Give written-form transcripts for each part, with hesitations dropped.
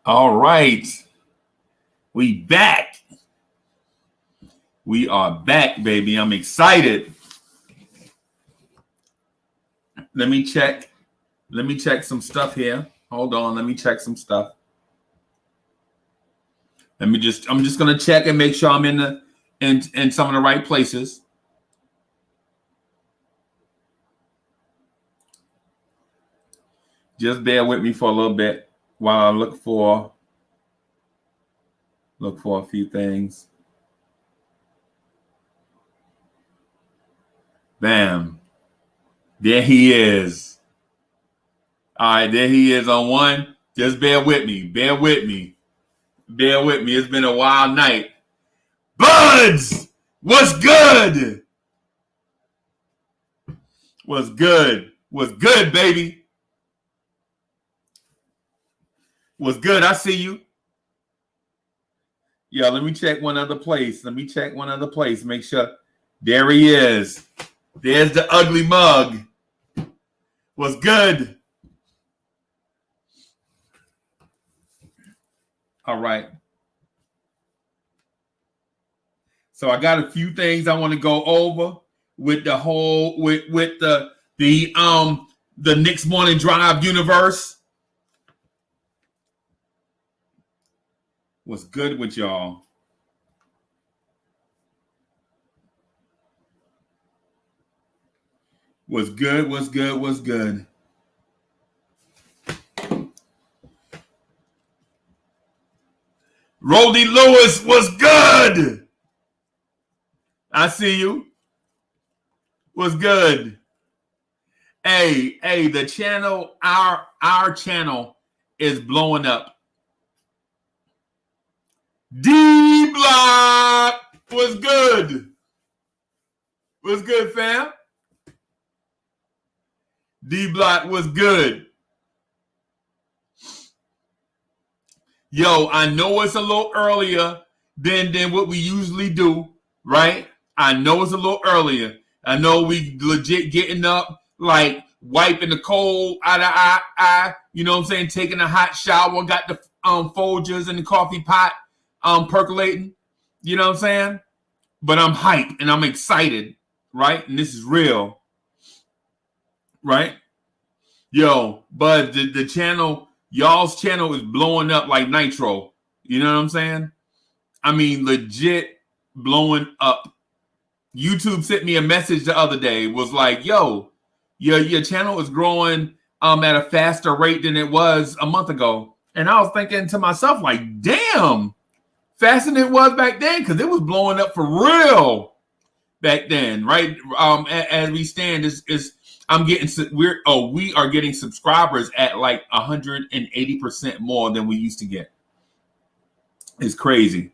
All right. We back. We are back, baby. I'm excited. Let me check some stuff here. Hold on. Let me check some stuff. I'm just gonna check and make sure I'm in some of the right places. Just bear with me for a little bit while I look for a few things. Bam. There he is. All right, there he is on one. Just bear with me. Bear with me. Bear with me. It's been a wild night. Buds! What's good? What's good? What's good, baby? What's good? I see you. Yeah, let me check one other place. Make sure. There he is. There's the ugly mug. What's good? All right. So I got a few things I want to go over with the whole with the Knicks Morning Drive universe. What's good with y'all? What's good? What's good? What's good? Roldy Lewis, what's good? I see you. What's good? Hey, the channel, our channel is blowing up. D Block, what's good? What's good, fam? D Block, what's good? Yo, I know it's a little earlier than what we usually do, right? I know it's a little earlier. I know we legit getting up, like wiping the cold out of our eye, you know what I'm saying? Taking a hot shower, got the Folgers in the coffee pot percolating, you know what I'm saying? But I'm hyped and I'm excited, right? And this is real, right? Yo, but the channel, y'all's channel is blowing up like nitro. You know what I'm saying? I mean, legit blowing up. YouTube sent me a message the other day, was like, yo, your channel is growing at a faster rate than it was a month ago. And I was thinking to myself, like, damn, faster than it was back then, because it was blowing up for real back then, right? As we stand, we are getting subscribers at like 180% more than we used to get. It's crazy.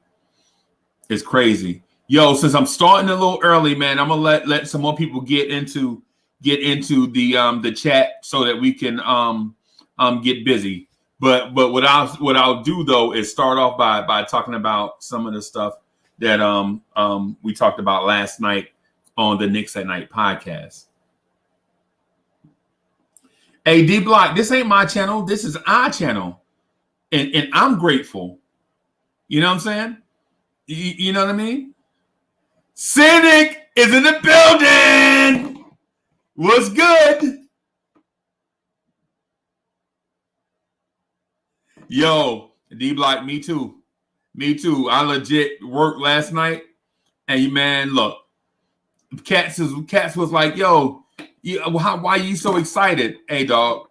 It's crazy. Yo, since I'm starting a little early, man, I'm gonna let some more people get into the chat so that we can get busy. But what I'll do though is start off by talking about some of the stuff that we talked about last night on the Knicks at Night podcast. Hey, D Block, this ain't my channel. This is our channel, and I'm grateful. You know what I'm saying? You know what I mean? Cynic is in the building. What's good? Yo, D Block, me too. Me too. I legit worked last night. And man, look, Cats was like, yo, why are you so excited? Hey, dog,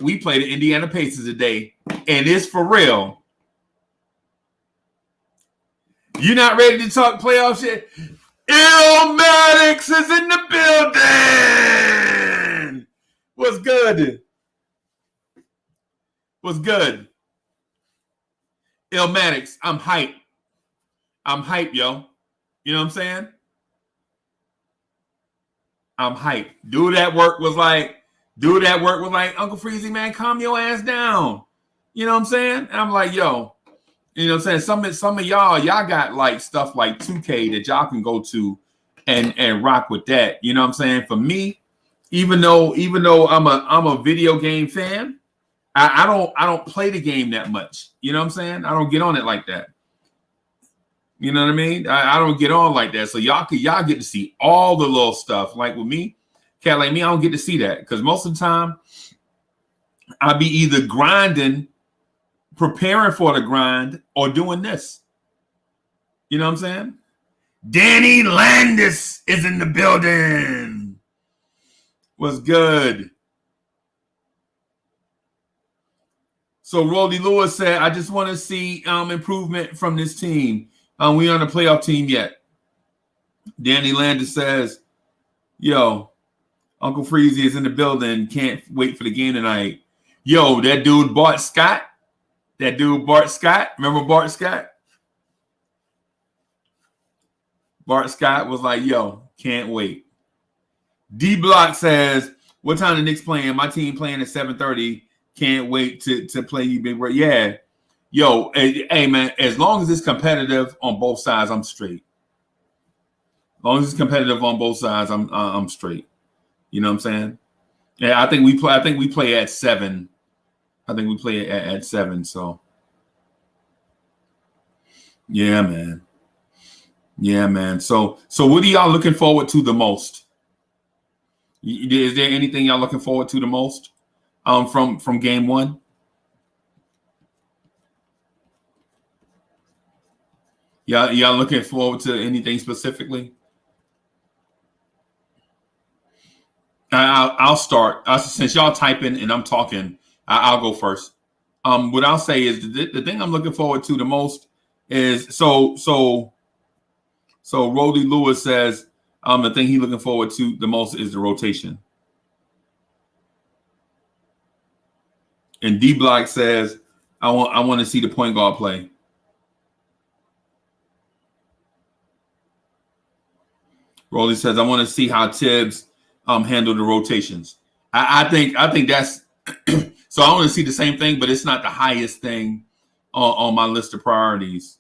we play the Indiana Pacers today, and it's for real. You not ready to talk playoff shit? Illmatics is in the building. What's good? What's good? Illmatics, I'm hyped. I'm hyped, yo. You know what I'm saying? I'm hyped. Dude that work was like, Uncle Freezy, man, calm your ass down. You know what I'm saying? And I'm like, yo, you know what I'm saying? Some of y'all got like stuff like 2K that y'all can go to and rock with that. You know what I'm saying? For me, even though I'm a video game fan, I don't play the game that much. You know what I'm saying? I don't get on it like that. You know what I mean? I don't get on like that. So y'all get to see all the little stuff. Like with me, cat like me, I don't get to see that because most of the time I be either grinding, preparing for the grind, or doing this. You know what I'm saying? Danny Landis is in the building. What's good? So Rolly Lewis said, I just want to see improvement from this team. We aren't a playoff team yet. Danny Landis says, yo, Uncle Freezy is in the building. Can't wait for the game tonight. Yo, that dude Bart Scott. Remember Bart Scott? Bart Scott was like, yo, can't wait. D Block says, what time the Knicks playing? My team playing at 7:30. Can't wait to play you, big bro. Yeah. Yo, hey, man, as long as it's competitive on both sides, I'm straight. As long as it's competitive on both sides, I'm straight. You know what I'm saying? Yeah, I think we play at 7. I think we play at 7. So, yeah, man. Yeah, man. So what are y'all looking forward to the most? Is there anything y'all looking forward to the most from game 1? Y'all looking forward to anything specifically? I'll start. Since y'all typing and I'm talking, I'll go first. What I'll say is the thing I'm looking forward to the most is so Rolly Lewis says the thing he's looking forward to the most is the rotation. And D Block says I want to see the point guard play. Rolly says I want to see how Tibbs handle the rotations. I think that's so I want to see the same thing, but it's not the highest thing on my list of priorities.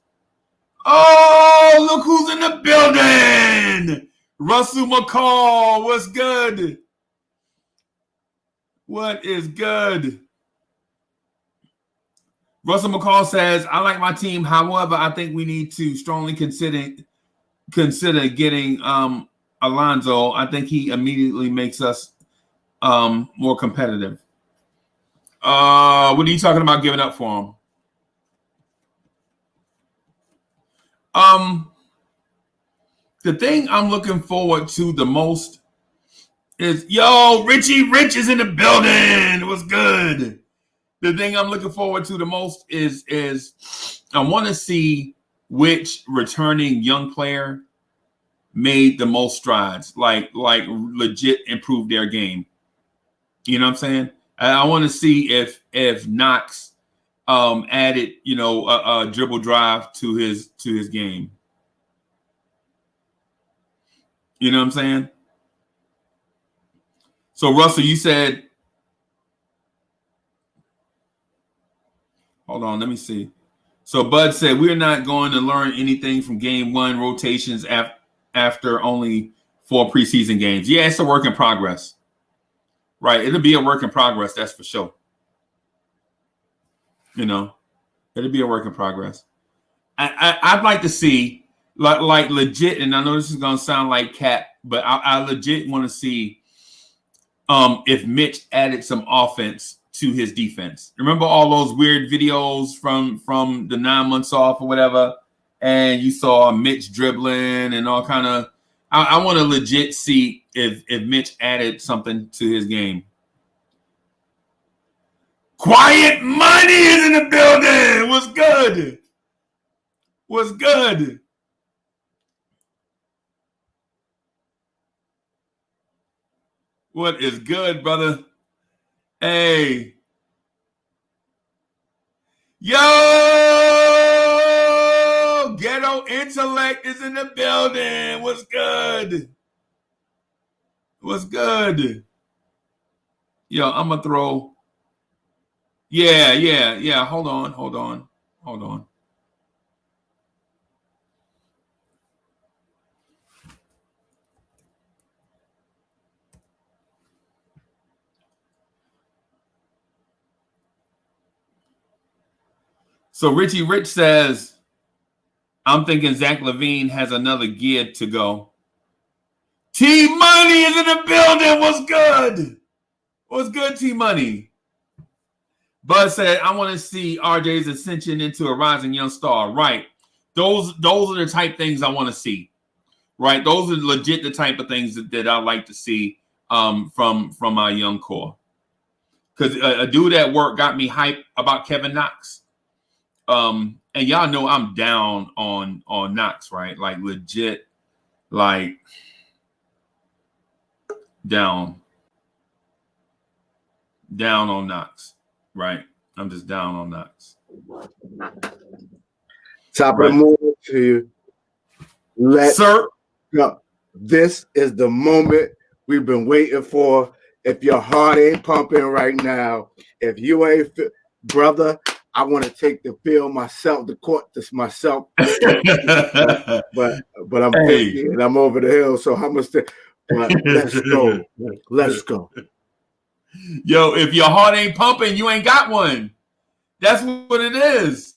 Oh, look who's in the building! Russell McCall, what's good? What is good? Russell McCall says, I like my team. However, I think we need to strongly consider getting Alonzo. I think he immediately makes us more competitive. What are you talking about giving up for him? The thing I'm looking forward to the most is, yo, Richie Rich is in the building. It was good. The thing I'm looking forward to the most is I want to see which returning young player made the most strides, like legit improved their game. You know what I'm saying? I want to see if Knox added, a dribble drive to his game. You know what I'm saying? So Russell, you said, hold on, let me see. So Bud said we're not going to learn anything from game 1 rotations after only 4 preseason games. Yeah, it's a work in progress. Right, it'll be a work in progress, that's for sure. It'll be a work in progress. I'd like to see like legit, and I know this is gonna sound like cat, but I legit want to see if Mitch added some offense to his defense. Remember all those weird videos from the 9 months off or whatever, and you saw Mitch dribbling and all kind of. I want to legit see if Mitch added something to his game. Quiet Money is in the building. What's good? What's good? What is good, brother? Hey. Yo! Ghetto Intellect is in the building. What's good? What's good? Yo, I'm going to throw. Yeah. Hold on. So Richie Rich says, I'm thinking Zach LaVine has another gear to go. T Money is in the building. What's good? What's good, T Money? Bud said, I want to see RJ's ascension into a rising young star. Right. Those are the type things I want to see. Right. Those are legit the type of things that I like to see from my young core. Because a dude at work got me hyped about Kevin Knox. And y'all know I'm down on Knox, right? Like legit, like down on Knox, right? I'm just down on Knox. Top of the morning to you. Let's go. This is the moment we've been waiting for. If your heart ain't pumping right now, if you ain't, brother, I want to take the field myself, the court this myself. but I'm 50 and I'm over the hill, so how much? But let's go. Let's go. Yo, if your heart ain't pumping, you ain't got one. That's what it is.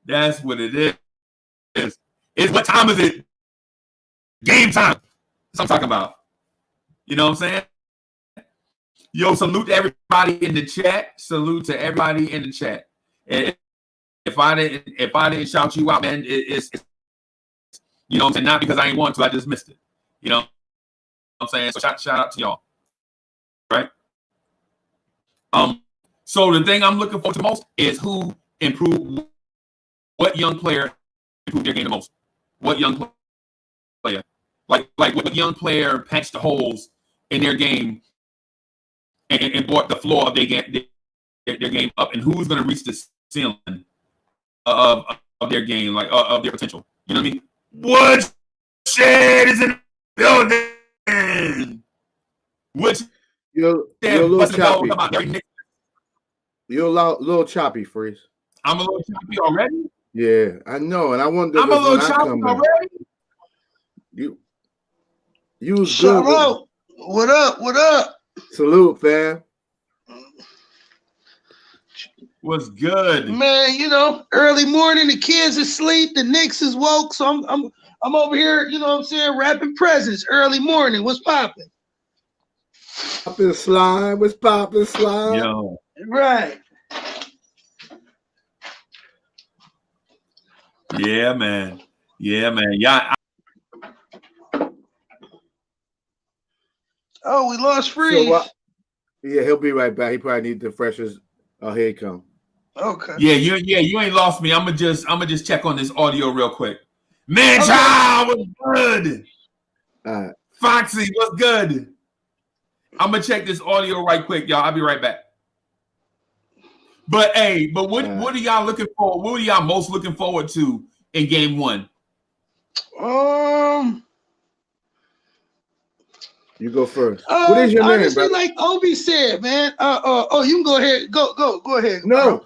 That's what it is. It's what time is it? Game time. That's what I'm talking about. You know what I'm saying? Yo, salute to everybody in the chat. Salute to everybody in the chat. And if I didn't shout you out, man, it's you know what I'm saying? Not because I ain't want to, I just missed it. You know what I'm saying? So shout out to y'all. Right? So the thing I'm looking for the most is who improved, what young player improved their game the most? What young player? Like what young player patched the holes in their game and brought the floor of their game up, and who's going to reach the ceiling of their game, like of their potential. You know what I mean? What shit is in the building? Which you're a little choppy. You're a little choppy, Freeze. I'm a little choppy already? Yeah, I know, and I wonder. I'm a little choppy already. You was good. Hello. What up? What up? Salute, fam. What's good, man? You know, early morning, the kids asleep, the Knicks is woke, so I'm over here. You know what I'm saying? Wrapping presents early morning. What's popping? Popping slime. What's popping slime? Yo, right. Yeah, man. Yeah, man. Yeah. Oh, we lost Freeze. So, yeah, he'll be right back. He probably needs the freshers. Oh, here he come. Okay. Yeah, you ain't lost me. I'ma just check on this audio real quick. Man, child, what's good? All right. Foxy, what's good? I'm gonna check this audio right quick, y'all. I'll be right back. But what are y'all looking for? What are y'all most looking forward to in game one? You go first. What is your honestly, name, like Obi said, man. You can go ahead. Go ahead. No,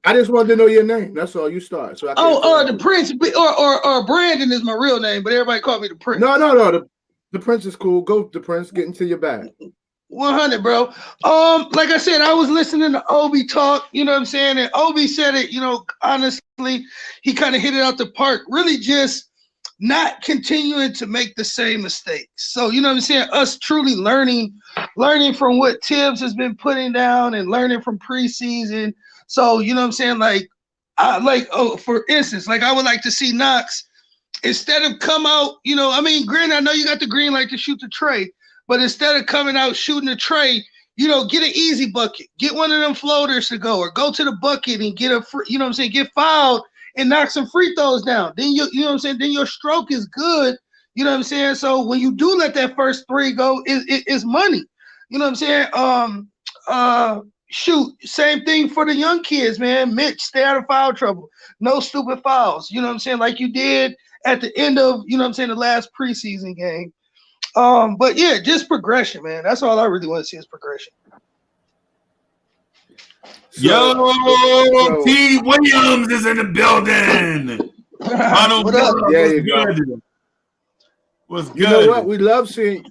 I just wanted to know your name. That's all. You start. So the Prince, or Brandon is my real name, but everybody call me the Prince. No. The Prince is cool. Go, the Prince. Get into your bag. 100, bro. Like I said, I was listening to Obi talk. You know what I'm saying? And Obi said it. You know, honestly, he kind of hit it out the park. Really, just not continuing to make the same mistakes. So, you know what I'm saying? Us truly learning from what Tibbs has been putting down and learning from preseason. So, you know what I'm saying? Like, for instance, like I would like to see Knox, instead of come out, you know, I mean, granted, I know you got the green light to shoot the tray, but instead of coming out shooting the tray, you know, get an easy bucket, get one of them floaters to go, or go to the bucket and get you know what I'm saying, get fouled and knock some free throws down. Then you know what I'm saying, then your stroke is good. You know what I'm saying? So when you do let that first three go, it's money. You know what I'm saying? Shoot, same thing for the young kids, man. Mitch, stay out of foul trouble. No stupid fouls. You know what I'm saying? Like you did at the end of, you know what I'm saying, the last preseason game. But yeah, just progression, man. That's all I really want to see is progression. Yo, T. Williams is in the building. I don't know. There you go. What's good? You know what? We love seeing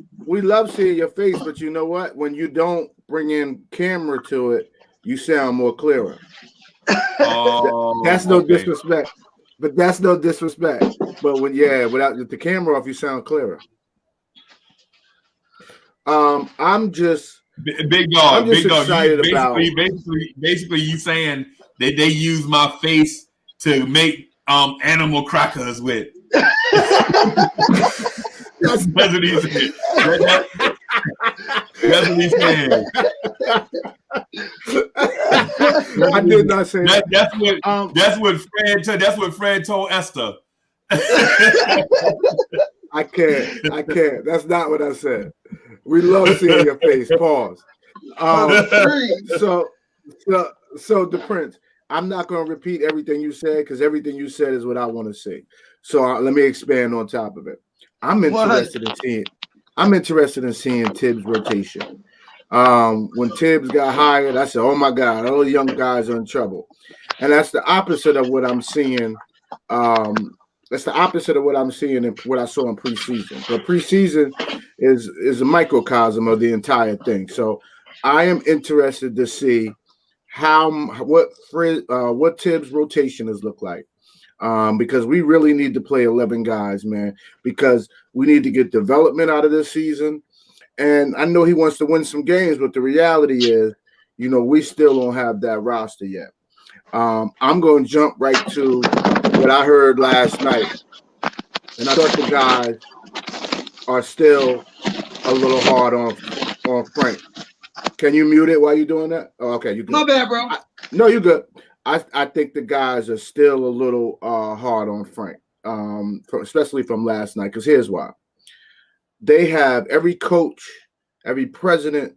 your face, but you know what? When you don't bring in camera to it, you sound more clearer. Oh, that's no disrespect, but that's no disrespect. But without the camera off, you sound clearer. I'm just big dog. I'm just big excited dog. about. Basically, you saying that they use my face to make animal crackers with. That's what he said. That's what he's saying. I did not say that. That's what Fred told Esther. I can't. That's not what I said. We love seeing your face. Pause. So the Prince, I'm not going to repeat everything you said because everything you said is what I want to see. So let me expand on top of it. I'm interested in seeing Tibbs' rotation. When Tibbs got hired, I said, "Oh my God, all the young guys are in trouble," and that's the opposite of what I'm seeing. That's the opposite of what I'm seeing and what I saw in preseason. So preseason is a microcosm of the entire thing. So I am interested to see what Tibbs' rotation is look like. Because we really need to play 11 guys, man, because we need to get development out of this season. And I know he wants to win some games, but the reality is, we still don't have that roster yet. I'm going to jump right to what I heard last night. And I thought the guys are still a little hard on Frank. Can you mute it while you're doing that? Oh, okay. You good. My bad, bro. No, you're good. I think the guys are still a little hard on Frank, especially from last night, because here's why. They have every coach, every president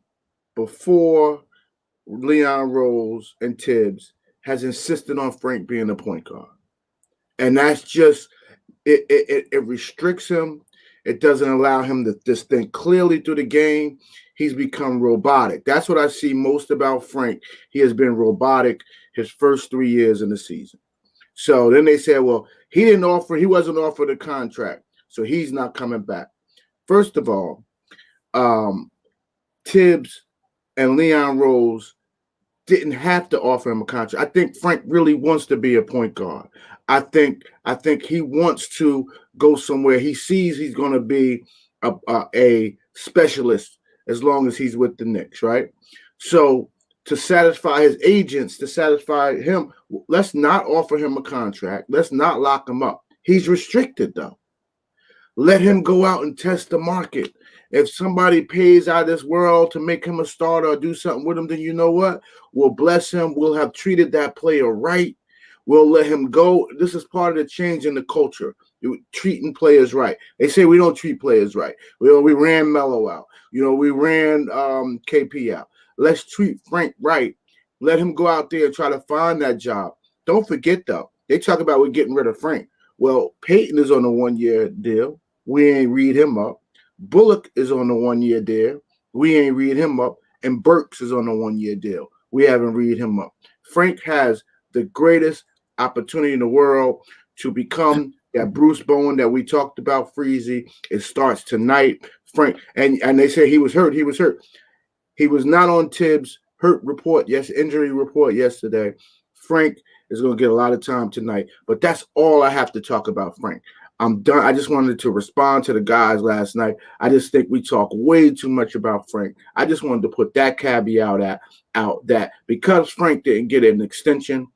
before Leon Rose and Tibbs has insisted on Frank being a point guard. And that's just, it restricts him. It doesn't allow him to just think clearly through the game. He's become robotic. That's what I see most about Frank. He has been robotic his first 3 years in the season. So then they said, well, he wasn't offered a contract, so he's not coming back. First of all, Tibbs and Leon Rose didn't have to offer him a contract. I think Frank really wants to be a point guard. I think he wants to go somewhere. He sees he's going to be a specialist as long as he's with the Knicks, right? So to satisfy his agents, to satisfy him, let's not offer him a contract. Let's not lock him up. He's restricted, though. Let him go out and test the market. If somebody pays out of this world to make him a starter or do something with him, then you know what? We'll bless him. We'll have treated that player right. We'll let him go. This is part of the change in the culture. Treating players right. They say we don't treat players right. We ran Melo out. We ran KP out. Let's treat Frank right. Let him go out there and try to find that job. Don't forget, though, they talk about we're getting rid of Frank. Well, Peyton is on a 1-year deal. We ain't read him up. Bullock is on a 1-year deal. We ain't read him up. And Burks is on a 1-year deal. We haven't read him up. Frank has the greatest opportunity in the world to become that Bruce Bowen that we talked about, Freezy. It starts tonight. Frank, and they say he was hurt. He was hurt. He was not on Tibbs' injury report yesterday. Frank is going to get a lot of time tonight. But that's all I have to talk about Frank. I'm done. I just wanted to respond to the guys last night. I just think we talk way too much about Frank. I just wanted to put that caveat out that because Frank didn't get an extension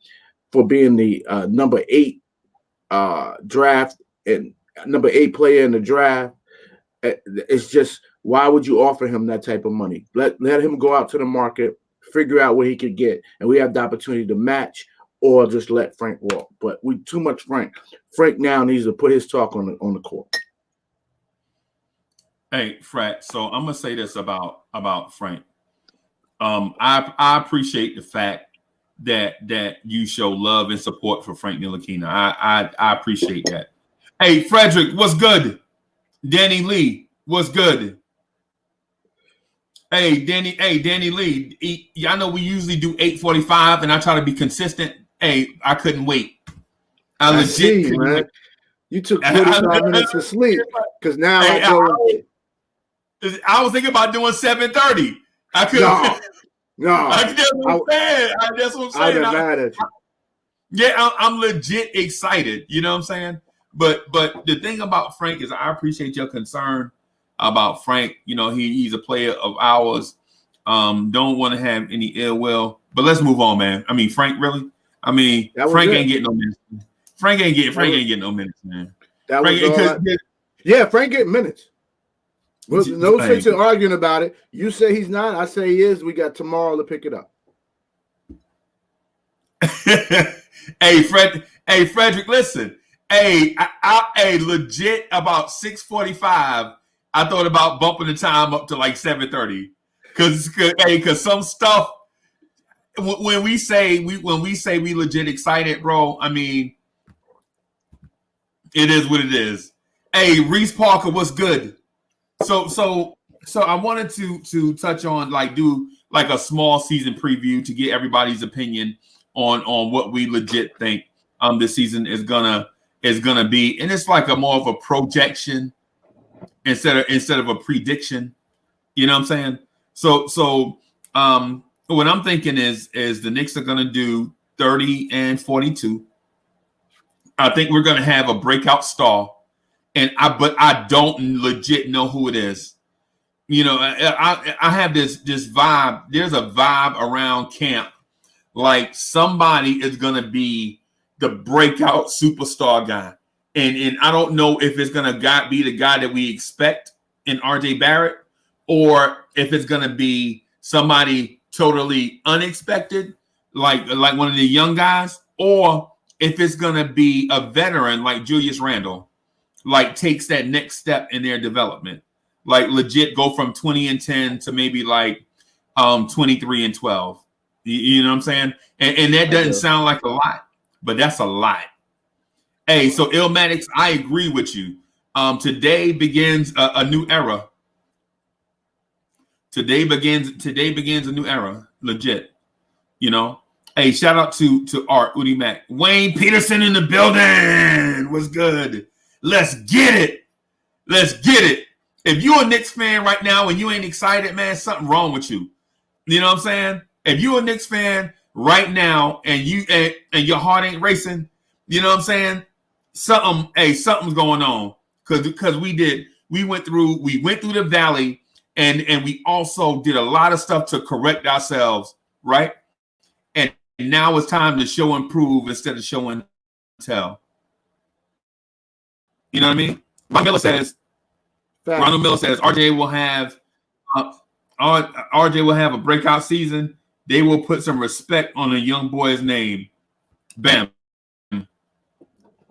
for being the number 8 draft and number 8 player in the draft, it's just, why would you offer him that type of money? Let him go out to the market, figure out what he could get, and we have the opportunity to match or just let Frank walk. But we too much Frank. Frank now needs to put his talk on the court. Hey, Frat. So I'm gonna say this about Frank. I appreciate the fact that you show love and support for Frank Ntilikina. I appreciate that. Hey, Frederick, what's good? Danny Lee, what's good? Hey, Danny Lee. I know we usually do 8:45, and I try to be consistent. Hey, I couldn't wait. I legit couldn't wait. You took 45 minutes to sleep because now I was thinking about doing 7:30. I couldn't. No, That's what I'm saying. That's what I'm saying. I'd have mad at you. Yeah, I'm legit excited. You know what I'm saying? But the thing about Frank is I appreciate your concern about Frank. You know, he's a player of ours. Don't want to have any ill will. But let's move on, man. I mean, Frank, really? I mean, Frank ain't getting no minutes. Frank ain't getting no minutes, man. That Frank, was all yeah, Frank getting minutes. There's no sense in arguing about it. You say he's not. I say he is. We got tomorrow to pick it up. Hey, Frederick, listen. Hey, I legit about 6:45. I thought about bumping the time up to like 7:30, cause some stuff. When we say we legit excited, bro. I mean, it is what it is. Hey, Reese Parker, what's good? So I wanted to touch on do a small season preview to get everybody's opinion on what we legit think this season is gonna be, and it's like a more of a projection instead of a prediction. You know what I'm saying? So what I'm thinking is the Knicks are gonna do 30-42. I think we're gonna have a breakout star, but I don't legit know who it is. You know, I have this vibe. There's a vibe around camp. Like somebody is going to be the breakout superstar guy. And I don't know if it's going to be the guy that we expect in RJ Barrett, or if it's going to be somebody totally unexpected, like one of the young guys, or if it's going to be a veteran like Julius Randle, like takes that next step in their development, like legit go from 20-10 to maybe like 23-12. You know what I'm saying? And that doesn't sound like a lot, but that's a lot. Hey, so Illmatics, I agree with you. Today begins a new era. Today begins a new era, legit. You know. Hey, shout out to Art Udi Mac, Wayne Peterson in the building. What's good? Let's get it. Let's get it. If you're a Knicks fan right now and you ain't excited, man, something wrong with you. You know what I'm saying? If you're a Knicks fan right now and your heart ain't racing, you know what I'm saying? Something's going on. Because we went through the valley and we also did a lot of stuff to correct ourselves, right? And now it's time to show and prove instead of show and tell. You know what I mean? Ronald Miller says RJ will have a breakout season. They will put some respect on a young boy's name. Bam.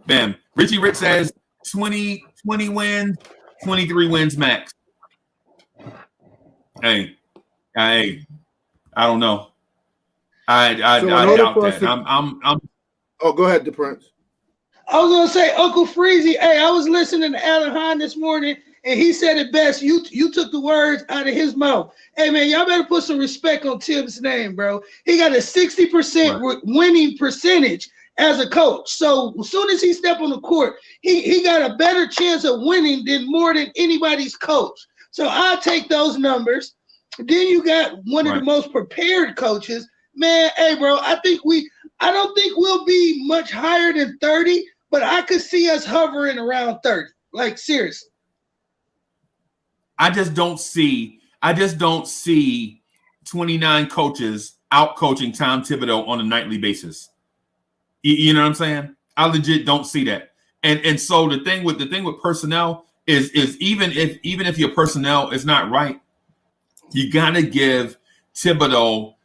Bam. Richie Rich says 20 wins, 23 wins max. Hey, I don't know. I doubt that. Oh, go ahead, DePrince. I was gonna say, Uncle Freezy. Hey, I was listening to Alan Hahn this morning, and he said it best. You took the words out of his mouth. Hey man, y'all better put some respect on Tibbs' name, bro. He got a 60% winning percentage as a coach. So as soon as he stepped on the court, he got a better chance of winning than more than anybody's coach. So I'll take those numbers. Then you got one of the most prepared coaches. Man, hey bro, I don't think we'll be much higher than 30, but I could see us hovering around 30. Like seriously. I just don't see 29 coaches out coaching Tom Thibodeau on a nightly basis. You know what I'm saying? I legit don't see that. And so the thing with personnel is even if your personnel is not right, you gotta give Thibodeau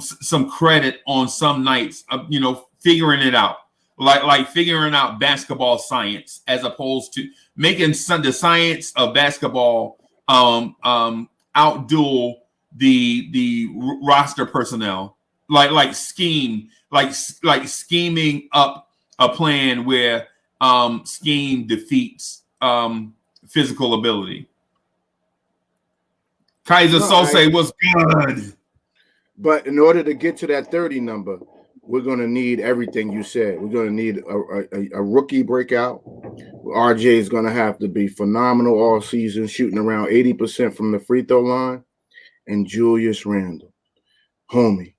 some credit on some nights of, figuring it out, like figuring out basketball science as opposed to making the science of basketball outduel the roster personnel, like scheming up a plan where scheme defeats physical ability. Kaiser Sose was good. But in order to get to that 30 number, we're going to need everything you said. We're going to need a rookie breakout. RJ is going to have to be phenomenal all season, shooting around 80% from the free throw line. And Julius Randle. homie,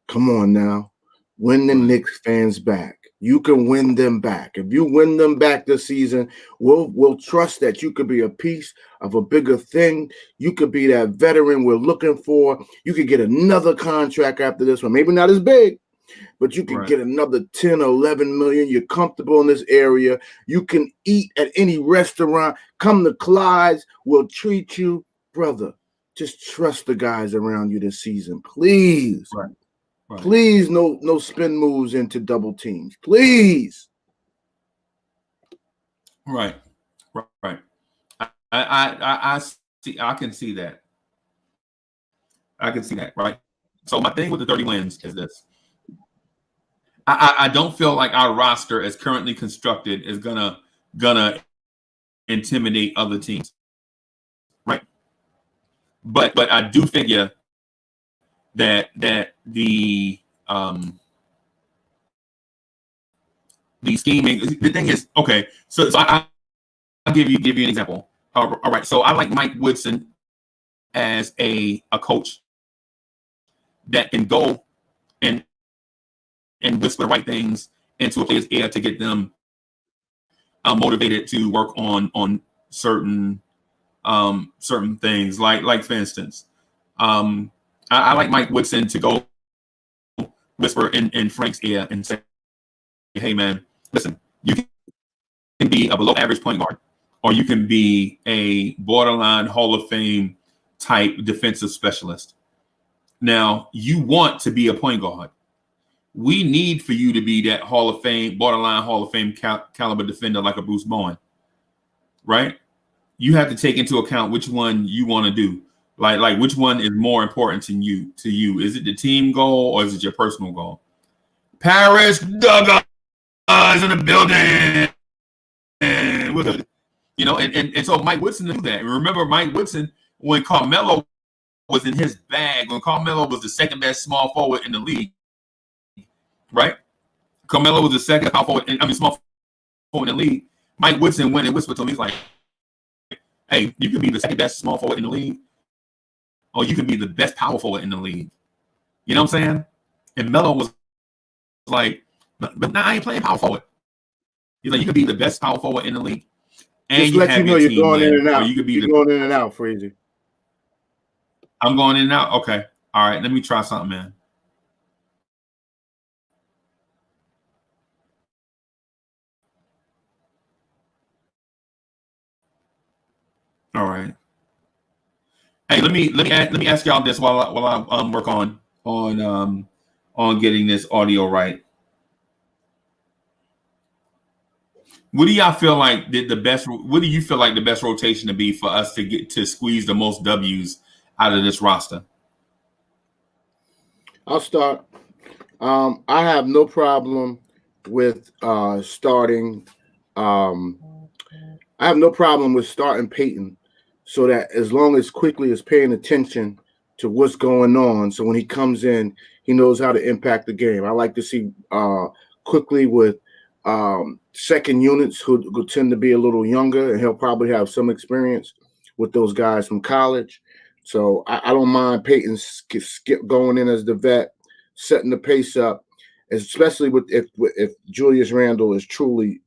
come on now. Win the Knicks fans back. You can win them back. If you win them back this season, we'll trust that you could be a piece of a bigger thing. You could be that veteran we're looking for. You could get another contract after this one. Maybe not as big, but you can get another 10 or 11 million. You're comfortable in this area. You can eat at any restaurant. Come to Clyde's. We'll treat you. Brother, just trust the guys around you this season. Please. Right. Please, no spin moves into double teams. Please. Right. I see. I can see that. Right. So my thing with the 30 wins is this. I don't feel like our roster, as currently constructed, is gonna intimidate other teams. Right. But I do figure that the scheming. The thing is, okay. So I'll give you an example. All right. So I like Mike Woodson as a coach that can go and whisper the right things into a player's ear to get them motivated to work on certain things. Like for instance, I like Mike Woodson to go whisper in Frank's ear and say, hey, man, listen, you can be a below average point guard, or you can be a borderline Hall of Fame type defensive specialist. Now, you want to be a point guard. We need for you to be that borderline Hall of Fame caliber defender like a Bruce Bowen, right? You have to take into account which one you want to do. Like which one is more important to you? Is it the team goal or is it your personal goal? Paris Douglas is in the building. And so Mike Woodson knew that. Remember Mike Woodson when Carmelo was in his bag, when Carmelo was the second best small forward in the league, right? Carmelo was the second small forward in the league. Mike Woodson went and whispered to him, he's like, hey, you can be the second best small forward in the league, or you can be the best power forward in the league. You know what I'm saying? And Melo was like, but now I ain't playing power forward. He's like, you could be the best power forward in the league. And just let you know you're going in and out. You're going in and out, Freezy. I'm going in and out? Okay. All right. Let me try something, man. All right. Hey, let me ask y'all this while I work on getting this audio right. What do y'all feel like what do you feel like the best rotation to be for us to get to squeeze the most W's out of this roster? I'll start. I have no problem with starting. I have no problem with starting Peyton, so that as long as Quickly is paying attention to what's going on, so when he comes in, he knows how to impact the game. I like to see Quickly with second units who tend to be a little younger, and he'll probably have some experience with those guys from college. So I don't mind Peyton skip going in as the vet, setting the pace up, especially if Julius Randle is truly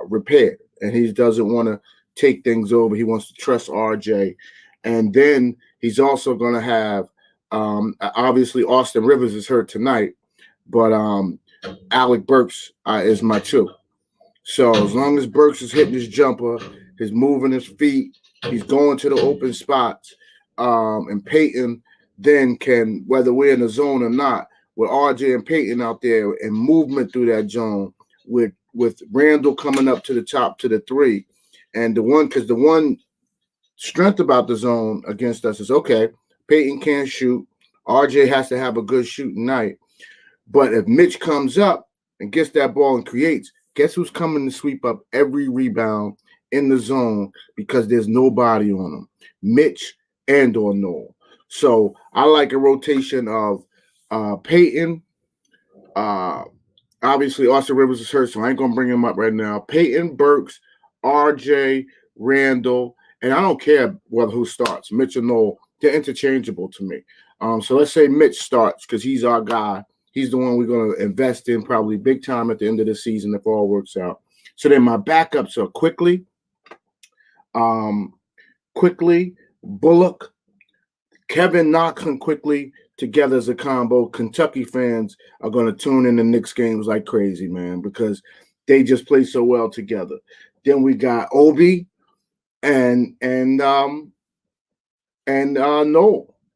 repaired and he doesn't want to take things over. He wants to trust RJ. And then he's also going to have, obviously, Austin Rivers is hurt tonight, but Alec Burks is my two. So as long as Burks is hitting his jumper, he's moving his feet, he's going to the open spots, and Peyton then can, whether we're in the zone or not, with RJ and Peyton out there and movement through that zone with Randall coming up to the top to the three. And the one strength about the zone against us is, okay, Peyton can't shoot. RJ has to have a good shooting night. But if Mitch comes up and gets that ball and creates, guess who's coming to sweep up every rebound in the zone because there's nobody on them? Mitch and or Noel. So I like a rotation of Peyton. Obviously, Austin Rivers is hurt, so I ain't going to bring him up right now. Peyton, Burks, RJ, Randall, and I don't care who starts, Mitch or Noel. They're interchangeable to me. So let's say Mitch starts because he's our guy. He's the one we're going to invest in probably big time at the end of the season if all works out. So then my backups are Quickly, Bullock, Kevin Knox, and Quickly together as a combo. Kentucky fans are going to tune in the Knicks games like crazy, man, because they just play so well together. Then we got Obi and Noel.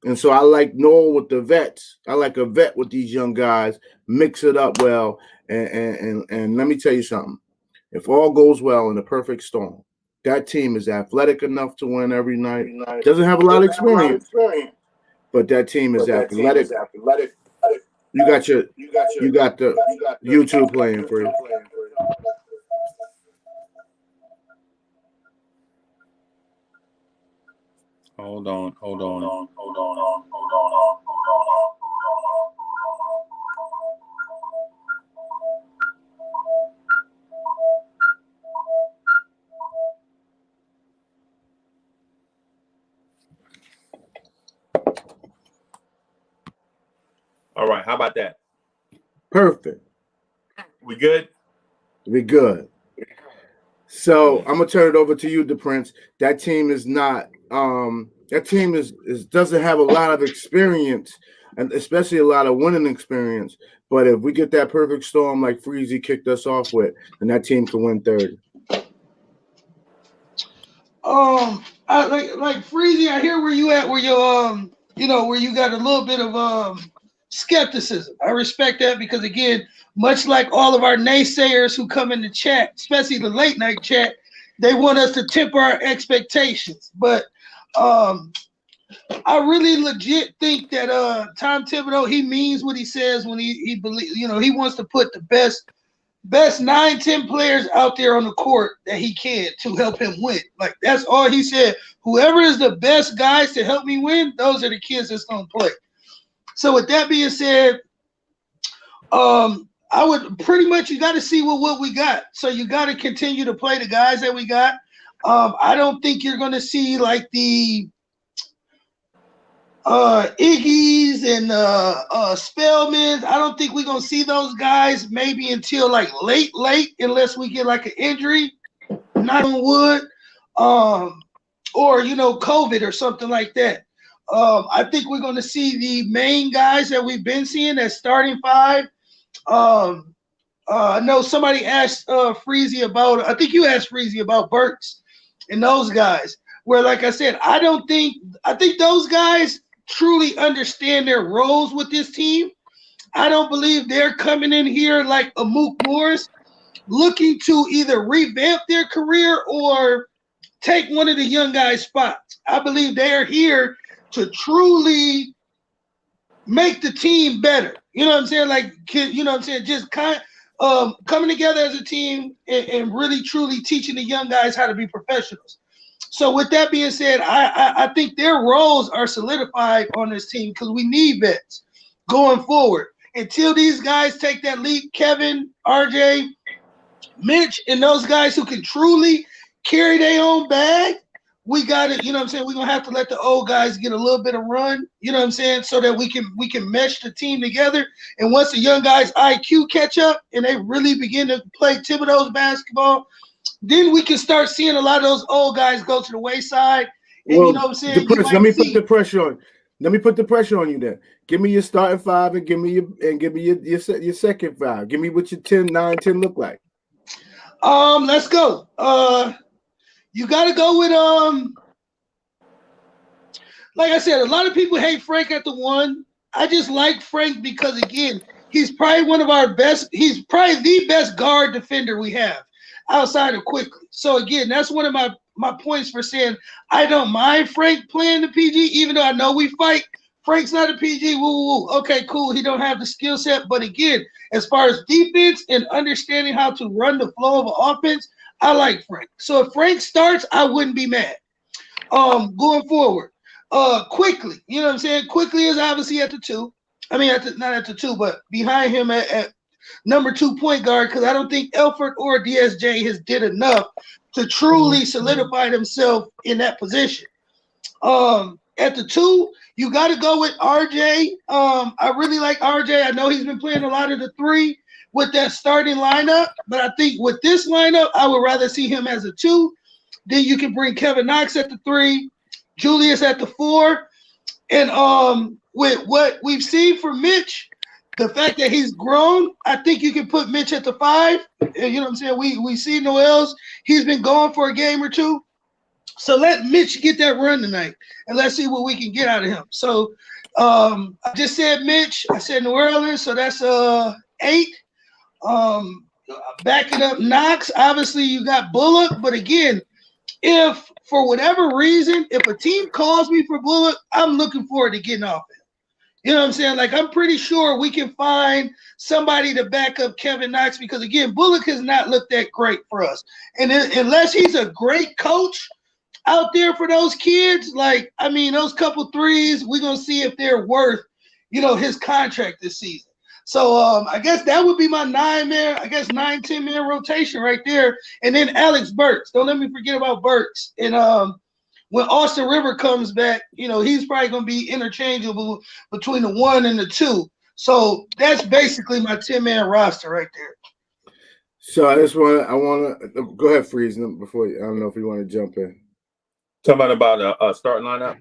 And so I like Noel with the vets. I like a vet with these young guys. Mix it up well. And let me tell you something. If all goes well in the perfect storm, that team is athletic enough to win every night. Doesn't have a lot of experience, but that team is athletic. You got the YouTube playing for you. Hold on. All right, how about that? Perfect. We good? We good. So I'm gonna turn it over to you, DePrince. That team is not. That team is doesn't have a lot of experience, and especially a lot of winning experience. But if we get that perfect storm like Freezy kicked us off with, then that team can win 30. I like Freezy. I hear where you at, where you where you got a little bit of skepticism. I respect that because again, much like all of our naysayers who come in the chat, especially the late night chat, they want us to temper our expectations. But I really legit think that Tom Thibodeau, he means what he says when he believes, he wants to put the best 9-10 players out there on the court that he can to help him win. Like that's all he said. Whoever is the best guys to help me win, those are the kids that's gonna play. So with that being said, I would pretty much, you got to see what we got. So you got to continue to play the guys that we got. I don't think you're going to see like the Iggy's and Spellmans. I don't think we're going to see those guys maybe until like late, unless we get like an injury, knock on wood, or, COVID or something like that. I think we're going to see the main guys that we've been seeing as starting five. I know somebody asked Freezy about, I think you asked Freezy about Burks and those guys, where, like I said, I think those guys truly understand their roles with this team. I don't believe they're coming in here like a Mook Morris looking to either revamp their career or take one of the young guys' spots. I believe they are here to truly make the team better. You know what I'm saying? Like, just kind of coming together as a team and really, truly teaching the young guys how to be professionals. So with that being said, I think their roles are solidified on this team because we need vets going forward. Until these guys take that leap, Kevin, RJ, Mitch, and those guys who can truly carry their own bag, we got it. You know what I'm saying? We're going to have to let the old guys get a little bit of run, you know what I'm saying, so that we can mesh the team together. And once the young guys' IQ catch up and they really begin to play Thibodeau's basketball, then we can start seeing a lot of those old guys go to the wayside. And well, you know what I'm saying? Let me put the pressure on. Let me put the pressure on you then. Give me your starting five and give me your second five. Give me what your 10, 9, 10 look like. Let's go. You got to go with like I said, a lot of people hate Frank at the one. I just like Frank because again, he's probably one of our best. He's probably the best guard defender we have outside of Quickly. So again, that's one of my points for saying I don't mind Frank playing the PG, even though I know we fight. Frank's not a PG. Woo. Okay, cool. He don't have the skill set, but again, as far as defense and understanding how to run the flow of an offense, I like Frank. So if Frank starts, I wouldn't be mad. Going forward, Quickly, you know what I'm saying? Quickly is obviously at the 2. I mean, not at the 2, but behind him at number 2 point guard, because I don't think Elford or DSJ has did enough to truly solidify himself in that position. At the 2, You got to go with RJ. I really like RJ. I know he's been playing a lot of the 3 with that starting lineup, but I think with this lineup, I would rather see him as a 2. Then you can bring Kevin Knox at the 3, Julius at the 4, and with what we've seen from Mitch, the fact that he's grown, I think you can put Mitch at the 5. You know what I'm saying? We see Noel's. He's been gone for a game or 2. So let Mitch get that run tonight, and let's see what we can get out of him. So I just said Mitch. I said New Orleans, so that's 8. Backing up Knox, obviously you got Bullock, but again, if for whatever reason, if a team calls me for Bullock, I'm looking forward to getting off him. You know what I'm saying? Like, I'm pretty sure we can find somebody to back up Kevin Knox because, again, Bullock has not looked that great for us. And unless he's a great coach out there for those kids, like, I mean, those couple threes, we're going to see if they're worth, his contract this season. So I guess that would be my 9-man, 9-10-man rotation right there. And then Alex Burks. Don't let me forget about Burks. And when Austin River comes back, he's probably going to be interchangeable between the 1 and the 2. So that's basically my 10-man roster right there. So I want to go ahead, Freeze, before I don't know if you want to jump in. Talking about a starting lineup.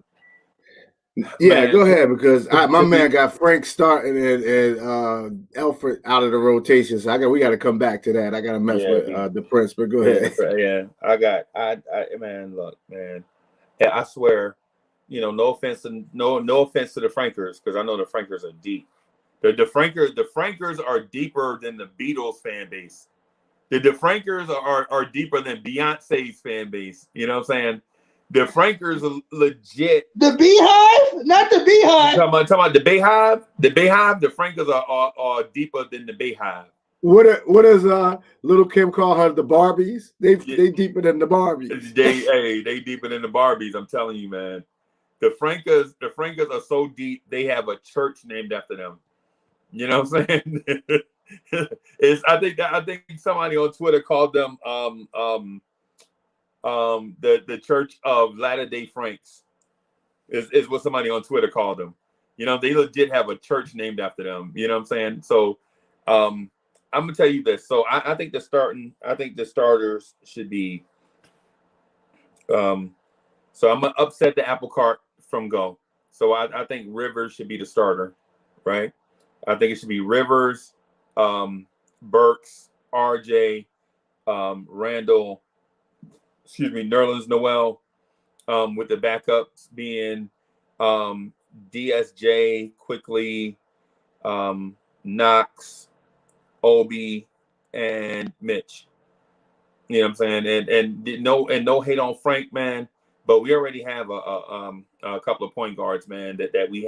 Yeah, man. Go ahead, because my man got Frank starting and Alfred out of the rotation. So we got to come back to that. I got to mess with the Prince, but go ahead. Yeah, man, look, man. I swear, no offense to the Frankers, because I know the Frankers are deep. The Frankers are deeper than the Beatles fan base. The Frankers are deeper than Beyonce's fan base. You know what I'm saying? The Frankers are legit. The Beehive? Not the Beehive. Talking about the Beehive? The Beehive, the Frankers are deeper than the Beehive. What does Little Kim call her? The Barbies? They deeper than the Barbies. They deeper than the Barbies. I'm telling you, man. The Frankers are so deep. They have a church named after them. You know what I'm saying? I think somebody on Twitter called them the Church of Latter-day Franks is what somebody on Twitter called them. They legit have a church named after them. You know what I'm saying? So I'm gonna tell you this. So I think the starters should be so I'm gonna upset the apple cart from go. So I think Rivers should be the starter, right? I think it should be Rivers, Burks, RJ, Randle, Nerlens Noel, with the backups being DSJ, Quickly, Knox, Obi, and Mitch. You know what I'm saying? And no hate on Frank, man, but we already have a couple of point guards, man, that we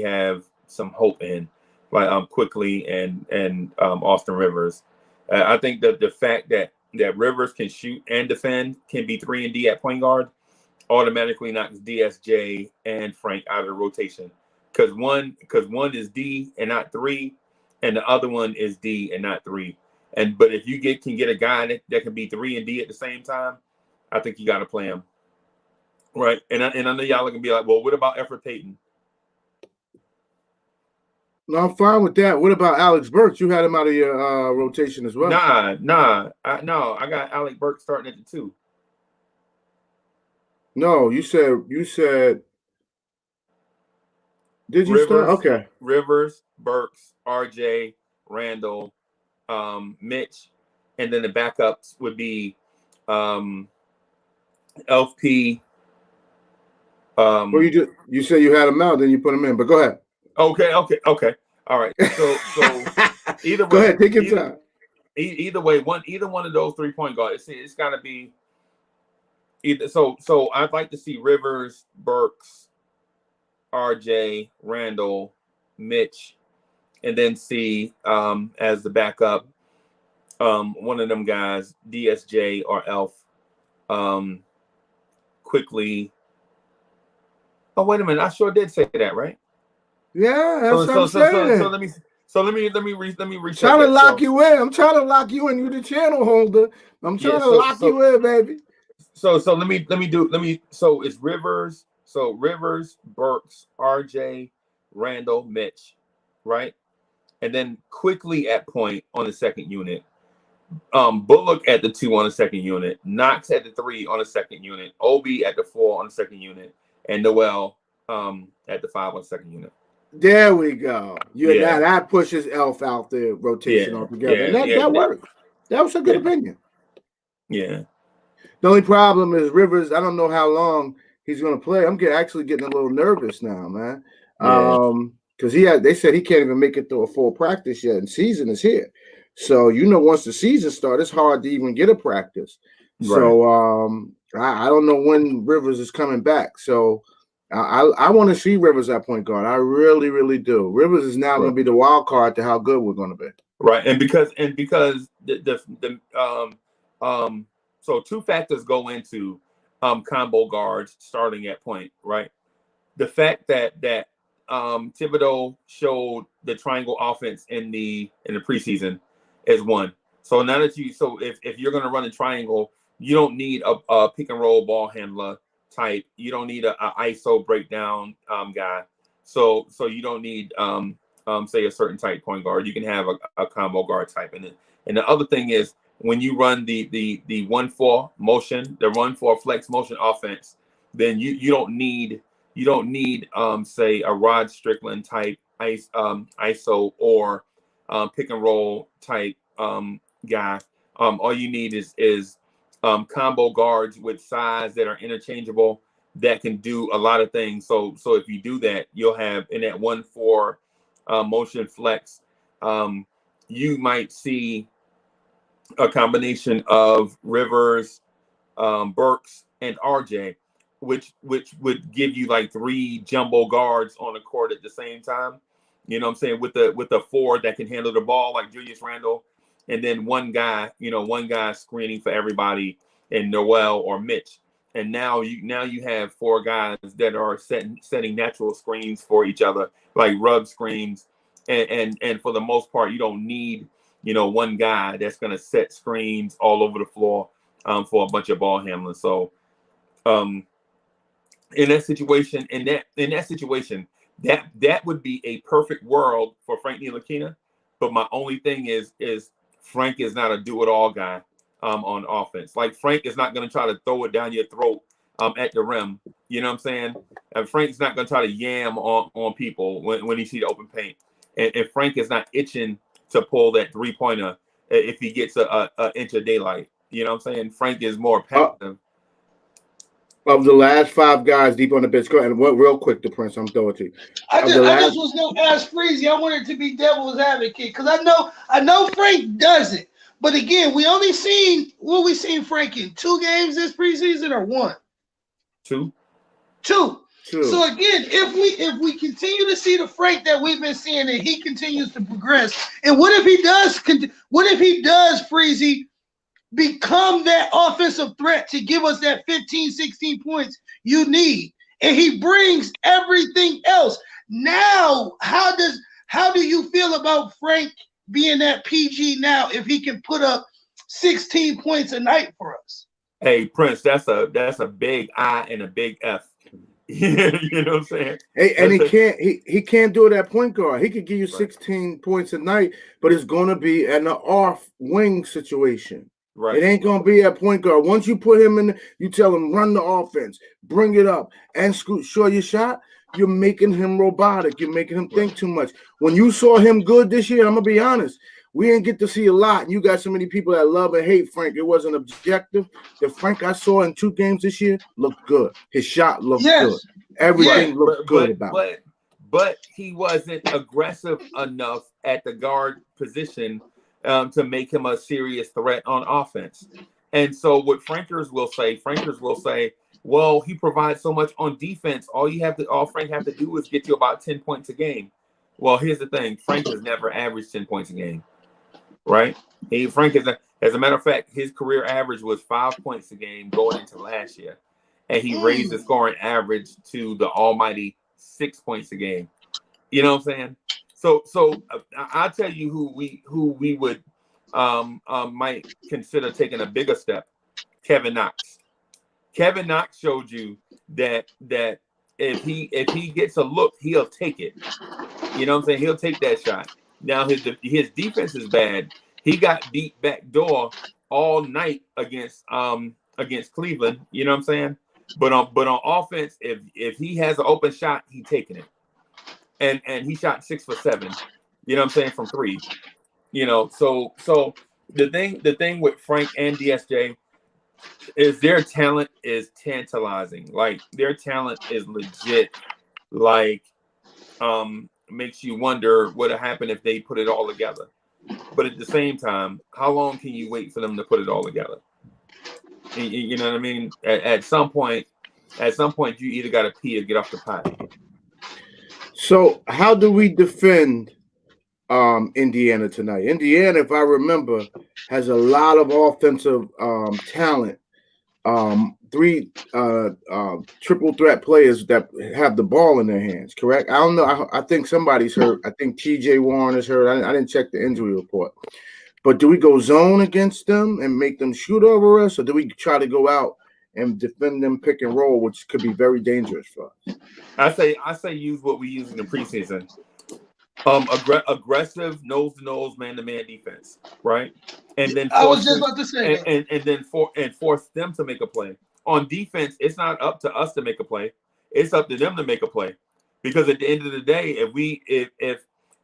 have some hope in, like Quickly and Austin Rivers. I think that the fact that Rivers can shoot and defend, can be 3 and D at point guard, automatically knocks DSJ and Frank out of the rotation. Because one is D and not 3, and the other one is D and not 3. But if you can get a guy that can be 3 and D at the same time, I think you got to play him, right? And I know y'all are gonna be like, well, what about Efra Payton? No, I'm fine with that. What about Alex Burks? You had him out of your rotation as well. Nah. I got Alex Burks starting at the 2. No, you said. Did you Rivers, start? Okay. Rivers, Burks, RJ, Randle, Mitch, and then the backups would be LP. Well, you said you had him out, then you put him in. But go ahead. Okay. All right. So either way, go ahead, take your time. Either way, either one of those 3-point guards, it's got to be either. So I'd like to see Rivers, Burks, RJ, Randle, Mitch, and then see as the backup one of them guys, DSJ or Elf, Quickly. Oh, wait a minute! I sure did say that, right? Yeah, that's what I'm saying. So let me recheck. Trying to lock you in. I'm trying to lock you in. You the channel holder. I'm trying to lock you in, baby. So let me. So it's Rivers, So Rivers, Burks, RJ, Randle, Mitch, right? And then quickly at point on the second unit. Bullock at the 2 on the second unit, Knox at the 3 on the second unit, Obi at the 4 on the second unit, and Noel at the 5 on the second unit. There we go. Now that pushes Elf out the rotation altogether. And that works. That was a good opinion. Yeah. The only problem is Rivers, I don't know how long he's going to play. I'm actually getting a little nervous now, man. Because they said he can't even make it through a full practice yet, and season is here. So, once the season starts, it's hard to even get a practice. Right. So, I don't know when Rivers is coming back. So, I want to see Rivers at point guard. I really, really do. Rivers is now going to be the wild card to how good we're going to be. Right, and because so two factors go into combo guards starting at point, right? The fact that Thibodeau showed the triangle offense in the preseason is one. So now that if you're going to run a triangle, you don't need a pick and roll ball handler type. You don't need a ISO breakdown guy. So you don't need say a certain type point guard. You can have a combo guard type in it. And the other thing is when you run the 1-4 motion, the 1-4 flex motion offense, then you don't need say a Rod Strickland type ISO or pick and roll type guy. All you need is combo guards with size that are interchangeable that can do a lot of things. So if you do that, you'll have in that 1-4 motion flex, you might see a combination of Rivers, Burks, and RJ, which would give you like 3 jumbo guards on the court at the same time. You know what I'm saying? With a 4 that can handle the ball like Julius Randle, and then one guy screening for everybody in Noel or Mitch. And now you have 4 guys that are setting natural screens for each other, like rub screens. And for the most part, you don't need, one guy that's going to set screens all over the floor for a bunch of ball handlers. So in that situation, that would be a perfect world for Frank Ntilikina. But my only thing is Frank is not a do-it-all guy on offense. Like Frank is not going to try to throw it down your throat at the rim. You know what I'm saying? And Frank's not going to try to yam on people when he see the open paint. And Frank is not itching to pull that 3-pointer if he gets an inch of daylight. You know what I'm saying? Frank is more passive. Of the last 5 guys deep on the bench, and real quick, the Prince, I'm throwing to you. I just was going to ask Freezy. I wanted to be devil's advocate because I know Frank does it. But again, we seen Frank in 2 games this preseason or 1? 2. 2. So again, if we continue to see the Frank that we've been seeing and he continues to progress, and what if he does, Freezy, become that offensive threat to give us that 15, 16 points you need, and he brings everything else. Now, how do you feel about Frank being that PG now if he can put up 16 points a night for us? Hey, Prince, that's a big I and a big F. You know what I'm saying? Hey, and he can't do it at point guard. He could give you 16 points a night, but it's going to be an off wing situation. Right. It ain't going to be at point guard. Once you put him in, you tell him run the offense, bring it up, and show your shot. You're making him robotic. You're making him think too much. When you saw him good this year, I'm gonna be honest, we didn't get to see a lot. And you got so many people that love and hate Frank. It wasn't objective. The Frank I saw in 2 games this year looked good. His shot looked good. Everything looked good about it. But he wasn't aggressive enough at the guard position to make him a serious threat on offense. And so what Frankers will say, well, he provides so much on defense. All Frank have to do is get you about 10 points a game. Well, here's the thing. Frank has never averaged 10 points a game, right? Frank is, as a matter of fact, his career average was 5 points a game going into last year. And he raised the scoring average to the almighty 6 points a game. You know what I'm saying? So I'll tell you who we would might consider taking a bigger step. Kevin Knox. Kevin Knox showed you that if he gets a look, he'll take it. You know what I'm saying? He'll take that shot. Now his defense is bad. He got beat back door all night against Cleveland. You know what I'm saying? But on offense, if he has an open shot, he's taking it. And he shot 6 for 7. You know what I'm saying, from 3. You know, so the thing with Frank and DSJ is their talent is tantalizing. Like, their talent is legit. Like, makes you wonder what would happen if they put it all together. But at the same time, how long can you wait for them to put it all together? You know what I mean? At some point, you either got to pee or get off the pot. So how do we defend Indiana tonight? Indiana, if I remember, has a lot of offensive talent. 3 triple threat players that have the ball in their hands, correct? I don't know. I think somebody's hurt. I think TJ Warren is hurt. I didn't check the injury report. But do we go zone against them and make them shoot over us, or do we try to go out and defend them pick and roll, which could be very dangerous for us? I say use what we use in the preseason. Aggressive nose-to-nose, man-to-man defense, right? And then I was just about to say and then force them to make a play. On defense, it's not up to us to make a play. It's up to them to make a play. Because at the end of the day,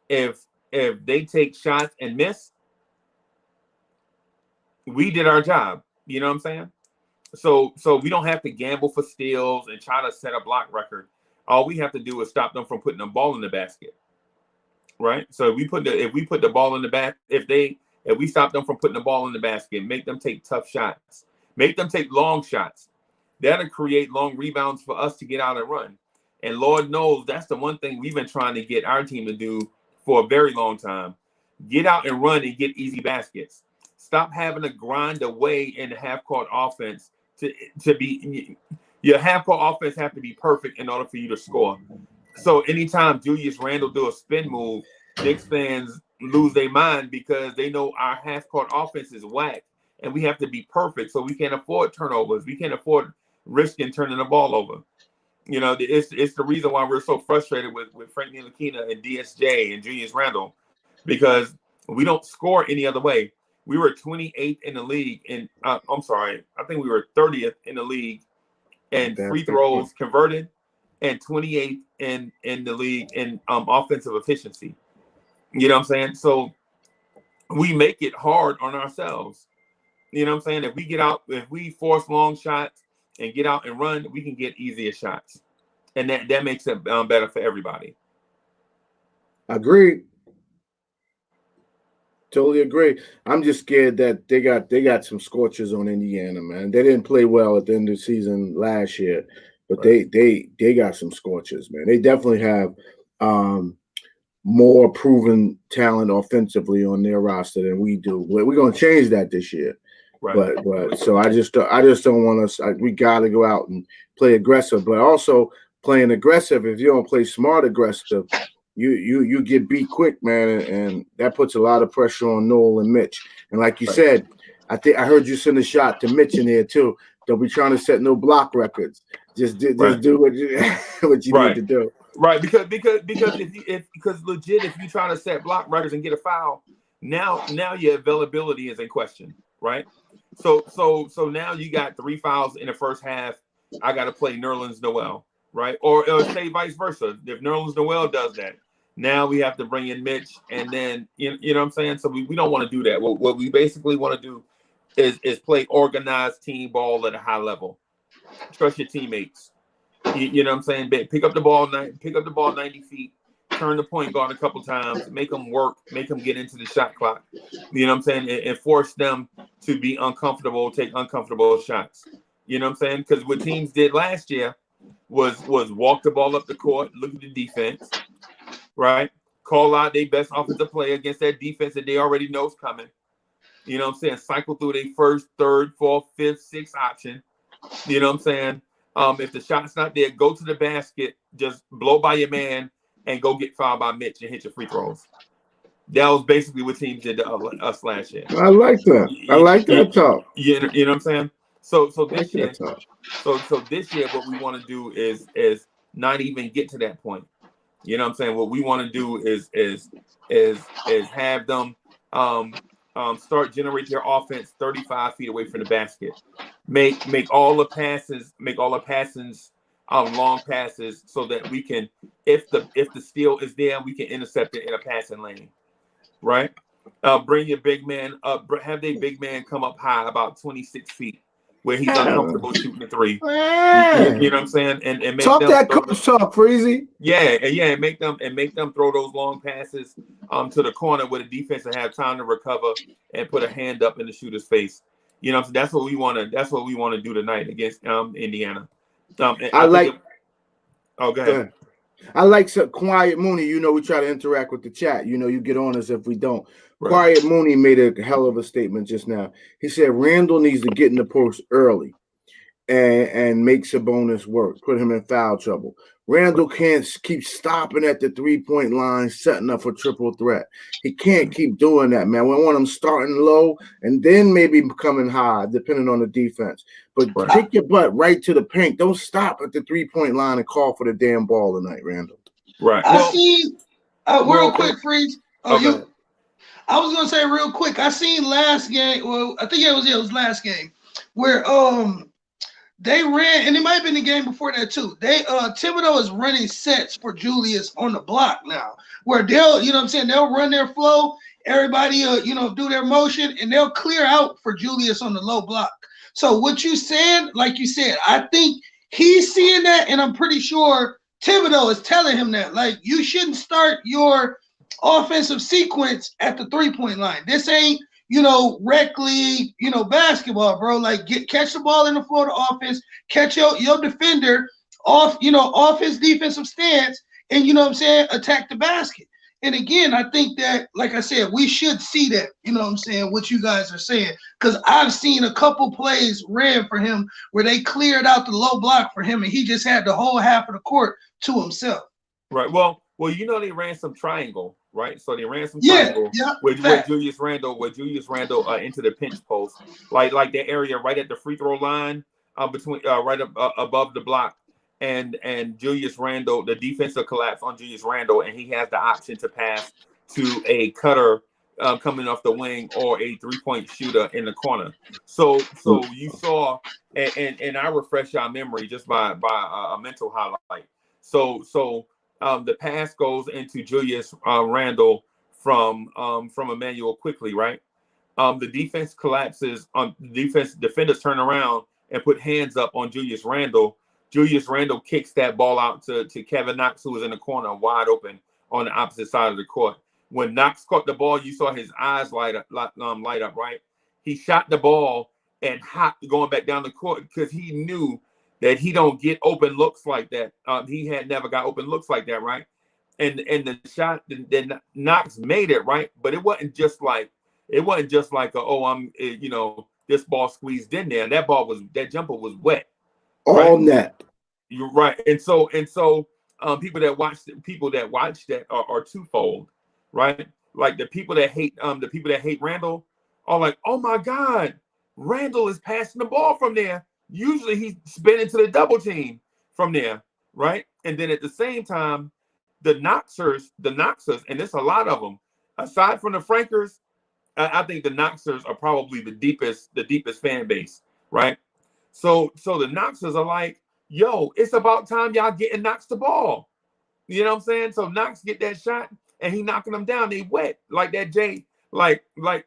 if they take shots and miss, we did our job. You know what I'm saying? So we don't have to gamble for steals and try to set a block record. All we have to do is stop them from putting the ball in the basket. Right? So if we put the ball in the basket, if we stop them from putting the ball in the basket, make them take tough shots, make them take long shots, that'll create long rebounds for us to get out and run. And Lord knows that's the one thing we've been trying to get our team to do for a very long time. Get out and run and get easy baskets. Stop having to grind away in the half-court offense to be your half-court offense have to be perfect in order for you to score. So anytime Julius Randle do a spin move, Knicks fans lose their mind because they know our half-court offense is whack, and we have to be perfect. So we can't afford turnovers. We can't afford risking turning the ball over. You know, it's the reason why we're so frustrated with Frank Ntilikina and DSJ and Julius Randle, because we don't score any other way. We were 28th in the league, and I'm sorry, I think we were 30th in the league in free throws converted, and 28th in the league in offensive efficiency. You know what I'm saying? So we make it hard on ourselves. You know what I'm saying? If we get out, if we force long shots and get out and run, we can get easier shots. And that makes it better for everybody. Agreed. Totally agree. I'm just scared that they got some scorchers on Indiana, man. They didn't play well at the end of the season last year, but right. they got some scorchers, man. They definitely have more proven talent offensively on their roster than we do. We're gonna change that this year. Right. But so I just don't want us. We got to go out and play aggressive, but also playing aggressive. If you don't play smart aggressive, you get beat quick, man, and that puts a lot of pressure on Noel and Mitch. And like you said, I think I heard you send a shot to Mitch in here too. Don't be trying to set no block records. Just do what you need to do. Right, because legit, if you try to set block records and get a foul, now your availability is in question, right? So now you got 3 fouls in the first half. I got to play Nerlens Noel, right? Or say vice versa. If Nerlens Noel does that, now we have to bring in Mitch, and then you know what I'm saying. So we don't want to do that. What we basically want to do is play organized team ball at a high level. Trust your teammates. You know what I'm saying? Pick up the ball 90 feet. Turn the point guard a couple times, make them work, make them get into the shot clock. You know what I'm saying? And force them to be uncomfortable, take uncomfortable shots. You know what I'm saying? Because what teams did last year was walk the ball up the court, look at the defense, right? Call out their best offensive player against that defense that they already know is coming. You know what I'm saying? Cycle through their first, third, fourth, fifth, sixth option. You know what I'm saying? If the shot's not there, go to the basket, just blow by your man, and go get fouled by Mitch and hit your free throws. That was basically what teams did to us last year. I like that. I like that talk. You know what I'm saying? So this year, so this year, what we want to do is not even get to that point. You know what I'm saying? What we want to do is have them start generate their offense 35 feet away from the basket. Make all the passes long passes so that we can, if the steal is there, we can intercept it in a passing lane. Right? Bring your big man up, have their big man come up high about 26 feet where he's uncomfortable shooting the three. You know what I'm saying? And make talk them that coach talk, Freezy. Yeah, and make them throw those long passes to the corner where the defense will have time to recover and put a hand up in the shooter's face. You know, so that's what we want to do tonight against Indiana. Go ahead. I like Quiet Mooney. You know, we try to interact with the chat. You know, you get on us if we don't. Right. Quiet Mooney made a hell of a statement just now. He said Randle needs to get in the post early and make Sabonis work, put him in foul trouble. Randle can't keep stopping at the 3-point line, setting up for triple threat. He can't keep doing that, man. We want him starting low and then maybe coming high, depending on the defense. But kick your butt right to the paint. Don't stop at the 3-point line and call for the damn ball tonight, Randle. Right. I seen real quick, Freeze. I was gonna say real quick. I seen last game. Well, I think it was last game where they ran, and it might have been the game before that too. Thibodeau is running sets for Julius on the block now, where they'll, you know what I'm saying, they'll run their flow, everybody, do their motion, and they'll clear out for Julius on the low block. So what you said, like you said, I think he's seeing that, and I'm pretty sure Thibodeau is telling him that, like, you shouldn't start your offensive sequence at the 3-point line. This ain't, rec league, basketball, bro. Like, catch the ball in the floor of the offense, catch your defender off his defensive stance, and attack the basket. And again, I think that, like I said, we should see that, what you guys are saying, because I've seen a couple plays ran for him where they cleared out the low block for him, and he just had the whole half of the court to himself. Right. Well, they ran some triangle, right? So they ran some triangle with Julius Randle into the pinch post, like that area right at the free throw line, between right above the block. And Julius Randle, the defense will collapse on Julius Randle, and he has the option to pass to a cutter coming off the wing or a 3-point shooter in the corner. So you saw, and I refresh our memory just by a mental highlight. So the pass goes into Julius Randle from Emmanuel quickly, right? The defense collapses on defenders turn around and put hands up on Julius Randle. Julius Randle kicks that ball out to Kevin Knox, who was in the corner wide open on the opposite side of the court. When Knox caught the ball, you saw his eyes light up, right? He shot the ball and hopped going back down the court because he knew that he don't get open looks like that. He had never got open looks like that, right? And the shot that Knox made it, right? But it wasn't just like this ball squeezed in there. That jumper was wet. All net. You're right. And so people that watch that are twofold, right? Like the people that hate Randle are like, oh my God, Randle is passing the ball from there. Usually he's spinning to the double team from there, right? And then at the same time, the Knoxers, and there's a lot of them. Aside from the Frankers, I think the Knoxers are probably the deepest fan base, right? So the Knoxers are like, yo, it's about time y'all getting Knox the ball. You know what I'm saying? So Knox get that shot and he knocking them down. They wet like that Jay, like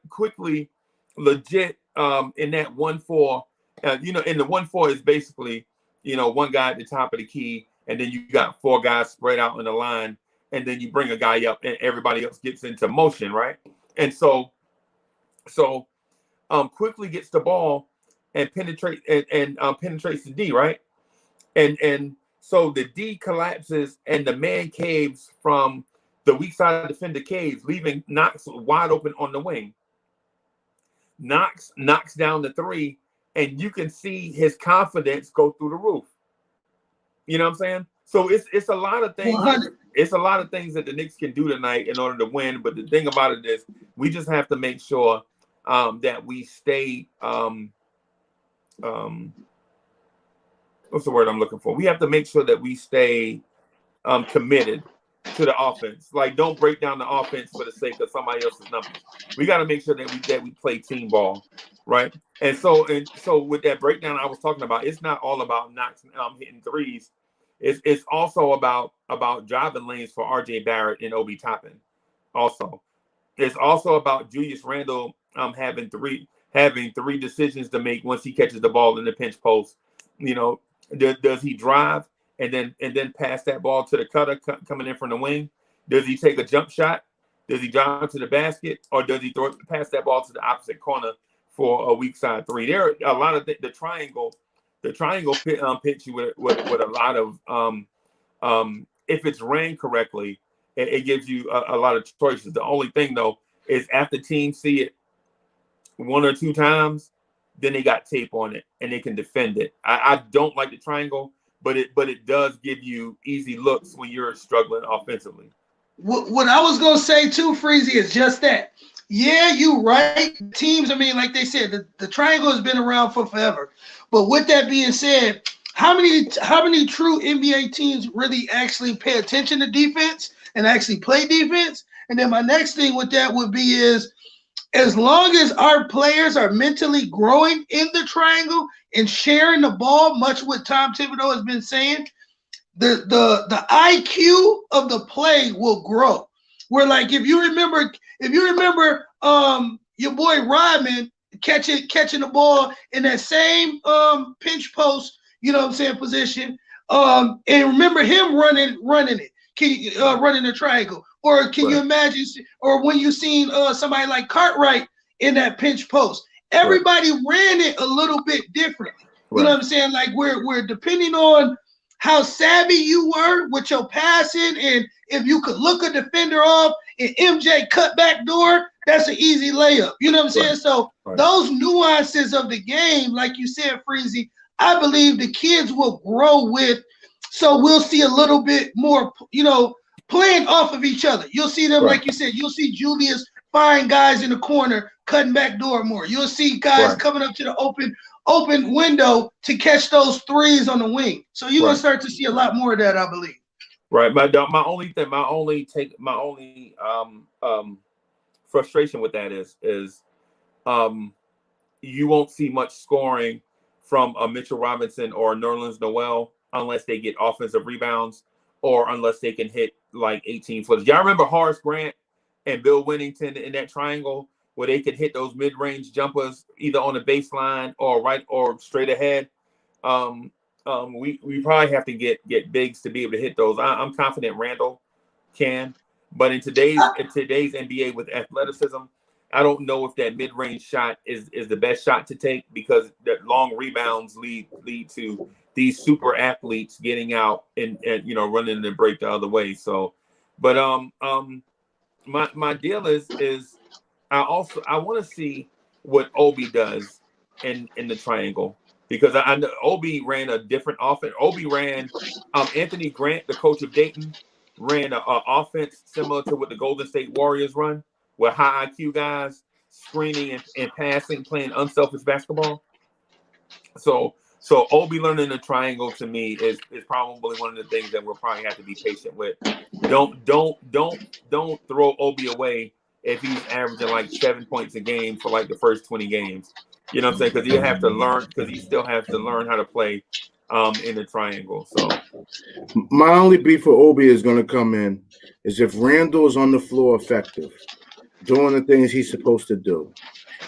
quickly, legit. In that 1-4, and the 1-4 is basically, one guy at the top of the key, and then you got 4 guys spread out on the line, and then you bring a guy up, and everybody else gets into motion, right? And so quickly gets the ball and penetrates the D, right? And so the D collapses and the man caves from the weak side defender caves, leaving Knox wide open on the wing. Knox knocks down the 3, and you can see his confidence go through the roof. You know what I'm saying? So it's a lot of things. 100. It's a lot of things that the Knicks can do tonight in order to win. But the thing about it is, we just have to make sure that we stay what's the word I'm looking for? We have to make sure that we stay committed to the offense. Like, don't break down the offense for the sake of somebody else's numbers. We got to make sure that we play team ball, right? And so with that breakdown I was talking about, it's not all about not hitting threes. It's also about driving lanes for RJ Barrett and Obi Toppin. Also, it's also about Julius Randle having three decisions to make once he catches the ball in the pinch post. You know, does he drive and then pass that ball to the cutter coming in from the wing? Does he take a jump shot? Does he drive to the basket, or does he pass that ball to the opposite corner for a weak side three? There are a lot of the triangle pitch you with a lot of if it's ran correctly, it gives you a lot of choices. The only thing though is after teams see it one or two times, then they got tape on it and they can defend it. I don't like the triangle, but it does give you easy looks when you're struggling offensively. What I was gonna say too, Freezy, is just that. Yeah, you right. Teams, I mean, like they said, the triangle has been around for forever. But with that being said, how many true NBA teams really actually pay attention to defense and actually play defense? And then my next thing with that would be is, as long as our players are mentally growing in the triangle and sharing the ball, much what Tom Thibodeau has been saying, the IQ of the play will grow. Where, like, if you remember your boy Rodman catching the ball in that same pinch post, you know what I'm saying, position, and remember him running it, running the triangle. Or can you imagine, or when you seen somebody like Cartwright in that pinch post, everybody ran it a little bit differently. You know what I'm saying? Like, we're depending on how savvy you were with your passing, and if you could look a defender off and MJ cut back door, that's an easy layup. You know what I'm saying? So those nuances of the game, like you said, Freezy, I believe the kids will grow with. So we'll see a little bit more, playing off of each other. You'll see them, like you said, you'll see Julius find guys in the corner cutting back door more. You'll see guys coming up to the open window to catch those threes on the wing. So you're gonna start to see a lot more of that, I believe. Right. My only frustration with that is you won't see much scoring from a Mitchell Robinson or Nerlens Noel unless they get offensive rebounds or unless they can hit like 18 footers. Y'all remember Horace Grant and Bill Winnington in that triangle where they could hit those mid-range jumpers either on the baseline or right or straight ahead? We probably have to get bigs to be able to hit those. I'm confident Randle can, but in today's NBA with athleticism, I don't know if that mid-range shot is the best shot to take, because that long rebounds lead to these super athletes getting out and running the break the other way. So, but my deal is I want to see what Obi does in the triangle, because I know Obi ran a different offense. Obi ran Anthony Grant, the coach of Dayton, ran an offense similar to what the Golden State Warriors run, with high IQ guys screening and passing, playing unselfish basketball. So Obi learning the triangle to me is probably one of the things that we'll probably have to be patient with. Don't throw Obi away if he's averaging like 7 points a game for like the first 20 games. You know what I'm saying? Because he still has to learn how to play in the triangle. So my only beef for Obi is going to come in is if Randle is on the floor effective, doing the things he's supposed to do,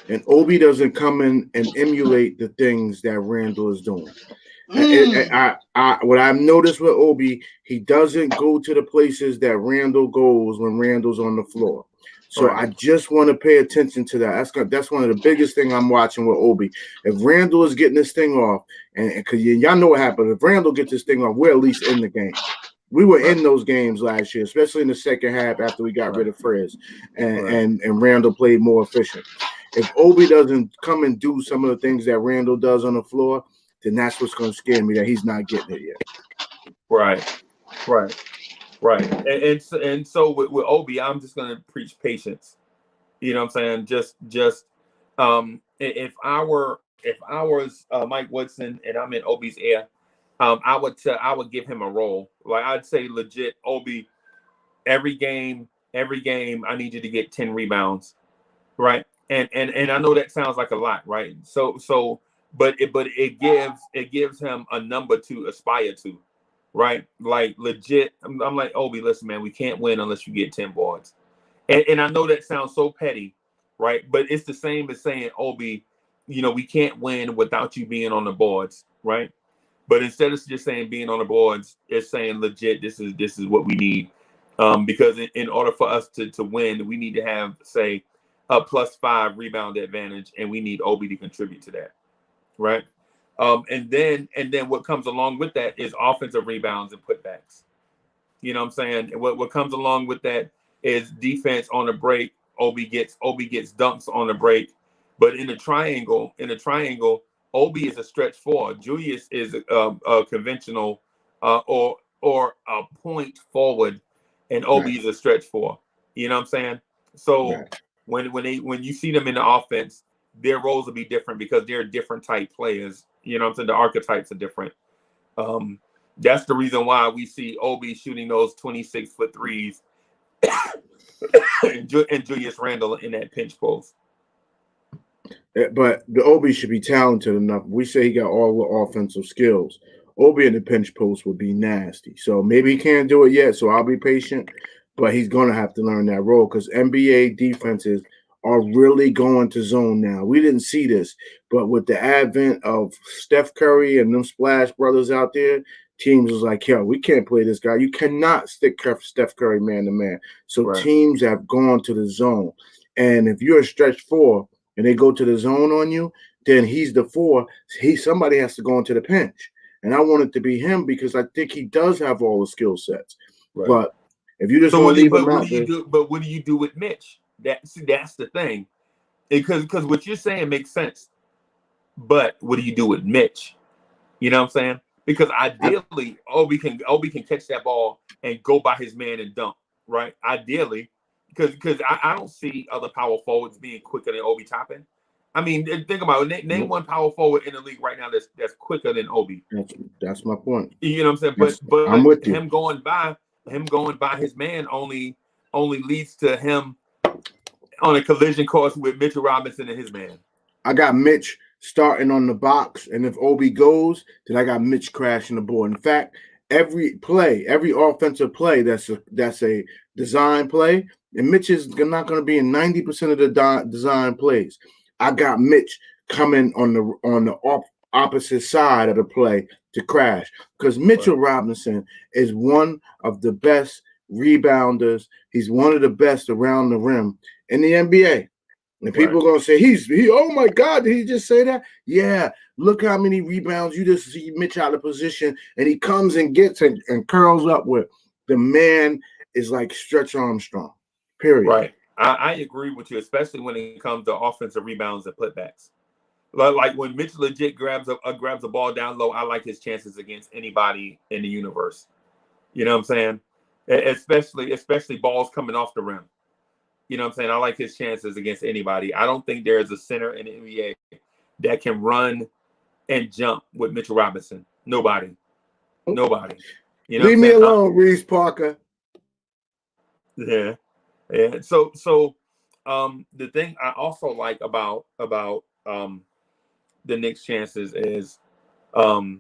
and Obi doesn't come in and emulate the things that Randle is doing. What I've noticed with Obi, he doesn't go to the places that Randle goes when Randle's on the floor. So I just want to pay attention to that. That's one of the biggest things I'm watching with Obi. If Randle is getting this thing off, and because y'all know what happened, if Randle gets this thing off, we're at least in the game. We were in those games last year, especially in the second half after we got rid of Frizz, and Randle played more efficient. If Obi doesn't come and do some of the things that Randle does on the floor, then that's what's going to scare me, that he's not getting it yet. Right. And so with Obi, I'm just going to preach patience. You know what I'm saying? Just if I was Mike Woodson and I'm in Obi's ear, I would give him a role. Like I'd say legit, Obi, every game, I need you to get 10 rebounds, right? And I know that sounds like a lot, right? But it gives him a number to aspire to, right? Like legit, I'm like, Obi, listen, man, we can't win unless you get 10 boards. And I know that sounds so petty, right? But it's the same as saying, Obi, we can't win without you being on the boards, right? But instead of just saying being on the boards, it's saying legit, this is what we need. Because in order for us to win, we need to have, say, a +5 rebound advantage, and we need Obi to contribute to that, right? And then what comes along with that is offensive rebounds and putbacks. You know what I'm saying? And what comes along with that is defense on the break. Obi gets dunks on the break, but in the triangle, Obi is a stretch 4. Julius is a conventional or a point forward, and Obi is a stretch 4. You know what I'm saying? So when you see them in the offense, their roles will be different because they're different type players. You know what I'm saying? The archetypes are different. That's the reason why we see Obi shooting those 26-foot threes and Julius Randle in that pinch post. But the Obi should be talented enough. We say he got all the offensive skills. Obi in the pinch post would be nasty. So maybe he can't do it yet. So I'll be patient. But he's going to have to learn that role because NBA defenses are really going to zone now. We didn't see this, but with the advent of Steph Curry and them Splash Brothers out there, teams was like, yo, we can't play this guy. You cannot stick Steph Curry man to man. So teams have gone to the zone. And if you're a stretch 4 and they go to the zone on you, then he's the 4. Somebody has to go into the pinch. And I want it to be him because I think he does have all the skill sets. Right. But if you just want to leave him out there. But what do you do with Mitch? That's the thing. Because what you're saying makes sense. But what do you do with Mitch? You know what I'm saying? Because ideally, Obi can catch that ball and go by his man and dunk, right? Ideally, because I don't see other power forwards being quicker than Obi Toppin. I mean, think about it. Name one power forward in the league right now that's quicker than Obi. That's my point. You know what I'm saying? But I'm with you. Him going by his man only leads to him on a collision course with Mitchell Robinson and his man. I got Mitch starting on the box, and if Obi goes, then I got Mitch crashing the board. In fact, every offensive play that's a design play, and Mitch is not going to be in 90% of the design plays. I got Mitch coming on the opposite side of the play to crash because Mitchell Robinson is one of the best rebounders. He's one of the best around the rim in the NBA. And people are going to say, oh my God, did he just say that? Yeah, look how many rebounds you just see Mitch out of position, and he comes and gets and curls up with. The man is like Stretch Armstrong, period. Right. I agree with you, especially when it comes to offensive rebounds and putbacks. Like when Mitch legit grabs a ball down low, I like his chances against anybody in the universe. You know what I'm saying? Especially balls coming off the rim. You know what I'm saying? I like his chances against anybody. I don't think there is a center in the NBA that can run and jump with Mitchell Robinson. Nobody. You know Leave me alone, Reese Parker. Yeah. So the thing I also like about the Knicks' chances is I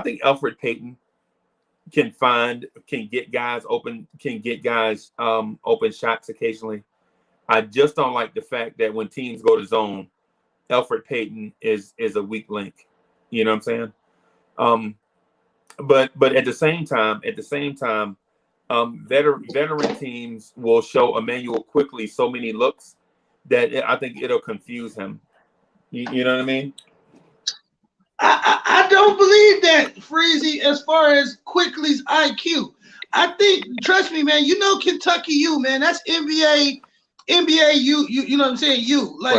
think Elfrid Payton can get guys open shots occasionally. I just don't like the fact that when teams go to zone, Elfrid Payton is a weak link. You know what I'm saying? But at the same time, veteran teams will show Emmanuel quickly so many looks that I think it'll confuse him. You know what I mean? I don't believe that, Freezy, as far as Quickly's IQ. I think, trust me, man, Kentucky U, man, that's NBA U, you know what I'm saying?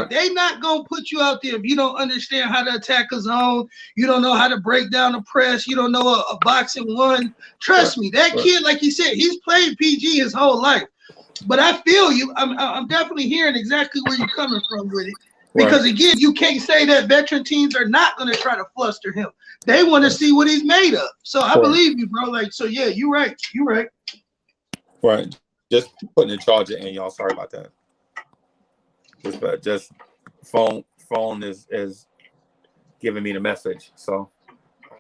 They not going to put you out there if you don't understand how to attack a zone, you don't know how to break down a press, you don't know a boxing one. Trust me, that kid, like you said, he's played PG his whole life. But I feel you. I'm definitely hearing exactly where you're coming from with it. Because, again, you can't say that veteran teams are not going to try to fluster him. They want to see what he's made of. So I believe you, bro. Like, so yeah, you're right. You're right. Right. Just putting the charger in, y'all. Sorry about that. Just phone is giving me the message. So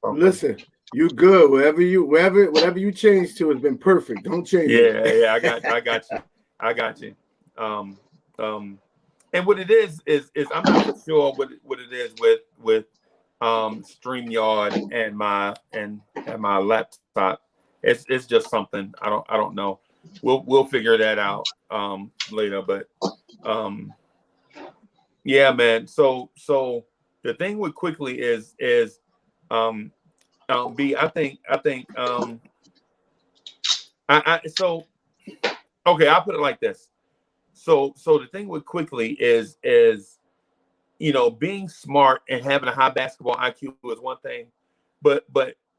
listen, you good. Whatever you change to has been perfect. Don't change it. Yeah, I got you. And what it is I'm not for sure what it is with StreamYard and my laptop. It's just something. I don't know. We'll figure that out later. But yeah, man. So the thing with Quickly is B, I think so okay, I'll put it like this. So the thing with Quickly is being smart and having a high basketball IQ is one thing, but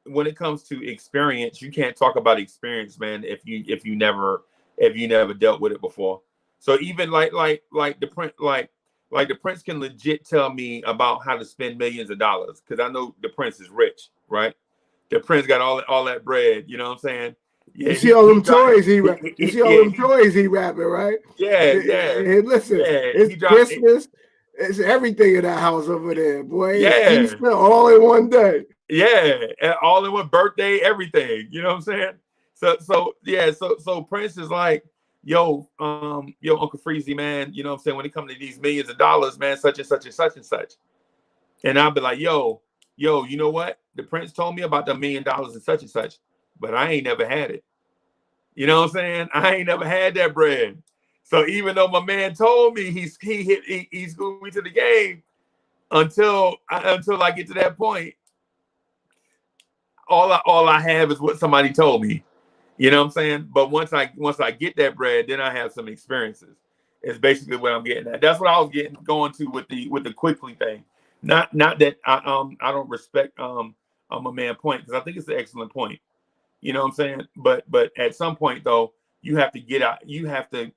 when it comes to experience, you can't talk about experience, man, if you never dealt with it before. So even like the Prince can legit tell me about how to spend millions of dollars, because I know the Prince is rich, right? The Prince got all that bread, you know what I'm saying? Yeah, you see all them toys he rapping, right? Yeah. Hey, listen, it's Christmas. It's everything in that house over there, boy. Yeah. It's Easter all in one day. Yeah, all in one birthday, everything. You know what I'm saying? So Prince is like, yo, Uncle Freezy, man, you know what I'm saying? When it comes to these millions of dollars, man, such and such and such and such. And I'll be like, yo, you know what? The Prince told me about the $1 million and such, but I ain't never had it. You know what I'm saying? I ain't never had that bread. So even though my man told me he schooled me to the game, until I get to that point, all I have is what somebody told me. You know what I'm saying? But once I get that bread, then I have some experiences. It's basically what I'm getting at. That's what I was going to with the Quickly thing. Not that I don't respect my man point, because I think it's an excellent point. You know what I'm saying? But at some point though, you have to get out. You have to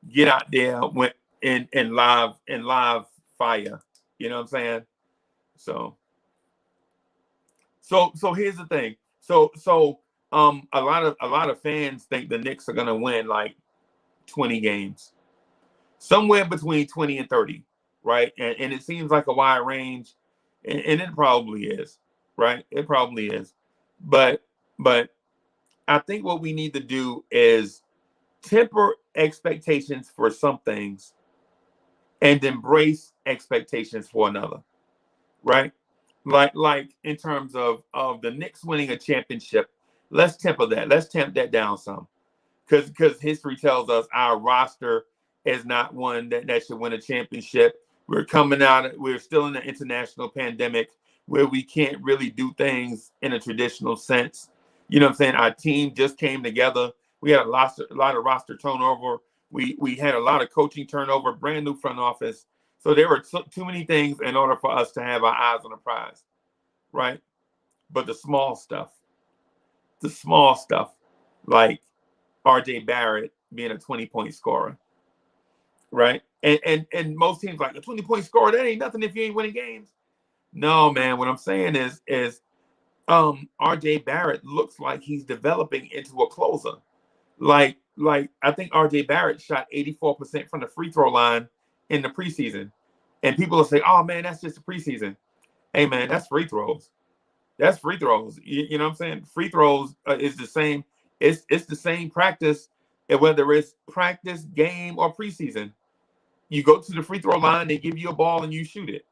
get out there in live fire. You know what I'm saying? So here's the thing. A lot of fans think the Knicks are gonna win like 20 games, somewhere between 20 and 30, right? And it seems like a wide range, and it probably is, right? It probably is, but I think what we need to do is temper expectations for some things and embrace expectations for another, right? Like in terms of the Knicks winning a championship, let's temper that. Let's tamp that down some, because history tells us our roster is not one that should win a championship. We're still in an international pandemic where we can't really do things in a traditional sense. You know what I'm saying? Our team just came together. We had a lot of roster turnover. We had a lot of coaching turnover, brand new front office. So there were too many things in order for us to have our eyes on the prize, right? But the small stuff, like RJ Barrett being a 20-point scorer, right? And most teams like a 20-point scorer, that ain't nothing if you ain't winning games. No, man. What I'm saying is RJ Barrett looks like he's developing into a closer. Like I think RJ Barrett shot 84% from the free throw line in the preseason. And people will say, oh man, that's just a preseason. Hey man, that's free throws. That's free throws. You know what I'm saying? Free throws is the same. It's the same practice, whether it's practice, game, or preseason. You go to the free throw line, they give you a ball and you shoot it.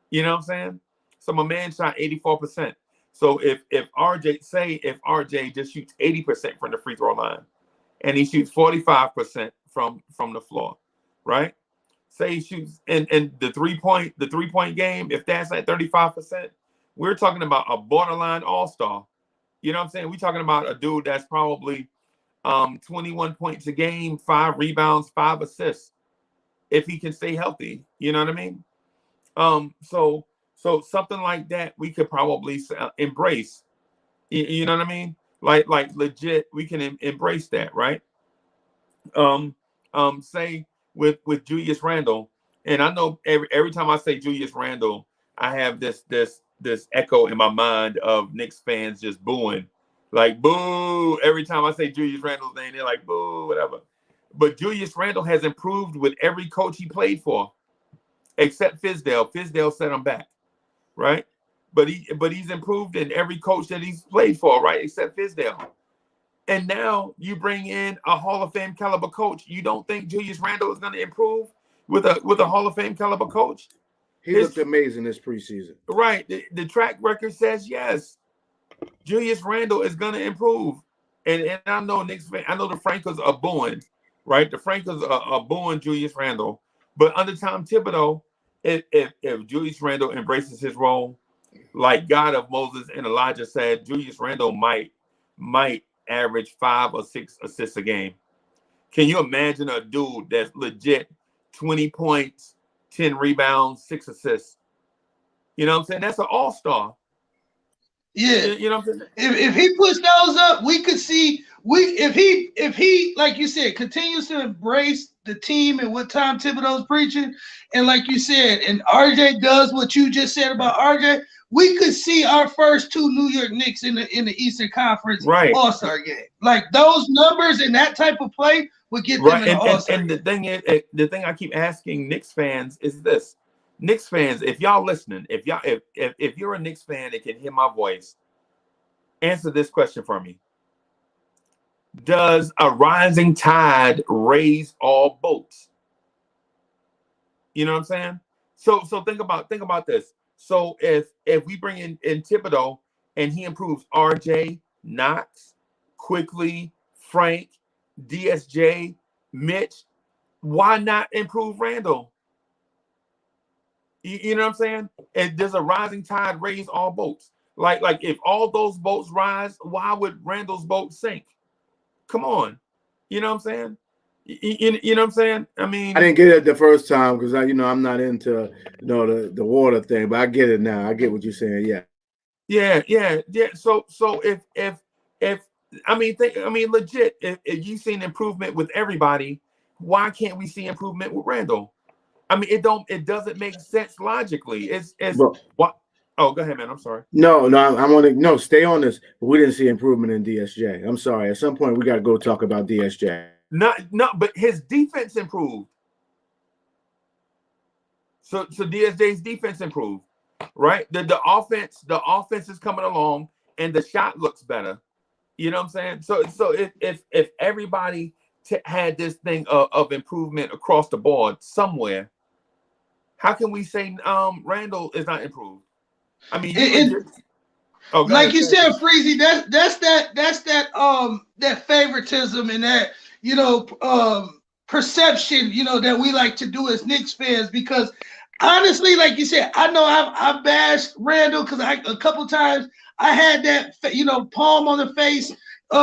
You know what I'm saying? So my man shot 84%. So if RJ just shoots 80% from the free throw line, and he shoots 45% from the floor, right? Say he shoots and the three-point game, if that's at 35%, we're talking about a borderline all-star. You know what I'm saying? We're talking about a dude that's probably 21 points a game, 5 rebounds, 5 assists, if he can stay healthy. You know what I mean? So something like that we could probably embrace. You know what I mean? Like legit, we can embrace that, right? Say with Julius Randle, and I know every time I say Julius Randle, I have this this echo in my mind of Knicks fans just booing, like boo every time I say Julius Randle's name. They're like boo, whatever. But Julius Randle has improved with every coach he played for, except Fizdale. Fizdale set him back, right? But he's improved in every coach that he's played for, right? Except Fizdale. And now you bring in a Hall of Fame caliber coach. You don't think Julius Randle is going to improve with a Hall of Fame caliber coach? He looked amazing this preseason. Right. The track record says yes. Julius Randle is going to improve. And I know Knicks fans, I know the Frankers are booing, right? The Frankers are booing Julius Randle. But under Tom Thibodeau, if Julius Randle embraces his role, like God of Moses and Elijah said, Julius Randle might average 5 or 6 assists a game. Can you imagine a dude that's legit 20 points, 10 rebounds, 6 assists? You know what I'm saying? That's an all-star. Yeah. You know what I'm saying? If he puts those up, we could see if he like you said continues to embrace the team and what Tom Thibodeau's preaching, and like you said, and RJ does what you just said about RJ, we could see our first 2 New York Knicks in the Eastern Conference All-Star game. Like those numbers and that type of play would get them in the All-Star game. And the thing I keep asking Knicks fans is this. Knicks fans, if y'all listening, if you're a Knicks fan that can hear my voice, answer this question for me. Does a rising tide raise all boats? You know what I'm saying? So think about this. So if we bring in Thibodeau and he improves RJ, Knox, Quickly, Frank, DSJ, Mitch, why not improve Randle? You know what I'm saying? And does a rising tide raise all boats? Like if all those boats rise, why would Randle's boat sink? Come on. You know what I'm saying? You know what I'm saying? I mean, I didn't get it the first time because I'm not into the water thing, but I get it now. I get what you're saying. Yeah. So if legit, if you've seen improvement with everybody, why can't we see improvement with Randle? I mean, it doesn't make sense logically. It's what? Oh, go ahead, man. I'm sorry. No, stay on this. We didn't see improvement in DSJ. I'm sorry. At some point, we got to go talk about DSJ. No, but his defense improved. So DSJ's defense improved, right? The offense is coming along, and the shot looks better. You know what I'm saying? So if everybody had this thing of improvement across the board somewhere, how can we say Randle is not improved? I mean, like you said, Freezy, that's that favoritism and that perception that we like to do as Knicks fans, because honestly, like you said, I know I've bashed Randle because a couple times I had that palm on the face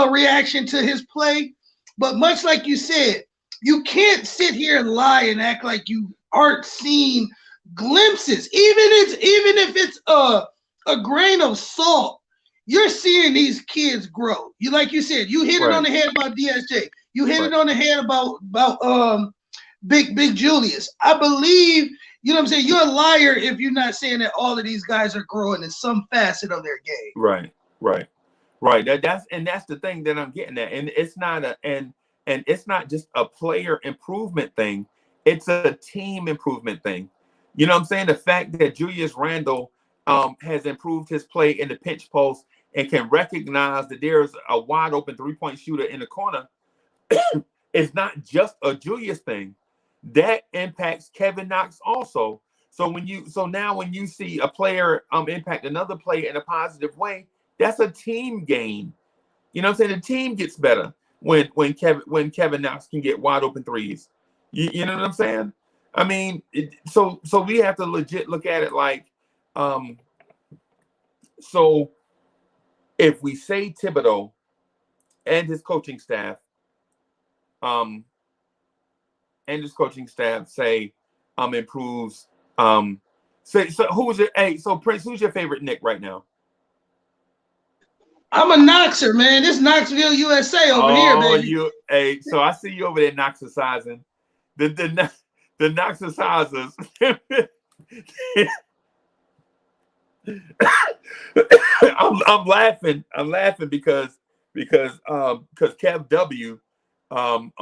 reaction to his play, but much like you said, you can't sit here and lie and act like you aren't seeing glimpses, even if it's a grain of salt. You're seeing these kids grow. Like you said, you hit it on the head about DSJ. You hit it on the head about Big Julius. I believe, you know what I'm saying, you're a liar if you're not saying that all of these guys are growing in some facet of their game. Right. That's the thing that I'm getting at. And it's not it's not just a player improvement thing. It's a team improvement thing. You know what I'm saying? The fact that Julius Randle has improved his play in the pinch post and can recognize that there's a wide open 3-point shooter in the corner, it's not just a Julius thing. That impacts Kevin Knox also. So now when you see a player impact another player in a positive way, that's a team gain. You know what I'm saying? The team gets better when Kevin Knox can get wide open threes. You know what I'm saying? I mean, so we have to legit look at it like, so if we say Thibodeau and his coaching staff, say improves, so Prince, who's your favorite Knick right now? I'm a Knoxer, man. This Knoxville, USA over here, baby. So I see you over there Knoxercising. The Knoxercisers. I'm laughing. I'm laughing because Kev W on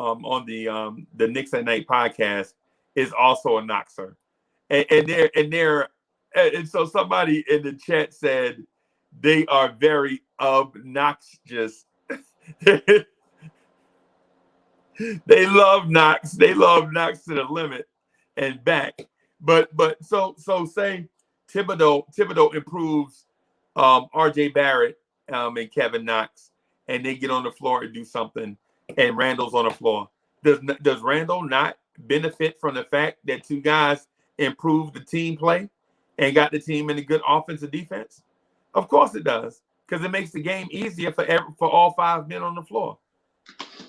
the Knicks at Night podcast is also a Knoxer, and so somebody in the chat said they are very obnoxious. They love Knox. They love Knox to the limit and back. But so say Thibodeau improves RJ Barrett and Kevin Knox, and they get on the floor and do something, and Randle's on the floor. Does Randle not benefit from the fact that two guys improved the team play and got the team in a good offensive defense? Of course it does, because it makes the game easier for all five men on the floor.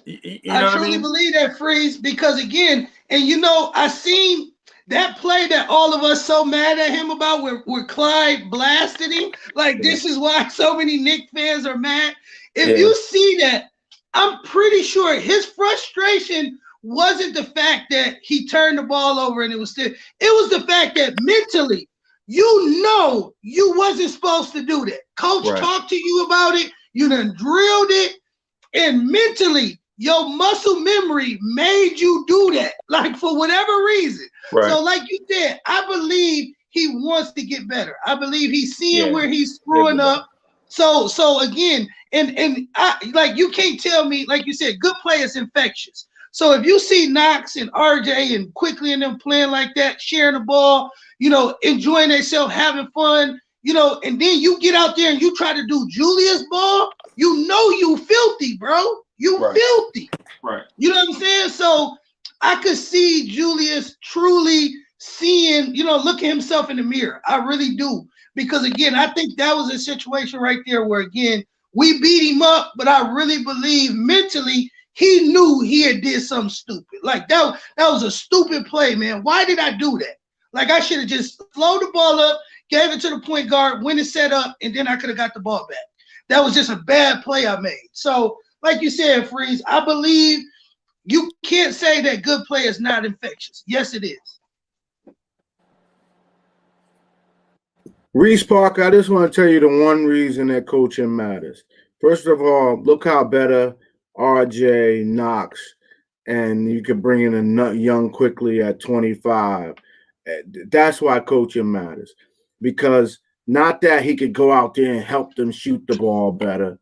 I truly believe that, Freeze, because again, and I seen that play that all of us so mad at him about where Clyde blasted him. Like, this is why so many Knicks fans are mad. If you see that, I'm pretty sure his frustration wasn't the fact that he turned the ball over and it was the fact that mentally, you wasn't supposed to do that. Coach talked to you about it. You done drilled it. And mentally, your muscle memory made you do that, like for whatever reason. Right. So like you said, I believe he wants to get better. I believe he's seeing where he's screwing up. So again, and I, like, you can't tell me, like you said, good play is infectious. So if you see Knox and RJ and Quickly and them playing like that, sharing the ball, enjoying themselves, having fun, and then you get out there and you try to do Julius ball, you filthy, bro. You filthy. Right. You know what I'm saying? So I could see Julius truly seeing, looking himself in the mirror. I really do. Because again, I think that was a situation right there where, again, we beat him up, but I really believe mentally he knew he had did something stupid. Like that was a stupid play, man. Why did I do that? Like, I should have just slowed the ball up, gave it to the point guard, when it set up, and then I could have got the ball back. That was just a bad play I made. So, like you said, Freeze, I believe you can't say that good play is not infectious. Yes, it is. Reese Parker, I just want to tell you the one reason that coaching matters. First of all, look how better RJ, Knox, and you could bring in a young Quickly at 25. That's why coaching matters, because not that he could go out there and help them shoot the ball better.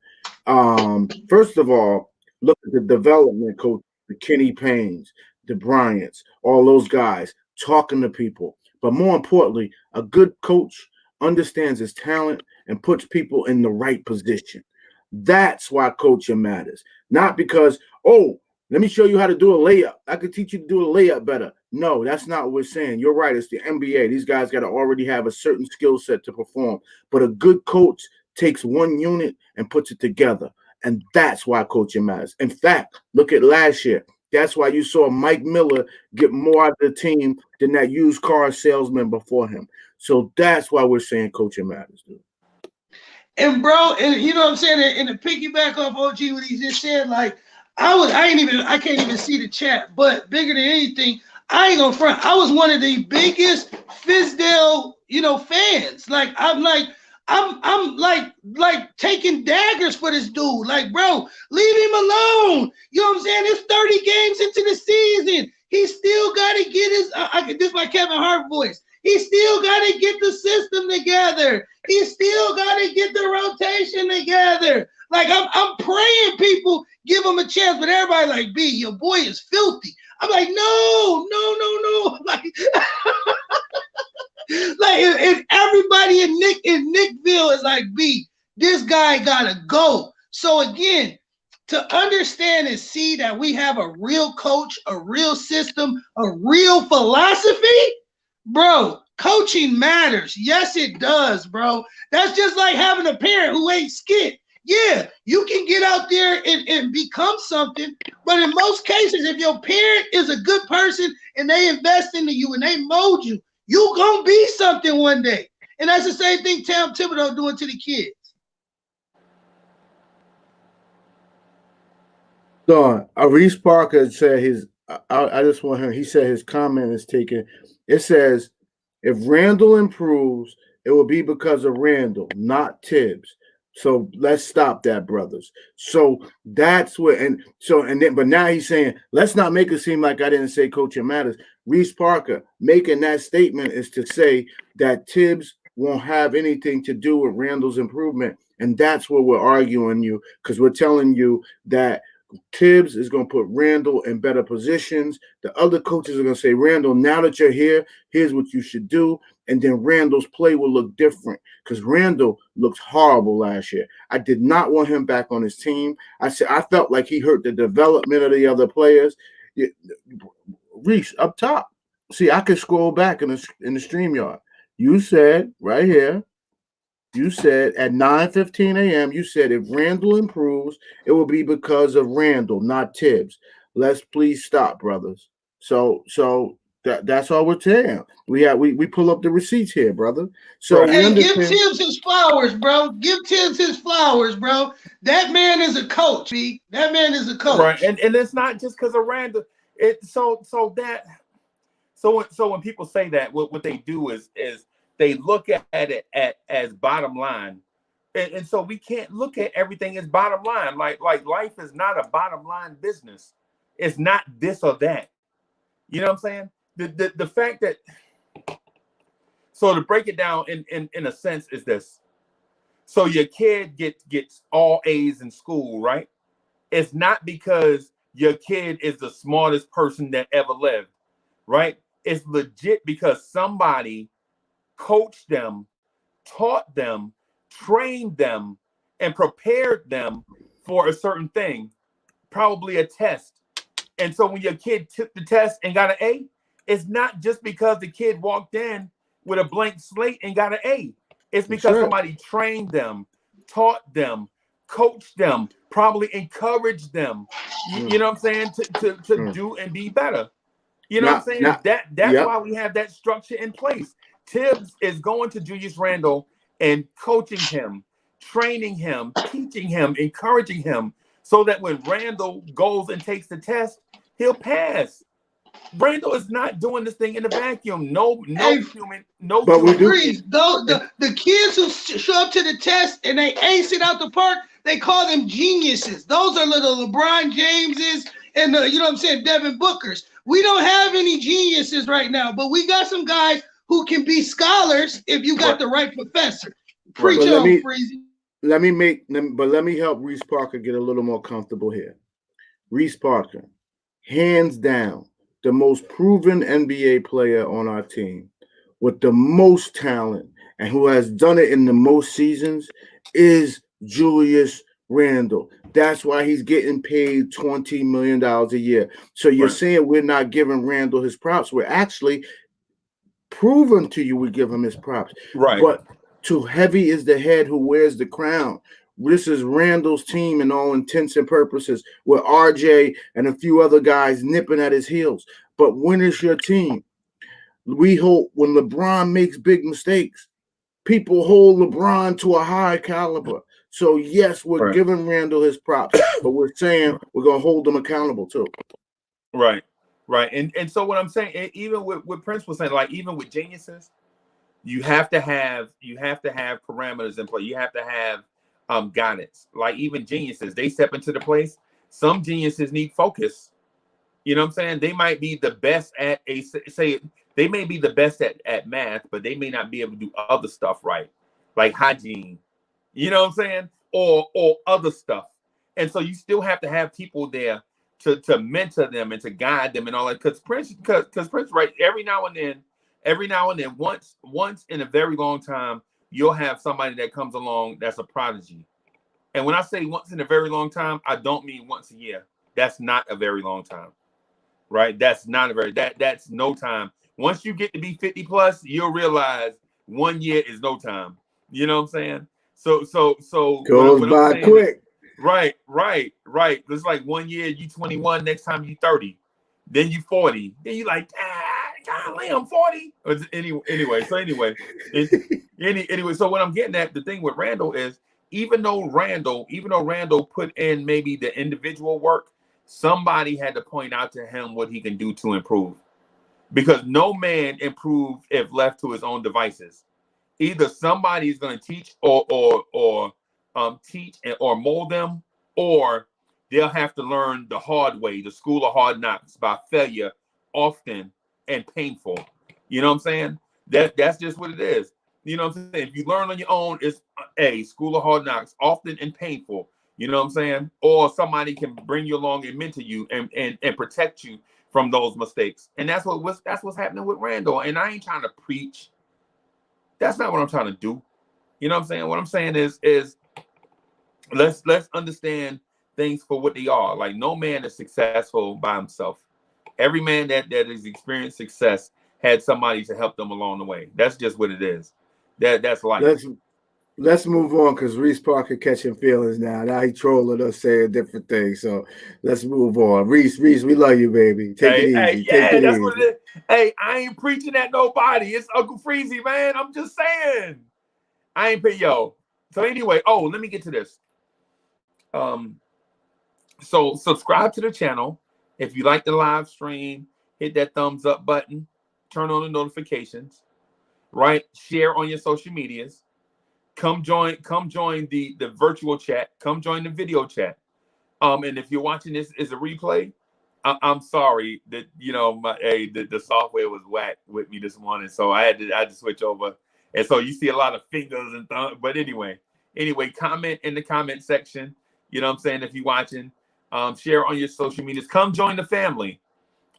First of all, look at the development coach, the Kenny Paynes, the Bryants, all those guys talking to people. But more importantly, a good coach understands his talent and puts people in the right position. That's why coaching matters. Not because, let me show you how to do a layup. I could teach you to do a layup better. No, that's not what we're saying. You're right. It's the NBA. These guys got to already have a certain skill set to perform. But a good coach takes one unit and puts it together. And that's why coaching matters. In fact, look at last year. That's why you saw Mike Miller get more out of the team than that used car salesman before him. So that's why we're saying coaching matters, dude. And bro, and you know what I'm saying? And to piggyback off OG what he just said, like, I can't even see the chat, but bigger than anything, I ain't gonna front. I was one of the biggest Fizdale, fans. Like, I'm like taking daggers for this dude. Like, bro, leave him alone. You know what I'm saying? It's 30 games into the season. He still got to get his, this is my Kevin Hart voice. He still got to get the system together. He still got to get the rotation together. Like, I'm praying people give him a chance, but everybody like, B, your boy is filthy. I'm like, no. Like, like if everybody in Nickville is like, B, this guy gotta go. So again, to understand and see that we have a real coach, a real system, a real philosophy, bro, coaching matters. Yes, it does, bro. That's just like having a parent who ain't skit. Yeah, you can get out there and become something, but in most cases, if your parent is a good person and they invest into you and they mold you, you gonna be something one day. And that's the same thing Tam Thibodeau doing to the kids. So, Reese Parker said I just want him, he said his comment is taken. It says, if Randle improves, it will be because of Randle, not Tibbs. So let's stop that, brothers. So that's what, but now he's saying, let's not make it seem like I didn't say coaching matters. Reese Parker making that statement is to say that Tibbs won't have anything to do with Randle's improvement. And that's what we're arguing you, because we're telling you that Tibbs is going to put Randle in better positions. The other coaches are going to say, Randle, now that you're here, here's what you should do. And then Randle's play will look different, because Randle looked horrible last year. I did not want him back on his team. I felt like he hurt the development of the other players. Reese, up top. See, I can scroll back in the StreamYard. You said right here, you said at 9:15 a.m., you said if Randle improves, it will be because of Randle, not Tibbs. Let's please stop, brothers. So that's all we're saying. We pull up the receipts here, brother. So hey, give Tibbs his flowers, bro. Give Tibbs his flowers, bro. That man is a coach, B. That man is a coach. Right, and it's not just because of Randle. So when people say that, what they do is they look at it as bottom line, and so we can't look at everything as bottom line. Like life is not a bottom line business. It's not this or that. You know what I'm saying? The fact that, so to break it down in a sense is this. So your kid gets all A's in school, right? It's not because your kid is the smartest person that ever lived, right? It's legit because somebody coached them, taught them, trained them, and prepared them for a certain thing, probably a test. And so when your kid took the test and got an A, it's not just because the kid walked in with a blank slate and got an A. It's because somebody trained them, taught them, coached them, probably encouraged them. You know what I'm saying? To do and be better. You know what I'm saying? That's why we have that structure in place. Tibbs is going to Julius Randle and coaching him, training him, teaching him, encouraging him, so that when Randle goes and takes the test, he'll pass. Randle is not doing this thing in a vacuum. No human. But we do. The kids who show up to the test and they ace it out the park, they call them geniuses. Those are little LeBron Jameses and you know what I'm saying, Devin Bookers. We don't have any geniuses right now, but we got some guys who can be scholars if you got the right professor. Preach on, Freezy. Let me help Reese Parker get a little more comfortable here. Reese Parker, hands down, the most proven NBA player on our team with the most talent and who has done it in the most seasons is Julius Randle. That's why he's getting paid $20 million a year. So you're saying we're not giving Randle his props. We're actually proving to you we give him his props. Right. But too heavy is the head who wears the crown. This is Randle's team in all intents and purposes, with RJ and a few other guys nipping at his heels. But when is your team? We hope when LeBron makes big mistakes, people hold LeBron to a high caliber. So, yes, we're giving Randle his props, but we're saying we're going to hold him accountable too. Right. And so what I'm saying, even with Prince was saying, like even with geniuses, you have to have parameters in play. You have to have guidance. Like even geniuses, they step into the place. Some geniuses need focus. You know what I'm saying? They might be the best at they may be the best at math, but they may not be able to do other stuff right, like hygiene. You know what I'm saying? Or other stuff. And so you still have to have people there to mentor them and to guide them and all that. Because Prince, right, every now and then, once in a very long time, you'll have somebody that comes along that's a prodigy. And when I say once in a very long time, I don't mean once a year. That's not a very long time. Right? That's not that's no time. Once you get to be 50 plus, you'll realize 1 year is no time. You know what I'm saying? So goes by quick. Right. It's like 1 year, you 21, next time you 30, then you 40, then you like, golly, I'm 40. Anyway. So what I'm getting at, the thing with Randle is, even though Randle put in maybe the individual work, somebody had to point out to him what he can do to improve, because no man improved if left to his own devices. Either somebody's going to teach or teach or mold them, or they'll have to learn the hard way, the school of hard knocks, by failure, often and painful. You know what I'm saying? That's just what it is. You know what I'm saying? If you learn on your own, it's a school of hard knocks, often and painful. You know what I'm saying? Or somebody can bring you along and mentor you and protect you from those mistakes. And that's what's happening with Randle. And I ain't trying to preach. That's not what I'm trying to do. You know what I'm saying? What I'm saying is let's understand things for what they are. Like, no man is successful by himself. Every man that has experienced success had somebody to help them along the way. That's just what it is. That's life. Let's move on, because Reese Parker catching feelings now. Now he trolling us, saying different things. So let's move on. Reese, we love you, baby. Take it easy. That's what it is. Hey, I ain't preaching at nobody. It's Uncle Freezy, man. I'm just saying. I ain't yo. So anyway, let me get to this. So subscribe to the channel. If you like the live stream, hit that thumbs up button. Turn on the notifications. Right? Share on your social medias. Come join the virtual chat. Come join the video chat. And if you're watching this as a replay, I'm sorry that the software was whack with me this morning, so I had to switch over, and so you see a lot of fingers and thumbs. But anyway, comment in the comment section. You know what I'm saying? If you're watching, share on your social medias. Come join the family.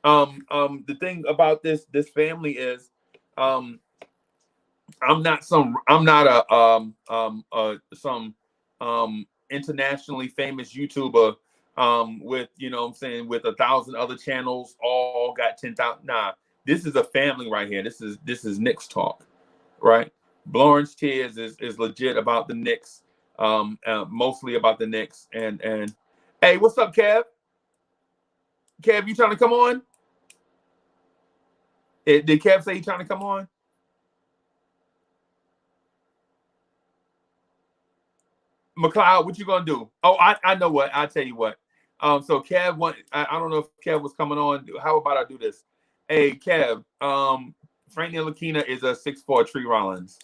The thing about this family is, I'm not some internationally famous YouTuber with, you know what I'm saying, with 1,000 other channels, all got 10,000. Nah, this is a family right here. This is Knicks talk, right? Blowing Tears is legit about the Knicks, mostly about the Knicks. And hey, what's up, Kev? Kev, you trying to come on? Did Kev say he trying to come on? McLeod, what you gonna do? Oh, I know what. I'll tell you what. So Kev, I don't know if Kev was coming on. How about I do this? Hey, Kev, Frank Ntilikina is a 6'4" Tree Rollins.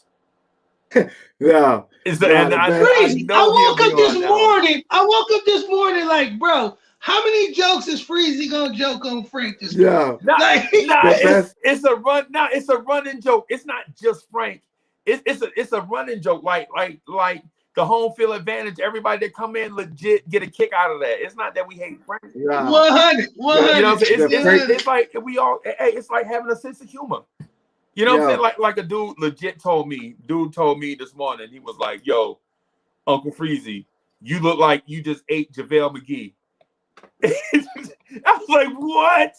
Yeah. Crazy. I woke up this morning like, bro, how many jokes is Freezy gonna joke on Frank this morning? It's a run. Nah, it's a running joke. It's not just Frank. It's a running joke. Like the home field advantage. Everybody that come in legit get a kick out of that. It's not that we hate Frank. 100. You know, it's like we all. Hey, it's like having a sense of humor. You know what I'm saying? Like a dude legit told me this morning. He was like, "Yo, Uncle Freezy, you look like you just ate JaVale McGee." I was like, "What?"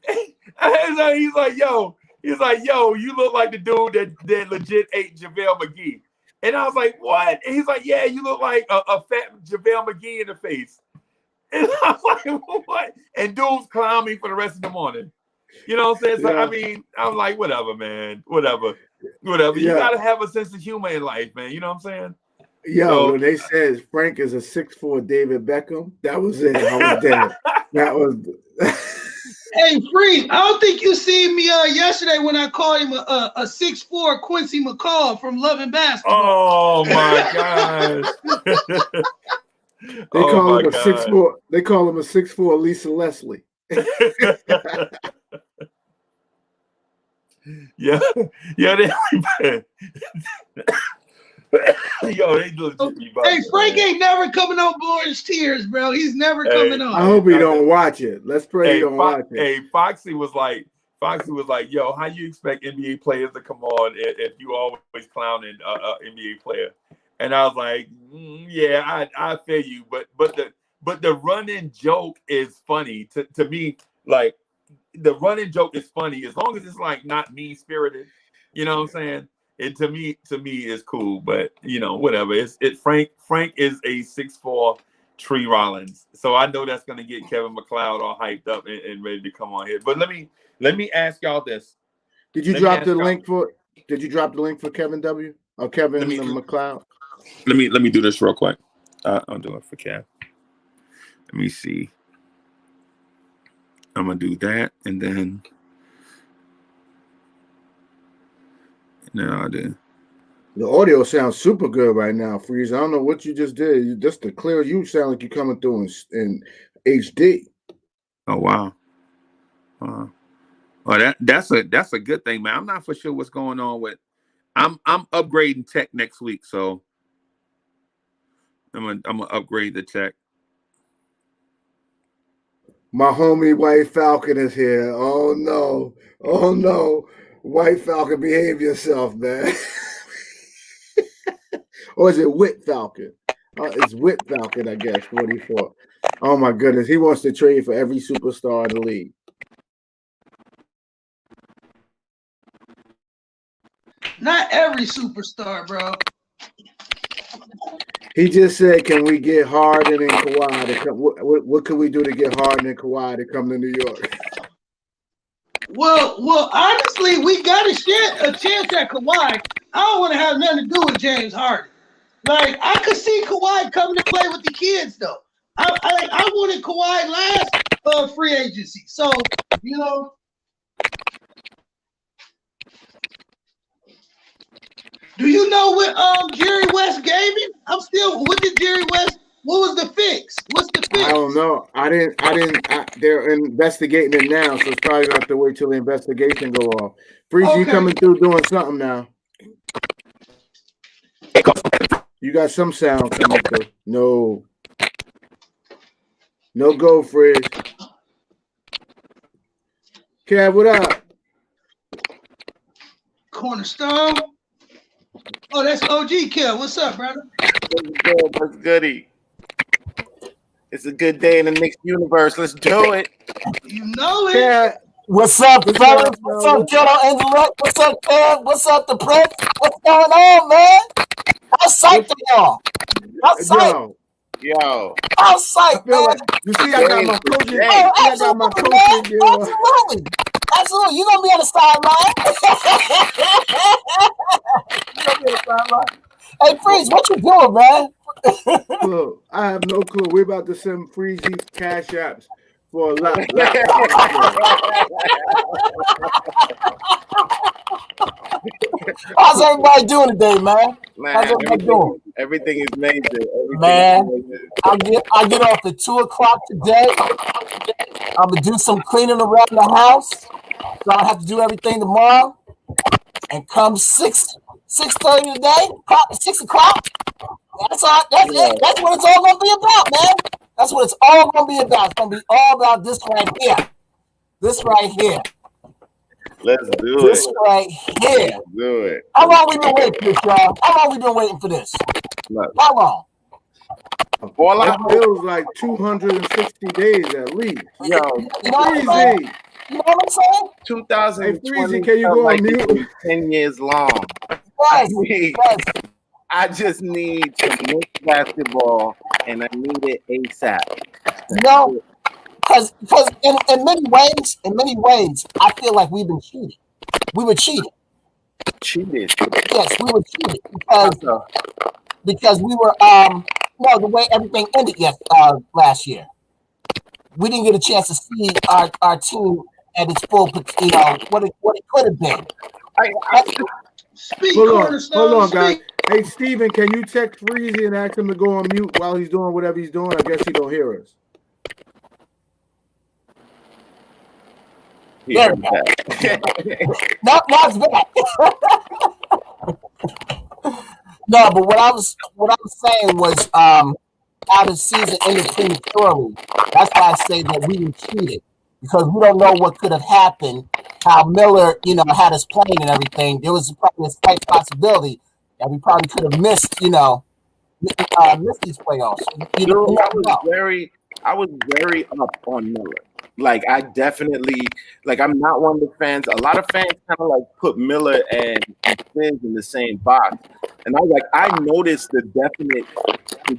He's like, "Yo, you look like the dude that legit ate JaVale McGee." And I was like, "What?" And he's like, "Yeah, you look like a fat JaVale McGee in the face." And I was like, "What?" And dudes clown me for the rest of the morning. You know what I'm saying? So, I mean, I'm like, whatever, man. Whatever. You got to have a sense of humor in life, man. You know what I'm saying? When they said Frank is a 6'4" David Beckham, that was it. I was dead. That was. Hey, Free, I don't think you seen me yesterday when I called him a 6'4" Quincy McCall from Love and Basketball. Oh my gosh. They call him a 6'4". They call him a 6'4" Lisa Leslie. Yeah. They legit be Hey, Frank ain't never coming on Blowing Tears, bro. He's never coming on. I hope he don't watch it. Let's pray he don't watch it. Hey, Foxy was like, "Yo, how you expect NBA players to come on if you always clowning NBA player?" And I was like, "Yeah, I feel you, but the running joke is funny to me. Like, the running joke is funny as long as it's like not mean spirited. You know what I'm saying? It to me is cool, but whatever. Frank is a 6'4" Tree Rollins, so I know that's gonna get Kevin McLeod all hyped up and ready to come on here. But let me ask y'all this. Did you drop the link for Kevin W or Kevin McLeod? Let me do this real quick. I'll do it for Kev. Let me see. I'm gonna do that, and then I'll do. The audio sounds super good right now, Freeze. I don't know what you just did. Just the clear, you sound like you're coming through in HD. Oh wow. Well, that's a good thing, man. I'm not for sure what's going on with. I'm upgrading tech next week, so I'm gonna upgrade the tech. My homie White Falcon is here. Oh no. Oh no. White Falcon, behave yourself, man. Or is it Whit Falcon? It's Whit Falcon, I guess, 44. Oh my goodness. He wants to trade for every superstar in the league. Not every superstar, bro. He just said, "Can we get Harden and Kawhi to come? What can we do to get Harden and Kawhi to come to New York?" Well, honestly, we got a chance at Kawhi. I don't want to have nothing to do with James Harden. Like, I could see Kawhi coming to play with the kids, though. I wanted Kawhi last free agency. So, you know. Do you know what Jerry West gave him? What did Jerry West, what was the fix? What's the fix? I don't know. They're investigating it now, so it's probably gonna have to wait till the investigation go off. Freeze, okay. You coming through doing something now. You got some sound coming through. No go, Freeze. Kev, what up? Cornerstone. Oh, that's OG Kev. What's up, brother? What's goody? It's a good day in the Knicks universe. Let's do it. You know it. Yeah. What's up, fellas? What's up, Ghetto Intellect? What's up, Kev? What's up, the Prince? What's going on, man? How psyched are y'all? How psyched? Yo. How psyched, man? Like, you see, I got my coaching. Oh, absolutely, man. Absolutely. Absolutely. You're going to be on the sideline. Hey, Freeze, what you doing, man? Look, I have no clue. We're about to send Freezy cash apps for a lot. How's everybody doing today, man? How's everybody doing? Everything is major. I get off at 2:00 today. I'm gonna do some cleaning around the house, so I have to do everything tomorrow. And come 6:30 today, 6 o'clock. That's it. That's what it's all gonna be about, man. That's what it's all gonna be about. It's gonna be all about this right here. This right here. Let's do this right here. Let's do it. How long we been waiting for this, y'all? How long we been waiting for this? How long? It feels like 260 days at least. Yo, you know what I'm saying? You know what I'm saying? 2020 can you go on mute? 10 years long. Yes. I just need some Knicks basketball, and I need it ASAP. No, because in many ways, I feel like we've been cheated. We were cheated. Cheated? Yes, we were cheated because we were the way everything ended last year. We didn't get a chance to see our team at its full, what it could have been. Hold on, guys. Hey, Steven, can you text Freezy and ask him to go on mute while he's doing whatever he's doing? I guess he don't hear us. There we go. Now it's back. No, but what I was saying was how the season ended prematurely. That's why I say that we were cheated, because we don't know what could have happened. How Miller, had us playing and everything. There was probably a slight possibility that we probably could have missed, missed these playoffs. I was very up on Miller. Like, I definitely, I'm not one of the fans. A lot of fans kind of put Miller and Sims in the same box. And I was like, I noticed the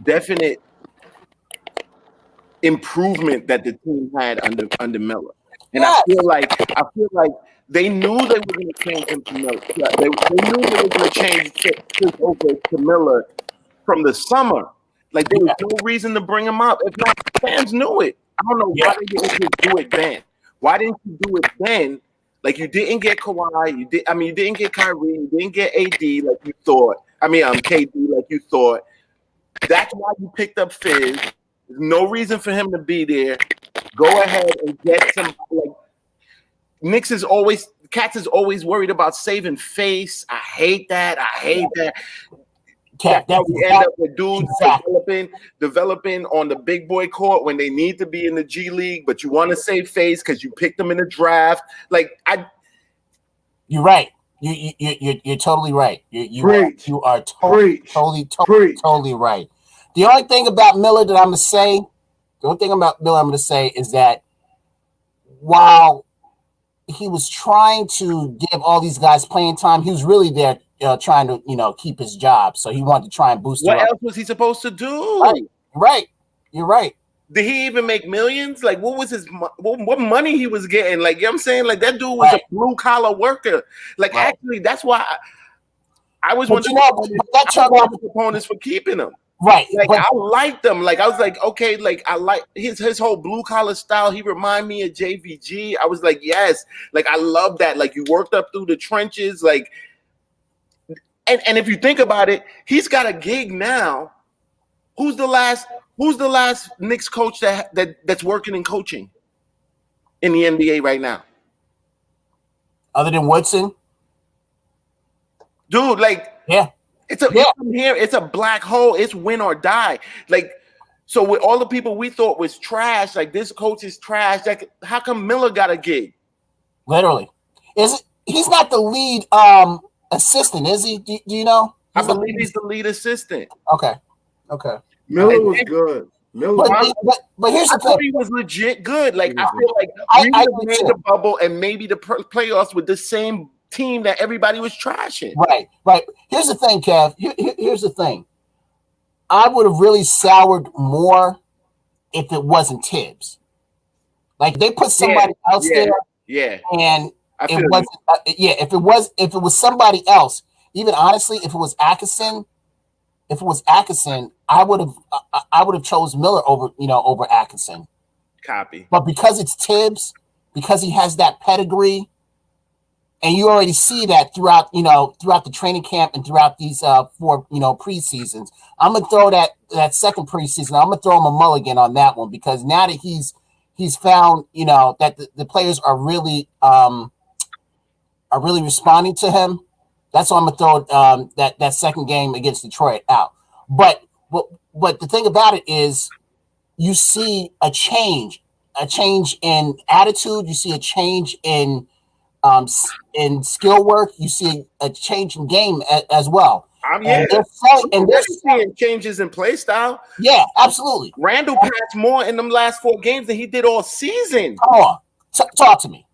definite improvement that the team had under Miller. And I feel like they knew they were going to change him to Miller. They knew they were going to change over to Miller from the summer. Like, there was no reason to bring him up. If not, fans knew it. I don't know why they didn't just do it then. Why didn't you do it then? Like, you didn't get Kawhi. You didn't get Kyrie. You didn't get AD like you thought. KD like you thought. That's why you picked up Fizz. There's no reason for him to be there. Go ahead and get some. Knicks is always worried about saving face. I hate that. That's how we end up with dudes developing on the big boy court when they need to be in the G League, but you want to save face because you picked them in the draft. You're right. You're totally right. You are totally right. The only thing about Miller that I'm gonna say is that while he was trying to give all these guys playing time, he was really there trying to keep his job. So he wanted to try and boost. What else was he supposed to do? Right. You're right. Did he even make millions? Like, what was his what money he was getting? Like, you know what I'm saying? Like, that dude was a blue collar worker. Like, actually, that's why I was one of the opponents for keeping him. Right. Like, I liked them. Like, I was like, okay, like, I like his whole blue collar style. He reminded me of JVG. I was like, yes. Like, I love that. Like, you worked up through the trenches. Like, and if you think about it, he's got a gig now. Who's the last Knicks coach that's working in coaching in the NBA right now? Other than Woodson? Dude, like, yeah. It's a black hole. It's win or die. Like, so with all the people we thought was trash, like this coach is trash. Like, how come Miller got a gig? Literally, he's not the lead assistant, is he? Do you know? I believe he's the lead assistant. Okay. Miller was good. But here's the thing. He was legit good. Like, I feel like we made the bubble and maybe the playoffs with the same team that everybody was trashing. Right. Here's the thing, Kev. Here's the thing. I would have really soured more if it wasn't Tibbs. Like, they put somebody else there. Yeah. And it wasn't. If it was somebody else, even honestly, if it was Atkinson, I would have chose Miller over Atkinson. Copy. But because it's Tibbs, because he has that pedigree. And you already see that throughout the training camp and throughout these 4 preseasons. I'm gonna throw that second preseason. I'm gonna throw him a mulligan on that one because now that he's found that the players are really responding to him. That's why I'm gonna throw that second game against Detroit out. But the thing about it is, you see a change in attitude. You see a change in skill work. You see a change in game as well. And they're seeing changes in play style. Yeah, absolutely. Randle passed more in them last 4 games than he did all season. Come on, talk to me.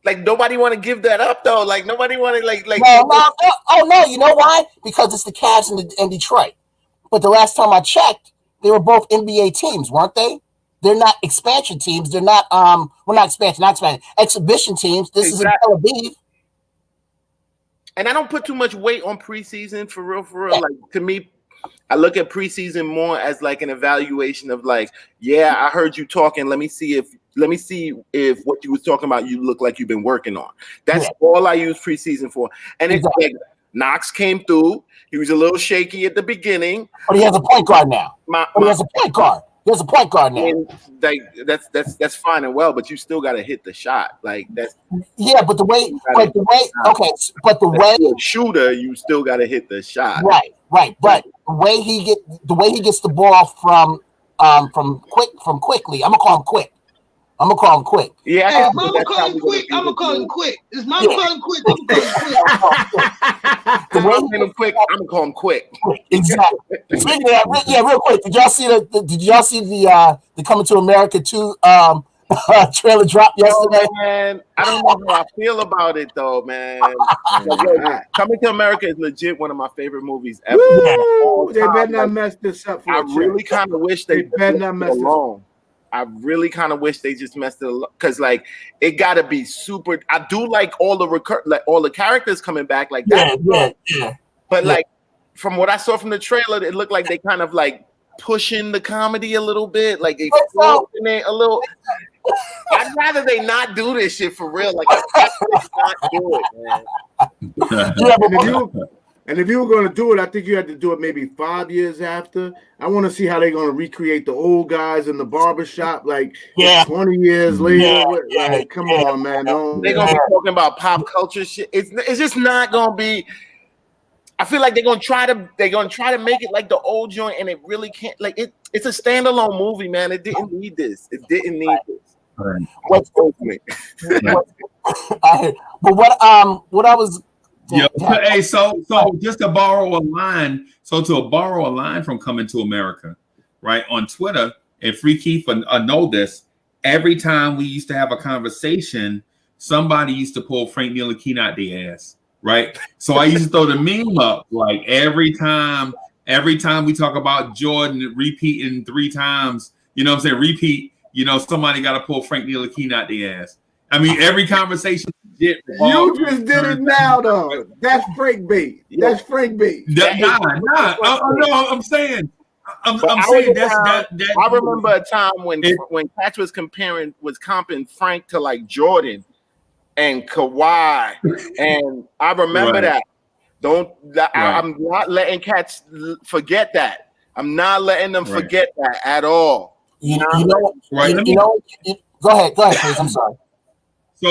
Like, nobody want to give that up though. Like, nobody want to like. No. Oh no, you know why? Because it's the Cavs and Detroit. But the last time I checked, they were both NBA teams, weren't they? They're not expansion teams. They're not not expansion. Exhibition teams. This is in Tel Aviv. And I don't put too much weight on preseason for real. Like, to me, I look at preseason more as like an evaluation of like, yeah, I heard you talking. Let me see if what you was talking about you look like you've been working on. That's all I use preseason for. And it's like Knox came through. He was a little shaky at the beginning. But he has a point guard now. He has a point guard. There's a point guard now. And like, that's fine and well, but you still got to hit the shot. Like, that's but the way shooter, you still got to hit the shot. Right. But the way he gets the ball from quickly. I'm gonna call him quick. Yeah. Hey, if Mama call him quick, I'm gonna call him quick. If Mama call him quick, I'm gonna call him quick. Exactly. Speaking of that, real quick, did y'all see the Coming to America 2 trailer drop yesterday? Oh, man, I don't know how I feel about it though, man. Coming to America is legit one of my favorite movies ever. They better not mess this up. I really kind of wish they better not mess it along. I really kind of wish they just messed it up because, like, it got to be super. I do like all the characters coming back, like that. Yeah. But like, from what I saw from the trailer, it looked like they kind of like pushing the comedy a little bit, like they forcing it a little. I'd rather they not do this shit for real. Like, I'd rather not do it, man. And if you were going to do it, I think you had to do it maybe 5 years after. I want to see how they're going to recreate the old guys in the barbershop, like 20 years later. Like, come on, man. They're going to be talking about pop culture shit. It's just not going to be. I feel like they're going to try to make it like the old joint, and it really can't. Like it's a standalone movie, man. It didn't need this. It didn't need this. Right. But what I was. Yeah. Hey, so just to borrow a line, from Coming to America, right, on Twitter, and Free Keith know this. Every time we used to have a conversation, somebody used to pull Frank Ntilikina out the ass, right? So I used to throw the meme up, like every time we talk about Jordan repeating 3 times, you know what I'm saying? Repeat, somebody got to pull Frank Ntilikina out the ass. I mean, every conversation. You just did it now, though. That's Frank bait. That's Frank bait. Nah. I'm saying that's that. I remember a time when Catch was comping Frank to like Jordan and Kawhi, and I remember that. I'm not letting Cats forget that. I'm not letting them forget that at all. Go ahead, please. I'm sorry.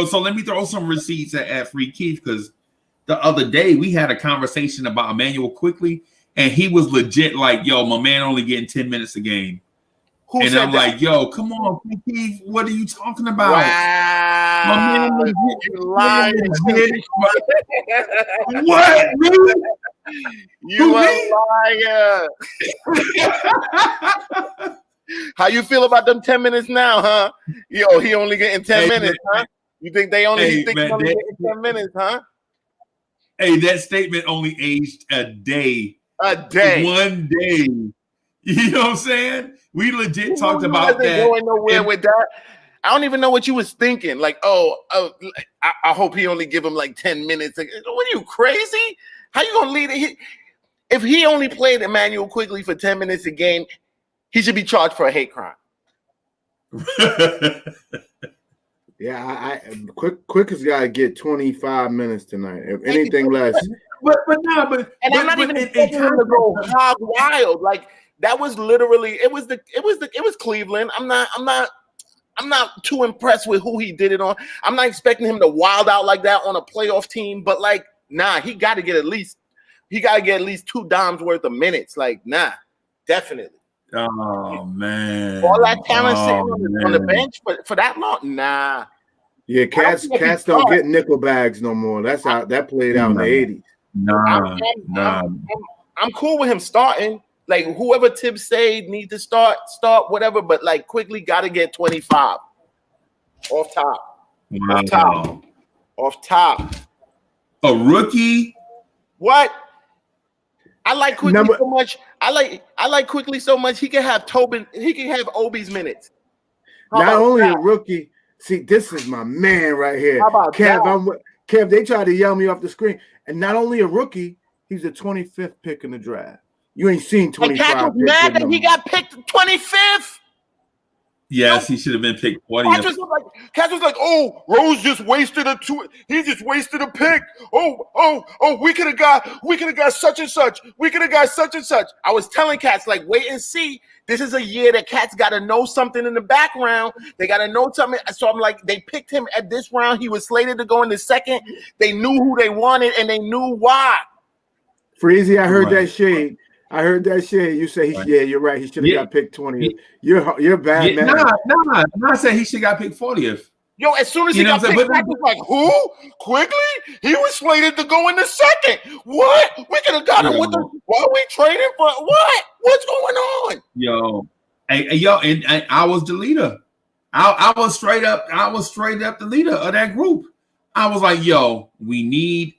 So let me throw some receipts at Free Keith, because the other day we had a conversation about Emmanuel Quickly, and he was legit like, "Yo, my man only getting 10 minutes a game." Who and said I'm that? like, "Yo, come on, Free Keith, what are you talking about?" Wow, my man you lying. What? Really? You a liar. How you feel about them 10 minutes now, huh? Yo, he only getting 10 minutes, huh? You think he's only getting 10 minutes, huh? Hey, that statement only aged a day. A day. 1 day. You know what I'm saying? We legit talked about that. Going nowhere with that. I don't even know what you was thinking. Like, I hope he only give him like 10 minutes. Like, what are you, crazy? How you gonna lead it? If he only played Emmanuel Quickly for 10 minutes a game, he should be charged for a hate crime. Yeah, Quick has got to get 25 minutes tonight. If anything less. I'm not even expecting him to go hog wild. Like that was literally it was Cleveland. I'm not too impressed with who he did it on. I'm not expecting him to wild out like that on a playoff team, but like, nah, he got to get at least 2 dimes worth of minutes. Like, nah, definitely. Oh man! All that talent sitting on the bench for that long? Nah. Yeah, cats don't get nickel bags no more. That's how that played out in the 80s. Nah. I'm cool with him starting. Like whoever Tibbs say need to start whatever, but like quickly got to get 25 off top. Wow. Off top. A rookie? What? I like Quickly so much. I like Quickly so much. He can have Tobin. He can have Obi's minutes. Not only a rookie. See, this is my man right here. How about Kev? Kev, they tried to yell me off the screen. And not only a rookie, he's the 25th pick in the draft. You ain't seen 25. Cat was mad that he got picked 25th. Yes, he should have been picked 20th. Cat was like, "Oh, Rose just wasted a two. He just wasted a pick. Oh, we could have got such and such. We could have got such and such." I was telling Cats like, wait and see. This is a year that Cats got to know something in the background. They got to know something. So I'm like, they picked him at this round. He was slated to go in the second. They knew who they wanted and they knew why. Freezy, I heard that shade. You say, yeah, you're right. He should have got picked 20th. You're bad, man. Nah. I said he should got picked 40th. Yo, as soon as he got picked, I was like, who? Quickly? He was slated to go in the second. What? We could have got him with the. What are we trading for? What? What's going on? Yo, and I was the leader. I was straight up the leader of that group. I was like, yo, we need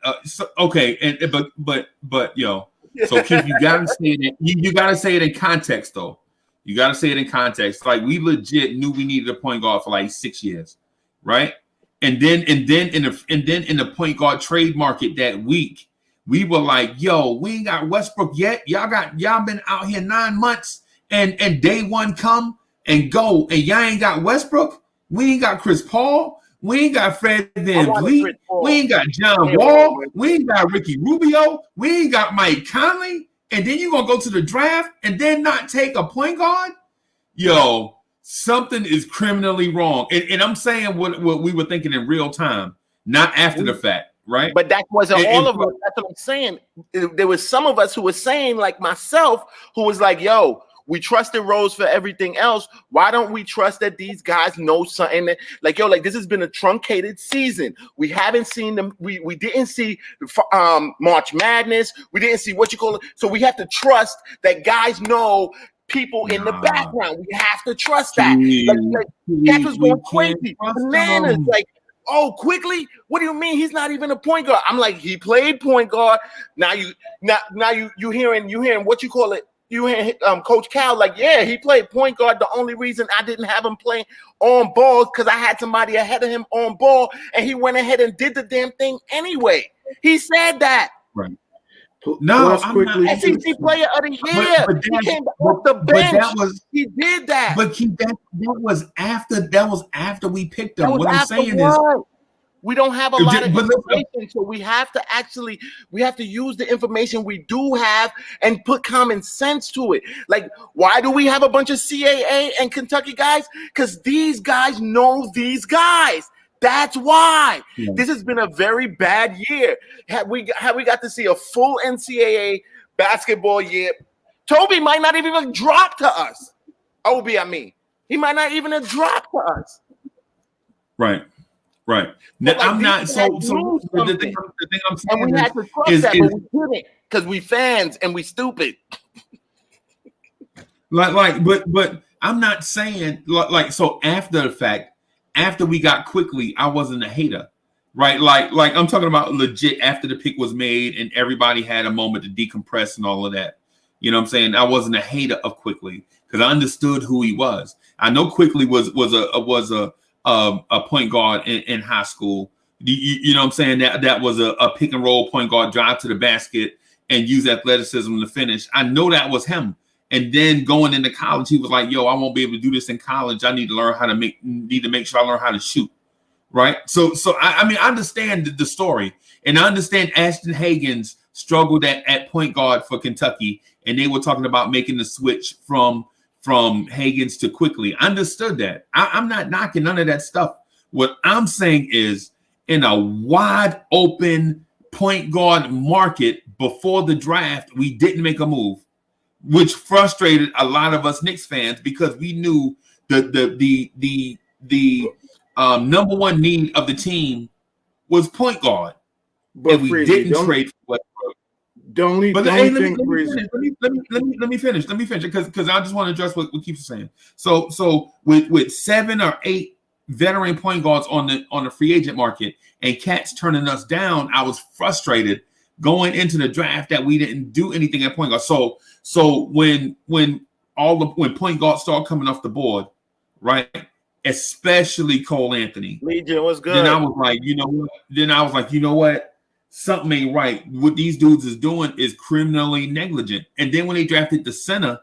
but yo. So Keith, you gotta say it. You gotta say it in context, though. You gotta say it in context. Like we legit knew we needed a point guard for like 6 years, right? And then in the point guard trade market that week, we were like, "Yo, we ain't got Westbrook yet. Y'all been out here 9 months, and day one come and go, and y'all ain't got Westbrook. We ain't got Chris Paul. We ain't got Fred VanVleet. We ain't got John Wall. We ain't got Ricky Rubio. We ain't got Mike Conley. And then you're going to go to the draft and then not take a point guard? Yo, something is criminally wrong. And I'm saying what we were thinking in real time, not after the fact, right? But that wasn't all of us. That's what I'm saying. There was some of us who were saying, like myself, who was like, yo, we trusted Rose for everything else. Why don't we trust that these guys know something? Like, yo, like this has been a truncated season. We haven't seen them. We didn't see March Madness. We didn't see what you call it. So we have to trust that guys know people in the background. We have to trust that. Like Cat was going crazy. Bananas. Like, oh, quickly? What do you mean he's not even a point guard? I'm like, he played point guard. Now you hearing what you call it. You hear Coach Cal like, yeah, he played point guard. The only reason I didn't have him playing on ball because I had somebody ahead of him on ball, and he went ahead and did the damn thing anyway. He said that. Right. No, quickly. SEC player of the year. But he came off the bench. He did that. But that was after we picked him. What I'm saying is, we don't have a lot of information, so we have to use the information we do have and put common sense to it. Like, why do we have a bunch of CAA and Kentucky guys? Because these guys know these guys. That's why. This has been a very bad year. Had we got to see a full NCAA basketball year, Toby might not even have dropped to us. Obi, I mean, he might not even have dropped to us. Right. Now, like, I'm not so the thing I'm saying and we had to trust that, but we didn't because we fans and we stupid. But I'm not saying like so after the fact, after we got quickly, I wasn't a hater, right? Like I'm talking about legit after the pick was made and everybody had a moment to decompress and all of that. You know what I'm saying? I wasn't a hater of Quickly because I understood who he was. I know Quickly was a point guard in high school. You know what I'm saying? That was a pick and roll point guard, drive to the basket and use athleticism to finish. I know that was him. And then going into college, he was like, yo, I won't be able to do this in college. I need to learn how to make sure I learn how to shoot. Right. So I mean, I understand the story, and I understand Ashton Hagens struggled at point guard for Kentucky, and they were talking about making the switch from Hagens to Quickly. I understood that. I'm not knocking none of that stuff. What I'm saying is, in a wide open point guard market before the draft, we didn't make a move, which frustrated a lot of us Knicks fans because we knew the number one need of the team was point guard, but and we didn't trade for Westbrook. Let me finish because I just want to address what keeps saying. So with 7 or 8 veteran point guards on the free agent market and Cats turning us down, I was frustrated going into the draft that we didn't do anything at point guard. So when point guards start coming off the board, right? Especially Cole Anthony. Legion was good. Then I was like, you know what? Something ain't right. What these dudes is doing is criminally negligent. And then when they drafted the center,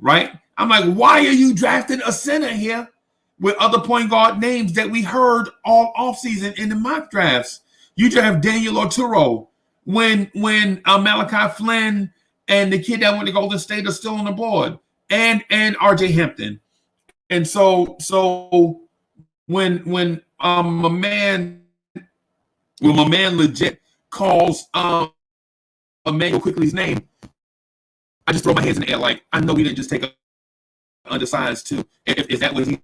right? I'm like, why are you drafting a center here with other point guard names that we heard all offseason in the mock drafts? You draft Daniel Arturo when Malachi Flynn and the kid that went to Golden State are still on the board, and RJ Hampton. And so when my man legit calls Emmanuel Quickly's name, I just throw my hands in the air like, I know we didn't just take a undersized two. Is that what he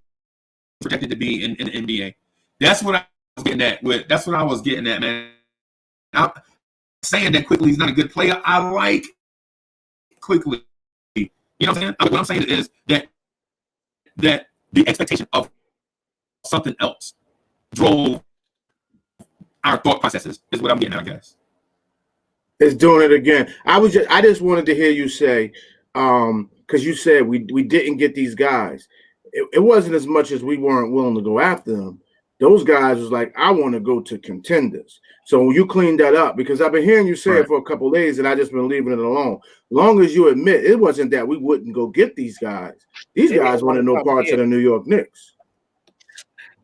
projected to be in the NBA? That's what I was getting at. That's what I was getting at, man. I'm saying that Quickly's not a good player. I like Quickly. You know what I'm saying? What I'm saying is that the expectation of something else drove our thought processes is what I'm getting at, I guess. It's doing it again. I just wanted to hear you say, because you said we didn't get these guys. It wasn't as much as we weren't willing to go after them. Those guys was like, I want to go to contenders. So you cleaned that up, because I've been hearing you say it for a couple of days, and I just been leaving it alone. Long as you admit it wasn't that we wouldn't go get these guys. These guys want to know parts of the New York Knicks.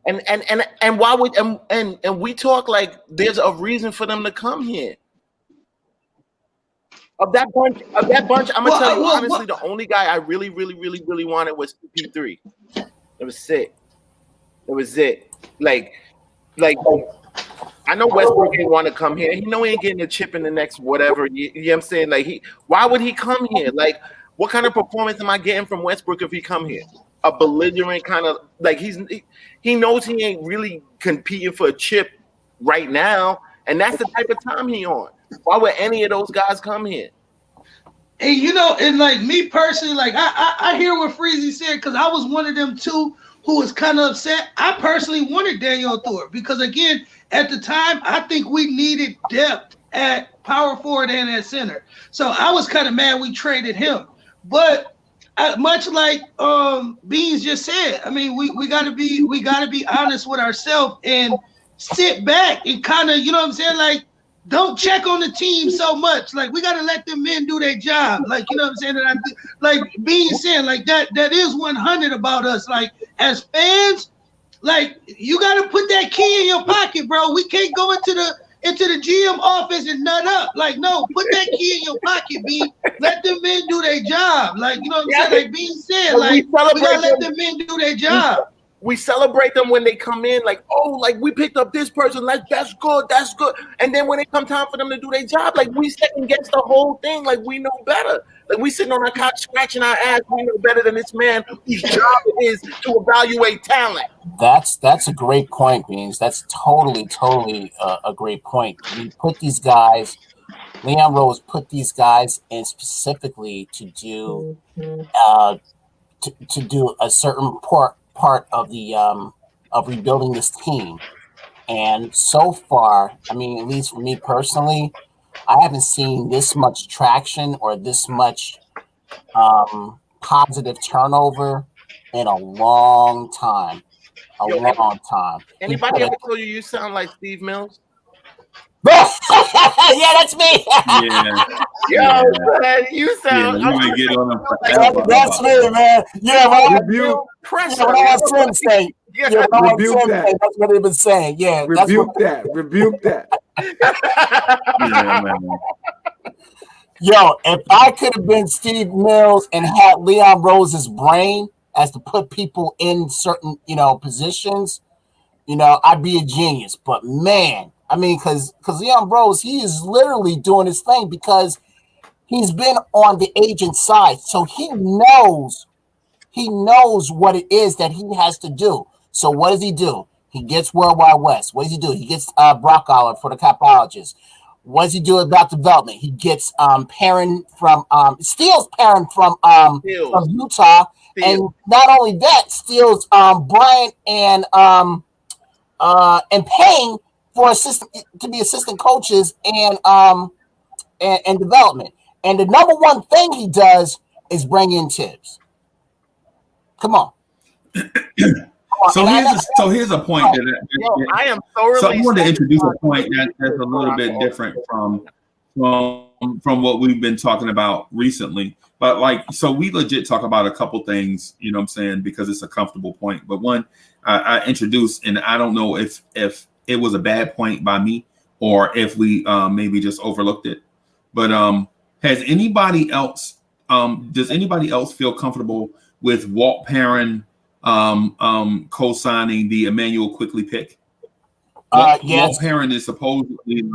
And why would and we talk like there's a reason for them to come here. Of that bunch, I'm gonna tell you honestly, the only guy I really wanted was P3. It was it. Like I know Westbrook didn't want to come here. He know he ain't getting a chip in the next whatever. You know what I'm saying? Like why would he come here? Like what kind of performance am I getting from Westbrook if he come here? A belligerent kind of like he knows he ain't really competing for a chip right now, and that's the type of time he on. Why would any of those guys come here? And you know, and like me personally, like I hear what Freezy said because I was one of them too who was kind of upset. I personally wanted Daniel Thorpe because again, at the time, I think we needed depth at power forward and at center. So I was kind of mad we traded him. But much like Beans just said, I mean, we gotta be honest with ourselves and sit back and kind of, you know what I'm saying, like. Don't check on the team so much. Like we gotta let them men do their job. Like you know what I'm saying. And like being said, like that is 100 about us. Like as fans, like you gotta put that key in your pocket, bro. We can't go into the GM office and nut up. Like no, put that key in your pocket, B. Let them men do their job. Like you know what I'm saying. Like being said, like we gotta let them men do their job. We celebrate them when they come in, like, oh, like we picked up this person, like that's good. And then when it come time for them to do their job, like we second guess the whole thing, like we know better. Like we sitting on our couch scratching our ass, we know better than this man whose job it is to evaluate talent. That's a great point, Beans. That's totally a great point. We put these guys, Leon Rose put these guys in specifically to do to do a certain part of the of rebuilding this team, and so far, I mean, at least for me personally, I haven't seen this much traction or this much positive turnover in a long time. Long time. Anybody ever told you sound like Steve Mills? Yeah, that's me. Yeah. Man, you sound. Yeah, you may get on them. That's me, man. Yeah, when I was Slim saying, that's what they've been saying. Yeah, rebuke that. Yeah, man. Yo, if I could have been Steve Mills and had Leon Rose's brain as to put people in certain, positions, I'd be a genius. But man, I mean, because Leon Rose, he is literally doing his thing because he's been on the agent side, so he knows what it is that he has to do. So what does he do? He gets World Wide West. What does he do? He gets Brock Aller for the capologists. What does he do about development? He gets Perrin from steals Perrin from Utah, and not only that, steals Bryant and paying for to be assistant coaches and development. And the number one thing he does is bring in Tibbs. Come on. So here's a point that I am thoroughly. So I wanted to introduce a point that's a little bit different from what we've been talking about recently. But so we legit talk about a couple things, you know what I'm saying, because it's a comfortable point. But one I introduced, and I don't know if it was a bad point by me or if we maybe just overlooked it. But has anybody else? Does anybody else feel comfortable with Walt Perrin co-signing the Emmanuel Quickly pick? Yes. Walt Perrin is reportedly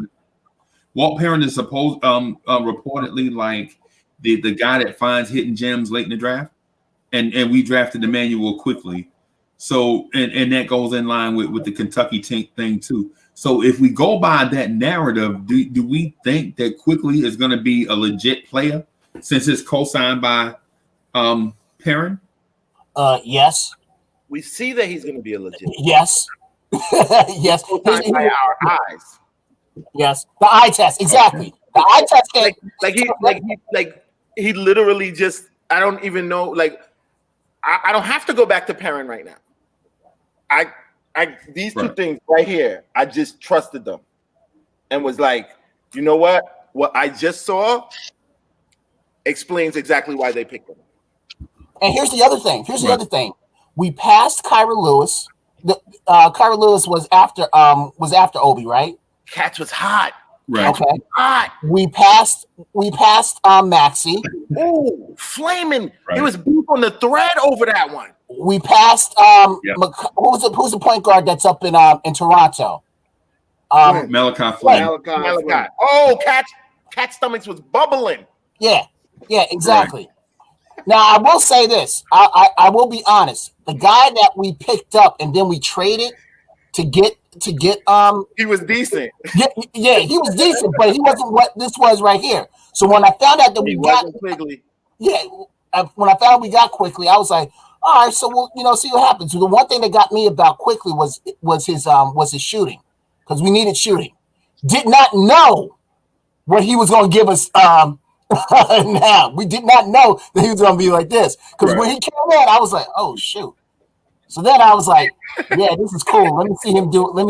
like the guy that finds hidden gems late in the draft, and we drafted Emmanuel Quickly. So and that goes in line with the Kentucky thing too. So if we go by that narrative, do we think that Quickly is going to be a legit player since it's co-signed by Perrin? Yes. We see that he's going to be a legit. Yes. Yes. By our eyes. Yes. The eye test. Exactly. The eye test. He literally just. I don't even know. I don't have to go back to Perrin right now. These two things right here. I just trusted them, and was like, you know what? What I just saw explains exactly why they picked him. And here's the other thing. We passed Kyra Lewis Kyrie Lewis was after Obi, right? Cats was hot. Right. Okay. Hot. We passed Maxey. Ooh, flaming. Right. It was beef on the thread over that one. We passed who's the point guard that's up in Toronto? Malachi Flynn. Malachi. Oh, Cat's stomachs was bubbling. Yeah, exactly. Right. Now I will say this. I will be honest. The guy that we picked up and then we traded to get he was decent. Yeah, he was decent, but he wasn't what this was right here. So when I found out that we got Quigley. Yeah, when I found out we got Quickly, I was like, all right, so we'll see what happens. So the one thing that got me about Quickly was his shooting, because we needed shooting. Did not know what he was going to give us. Now we did not know that he was going to be like this, because when he came in, I was like, oh shoot. So then I was like, yeah, this is cool. Let me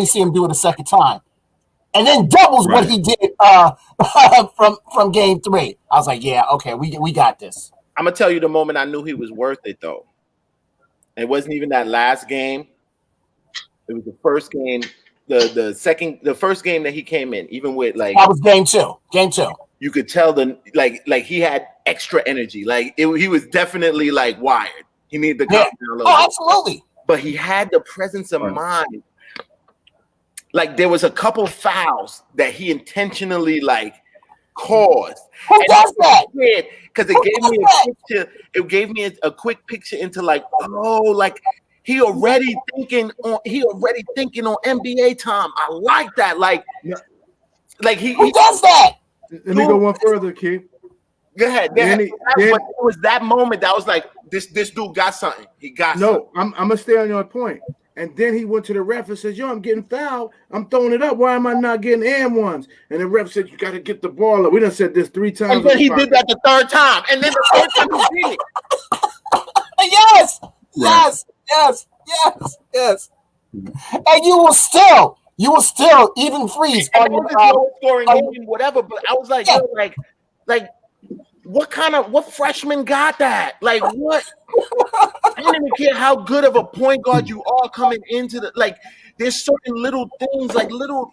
see him do it a second time, and then doubles what he did from game 3. I was like, yeah, okay, we got this. I'm gonna tell you the moment I knew he was worth it, though. It wasn't even that last game. It was the first game, the first game that he came in, even with like that was game 2. Game 2. You could tell like he had extra energy. Like he was definitely like wired. He needed to calm down a little bit. Absolutely. But he had the presence of mind. Like there was a couple fouls that he intentionally like caused. Who does that? Because it gave me a picture. It gave me a quick picture into like, oh, like he already thinking on NBA time. I like that. Like he does that. Let me go one further, Keith. Go ahead. It was that moment that was like, this dude got something. He got something. I'm gonna stay on your point. And then he went to the ref and says, yo, I'm getting fouled. I'm throwing it up. Why am I not getting and ones? And the ref said, you got to get the ball up. We done said this 3 times. And then he did that the 3rd time. And then the 4th time he did it. Yes. And you will still even freeze on your scoring game, whatever. But I was like, yo, like what freshman got that? Like what? I don't even care how good of a point guard you are coming into the like. There's certain little things, like little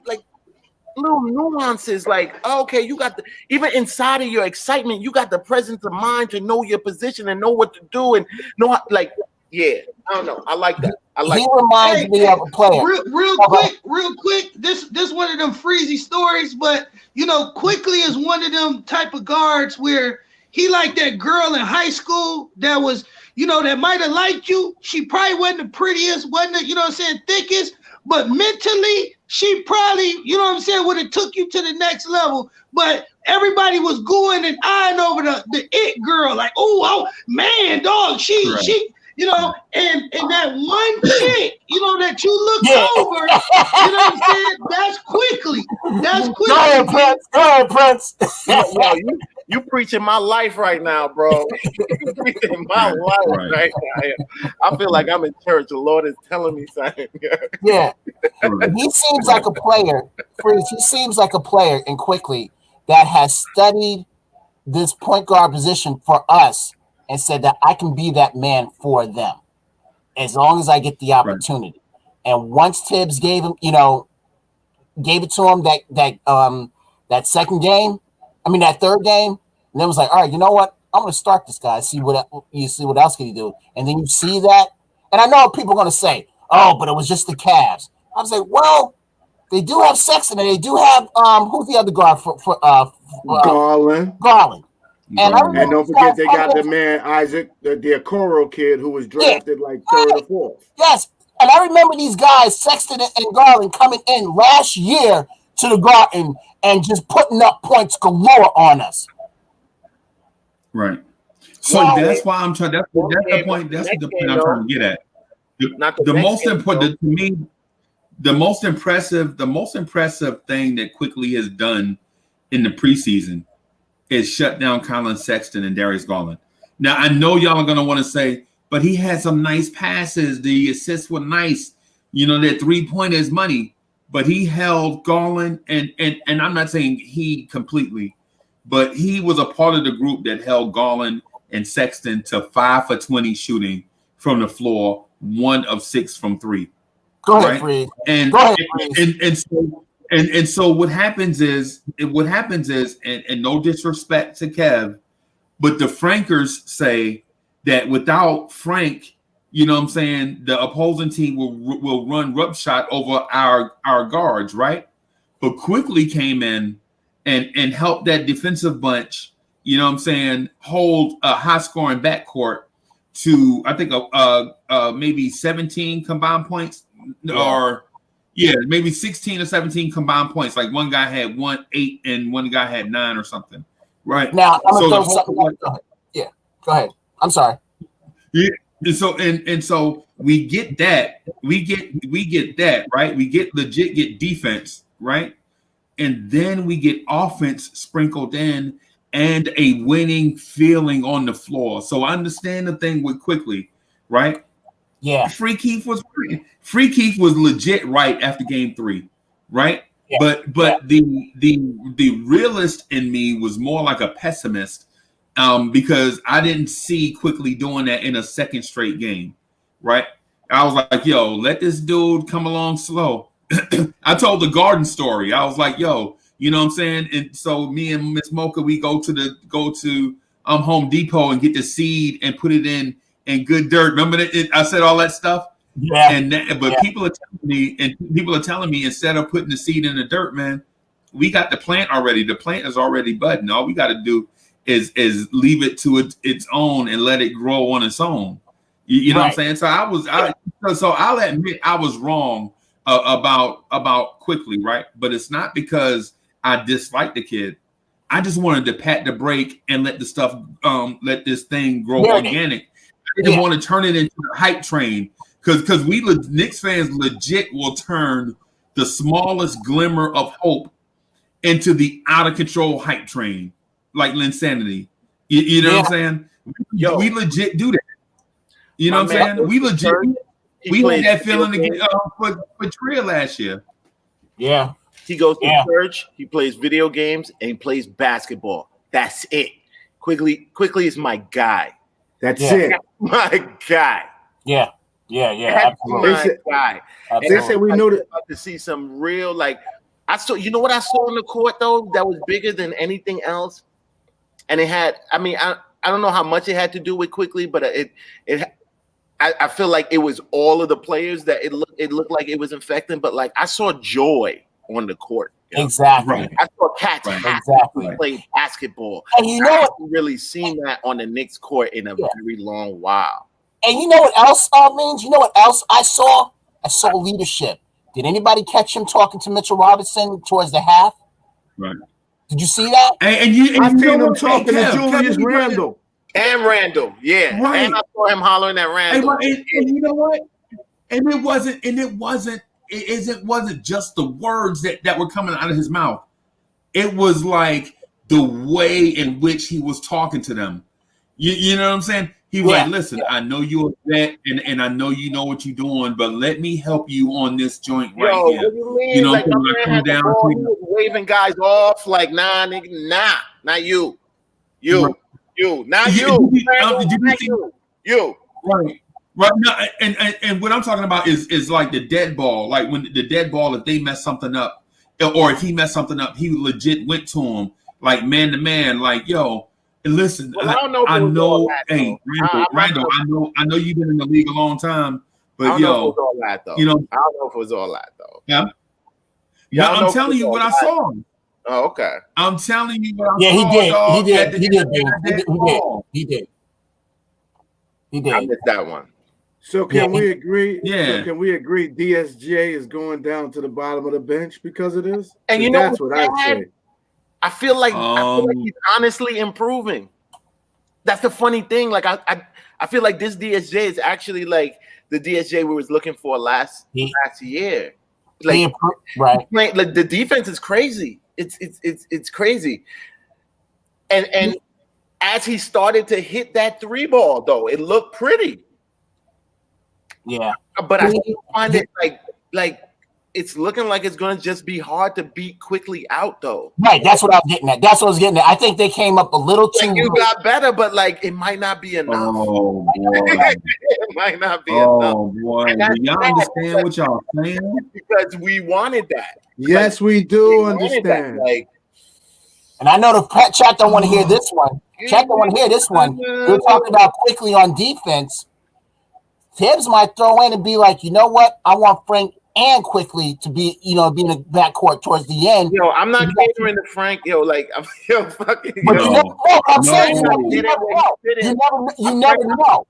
nuances. Like okay, you got even inside of your excitement, you got the presence of mind to know your position and know what to do and know how, like I don't know. I like that. He reminds me of a player. Real quick. This one of them freezy stories, but Quickly is one of them type of guards where he like that girl in high school that was, that might have liked you. She probably wasn't the prettiest, wasn't the, thickest, but mentally she probably, would have took you to the next level. But everybody was going and eyeing over the it girl, like, oh man, dog, she and that one chick, that you look over, that's Quickly. That's Quickly. Go ahead, Prince. You preaching my life right now, bro. You preaching my life right now. I feel like I'm in church. The Lord is telling me something. Yeah. He seems like a player, Freeze. He seems like a player in Quickly that has studied this point guard position for us and said that I can be that man for them as long as I get the opportunity. Right. And once Tibbs gave it to him that second game, that third game, and then was like, all right, you know what? I'm going to start this guy. See what else can he do. And then you see that. And I know people are going to say, oh, but it was just the Cavs. I was like, well, they do have Sexton, and they do have who's the other guard for Garland. And don't forget they got the man Isaac, the Okoro kid who was drafted like 3rd or 4th. Yes, and I remember these guys, Sexton and Garland, coming in last year to the Garden and just putting up points galore on us. Right. So that's why I'm trying. That's the point. That's the point I'm trying to get at. The most important to me, the most impressive thing that Quickly has done in the preseason is shut down Colin Sexton and Darius Garland. Now I know y'all are gonna want to say, but he had some nice passes. The assists were nice. That 3-pointers money. But he held Garland, and I'm not saying he completely, but he was a part of the group that held Garland and Sexton to 5 for 20 shooting from the floor, 1 of 6 from 3. Go ahead, Freeze. And Go ahead, Freeze. And so what happens is, and no disrespect to Kev, but the Frankers say that without Frank, you know what I'm saying, the opposing team will run roughshod over our guards, right? But quickly came in and helped that defensive bunch, you know what I'm saying, hold a high scoring backcourt to, I think, maybe 17 combined points, or maybe 16 or 17 combined points. Like one guy had 8 and one guy had 9 or something, right? Now I'm gonna throw something. Yeah, go ahead. I'm sorry. Yeah, and so we get that, we get that, right? We get defense, right? And then we get offense sprinkled in and a winning feeling on the floor. So I understand the thing with Quickly, right? Yeah. Free Keith was legit right after game 3, right? Yeah. But the realist in me was more like a pessimist, because I didn't see Quickly doing that in a second straight game, right? I was like, yo, let this dude come along slow. I told the Garden story. I was like, yo, you know what I'm saying? And so me and Miss Mocha, we go to Home Depot and get the seed and put it in good dirt. Remember that I said all that stuff? Yeah. But people are telling me instead of putting the seed in the dirt, man, we got the plant already. The plant is already budding. All we got to do is leave it to its own and let it grow on its own. You know what I'm saying? So I'll admit I was wrong about Quickly, right? But it's not because I dislike the kid. I just wanted to pat the brake and let this thing grow organic. I didn't want to turn it into a hype train, because we Knicks fans legit will turn the smallest glimmer of hope into the out of control hype train, like Linsanity. You know what I'm saying? We legit do that. You know what I'm saying? We legit. We had that feeling again for Trill last year. Yeah. He goes to church, he plays video games, and he plays basketball. That's it. Quickly is my guy. That's it. My guy. Yeah. Absolutely. My guy. They say we know that to see some real, like, I saw, you know what I saw on the court though that was bigger than anything else? And it had, I mean, I don't know how much it had to do with Quickly, but I feel like it was all of the players that it looked like it was infecting, but like I saw joy on the court. You know? Exactly. Right. I saw cats play basketball. And you know, I haven't really seen that on the Knicks court in a very long while. And you know what else means? You know what else I saw? I saw leadership. Did anybody catch him talking to Mitchell Robinson towards the half? Right. Did you see that? And I've seen him talking to Julius Randle. And Randle, right. And I saw him hollering at Randle. And you know what? And it wasn't just the words that were coming out of his mouth. It was like the way in which he was talking to them. You know what I'm saying? He was like, listen, I know you're a vet and I know you know what you're doing, but let me help you on this joint here. What do you mean? You know, like, my man had the ball, he was waving guys off like, nah, nigga, not you. You. Not you. You. Right. No, and what I'm talking about is like the dead ball. Like when the dead ball, if they mess something up, or if he messed something up, he legit went to him like man to man, like, yo, listen, well, I know. Hey, Randle, I know you've been in the league a long time, but I don't know if it was all that, though. You know, I don't know if it was all that though. Yeah, I'm telling you what I saw. Oh, okay. I'm telling you what I saw. Yeah, he did. I missed that one. So can we agree? Yeah. So can we agree DSJ is going down to the bottom of the bench because of this? And you know that's what I say. I feel like he's honestly improving. That's the funny thing. Like I feel like this DSJ is actually like the DSJ we was looking for last year. Like like the defense is crazy. It's crazy. And as he started to hit that 3 ball, though, it looked pretty. Yeah. But I still find it like it's looking like it's going to just be hard to beat quickly out, though. Right, that's what I was getting at. That's what I was getting at. I think they came up a little too. You got better, but like it might not be enough. Oh boy, it might not be enough. oh boy. Do y'all understand what y'all saying? Because we wanted that. Yes, we do understand. Like, and I know the chat don't want to hear this one. Chat don't want to hear this one. We're talking about quickly on defense. Tibbs might throw in and be like, you know what? I want Frank and quickly to be, be in the backcourt towards the end. Yo, I'm not catering to Frank. Yo, like, fucking. But you never know. I'm saying you never know. You never know.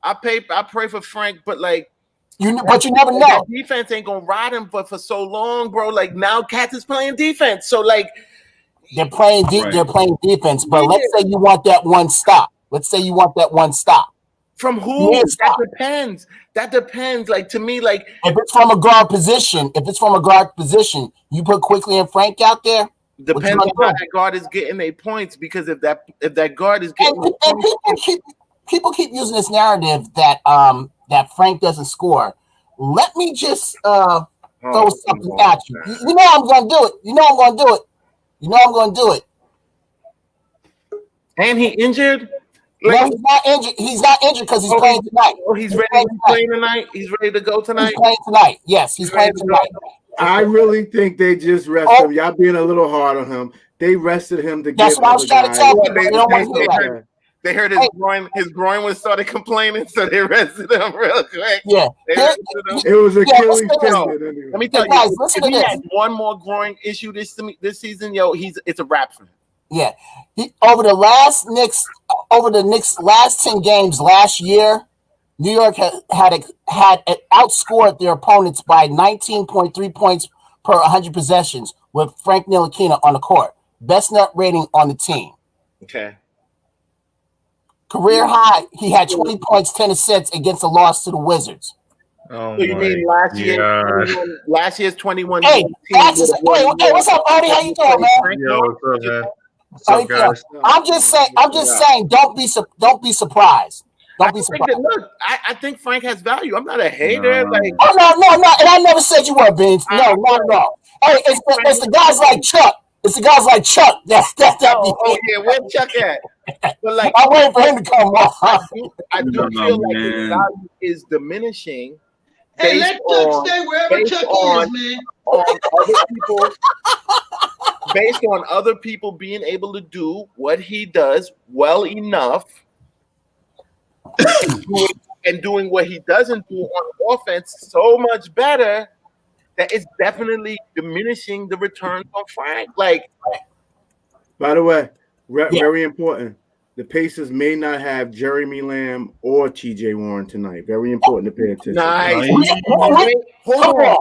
I pray for Frank, but like, but you never know. That defense ain't gonna ride him, but for so long, bro. Like now, Cats is playing defense, so like they're playing They're playing defense. But let's say you want that one stop. From who? That depends. That depends. Like to me, like if it's from a guard position, you put Quickly and Frank out there. Depends on how that guard is getting their points. Because if that guard is getting people keep using this narrative that that Frank doesn't score. Let me just throw something at you. You know I'm gonna do it. And he injured. Like, no, he's not injured. He's not injured because he's playing tonight. Oh, he's ready to play tonight. He's ready to go tonight. He's playing tonight. Yes, he's playing tonight. I really think they just rested him. Y'all being a little hard on him. They rested him to get. That's what I was trying to tell you. They heard his groin. His groin was started complaining, so they rested him real quick. Yeah, it was Achilles tendon. Let me tell you, if he has one more groin issue this season, it's a wrap for him. Yeah, over the Knicks last 10 games last year, New York had outscored their opponents by 19.3 points per 100 possessions with Frank Ntilikina on the court. Best net rating on the team. Okay. Career high, he had 20 points, 10 assists against the loss to the Wizards. Oh, so you mean last year's 21? Hey, what's up, Odie? How you doing, man? Yo, what's up, man? What's up, guys? I'm just saying, don't be surprised. Don't be surprised. Look, I think Frank has value. I'm not a hater. No, and I never said you were, Beans. No, not at all. Hey, it's the guys like Chuck. Where's Chuck at? But like, I'm waiting for him to come on. I do feel like his value is diminishing. Hey, let Chuck stay wherever Chuck is, man. Based on other people being able to do what he does well enough and doing what he doesn't do on offense so much better that it's definitely diminishing the return on Frank. Like, by the way, very important. The Pacers may not have Jeremy Lamb or TJ Warren tonight. Very important to pay attention. Nice. Hold on.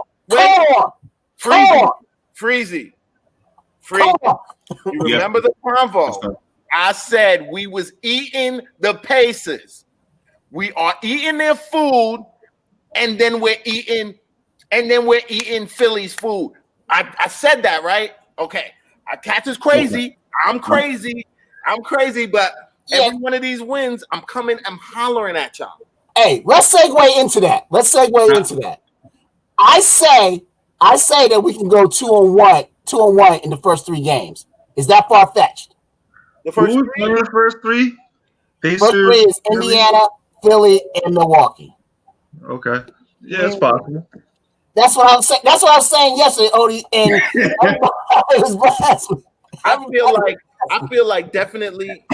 Freezy. You remember the convo? I said we was eating the Pacers. We are eating their food, and then we're eating Philly's food. I said that, right? Okay. Cats is crazy. I'm crazy, but every one of these wins, I'm hollering at y'all. Hey, let's segue into that. I say that we can go 2-1 in the first 3 games. Is that far-fetched? The first three? Pacers, first 3 is Indiana, Philly, and Milwaukee. Okay. Yeah, it's possible. That's what I was saying yesterday, Odie, and it was blasphemy. I feel like definitely.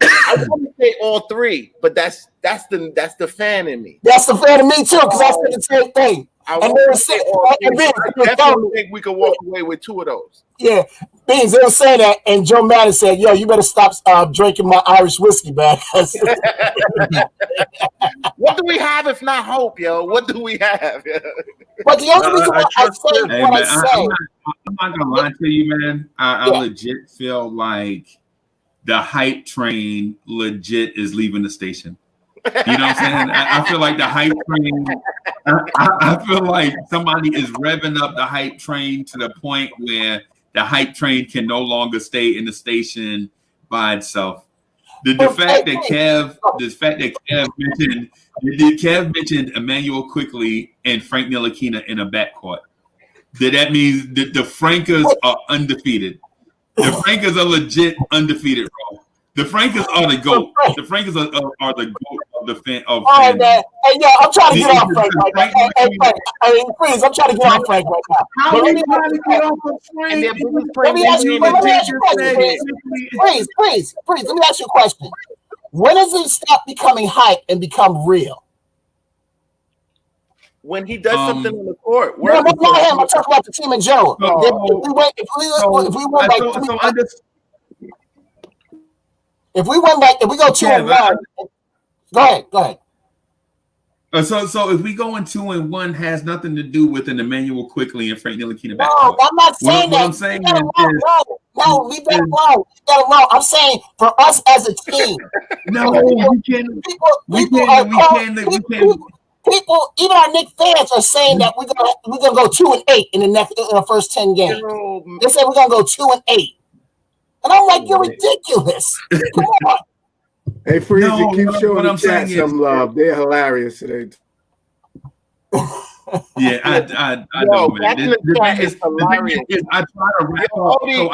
I wouldn't say all 3, but that's the fan in me. That's the fan in me too, because I said the same thing. I definitely think we could walk away with 2 of those. Yeah, Beans, they were saying that, and Joe Madden said, "Yo, you better stop drinking my Irish whiskey, man." What do we have if not hope, yo? What do we have? But the only reason I say, I'm not gonna lie to you, man. I legit feel like the hype train legit is leaving the station. You know what I'm saying? I feel like the hype train. I feel like somebody is revving up the hype train to the point where the hype train can no longer stay in the station by itself. The fact that Kev mentioned Emmanuel Quickly and Frank Ntilikina in a backcourt. That means that the Frankers are undefeated. The Frankers are legit undefeated, bro. The Frankers are the GOAT. The Frankers are the GOAT of the fan. All right, man. Hey, yo, I'm trying to get off Frank right now. Hey, please, I'm trying to get off Frank right now. How are you trying to get off of Frank? Let me ask you a question. Please. Let me ask you a question. When does it stop becoming hype and become real? When he does something on the court. No, not him. I'm talking about the team in general. If we go 2-1, go ahead. So if we go in 2-1, has nothing to do with an Emmanuel Quickly and Frank Ntilikina. No, I'm not saying that. What I'm saying leave that alone. I'm saying for us as a team. People, even our Knicks fans are saying that we're gonna go 2-8 in the first 10 games. They said we're gonna go 2-8. And I'm like, you're ridiculous. Come on. Hey, Freezy, keep showing the chat some love. They're hilarious today. Yeah, I know, man. The thing is hilarious. I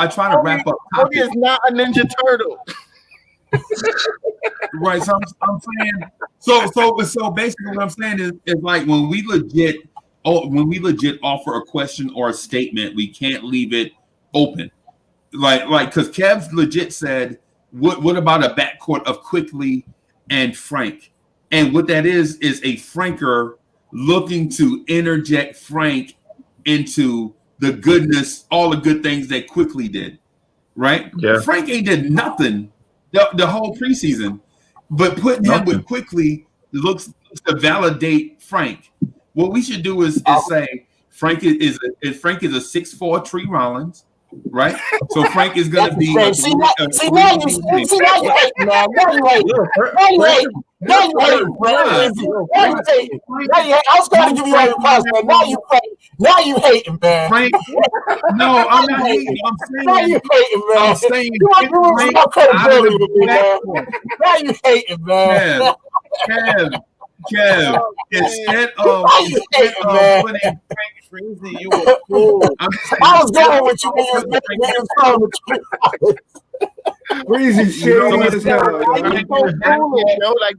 try to wrap up. Obi is not a Ninja Turtle. Right. So I'm saying. So basically, what I'm saying is like when we legit offer a question or a statement, we can't leave it open. Like because Kev's legit said, what about a backcourt of Quickly and Frank? And what that is a Franker looking to interject Frank into the goodness, all the good things that Quickly did, right? Yeah. Frank ain't did nothing the whole preseason, but putting him with Quickly looks to validate Frank. What we should do is say Frank is a 6'4" Tree Rollins. Right, so Frank is gonna be. Now you hate, man. Now you hate. I was going to give you all your applause, man. Now you hating, man. Frank, no, I'm not hating. I'm saying. Now you hating, man. I'm saying. You want to lose your credibility with me, man. Now you hating, man. Kev, instead of putting Frank Freezy, you were cool. I was going with you when you was calling with Freezy shit as hell.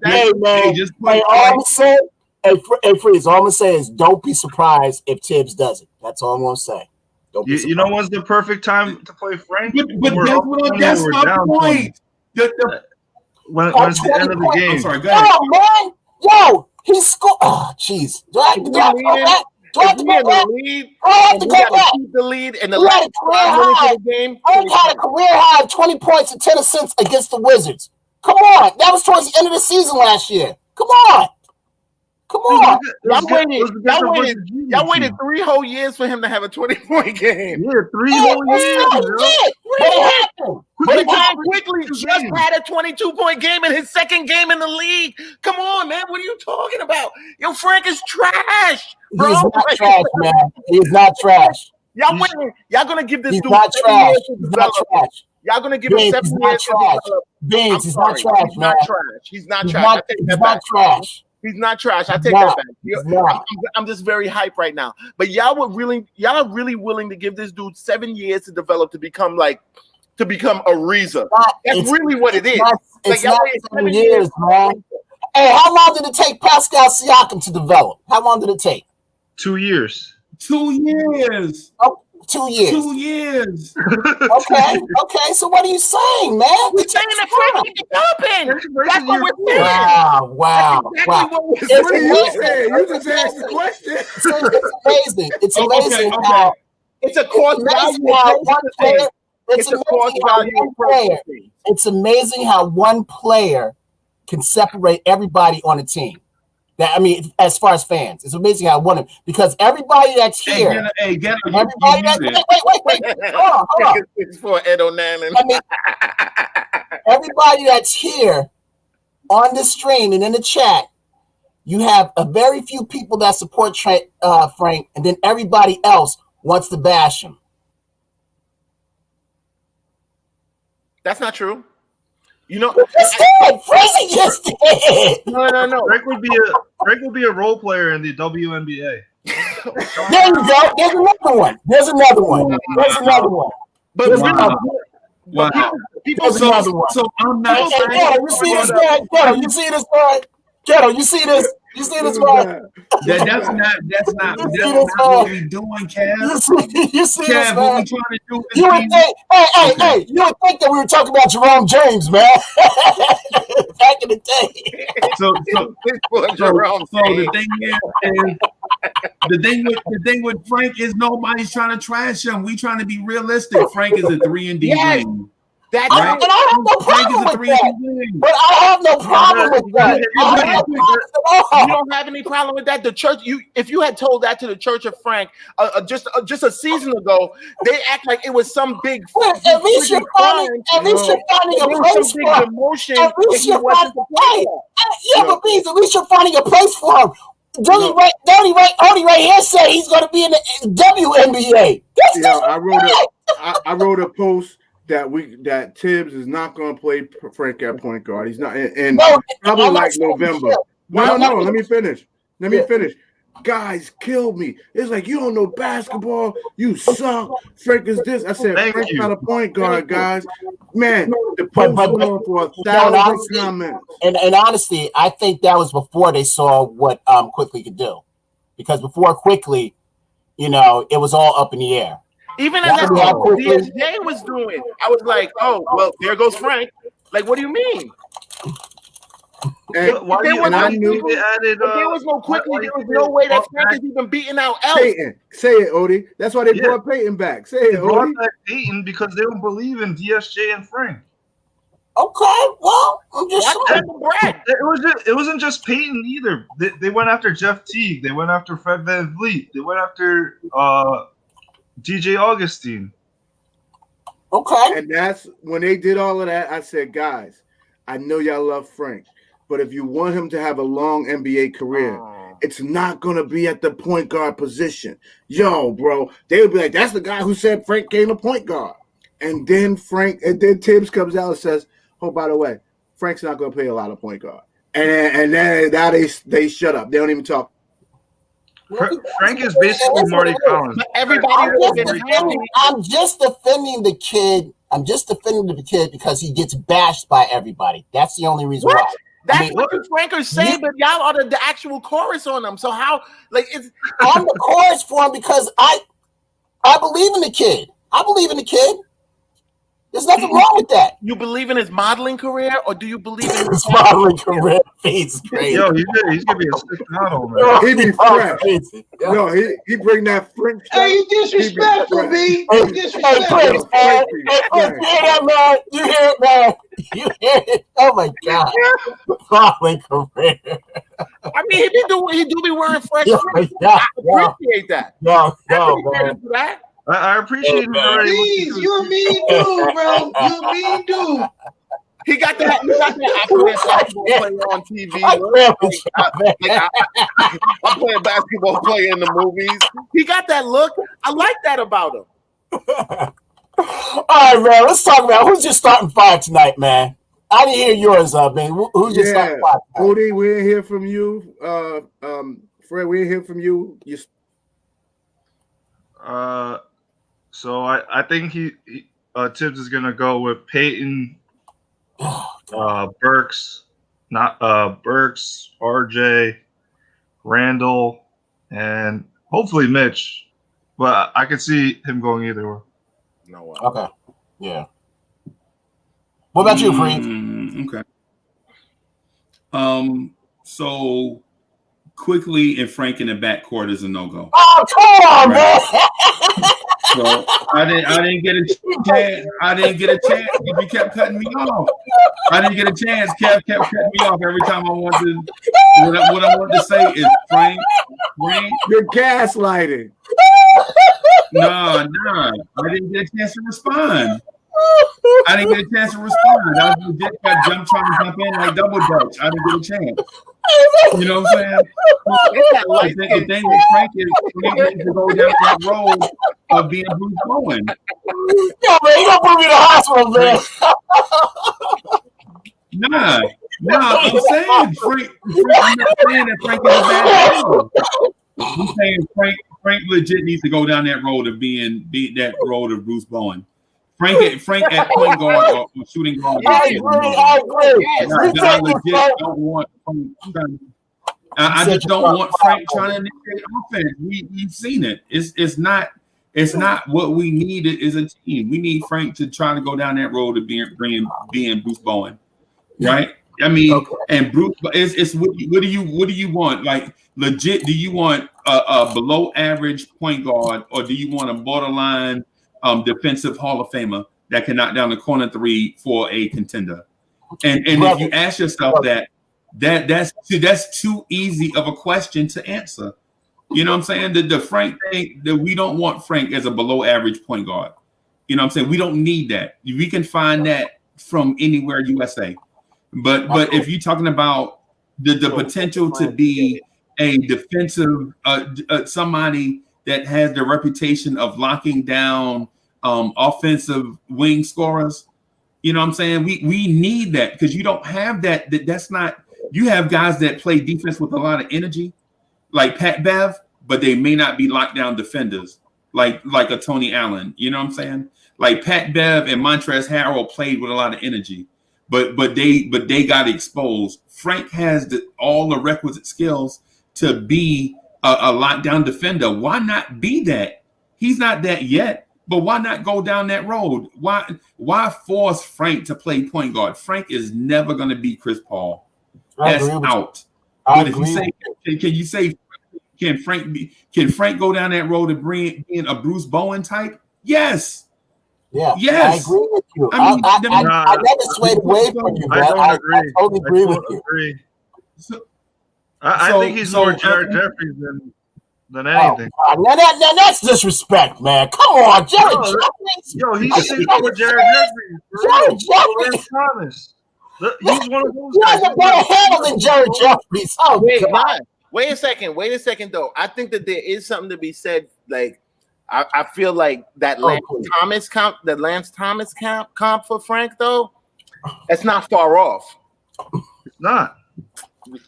Hey, man. All I'm saying, hey, Freeze, all I'm going to say is don't be surprised if Tibbs does it. That's all I'm going to say. You know when's the perfect time to play Frank? But that's my point. When's the end of the game? I'm sorry, go ahead. No, man. Yo, he scored. Oh, jeez. Do I have to go back? Do I have to go back? I have to go back. Keep the lead in the last 5 minutes of the game. I had a career high of 20 points and 10 assists against the Wizards. Come on. That was towards the end of the season last year. Come on. Y'all waited 3 whole years for him to have a 20-point game. Yeah, 3 whole years. What happened? But Quickly just had a 22-point game in his second game in the league. Come on, man. What are you talking about? Yo, Frank is trash, bro. He's not trash, man. He's not trash. Y'all gonna give this dude not trash. He's not trash. Y'all gonna give him 7 years to develop. Beans, he's not trash, man. He's not trash. He's not trash. He's not trash. I take that back. I'm just very hyped right now. But y'all are really willing to give this dude 7 years to develop to become a Reza. That's really what it is. It's not 7 years, man. Hey, how long did it take Pascal Siakam to develop? How long did it take? 2 years. 2 years. Oh, 2 years. 2 years. Okay. So what are you saying, man? We're saying that Frank Toppin. That's what we're saying. Wow. You just asked the question. It's amazing how it's a cost value. It's amazing how one player can separate everybody on a team. As far as fans, it's amazing how one because everybody that's here, wait. Hold on. It's for Ed O'Nanan. Everybody that's here on the stream and in the chat, you have a very few people that support Frank, and then everybody else wants to bash him. That's not true. You know, Just did. Freezy just did. No. Frank would be a role player in the WNBA. There you go. There's another one. But Wow. people So I'm not. Hey, you see this guy? Ghetto, you see this guy? Ghetto, you see this? You see this guy? That's not what we doing, Kev. You see Kev, this, what man? we trying to do is You would think, hey, you would think that we were talking about Jerome James, man. Back in the day. So the thing with Frank is nobody's trying to trash him. We trying to be realistic. Frank is a 3-and-D wing. That's right. And I have no problem with that. But I have no problem with that. You don't have any problem with that. The church, if you had told that to the Church of Frank just a season ago, they act like it was some big. At least you're finding a place for him. At least you're finding. But please, at least you're finding a place for him. Only right here say he's going to be in the WNBA. I wrote a post that Tibbs is not going to play Frank at point guard. He's not, and probably like November. No. Let me finish. Guys killed me. It's like, you don't know basketball. You suck. Frank is this. I said, Frank's not a point guard, guys. Man, the post went on for 1,000 comments. And honestly, I think that was before they saw what Quickly could do, because before Quickly, it was all up in the air. Even as DSJ was doing, I was like, oh, well, there goes Frank. Like, what do you mean? And I knew they added. There was no Quickly. There was no way that Frank is even beating out Elf. Peyton, say it, Odie. That's why they brought Peyton back. Say it, Odie. They brought back Peyton because they don't believe in DSJ and Frank. Okay, well, I'm just saying. It wasn't just Peyton either. They went after Jeff Teague. They went after Fred VanVleet. They went after DJ Augustine. Okay. And that's when they did all of that. I said, guys, I know y'all love Frank, but if you want him to have a long NBA career, it's not going to be at the point guard position. Yo, bro, they would be like, that's the guy who said Frank came to point guard. And then Tibbs comes out and says, oh, by the way, Frank's not going to play a lot of point guard. And then now they shut up. They don't even talk. Frank is basically Marty Collins. I'm just defending the kid. Because he gets bashed by everybody. That's the only reason why. That's what you Frank are saying, but y'all are the actual chorus on them. So how, I'm the chorus for him because I believe in the kid. There's nothing wrong with that. You believe in his modeling career, or do you believe in his modeling career? He's crazy. Yo, he's gonna be a sick model, man. He be fresh. No, he bring that French. Hey, you disrespectful, B. You disrespectful. You hear it, man. You hear it. Oh my God. Modeling career. I mean, he do be wearing fresh. I appreciate that. No, man. I appreciate it. Please, you're a mean dude, bro. You're a mean dude. He got that. I play basketball player on TV. I'm playing basketball player in the movies. He got that look. I like that about him. All right, man. Let's talk about who's your starting five tonight, man. I didn't hear yours, man. Who's your starting five? Cody, we didn't hear from you. Fred, we didn't hear from you. So I think Tibbs is gonna go with Peyton, Burks, RJ, Randle, and hopefully Mitch. But I could see him going either way. No way. Okay. Yeah. What about you, Freed? Okay. So Quickly and Frank in the backcourt is a no-go. Oh, come on, man. So I didn't get a chance. I didn't get a chance if you kept cutting me off. I didn't get a chance. Kev kept cutting me off every time I wanted to. What I wanted to say is Frank. You're gaslighting. No. I didn't get a chance to respond. I didn't get a chance to respond. I was legit got trying to jump in like double dutch. I didn't get a chance. You know what I'm saying? The thing with Frank is Frank needs to go down that road of being Bruce Bowen. Yo, man, you gonna put me in the hospital, man. Nah, I'm saying Frank. I'm not saying that Frank is a bad player. I'm saying Frank legit needs to go down that road of being that road of Bruce Bowen. Frank at point guard or shooting guard. I agree. I legit don't want Frank. I just don't want Frank trying to initiate offense. We've seen it. It's not what we need as a team. We need Frank to try to go down that road of being Bruce Bowen, right? I mean, and Bruce, it's what do you want? Like legit, do you want a below average point guard, or do you want a borderline defensive Hall of Famer that can knock down the corner three for a contender? And if you ask yourself that's too easy of a question to answer. You know what I'm saying? The Frank thing, that we don't want Frank as a below average point guard. You know what I'm saying? We don't need that. We can find that from anywhere USA. But if you're talking about the potential to be a defensive somebody that has the reputation of locking down offensive wing scorers, you know what I'm saying? We need that, because you don't have that. That's not. You have guys that play defense with a lot of energy, like Pat Bev, but they may not be lockdown defenders, like a Tony Allen. You know what I'm saying? Like Pat Bev and Montrezl Harrell played with a lot of energy, but they got exposed. Frank has all the requisite skills to be a lockdown defender. Why not be that? He's not that yet, but why not go down that road? Why force Frank to play point guard? Frank is never going to be Chris Paul. That's out. But if you say, can Frank go down that road of being a Bruce Bowen type? Yes. Yeah. Yes. I agree with you. I never swayed away from you, man. I totally agree with you. I think he's more Jared Jeffries than anything. Now that's disrespect, man. Come on, Jared Jeffries. Yo, he's more Jared Jeffries. Jared Jeffries. Thomas. He's one of those guys. He has a better handle than Jared Jeffries. Oh, God. Wait a second, though. I think that there is something to be said. Like, I feel like that Lance Thomas comp for Frank, though, that's not far off. It's not.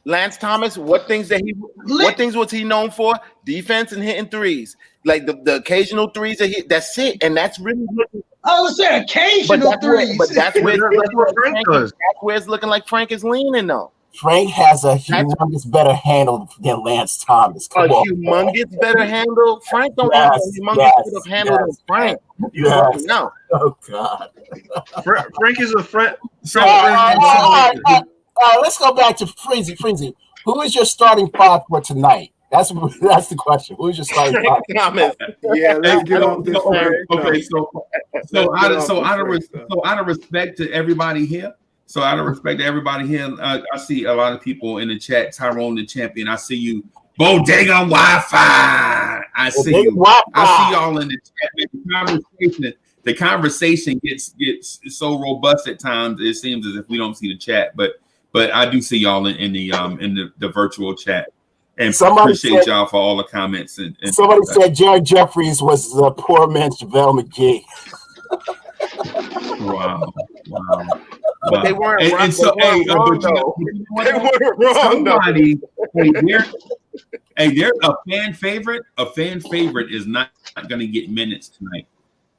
Lance Thomas, what things was he known for? Defense and hitting threes. Like the occasional threes that's it. And that's really I would say occasional threes. But that's where Frank does. That's where it's looking like Frank is leaning, though. Frank has a humongous better handle than Lance Thomas. Humongous better handle? Frank don't have a humongous better handle than Frank. No. Oh, God. Frank is a friend. Let's go back to Freezy. Who is your starting five for tonight? That's the question. Who is your starting five? Yeah, let's get off this. Okay, so out of respect to everybody here. I see a lot of people in the chat. Tyrone the Champion. I see you. Bodega Wi-Fi. I see you. I see y'all in the chat. The conversation gets so robust at times. It seems as if we don't see the chat, but I do see y'all in the virtual chat, and appreciate y'all for all the comments. And somebody said Jared Jeffries was the poor man's JaVale McGee. Wow. But they weren't wrong. They weren't wrong. Somebody, they're a fan favorite. A fan favorite is not going to get minutes tonight,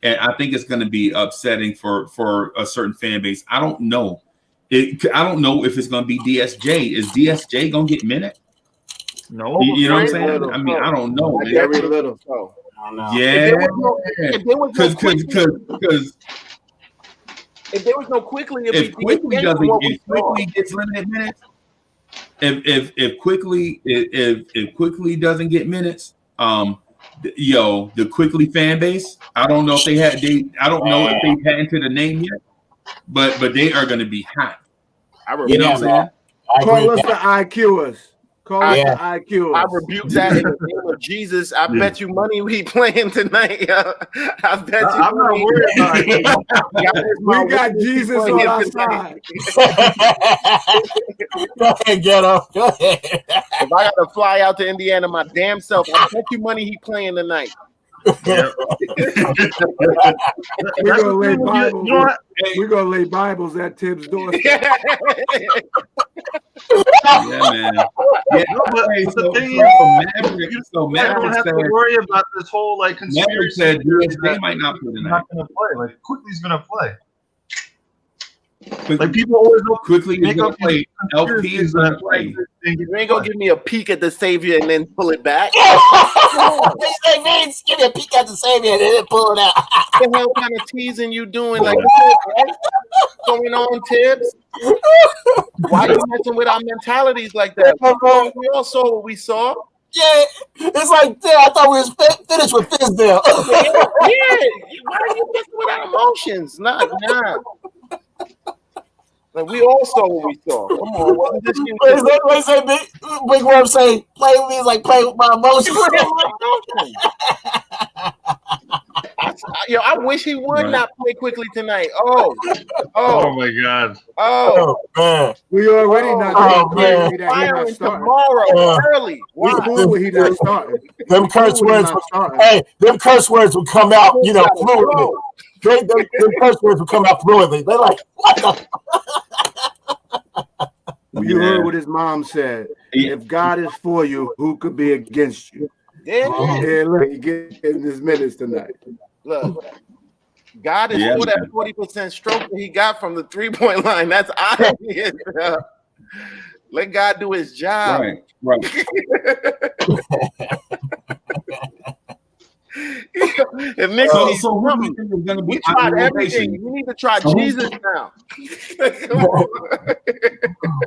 and I think it's going to be upsetting for a certain fan base. I don't know. I don't know if it's going to be DSJ. Is DSJ going to get minutes? No. You know what I'm saying? I mean, I don't know. Very little. Yeah. Because if there was no Quickly, if Quickly gets limited minutes, if Quickly doesn't get minutes, the Quickly fan base, I don't know if they had into the name yet, but they are going to be hot. You know what I'm saying? Call us the IQers. Call us the IQers. I rebuke that in the name of Jesus. I bet you money we playing tonight. I bet you. I'm not worried about it. We got Jesus on our side. Go ahead, get up. Go ahead. If I got to fly out to Indiana my damn self, I bet you money he playing tonight. Yeah. We're gonna lay Bibles. We're gonna lay Bibles at Tim's doorstep. Yeah, man. Yeah, No, but hey, the thing is, Maverick, you Maverick don't have said, to worry about this whole like Maverick conspiracy. said theory they that might not play he's tonight. not going to play. Like Quickly's going to play. Quickly, Like people always Quickly make is up gonna play. LP is gonna play. You ain't gonna give me a peek at the savior and then pull it back. They Vince, give me a peek at the savior and then pull it out. What the hell kind of teasing you doing? Like, what's going on, Tibbs? Why you messing with our mentalities like that? We all saw what we saw. Yeah, it's like, yeah, I thought we was finished with Fizdale. Yeah, why are you messing with our emotions? Nah. Like we all saw what we saw. Come on, wasn't this you? What say Big Worm say, play with me is like play with my emotions. I wish he would not play Quickly tonight. Oh my God. Oh man. We already not man. that he not starting tomorrow early. We cool with he not starting. Them curse words them curse words would come out, fluently. Them curse words would come out fluently. They're like, what the You heard what his mom said. If God is for you, who could be against you? Yeah, look, he getting his minutes tonight. Look, God is for that 40% stroke that he got from the 3-point line. That's obvious. Let God do his job. Right. If Knicks so who do you think is going to be we tried everything. We need to try Jesus now.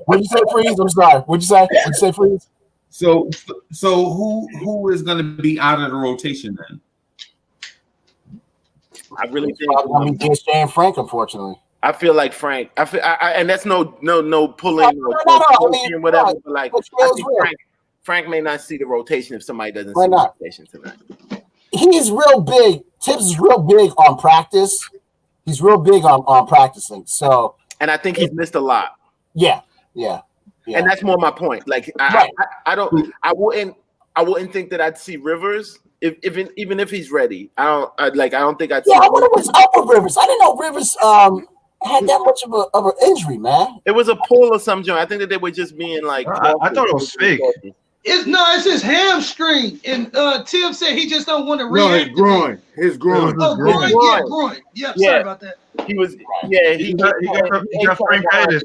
What'd you say, Freeze? I'm sorry. What'd you say, Freeze? So who is going to be out of the rotation then? I really think. It's Jay and Frank, unfortunately. I feel like Frank. And that's no pulling or whatever. But like, I think Frank may not see the rotation if somebody doesn't see the rotation tonight. He's real big. Tibbs is real big on practice. He's real big on practicing. So, and I think he's missed a lot. Yeah. And that's more my point. Like, I wouldn't think that I'd see Rivers even if he's ready. I don't think I'd. Yeah, I wonder what's up with Rivers. I didn't know Rivers had that much of an injury, man. It was a pull or something. I think that they were just being like. I thought it was fake. It's his hamstring, and Tim said he just don't want to react. No, his groin. Oh, groin. Yeah, groin. Yeah, sorry about that. He was. Yeah, he got Frank-itis.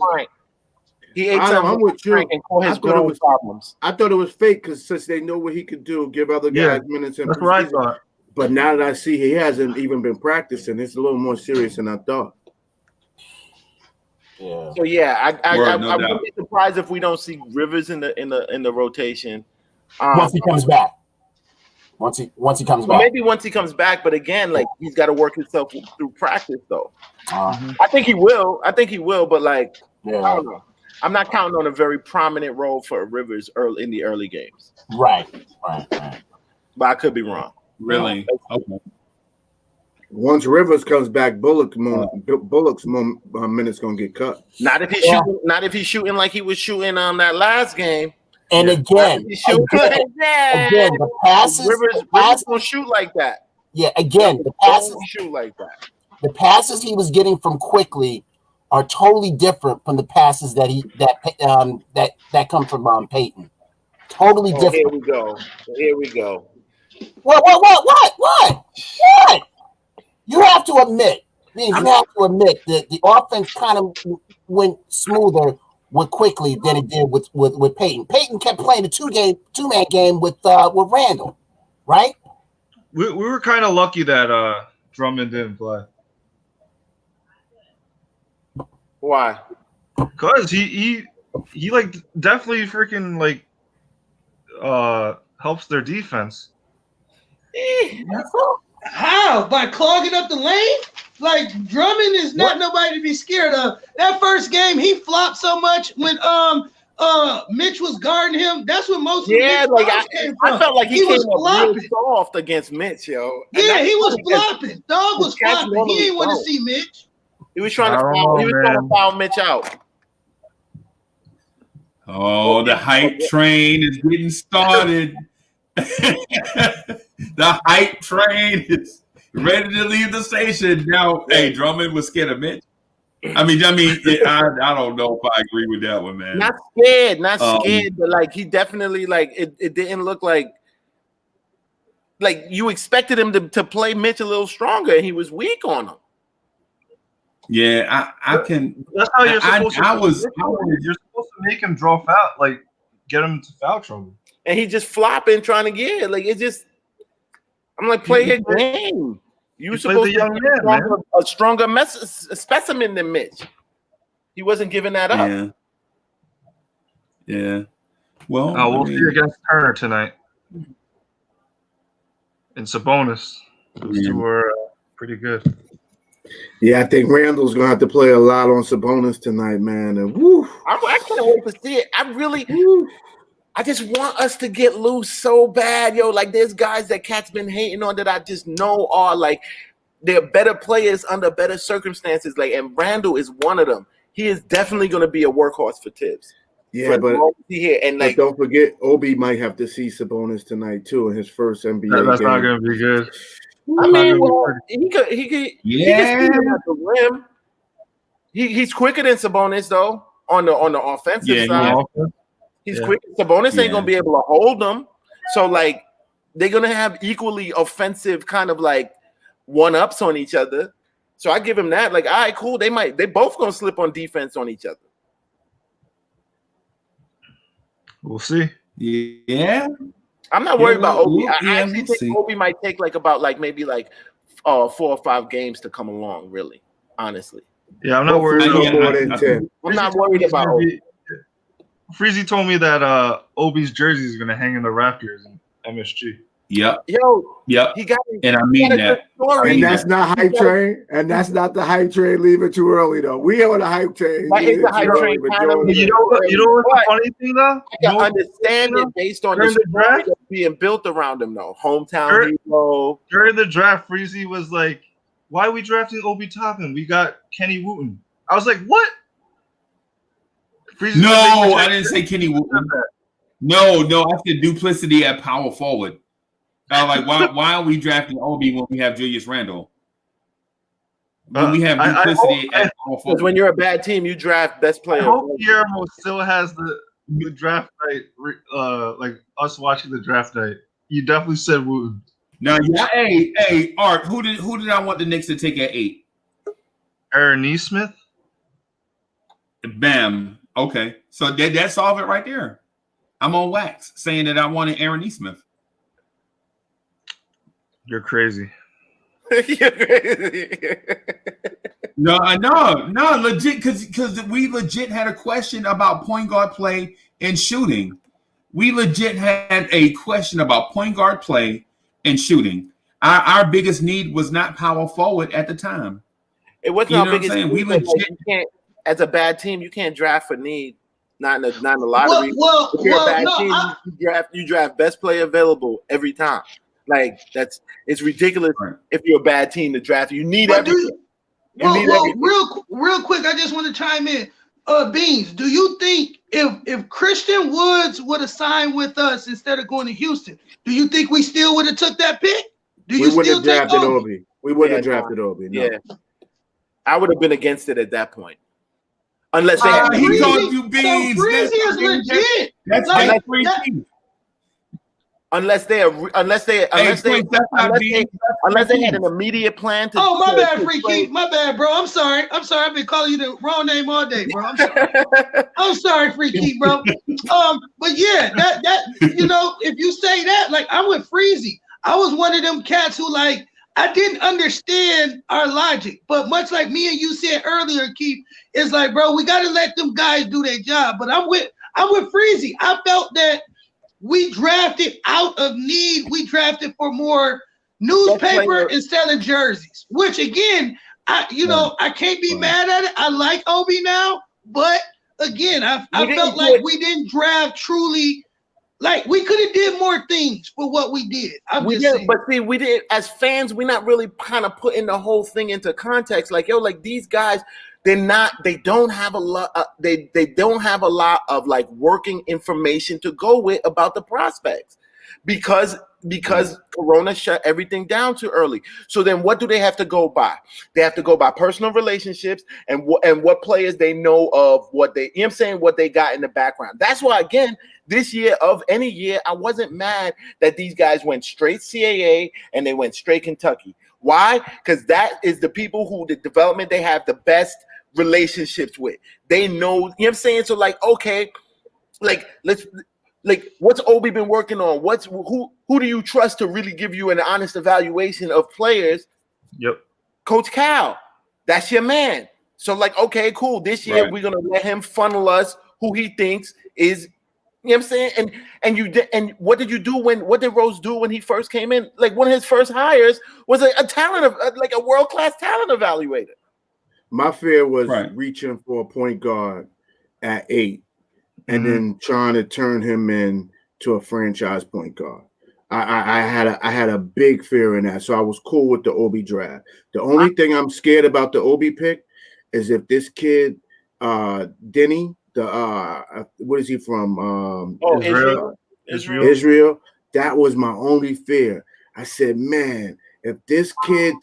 He ate I'm with you. And caught his groin problems. I thought it was fake because since they know what he could do, give other guys minutes. That's what I thought. But now that I see he hasn't even been practicing, it's a little more serious than I thought. Yeah. So I wouldn't be surprised if we don't see Rivers in the rotation once he comes back. Once he comes back, maybe once he comes back. But again, like he's got to work himself through practice, though. I think he will. But like, I don't know. I'm not counting on a very prominent role for Rivers in the early games. Right. But I could be wrong. Really? Okay. Once Rivers comes back, Bullock's minutes gonna get cut. Not if he's shooting. Not if he's shooting like he was shooting on that last game. And again, the passes. Rivers don't shoot like that. Yeah, again, the passes don't shoot like that. The passes he was getting from Quickly are totally different from the passes that come from Peyton. Totally different. Here we go. What? You have to admit that the offense kind of went smoother with Quickly than it did with Peyton. Peyton kept playing the two-man game with Randle, right? We were kind of lucky that Drummond didn't play. Why? Because he like definitely freaking like helps their defense. How? By clogging up the lane? Like Drummond is not nobody to be scared of. That first game, he flopped so much when Mitch was guarding him. That's what most of I felt like he was flopping soft against Mitch, yo. Yeah, he was flopping. Dog was flopping. He didn't want to see Mitch. He was trying to foul Mitch out. Oh, the hype train is getting started. The hype train is ready to leave the station. Now, hey, Drummond was scared of Mitch. I don't know if I agree with that one, man. Not scared, but like he definitely like it didn't look like you expected him to play Mitch a little stronger, and he was weak on him. Yeah, I can. That's how you're supposed to. You're supposed to make him draw foul, like get him into foul trouble. And he just flopping, trying to get like it just. I'm like, play your game. You supposed to be a stronger specimen than Mitch. He wasn't giving that up. Yeah. Well, we'll see against Turner tonight. And Sabonis. Those two were pretty good. Yeah, I think Randle's gonna have to play a lot on Sabonis tonight, man. And woo, I can't wait to see it. I just want us to get loose so bad, yo. Like there's guys that Cat's been hating on that I just know are like they're better players under better circumstances. Like, and Randle is one of them. He is definitely gonna be a workhorse for Tibbs. Yeah, but don't forget, Obi might have to see Sabonis tonight too in his first NBA game. That's not gonna be good. I mean, he could at the rim. He's quicker than Sabonis though on the offensive side. He's quick. Sabonis ain't gonna be able to hold them. So like they're gonna have equally offensive kind of like one-ups on each other. So I give him that. Like, all right, cool. They both gonna slip on defense on each other. We'll see. Yeah. I'm not worried about Obi. I actually think Obi might take maybe 4 or 5 games to come along, really, honestly. Yeah, I'm not worried about more than 10. I'm not worried about Obi. Freezy told me that Obi's jersey is gonna hang in the rafters in MSG. Yep. Yo. Yep. And I mean that. And that's not hype train. And that's not the hype train leaving too early though. We on the hype train. That is the hype train. You know what's the funny thing though? I can understand it based on the draft being built around him though. Hometown hero. During the draft, Freezy was like, "Why are we drafting Obi Toppin? We got Kenny Wooten." I was like, "What?" No, I didn't say Kenny Wooten. No, I said duplicity at power forward. Like, why are we drafting Obi when we have Julius Randle? When we have duplicity at power forward. Because when you're a bad team, you draft best player. I hope Guillermo still has the draft night, like us watching the draft night. You definitely said Wooten. Now, hey, Art, who did I want the Knicks to take at 8? Aaron Nesmith. Bam. Okay, so that solve it right there. I'm on wax saying that I wanted Aaron Nesmith. You're crazy. No, legit, because we legit had a question about point guard play and shooting. We legit had a question about point guard play and shooting. Our biggest need was not power forward at the time. It wasn't our biggest need. We legit can't, as a bad team, you can't draft for need. Not in the lottery. If you're a bad team, you draft best player available every time. Like it's ridiculous if you're a bad team to draft. You need everything. Everything. Real quick, I just want to chime in. Beans, do you think if Christian Woods would have signed with us instead of going to Houston, do you think we still would have took that pick? We would have drafted Obi. We wouldn't have drafted Obi. No. Yeah, I would have been against it at that point. Unless they he called you Beans. So Freezy is legit. That's like unless they had an immediate plan to. Oh, my bad, Freaky. My bad, bro. I'm sorry. I've been calling you the wrong name all day, bro. I'm sorry. I'm sorry, Freaky, bro. But yeah, that if you say that, like I'm with Freezy. I was one of them cats who like I didn't understand our logic, but much like me and you said earlier, Keith, it's like, bro, we got to let them guys do their job. But I'm with Freezy. I felt that we drafted out of need. We drafted for more newspaper and selling jerseys, which again, I can't be mad at it. I like Obi now, but again, I felt like we didn't draft truly. Like we could have did more things for what we did. We did as fans. We're not really kind of putting the whole thing into context. Like like these guys, they don't have a lot. They don't have a lot of like working information to go with about the prospects. because Corona shut everything down too early. So then what do they have to go by? They have to go by personal relationships and what players they know of, what they, you know what I'm saying, what they got in the background. That's why, again, this year of any year, I wasn't mad that these guys went straight CAA and they went straight Kentucky. Why? Because that is the people who the development they have the best relationships with. They know, you know what I'm saying? So like, okay, what's Obi been working on? Who do you trust to really give you an honest evaluation of players? Yep. Coach Cal, that's your man. So like, okay, cool. This year we're gonna let him funnel us who he thinks is, you know what I'm saying? And what did you do what did Rose do when he first came in? Like one of his first hires was a talent of like a world-class talent evaluator. My fear was reaching for a point guard at 8 and then trying to turn him in to a franchise point guard. I had a big fear in that. So I was cool with the Obi draft. The only thing I'm scared about the Obi pick is if this kid, Denny, what is he from? Israel. That was my only fear. I said, man, if this kid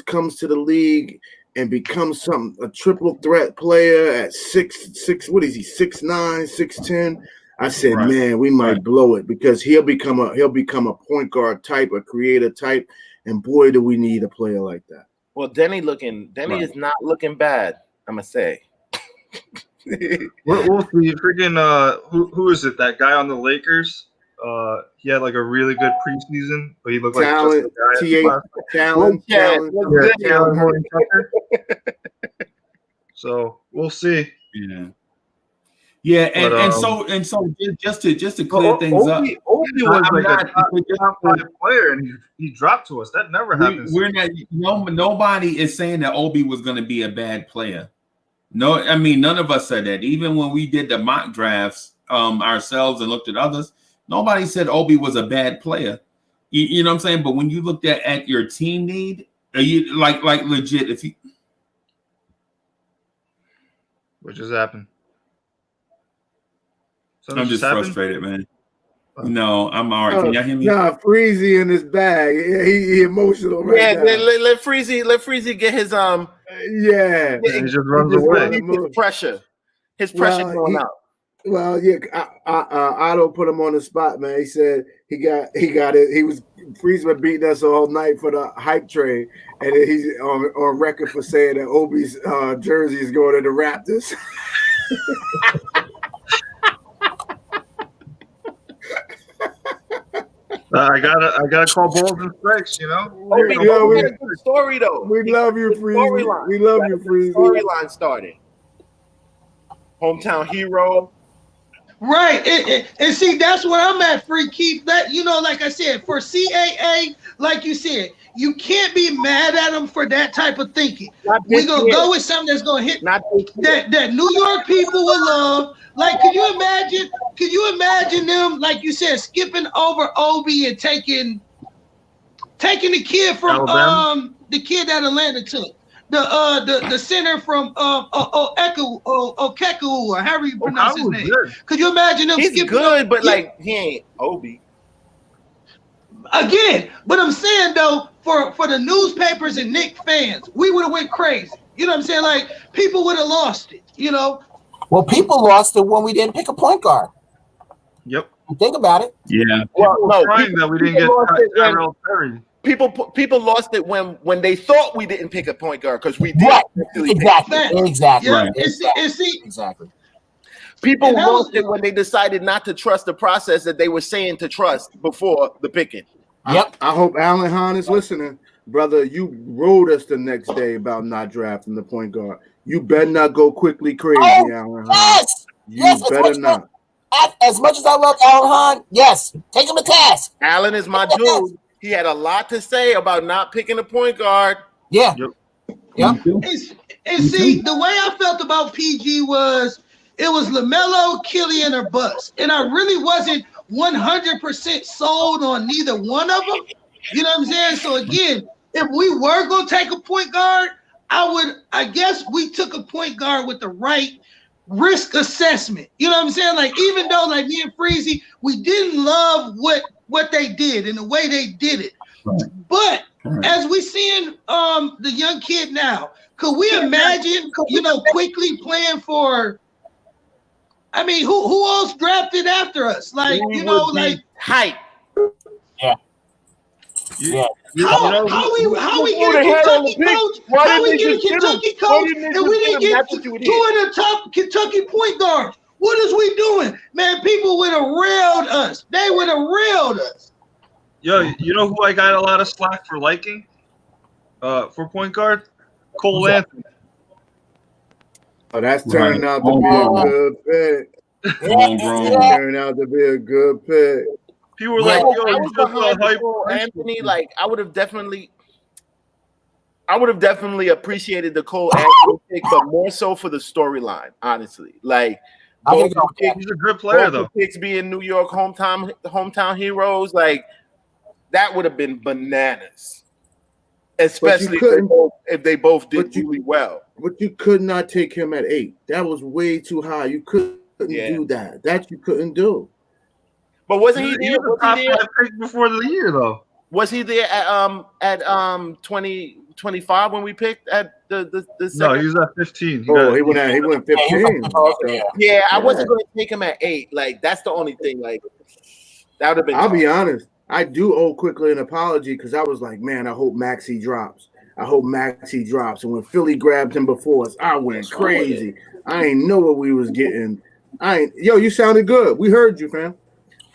comes to the league and becomes a triple threat player at 6'6", what is he, 6'9", 6'10", I said, man, we might blow it because he'll become a point guard type, a creator type, and boy, do we need a player like that. Well, Denny is not looking bad, I'm gonna say. We'll see. Freaking who is it? That guy on the Lakers? He had like a really good preseason, but he looked like talent. So we'll see. Yeah, and so just to clear things up, Obi was like a top 5 player, and he dropped to us. That never happens. We're not. Nobody is saying that Obi was going to be a bad player. No, I mean none of us said that. Even when we did the mock drafts ourselves and looked at others, nobody said Obi was a bad player. You know what I'm saying? But when you looked at your team need, are you like legit? If you, what just happened? I'm just frustrated, man. No, I'm all right. Can y'all hear me? Nah, Freezy in his bag. He emotional right now. Let Freezy get his Yeah. He just runs away. His pressure going out. Well, yeah, Otto put him on the spot, man. He said he got it. He was Freeze been beating us all night for the hype train, and then he's on record for saying that Obi's jersey is going to the Raptors. I gotta call balls and strikes, you know. We got a good story though. We love you, Freezy. We love you, Freezy. Storyline started. Hometown hero. Right, and see, that's where I'm at, Free Keith. That, you know, like I said, for CAA, like you said, you can't be mad at them for that type of thinking. We're gonna go with something that's gonna hit that New York people will love. Like, could you imagine them, like you said, skipping over Obi and taking the kid from Alabama? The kid that Atlanta took. The center from Okeku, or however you pronounce his name. Good. Could you imagine him He's good, but like he ain't Obi. Again, but I'm saying though, for the newspapers and Knicks fans, we would have went crazy. You know what I'm saying? Like, people would have lost it, you know? Well, people lost it when we didn't pick a point guard. Yep. Think about it. Yeah. Well, no, that we didn't get Tyrell Terry. People lost it when they thought we didn't pick a point guard because we did. Right. Exactly. Yeah. Right. Exactly. People lost it when they decided not to trust the process that they were saying to trust before the picking. Yep. I hope Alan Hahn is listening. Brother, you wrote us the next day about not drafting the point guard. You better not go quickly crazy, Alan Hahn. Yes. You better not. As much as I love Alan Hahn, yes, take him to task. Alan is my dude. He had a lot to say about not picking a point guard. Yeah. And see, the way I felt about PG was it was LaMelo, Killian, or Bust. And I really wasn't 100% sold on neither one of them. You know what I'm saying? So again, if we were going to take a point guard, I guess we took a point guard with the right risk assessment. You know what I'm saying? Like, even though like me and Freezy, we didn't love what what they did and the way they did it. Right. But Right. as we seeing the young kid now, could we imagine, quickly playing for? I mean, who else drafted after us? Like, hype. Yeah. How we get a Kentucky coach? How we get a Kentucky coach and we didn't get two of the top Kentucky point guards? What is we doing? Man, people would have railed us. They would have railed us. Yo, you know who I got a lot of slack for liking? For point guard? Cole Anthony. Oh, that's turning out to be a good pick. Turned out to be a good pick. People were like, "Yo, I you was just behind hype Cole Anthony." Like, I would have definitely appreciated the Cole Anthony pick, but more so for the storyline, honestly. Like, he's a good player, though. Picks being New York hometown heroes, like that would have been bananas. Especially if they both did really well. But you could not take him at 8. That was way too high. You couldn't do that. That you couldn't do. But wasn't he there? Was he there before the year though? Was he there at 2025 when we picked at the second? No, he was at 15. He went 15. Yeah, I wasn't going to take him at 8. Like, that's the only thing. Like, that would have been. I'll be honest. I do owe quickly an apology because I was like, man, I hope Maxey drops. And when Philly grabbed him before us, I went crazy. I ain't know what we was getting. You sounded good. We heard you, fam.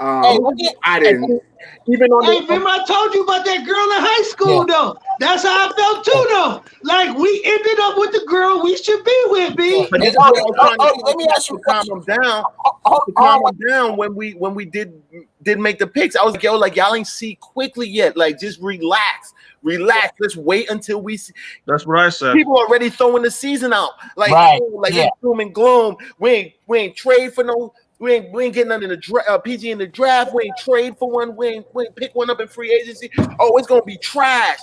I didn't. Remember I told you about that girl in high school, though. That's how I felt too, though. Like, we ended up with the girl we should be with, B. But let me ask you to calm him down. To calm him down when we did make the picks. I was like, yo, like, y'all ain't see quickly yet. Like, just relax. Let's wait until we see. That's what I said. People are already throwing the season out. Like, it's doom and gloom. We ain't trade for no. We ain't getting under the PG in the draft. We ain't trade for one. We ain't pick one up in free agency. Oh, it's gonna be trash.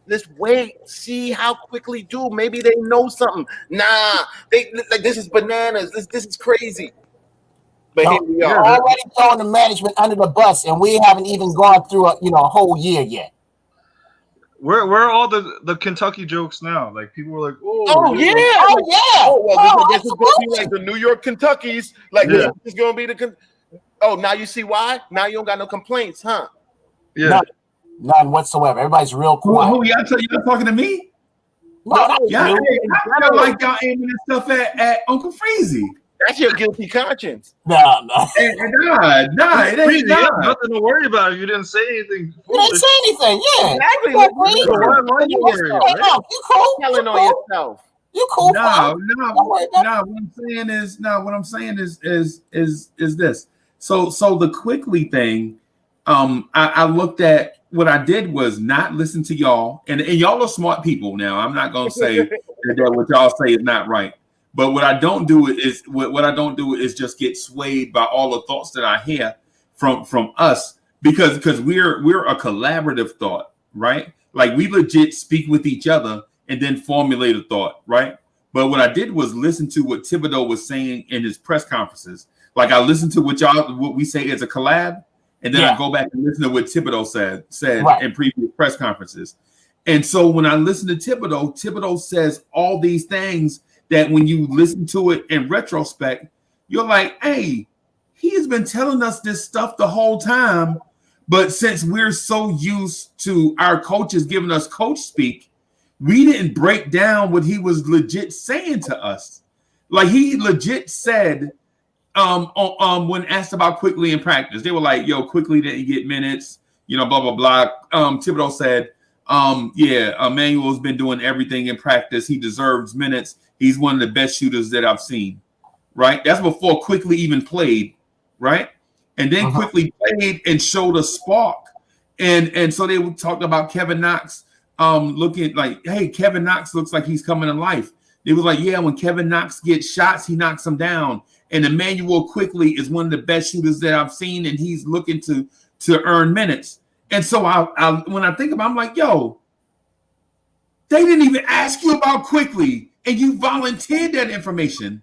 Let's wait, see how quickly do. Maybe they know something. Nah, this is bananas. This is crazy. But here we are. Already throwing the management under the bus, and we haven't even gone through a whole year yet. Where are all the Kentucky jokes now? Like, people were like, well, this is gonna be like the New York Kentuckies. Like, this is gonna be the. Now you see why? Now you don't got no complaints, huh? Yeah, none whatsoever. Everybody's real quiet. Who y'all talking to me? No, y'all don't like y'all aiming and stuff at Uncle Freezy. That's your guilty conscience. No. Nah, it ain't nothing to worry about if you didn't say anything. You didn't say anything, yeah. Exactly. Why you worried about it? You cool. Telling on yourself. You cool. What I'm saying is this. So the quickly thing, I looked at what I did was not listen to y'all, and y'all are smart people. Now I'm not gonna say that what y'all say is not right. But what I don't do is just get swayed by all the thoughts that I hear from us because we're a collaborative thought, right? Like, we legit speak with each other and then formulate a thought, right? But what I did was listen to what Thibodeau was saying in his press conferences. Like, I listened to what we say as a collab, and then I go back and listen to what Thibodeau said in previous press conferences. And so when I listen to Thibodeau says all these things that when you listen to it in retrospect, you're like, hey, he has been telling us this stuff the whole time. But since we're so used to our coaches giving us coach speak, we didn't break down what he was legit saying to us. Like, he legit said, when asked about Quickly in practice, they were like, yo, Quickly didn't get minutes, blah, blah, blah. Thibodeau said, Emmanuel's been doing everything in practice. He deserves minutes. He's one of the best shooters that I've seen, right? That's before Quickly even played, right? And then Quickly played and showed a spark. And so they talked about Kevin Knox looking like, hey, Kevin Knox looks like he's coming to life. It was like, yeah, when Kevin Knox gets shots, he knocks them down. And Emmanuel Quickly is one of the best shooters that I've seen, and he's looking to earn minutes. And so I when I think about it, I'm like, yo, they didn't even ask you about Quickly. And you volunteered that information,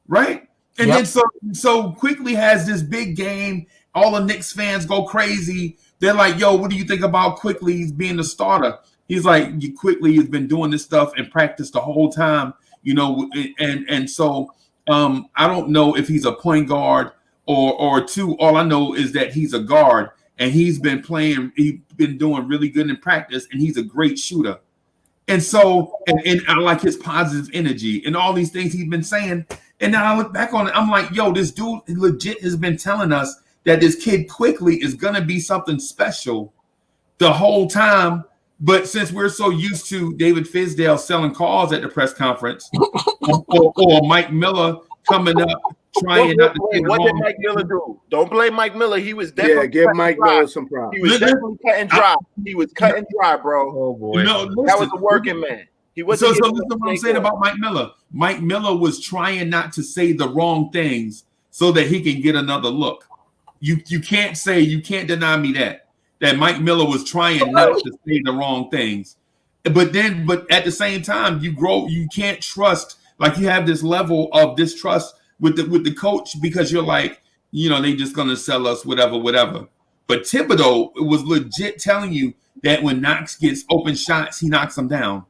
right? And then so Quickly has this big game, all the Knicks fans go crazy. They're like, yo, what do you think about Quickly being the starter? He's like, Quickly has been doing this stuff in practice the whole time, and so I don't know if he's a point guard or two. All I know is that he's a guard, and he's been doing really good in practice, and he's a great shooter. And so, and I like his positive energy and all these things he's been saying. And now I look back on it, I'm like, yo, this dude legit has been telling us that this kid Quickly is going to be something special the whole time. But since we're so used to David Fizdale selling calls at the press conference or Mike Miller coming up trying not to what did Mike Miller do? Don't blame Mike Miller. He was definitely give Mike Miller some props. He was definitely cutting dry. He was cutting dry, bro. Oh boy. That was a working man. He was so listen to what I'm saying about Mike Miller. Mike Miller was trying not to say the wrong things so that he can get another look. You can't deny me that Mike Miller was trying not to say the wrong things. But at the same time, you can't trust, like you have this level of distrust with the coach because you're like, they just gonna sell us whatever. But Thibodeau was legit telling you that when Knox gets open shots, he knocks them down.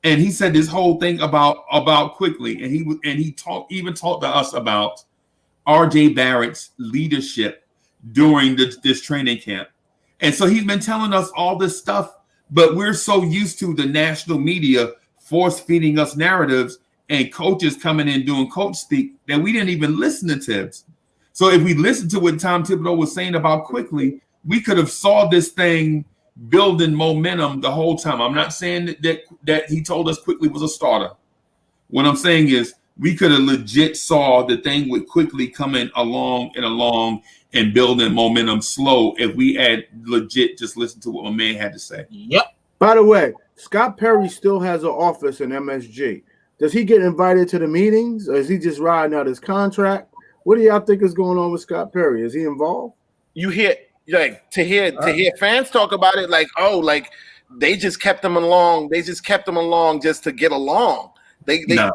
And he said this whole thing about Quickly, and he talked to us about RJ Barrett's leadership during this training camp. And so he's been telling us all this stuff, but we're so used to the national media force feeding us narratives and coaches coming in doing coach speak that we didn't even listen to Tibbs. So if we listened to what Tom Thibodeau was saying about Quickly, we could have saw this thing building momentum the whole time. I'm not saying that he told us Quickly was a starter. What I'm saying is we could have legit saw the thing with Quickly coming along and building momentum slow if we had legit just listened to what my man had to say. Yep. By the way, Scott Perry still has an office in MSG. Does he get invited to the meetings, or is he just riding out his contract? What do y'all think is going on with Scott Perry? Is he involved? You hear to hear fans talk about it like, oh, like they just kept him along. They just kept him along just to get along. No.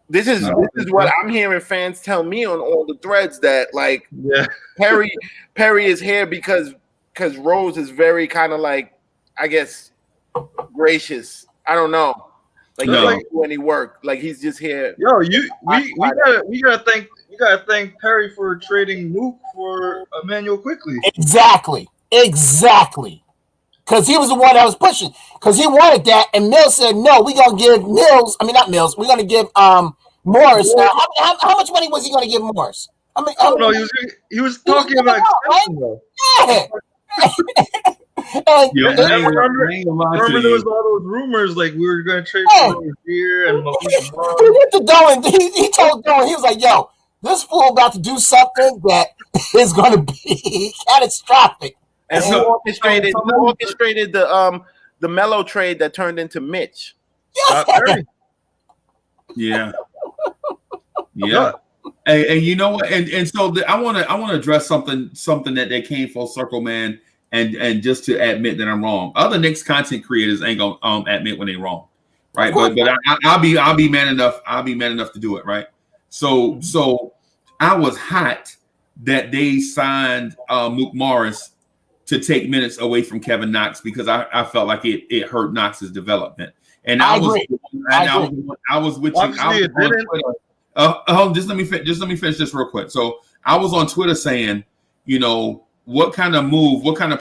This is what I'm hearing fans tell me on all the threads that like Perry is here because Rose is very kind of like, I guess, gracious. I don't know. Like he doesn't do any work. Like he's just here. Yo, we gotta thank Perry for trading Luke for Emmanuel Quickly. Exactly. Because he was the one that was pushing. Because he wanted that, and Mills said, "No, we're gonna give Mills. I mean, not Mills. We're gonna give Morris. How much money was he gonna give Morris? I mean, no, he was talking about extension, though. Yeah. Remember there was all those rumors like we were going to trade for here and he told Dolan, he was like, "Yo, this fool about to do something that is going to be catastrophic." And he orchestrated the Melo trade that turned into Mitch. Yeah. And you know what? And so I want to address something that they came full circle, man. And just to admit that I'm wrong. Other Knicks content creators ain't gonna admit when they're wrong, right? But I'll be man enough. I'll be man enough to do it, right? So I was hot that they signed Mook Morris to take minutes away from Kevin Knox because I felt like it hurt Knox's development. And I was with you. Just let me finish this real quick. So I was on Twitter saying, what kind of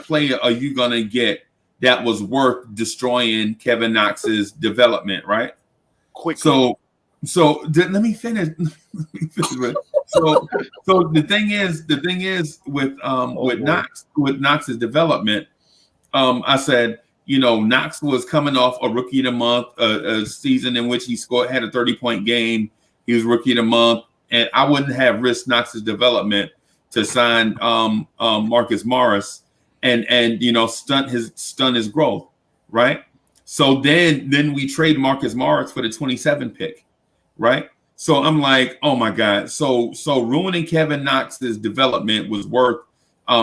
player are you going to get that was worth destroying Kevin Knox's development, right? Quickly. So let me finish. So the thing is with Knox's development, I said, Knox was coming off a rookie of the month, a season in which he had a 30-point game. He was rookie of the month, and I wouldn't have risked Knox's development to sign Marcus Morris and stunt his growth, right? So then we trade Marcus Morris for the 27 pick, right? So I'm like, oh my God. So ruining Kevin Knox's development was worth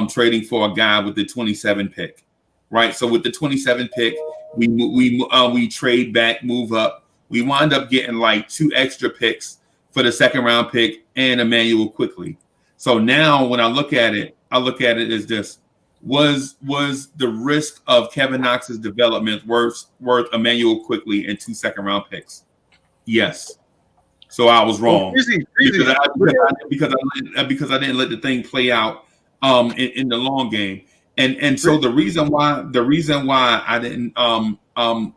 trading for a guy with the 27 pick, right? So with the 27 pick, we trade back, move up. We wind up getting like 2 extra picks for the second round pick and Emmanuel Quickly. So now when I look at it as this: was the risk of Kevin Knox's development worth Emmanuel Quickly and 2 second-round picks? Yes. So I was wrong because I didn't let the thing play out in the long game. And so the reason why I didn't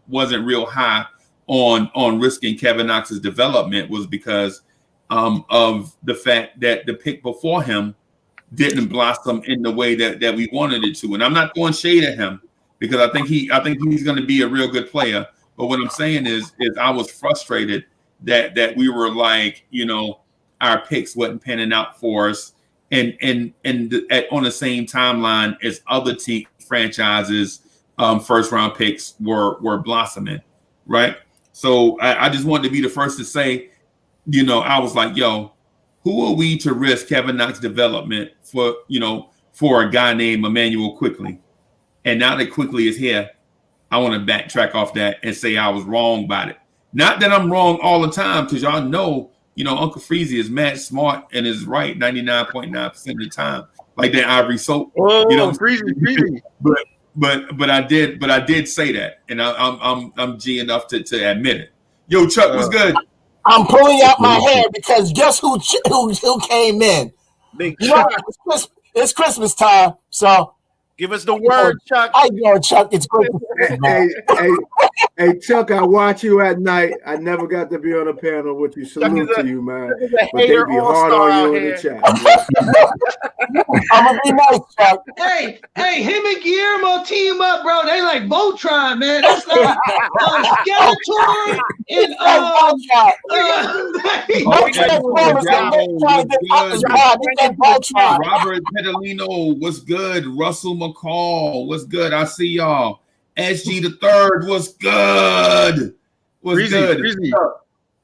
wasn't real high on risking Kevin Knox's development was because of the fact that the pick before him didn't blossom in the way that we wanted it to. And I'm not throwing shade at him because I think he's going to be a real good player. But what I'm saying is I was frustrated that we were like, our picks wasn't panning out for us, and on the same timeline as other team franchises, first round picks were blossoming, right? So I just wanted to be the first to say, I was like, yo, who are we to risk Kevin Knox development for a guy named Emmanuel Quickly? And now that Quickly is here, I want to backtrack off that and say I was wrong about it. Not that I'm wrong all the time, because y'all know, Uncle Freezy is mad smart and is right 99.9% of the time, like that Ivory Soap. Oh, Freezy. But I did say that, and I'm G enough to admit it. Yo, Chuck, what's good? I'm pulling out my hair because guess who came in? Big Chuck. It's Christmas time, so give us the word, Chuck. How you doing, Chuck? It's great to see you, man. Hey, Chuck, I watch you at night. I never got to be on a panel with you. Salute to you, man. But they be hard on you in the chat. I'm gonna be nice, Chuck. Hey, him and Guillermo team up, bro. They like Voltron, man. That's like Skeletor and Robert Petalino, what's good? Russell McCall, what's good? I see y'all. SG the third, what's good? What's good? Breezy.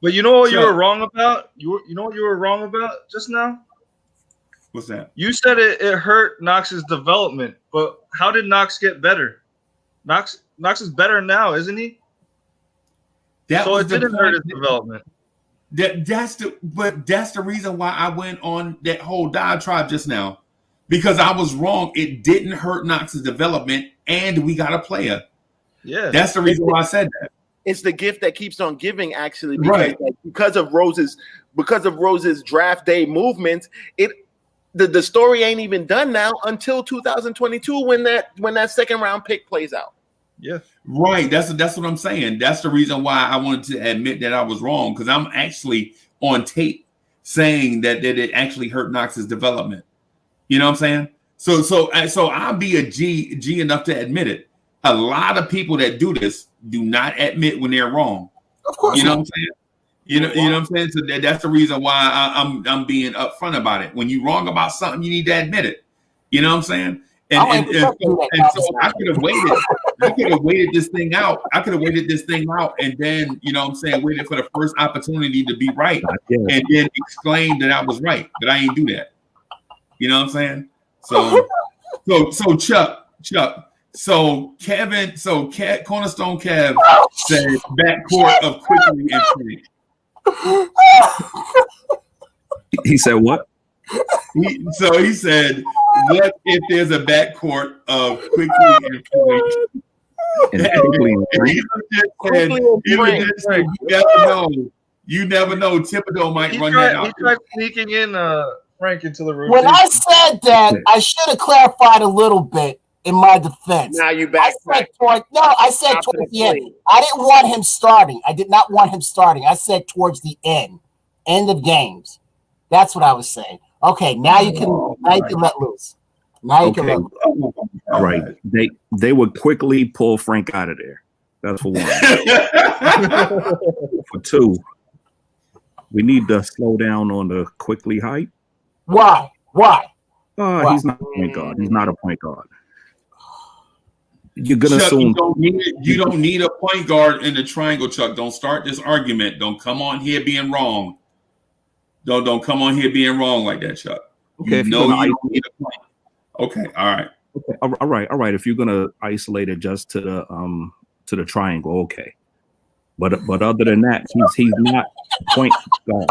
But you know what you were wrong about? You know what you were wrong about just now? What's that? You said it hurt Knox's development, but how did Knox get better? Knox is better now, isn't he? So it didn't hurt his development. That's the reason why I went on that whole diatribe just now. Because I was wrong. It didn't hurt Knox's development, and we got a player. Yeah. That's the reason why I said that. It's the gift that keeps on giving, actually, because of Rose's draft day movements, the story ain't even done now until 2022 when that second round pick plays out. Yeah. Right. That's what I'm saying. That's the reason why I wanted to admit that I was wrong, because I'm actually on tape saying that it actually hurt Knox's development. You know what I'm saying? So I'll be a G enough to admit it. A lot of people that do this do not admit when they're wrong. Of course. You know what I'm saying? You know what I'm saying? So that's the reason why I'm being upfront about it. When you're wrong about something, you need to admit it. You know what I'm saying? And so I could have waited. I could have waited this thing out. And then, you know what I'm saying, waited for the first opportunity to be right. And then exclaim that I was right. But I ain't do that. You know what I'm saying? So Chuck. So Cornerstone Kev said backcourt of Quickly and Frank. He said what? He said, what if there's a backcourt of Quickly and Frank? You never know. Thibodeau might run that out. He tried sneaking in Frank into the rotation. When I said that, I should have clarified a little bit in my defense. Now you back. I said towards the end. I didn't want him starting. I did not want him starting. I said towards the end of games. That's what I was saying. Okay, now you can let loose. Now you can let loose. All right. They would quickly pull Frank out of there. That's for one. For two, we need to slow down on the Quickly hype. Why? He's not a point guard. He's not a point guard. You're gonna assume you don't need a point guard in the triangle, Chuck. Don't start this argument. Don't come on here being wrong. Don't come on here being wrong like that, Chuck. Okay, you don't need a point. Okay, all right. Okay, all right. If you're gonna isolate it just to the triangle, okay. But other than that, he's not point guard.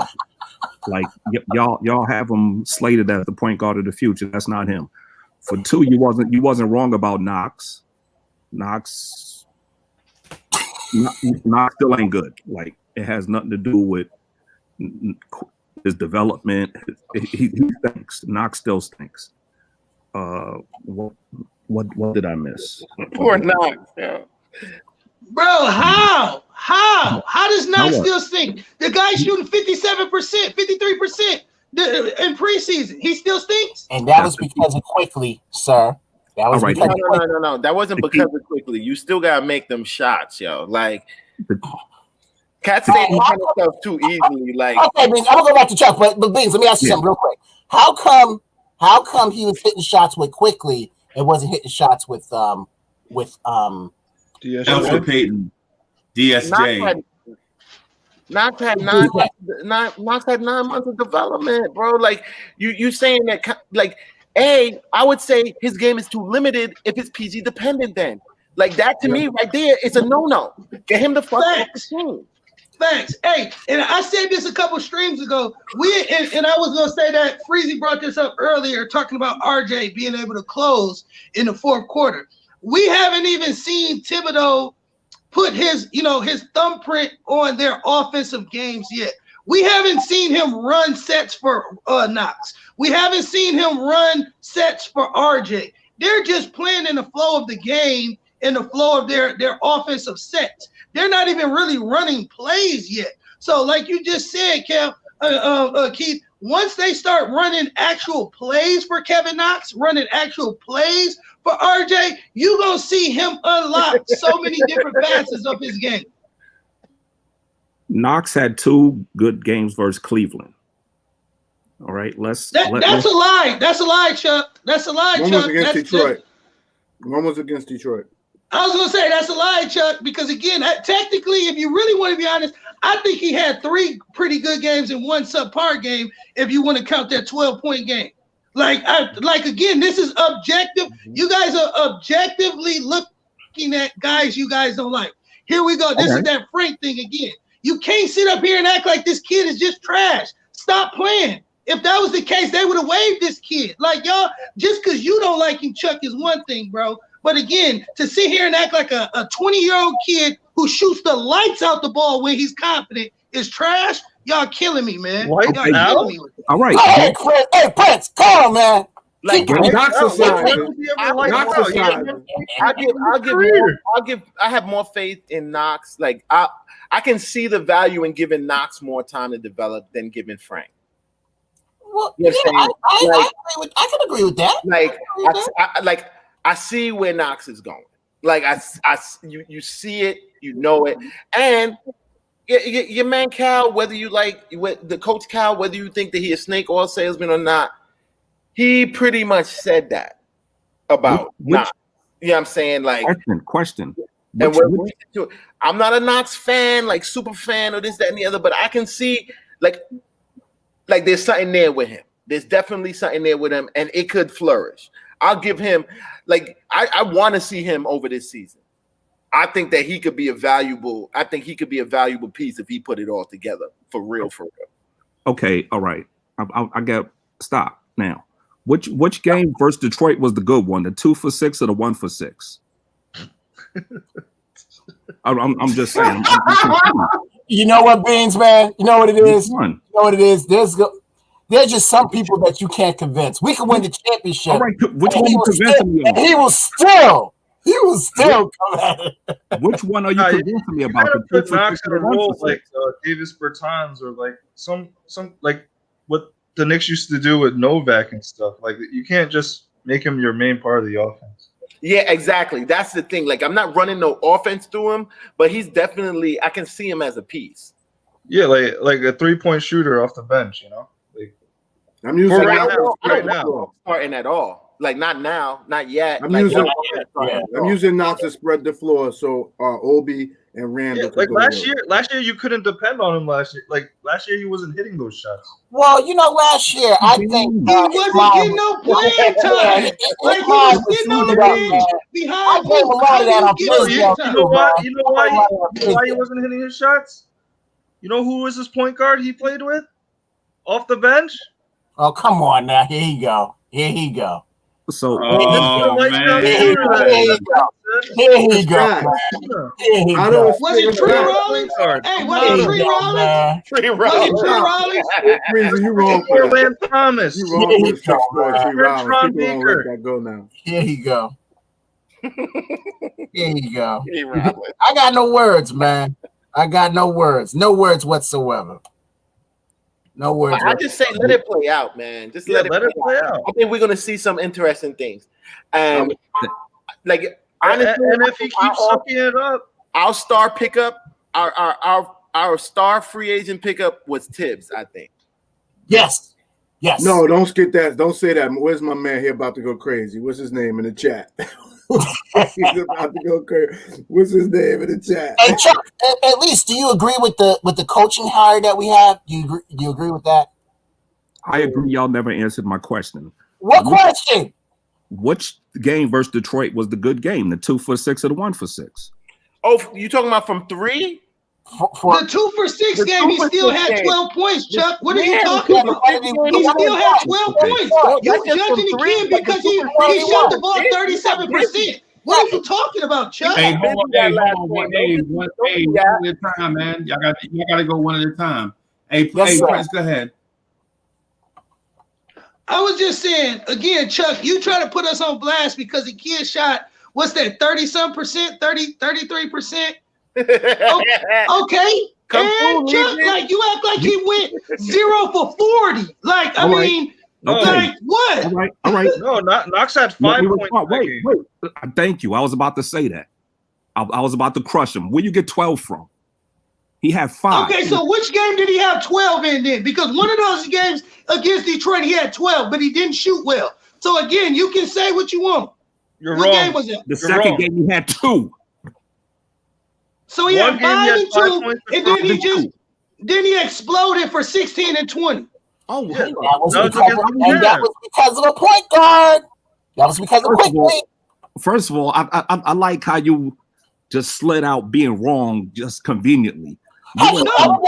Like y'all have him slated as the point guard of the future. That's not him. For 2, you wasn't wrong about Knox. Knox still ain't good. Like it has nothing to do with his development. He stinks. Knox still stinks. What did I miss? Poor Knox. Yeah. Bro, how does Knox still stink? The guy's shooting 57%, 53% in preseason. He still stinks. And that was because of Quickly, sir. That was because no. That wasn't because of Quickly. You still gotta make them shots, yo. Like cats say that kind of stuff too easily. Like okay, Beans, I'm gonna go back to Chuck, but Beans, let me ask you something real quick. How come he was hitting shots with Quickly and wasn't hitting shots with Elfrid Payton, DSJ. Knox had 9 months of development, bro. Like you saying that, like, I would say his game is too limited if it's PG dependent. Then, like that to me right there, it's a no. Get him the fuck off the team. Thanks. Hey, and I said this a couple streams ago. And I was gonna say that Freezy brought this up earlier, talking about RJ being able to close in the fourth quarter. We haven't even seen Thibodeau put his thumbprint on their offensive games yet. We haven't seen him run sets for Knox. We haven't seen him run sets for RJ. They're just playing in the flow of the game, in the flow of their offensive sets. They're not even really running plays yet. So, like you just said, Keith, once they start running actual plays for Kevin Knox, running actual plays for RJ, you're going to see him unlock so many different facets of his game. Knox had 2 good games versus Cleveland. All right, that's a lie. That's a lie, Chuck. That's a lie, One Chuck. was against Detroit. One was against Detroit. I was going to say that's a lie, Chuck, because, again, technically, if you really want to be honest, I think he had 3 pretty good games and 1 subpar game if you want to count that 12-point game. Again, this is objective. You guys are objectively looking at guys you guys don't like. Here we go. This is that Frank thing again. You can't sit up here and act like this kid is just trash. Stop playing. If that was the case, they would have waived this kid. Like, y'all, just because you don't like him, Chuck, is one thing, bro. But again, to sit here and act like a 20-year-old kid who shoots the lights out the ball when he's confident is trash, y'all killing me, man. Y'all killing me with it. All right. Hey, Prince, come on, man. Like Knox aside, I have more faith in Knox. Like I can see the value in giving Knox more time to develop than giving Frank. Well, I can agree with that. I see where Knox is going. Like you see it, you know it, and your man Cal, whether you like the coach Cal, whether you think that he a snake oil salesman or not, he pretty much said that about Knox. You know what I'm saying? Like question. And I'm not a Knox fan, like super fan or this, that, and the other, but I can see like there's something there with him. There's definitely something there with him, and it could flourish. I'll give him I want to see him over this season. I think that he could be a valuable piece if he put it all together for real. Okay, all right. I got stop now. Which game versus Detroit was the good one? The 2 for 6 or the 1 for 6? I'm just saying. You know what, Beans, man? You know what it is? You know what it is? There's just some people that you can't convince. We can win the championship. All right, which one are you convincing me of? He will still come at it. Which one are you convincing me about? You put Knox in a role like Davis Bertans or like some like what the Knicks used to do with Novak and stuff. Like you can't just make him your main part of the offense. Yeah, exactly. That's the thing. Like I'm not running no offense through him, but he's definitely I can see him as a piece. Yeah, like a 3-point shooter off the bench, you know. I'm using right now. Starting at all. Like not now, not yet. I'm using Knox to spread the floor so Obi and Randle. Yeah, like last year you couldn't depend on him last year. Like last year he wasn't hitting those shots. Well, last year I think he wasn't getting no playing time. Like he was sitting on the bench behind him. You know why he wasn't hitting his shots? You know who was his point guard he played with? Off the bench? Oh, come on now. Here you go. Here you go. So, Oh, man. Here you go. Here you go. Was it Tree Rollins? Hey, was it Tree Rollins? Tree Was it Tree Rollins. Rollins? Reason you wrong for that. Orlando Thomas. You wrong for the 6'4" Tree Rollins. Tron People won't Baker. let that go now. Here you go. Here you go. Tree Rollins. I got no words, man. I got no words. No words whatsoever. No words. I just say let it play out, man. Just let it play out. I think we're gonna see some interesting things. And like honestly, and if he keeps sucking it up, our star pickup, our star free agent pickup was Tibbs, I think. Yes. Yes. No, don't skip that. Don't say that. Where's my man here about to go crazy? What's his name in the chat? He's about to go crazy. What's his name in the chat? Hey Chuck, at least do you agree with the coaching hire that we have? Do you agree with that? I agree. Y'all never answered my question. What question? Which game versus Detroit was the good game? The 2-for-6 or the 1-for-6? Oh, you talking about from 3? The 2-for-6 game, he still had 12 points, Chuck. What are you talking about? He still had 12 points. You judging the kid because he shot the ball 37%. What are you talking about, Chuck? Hey, hold on, one at a time, man. Y'all got to go one at a time. Hey, Prince, go ahead. I was just saying, again, Chuck, you try to put us on blast because the kid shot, what's that, 30-some%, 33%? Okay. And Chuck, like you act like he went 0 for 40. Like, I mean, like what? All right. No, Knox had 5 points. Wait. Thank you. I was about to say that. I was about to crush him. Where you get 12 from? He had 5. Okay, so which game did he have 12 in then? Because one of those games against Detroit, he had 12, but he didn't shoot well. So again, you can say what you want. You're what wrong. Game was it? The second game he had 2. So he had 5 and 2, and then he exploded for 16 and 20. Oh, yeah. That was because of the point guard. That was because of quickly. First of all, I like how you just slid out being wrong just conveniently. I was wrong.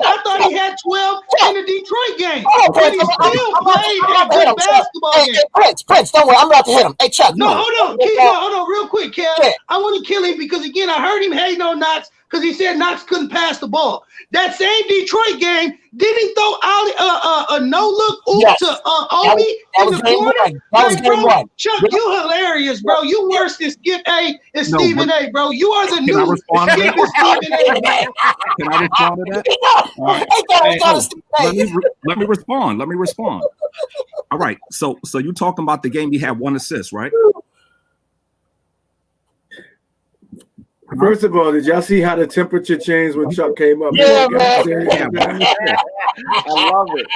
I thought he had 12 in the Detroit game, but he still played a good basketball game. Prince, don't worry. I'm about to hit him. Hey, Chuck. No, hold on, real quick, Kev. I want to kill him because, again, I heard him hating on Knox because he said Knox couldn't pass the ball. That same Detroit game, didn't he throw out a no-look to Obi in the corner? That was game one. Chuck, you hilarious, bro. You worse than Skip A and Stephen A, bro. You are the new Skip and Stephen A. Can I respond to that? Let me respond. All right. So you talking about the game he had 1 assist, right? First of all, did y'all see how the temperature changed when Chuck came up? Yeah, man. I love it.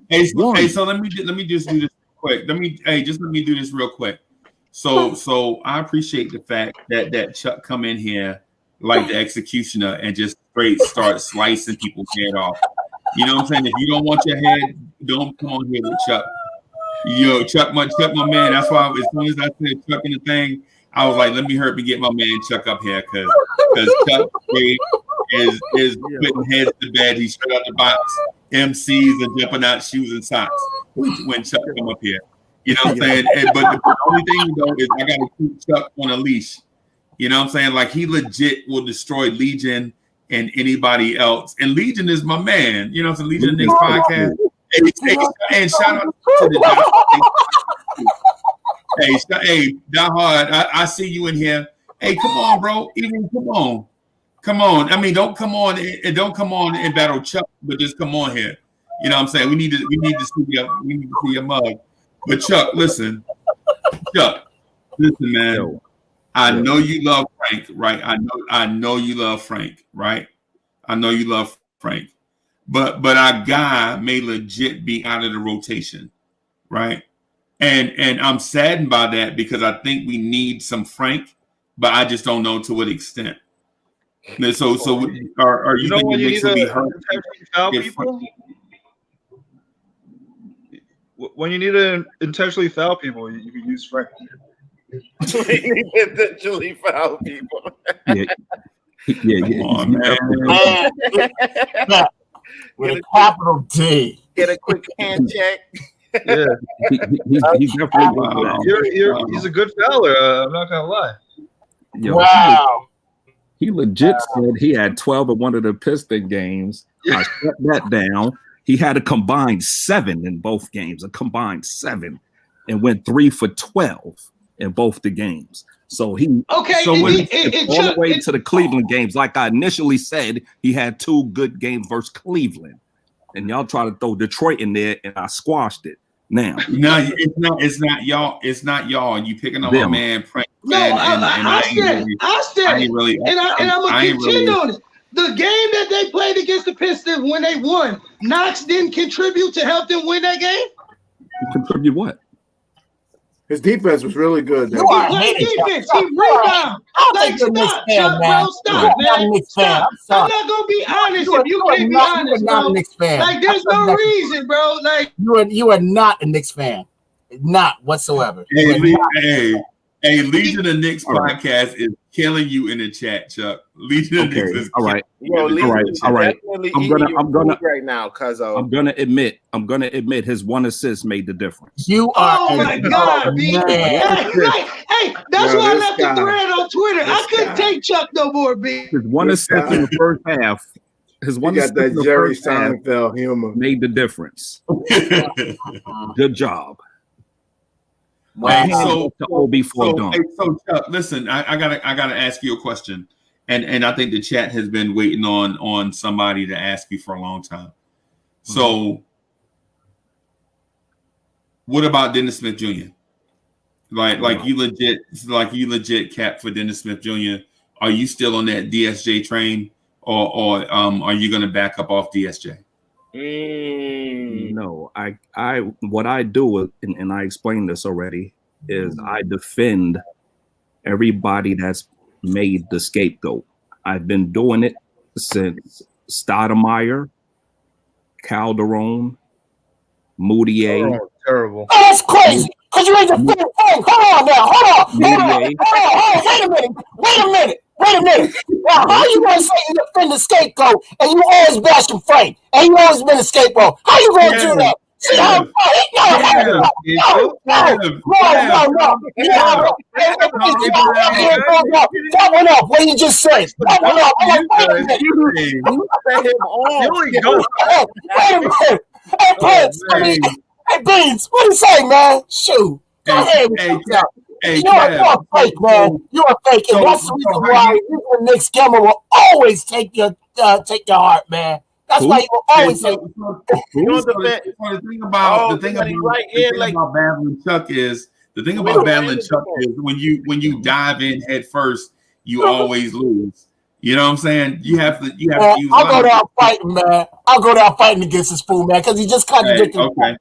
Hey, so let me just do this quick. Let me do this real quick. So I appreciate the fact that Chuck come in here like the executioner and just straight start slicing people's head off. You know what I'm saying? If you don't want your head, don't come on here with Chuck. Yo, Chuck, my man. That's why as soon as I said Chuck in the thing, I was like, let me hurry get my man Chuck up here because Chuck is putting heads to bed. He's straight out the box, MCs and jumping out shoes and socks when Chuck come up here. You know what I'm saying? But the only thing though is I got to keep Chuck on a leash. You know what I'm saying? Like he legit will destroy Legion and anybody else. And Legion is my man. You know what I'm saying? Legion Knicks podcast. And shout out to the Hey, Die Hard, I see you in here. Hey, come on, bro. Even come on. I mean, don't come on and battle Chuck, but just come on here. You know what I'm saying? We need to see your mug. But Chuck, listen, man. I know you love Frank, right? I know you love Frank, right? I know you love Frank. But our guy may legit be out of the rotation, right? And I'm saddened by that because I think we need some Frank, but I just don't know to what extent. So are you thinking the Knicks will be hurt? When you need to intentionally foul people, you can use Frank. Intentionally foul people. Come on, man. With a capital D. Get a quick hand check. Yeah, He's definitely he's a good fella. I'm not gonna lie. Yo, Wow. he legit said he had 12 in one of the Piston games. I shut that down. He had a combined 7 in both games, and went 3 for 12 in both the games. So he all the way to the Cleveland games. Like I initially said, he had 2 good games versus Cleveland, and y'all try to throw Detroit in there, and I squashed it. Now, no, it's not y'all. It's not y'all. You picking up a man, Frank. No, I said, and I'm gonna contend on it. The game that they played against the Pistons when they won, Knox didn't contribute to help them win that game. Contribute what? His defense was really good. He played defense. He rebounded. Like, stop, Chuck, bro. Stop, man. Stop. I'm not gonna be honest if you can't be honest, bro. Like, there's no reason, bro. Like, you are not a Knicks fan, not whatsoever. Hey, Legion of Knicks podcast is killing you in the chat, Chuck. Legion of Knicks is all right. Yo, All right. I'm gonna right now, cuz I'm gonna admit his 1 assist made the difference. You are. oh my God, B. Hey, that's why I left the thread on Twitter. I couldn't take Chuck no more, B. His 1 assist in the first half. His 1 assist in the Jerry first half Seinfeld humor made the difference. Good job. So Chuck, listen, I gotta ask you a question, and I think the chat has been waiting on somebody to ask you for a long time. So, what about Dennis Smith Jr.? Like you legit cap for Dennis Smith Jr. Are you still on that DSJ train, or are you gonna back up off DSJ? No, I what I do, and I explained this already, is I defend everybody that's made the scapegoat. I've been doing it since Stoudemire, Calderon, Moutier. Oh, terrible. Oh, that's crazy. Because you ain't the thing. Hold on. Wait a minute. Now, how you gonna say you defend the scapegoat and you always bashing Frank and you always been a scapegoat? How you gonna do that? See how no. That one up. What you just said? That one up. Wait a minute. Hey, Prince. Hey, Beans. What do you say, man? Shoot. Go ahead. You're a fake, man. You're a fake, and that's the reason why the Knicks scammer will always take your heart, man. That's why you will always say. The thing about battling Chuck is when you dive in head first, you always lose. You know what I'm saying? You have to use. I'll go down fighting, man. I'll go down fighting against this fool, man, because he just contradicted himself.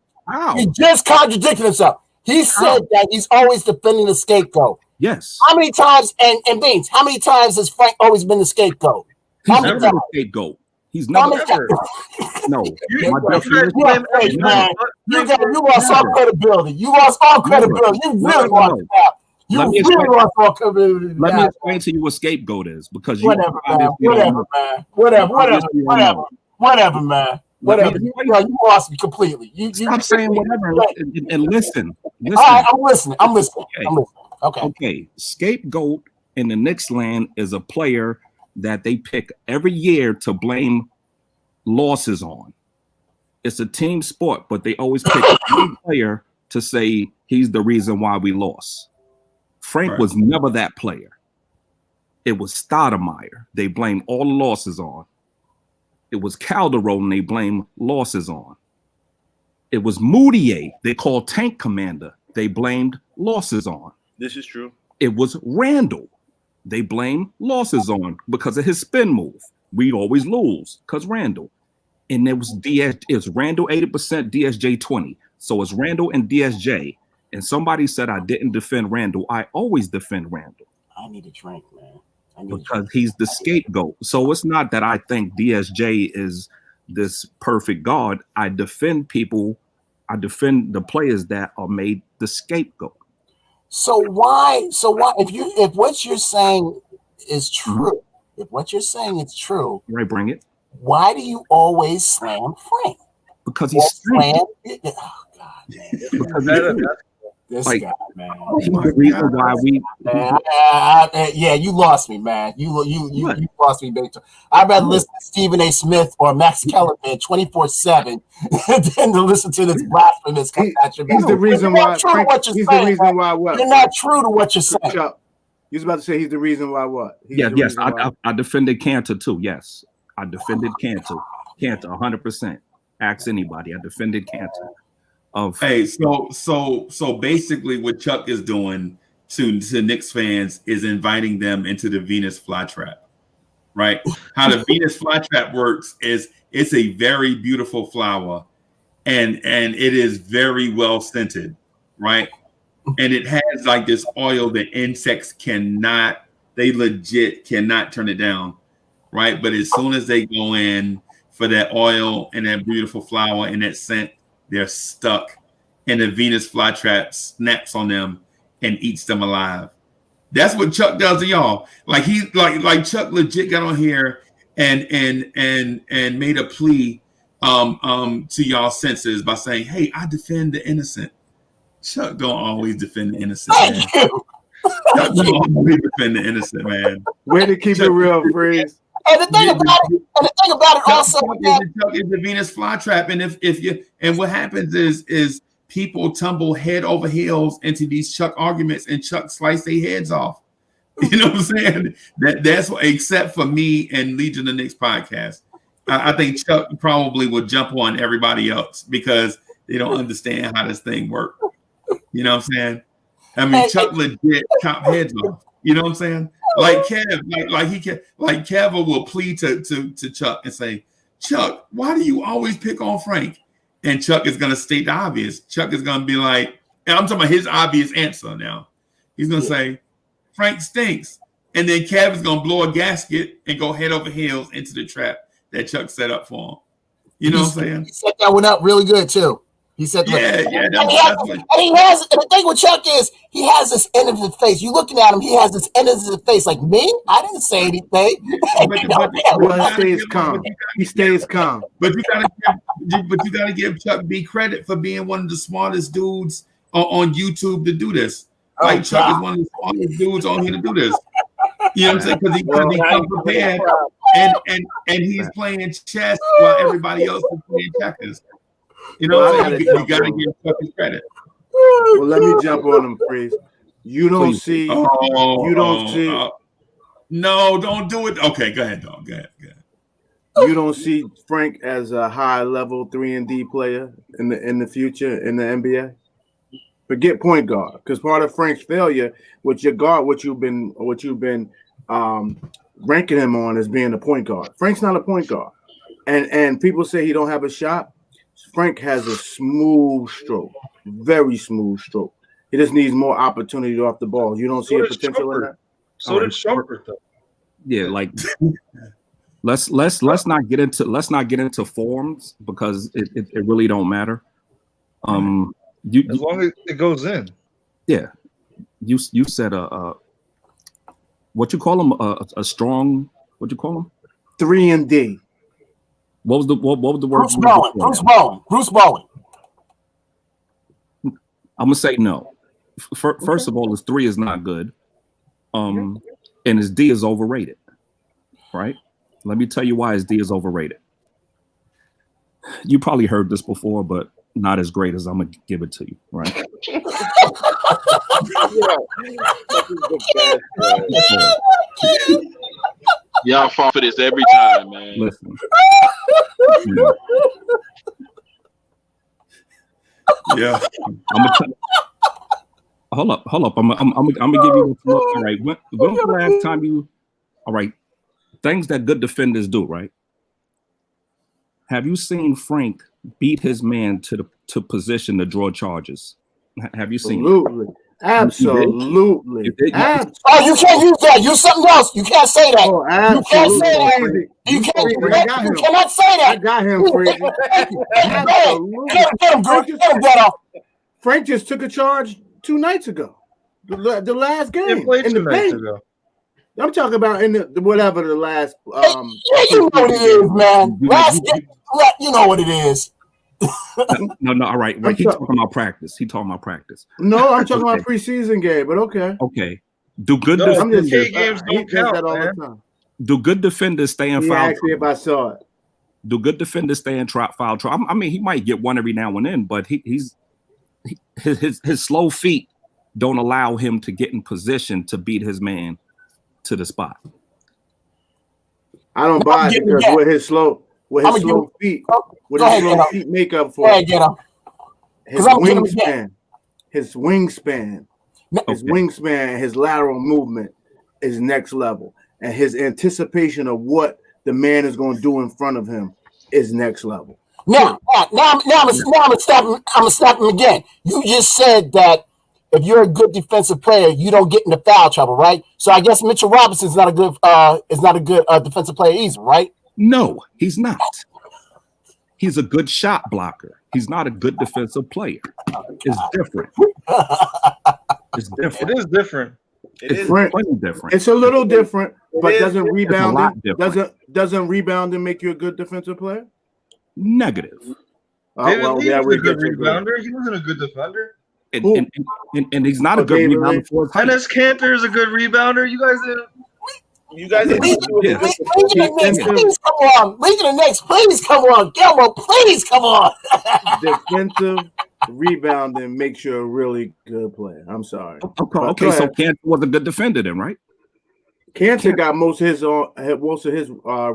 He just contradicted himself. He said that he's always defending the scapegoat. Yes. How many times, and Beans, how many times has Frank always been the scapegoat? He's never been a scapegoat. He's never ever. No. You lost all credibility. You lost all credibility. You really lost that. Let me explain to you what scapegoat is, because you whatever, man. You lost me completely. You stop saying whatever and listen. All right, I'm listening. Okay. Scapegoat in the Knicks land is a player that they pick every year to blame losses on. It's a team sport, but they always pick one player to say he's the reason why we lost. Frank was never that player. It was Stoudemire they blame all the losses on. It was Calderon they blame losses on. It was Moutier they called tank commander they blamed losses on. This is true. It was Randle they blame losses on because of his spin move. We always lose because Randle. And it was Randle 80%, DSJ 20. So it's Randle and DSJ. And somebody said I didn't defend Randle. I always defend Randle. I need a drink, man. Because he's the scapegoat. So it's not that I think DSJ is this perfect guard. I defend people. I defend the players that are made the scapegoat. So why if what you're saying is true, if what you're saying is true, right? Bring it. Why do you always slam Frank? Because he's slam. Oh God, because this like, guy, man. The reason why we, yeah, you lost me, man. You lost me big time. I'd rather listen to Stephen A. Smith or Max Kellerman 24/7 than to listen to this blasphemous. He's the reason why. He's the reason why what? You're not true to what you're saying. Chuck, you was about to say he's the reason why what? Yes, I defended Cantor too. Yes, I defended Cantor 100%. Ask anybody. I defended Cantor. Hey, so basically, what Chuck is doing to Knicks fans is inviting them into the Venus flytrap, right? How the Venus flytrap works is it's a very beautiful flower, and it is very well scented, right? And it has like this oil that insects they legit cannot turn it down, right? But as soon as they go in for that oil and that beautiful flower and that scent, they're stuck, and the Venus flytrap snaps on them and eats them alive. That's what Chuck does to y'all. Like he like Chuck legit got on here and made a plea to y'all senses by saying, "Hey, I defend the innocent." Chuck don't always defend the innocent, man. Chuck don't always defend the innocent, man. Way to keep it real, Freeze. And the thing about it, also, Chuck is the Venus flytrap, and what happens is people tumble head over heels into these Chuck arguments, and Chuck slice their heads off. You know what I'm saying? That's what, except for me and Legion of Knicks podcast. I think Chuck probably would jump on everybody else because they don't understand how this thing works. You know what I'm saying? I mean, Chuck legit chop heads off. You know what I'm saying? Like Kev, like Kev will plead to Chuck and say, "Chuck, why do you always pick on Frank?" And Chuck is gonna state the obvious. Chuck is gonna be like, and I'm talking about his obvious answer now. He's gonna say, "Frank stinks," and then Kev is gonna blow a gasket and go head over heels into the trap that Chuck set up for him. You know what I'm saying? He set that one up really good too. He said, yeah. And the thing with Chuck is he has this end of his face. You looking at him, he has this end of his face. Like me, I didn't say anything. He stays calm. But you gotta give Chuck B credit for being one of the smartest dudes on YouTube to do this. Like Chuck is one of the smartest dudes on here to do this. You know what I'm saying? Because he's come prepared and he's playing chess while everybody else is playing checkers. You know, you got to give Chuck his credit. Well, let me jump on him, Freeze. You don't see. No, don't do it. Okay, go ahead, dog. Go ahead. You don't see Frank as a high-level 3-and-D player in the future in the NBA. Forget point guard, because part of Frank's failure with your guard, what you've been ranking him on as being a point guard. Frank's not a point guard, and people say he don't have a shot. Frank has a smooth stroke, very smooth stroke. He just needs more opportunity off the ball. You don't see a potential in that. So did Shumpert, though. Yeah, like let's not get into forms because it really don't matter. As long as it goes in. Yeah, you said what you call him a strong, what you call him? 3-and-D. What was the word? Bruce Bowen. I'm gonna say no. First of all, his 3 is not good, and his D is overrated. Right? Let me tell you why his D is overrated. You probably heard this before, but not as great as I'm gonna give it to you. Right? Y'all fall for this every time, man. Listen. Yeah. Hold up. I'm gonna give you a look. All right. When was the last time you? All right. Things that good defenders do, right? Have you seen Frank beat his man to position to draw charges? Have you seen? Absolutely. Oh, you can't use that. Use something else. You can't say that. Oh, you can't say that. You cannot say that. I got him, Freeze. Get him, girl. Get him, off. Frank just took a charge 2 nights ago. The last game. He played 2 nights ago. I'm talking about in the whatever the last. Yeah, you know what it is, man. You know what it is. No. All right. He talking about practice. No, I'm talking about preseason game. But okay. Okay. Do good defenders games don't count, that all man. the time. Do good defenders stay in He foul? asked me if I saw it. Do good defenders stay in foul trouble? I mean, he might get one every now and then, but his slow feet don't allow him to get in position to beat his man to the spot. I don't buy it because with his slow feet make up for it. His wingspan, his lateral movement is next level, and his anticipation of what the man is going to do in front of him is next level. Now I'm gonna stop him again. You just said that if you're a good defensive player, you don't get into foul trouble, right? So I guess Mitchell Robinson is not a good defensive player either, right? No, he's not. He's a good shot blocker. He's not a good defensive player. It's different. It's different. It is different. It's plenty different. It's a little different, but doesn't rebounding make you a good defensive player? Negative. David Lee was a good rebounder. He wasn't a good defender. And he's not a good rebounder for his height. Enes Kanter is a good rebounder. You guys didn't. Please come on. League of the Knicks, please come on. Gilmore, please come on. Defensive rebounding makes you a really good player. I'm sorry. Okay, so Kanter was a good defender then, right? Kanter got most of his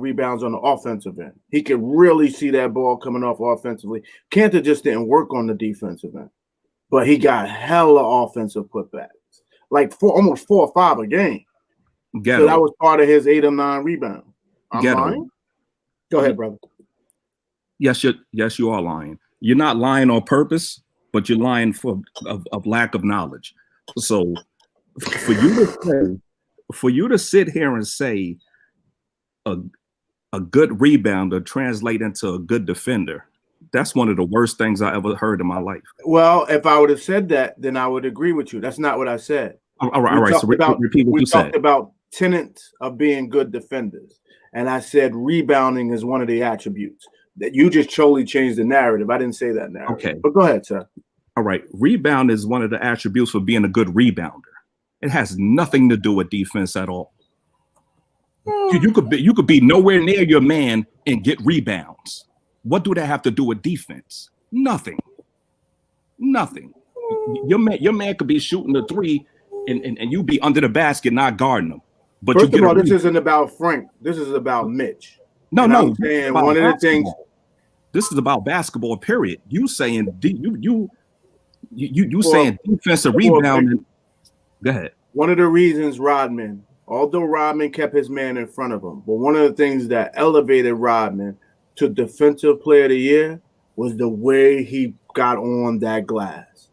rebounds on the offensive end. He could really see that ball coming off offensively. Kanter just didn't work on the defensive end, but he got hella offensive putbacks, like almost 4 or 5 a game. So that was part of his 8 or 9 rebounds. I'm lying? Go ahead, brother. Yes, you are lying. You're not lying on purpose, but you're lying of lack of knowledge. So for you to sit here and say a good rebounder translate into a good defender, that's one of the worst things I ever heard in my life. Well, if I would have said that, then I would agree with you. That's not what I said. All right. So repeat what you said. We talked about tenets of being good defenders, and I said rebounding is one of the attributes. That you just totally changed the narrative. I didn't say that narrative. Okay. But go ahead, sir. All right. Rebound is one of the attributes for being a good rebounder. It has nothing to do with defense at all. You could be nowhere near your man and get rebounds. What do that have to do with defense? Nothing. Your man could be shooting the 3 and you be under the basket not guarding him. But first of all, this isn't about Frank. This is about Mitch. No. I'm saying one of the things. This is about basketball. Period. You saying saying defensive rebounding. Go ahead. One of the reasons although Rodman kept his man in front of him, but one of the things that elevated Rodman to defensive player of the year was the way he got on that glass.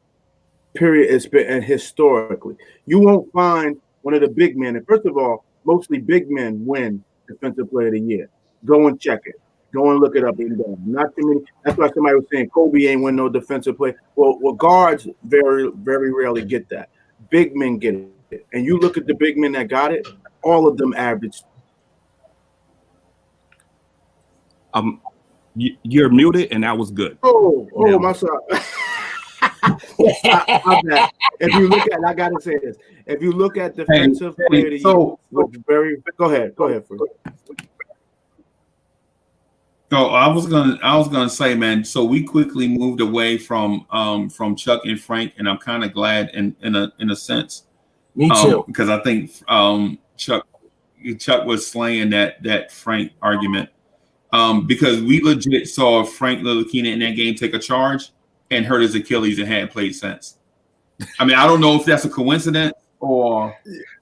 Period. And historically, you won't find one of the big men. And first of all, mostly big men win defensive player of the year. Go and check it. Go and look it up and down. Not too many. That's why somebody was saying Kobe ain't win no defensive player. Well, guards very, very rarely get that. Big men get it. And you look at the big men that got it, all of them averaged. You're muted, and that was good. My son. If you look at, I gotta say this. If you look at defensive player of the year, go ahead, Fred. So I was gonna say, man. So we quickly moved away from Chuck and Frank, and I'm kind of glad in a sense. Me too, because I think Chuck was slaying that Frank argument, because we legit saw Frank Ntilikina in that game take a charge and hurt his Achilles and hadn't played since. I mean, I don't know if that's a coincidence or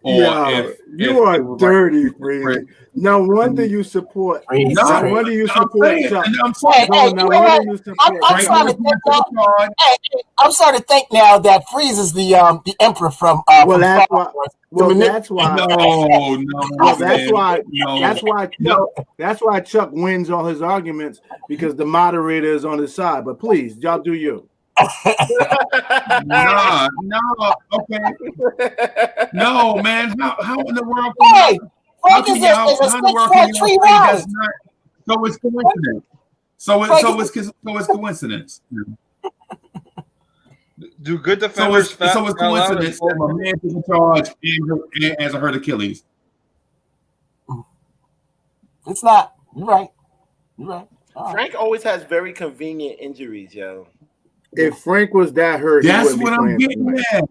if you are dirty, Fred. No wonder you support. No wonder you support Chuck. I'm starting to think now that Freeze is the emperor from. That's why Chuck wins all his arguments, because the moderator is on his side. But please, y'all do you. Nah, no, okay. No, man. How in the world Hey, how Frank can is y'all a how in the world can y'all 6'4" Tree say that's Rollins. not so it's coincidence. So it's coincidence. Do good So defenders it's foul out coincidence as that my man took in charge and has a hurt Achilles. It's not. You're right. You're right. All right. Frank always has very convenient injuries, yo. If Frank was that hurt, That's he what wouldn't I'm be getting playing at. tonight.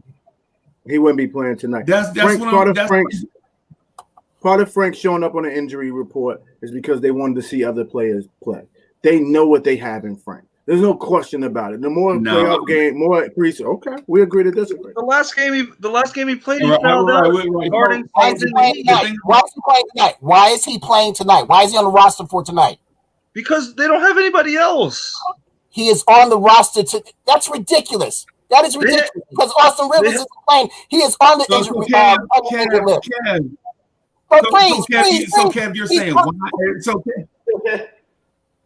He wouldn't be playing tonight. That's Frank, what part I'm. of Frank showing up on the injury report is because they wanted to see other players play. They know what they have in Frank. There's no question about it. The more playoff game, more preseason. Okay, we agree to disagree. The last game he played, he Right, fouled right, out. right. Guarding Why is he playing tonight? Why is he playing tonight? Why is he playing tonight? Why is he on the roster for tonight? Because they don't have anybody else. He is on the roster to. That's ridiculous. That is ridiculous because Austin Rivers isn't playing. He is on the injury list. But please. Kev, you're saying why? It's okay.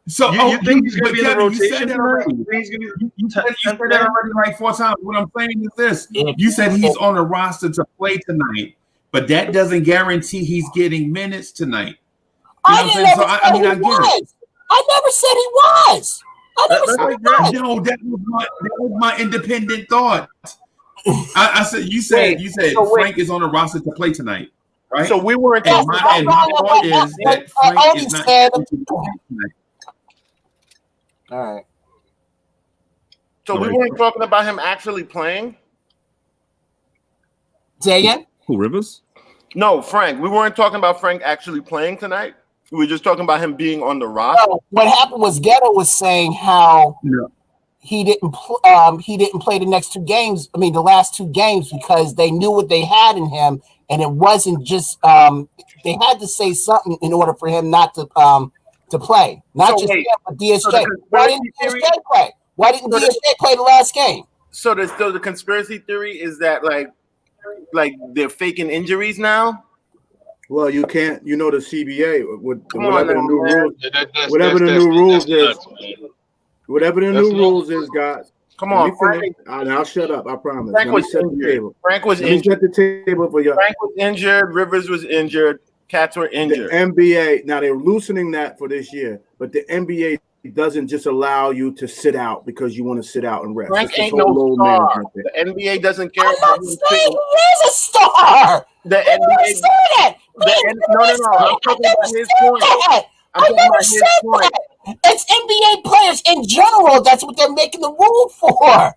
So you think he's going to be in the rotation? You said that already like 4 times. What I'm saying is this: you said he's on the roster to play tonight, but that doesn't guarantee he's getting minutes tonight. You know what I'm saying? So I get it. I never said he was. I never said he was. No, that was my independent thought. I said you said Frank is on the roster to play tonight, right? So we weren't. And my thought is that Frank is not going to play tonight. All right. So we weren't talking about him actually playing. Say again? Who, Rivers? No, Frank. We weren't talking about Frank actually playing tonight. We were just talking about him being on the roster. No, what happened was Ghetto was saying how he didn't play the next 2 games. I mean, the last 2 games because they knew what they had in him, and it wasn't just they had to say something in order for him not to play. Not just him, but DSJ. So why didn't DSJ play? Why didn't DSJ play the last game? So the conspiracy theory is that like they're faking injuries now. Well, you can't. You know the CBA whatever the new rules is, guys. Come on, Frank. I'll shut up. I promise. Frank was injured. Frank was injured. Set the table for you. Frank was injured. Rivers was injured. Cats were injured. The NBA now they're loosening that for this year, but the NBA doesn't just allow you to sit out because you want to sit out and rest. Frank ain't no star. The NBA doesn't care about him. He is a star. The NBA. No. I'm talking about his point. I'm talking about his point. It's NBA players in general. That's what they're making the rule for.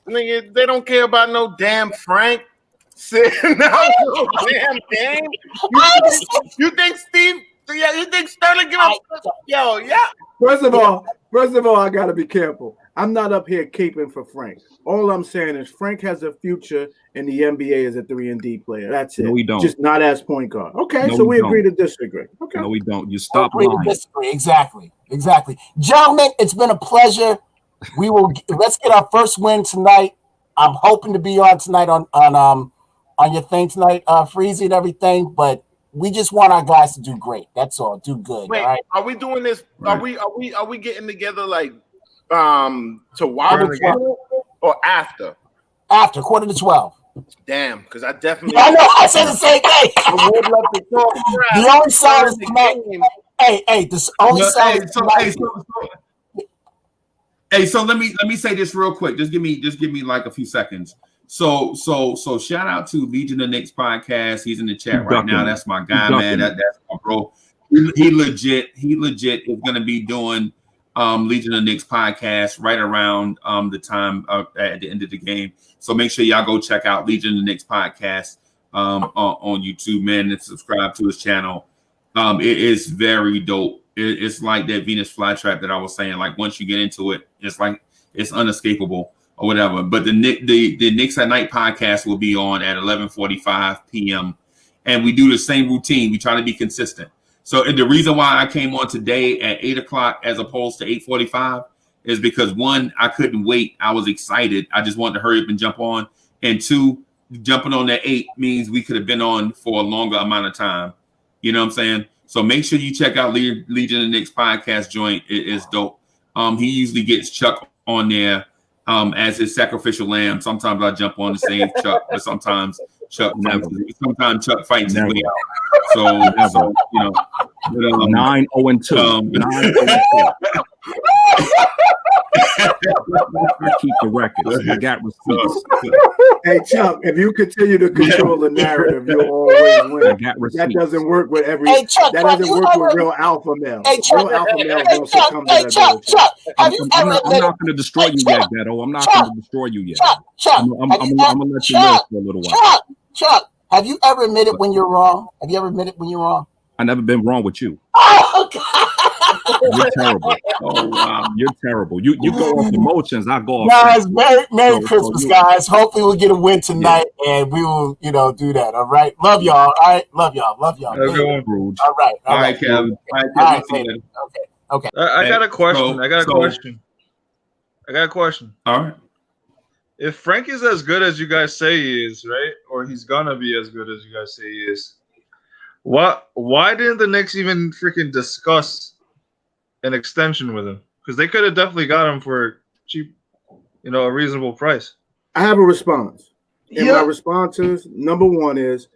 Nigga, they don't care about no damn Frank. Sitting out no damn game. You think Steve? Yeah, you think Sterling give up? Yo, yeah. First of all, I gotta be careful. I'm not up here caping for Frank. All I'm saying is Frank has a future in the NBA as a 3-and-D player. That's it. No, we don't. Just not as point guard. Okay, no, so we agree to disagree. Okay. No, we don't. You stop lying. Disagree. Exactly. Gentlemen, it's been a pleasure. Let's get our first win tonight. I'm hoping to be on tonight on your thing tonight, Freezy and everything, but we just want our guys to do great. That's all. Do good. Wait, all right? Are we doing this? Right. Are we getting together like to watch or after? After 11:45. Damn, because I definitely. I know. I said the same thing. I would love to talk. The only silence tonight. Hey, this only silence tonight. So let me say this real quick. Just give me like a few seconds. So shout out to Legion of Knicks podcast. He's in the chat right now. That's my guy, man. That's my bro. He legit is gonna be doing Legion of Knicks podcast right around the time at the end of the game. So make sure y'all go check out Legion of Knicks podcast on YouTube, man, and subscribe to his channel. It is very dope. It's like that Venus flytrap that I was saying. Like once you get into it, it's like it's unescapable or whatever. But the Knicks at Night podcast will be on at 11:45 p.m. and we do the same routine. We try to be consistent. So and the reason why I came on today at 8 o'clock as opposed to 8:45 is because 1, I couldn't wait. I was excited. I just wanted to hurry up and jump on. And 2, jumping on at 8 means we could have been on for a longer amount of time. You know what I'm saying? So make sure you check out Legion of Knicks podcast joint. It is dope. He usually gets Chuck on there as his sacrificial lamb. Sometimes I jump on to save Chuck, but sometimes Chuck fights his way out. So you know, 9-0-2. 9-0-2. Keep the records. I got receipts. Hey Chuck, if you continue to control the narrative, you'll always win. That doesn't work with every. Hey, Chuck, that doesn't work with real alpha males. Hey, Chuck, real alpha males hey, don't Chuck, succumb hey, to that Chuck, bullshit. Chuck, have you ever I'm not going to destroy you yet, Ghetto. I'm not going to destroy you yet. Chuck, I'm going to let you live for a little while. Chuck, have you ever admitted when you're wrong? Have you ever admitted when you're wrong? I never been wrong with you. Oh, God. You're terrible. Oh, wow. You're terrible. You go off emotions. I go off. Guys, Merry Christmas, guys. Hopefully we'll get a win tonight, and we will, do that. All right. Love y'all. All right. Love y'all. All right. All right, Kevin. All right. Okay. I got a question. I got a question. All right. If Frank is as good as you guys say he is, right? Or he's gonna be as good as you guys say he is, why didn't the Knicks even freaking discuss an extension with him? Because they could have definitely got him for cheap, a reasonable price. I have a response. And my response is, number one is,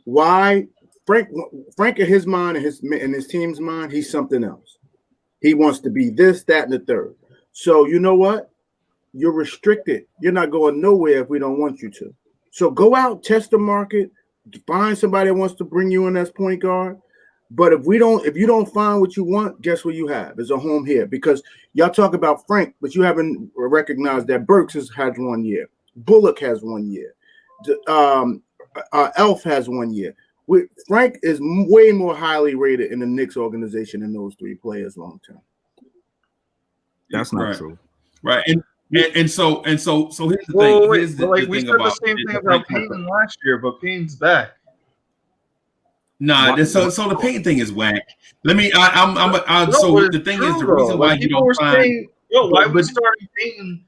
why Frank in his mind and his team's mind, he's something else. He wants to be this, that, and the third. So you know what? You're restricted. You're not going nowhere if we don't want you to. So go out, test the market, find somebody that wants to bring you in as point guard. But if you don't find what you want, guess what you have? It's a home here. Because y'all talk about Frank, but you haven't recognized that Burks has 1 year. Bullock has 1 year. Elf has 1 year. Frank is way more highly rated in the Knicks organization than those three players long term. That's not true. Right. And so here's the thing. Here's the we said the same thing about Payton last year, but Payton's back. Nah, so the Payton thing is whack. Let me. The thing is, the reason why you don't find why we starting Payton?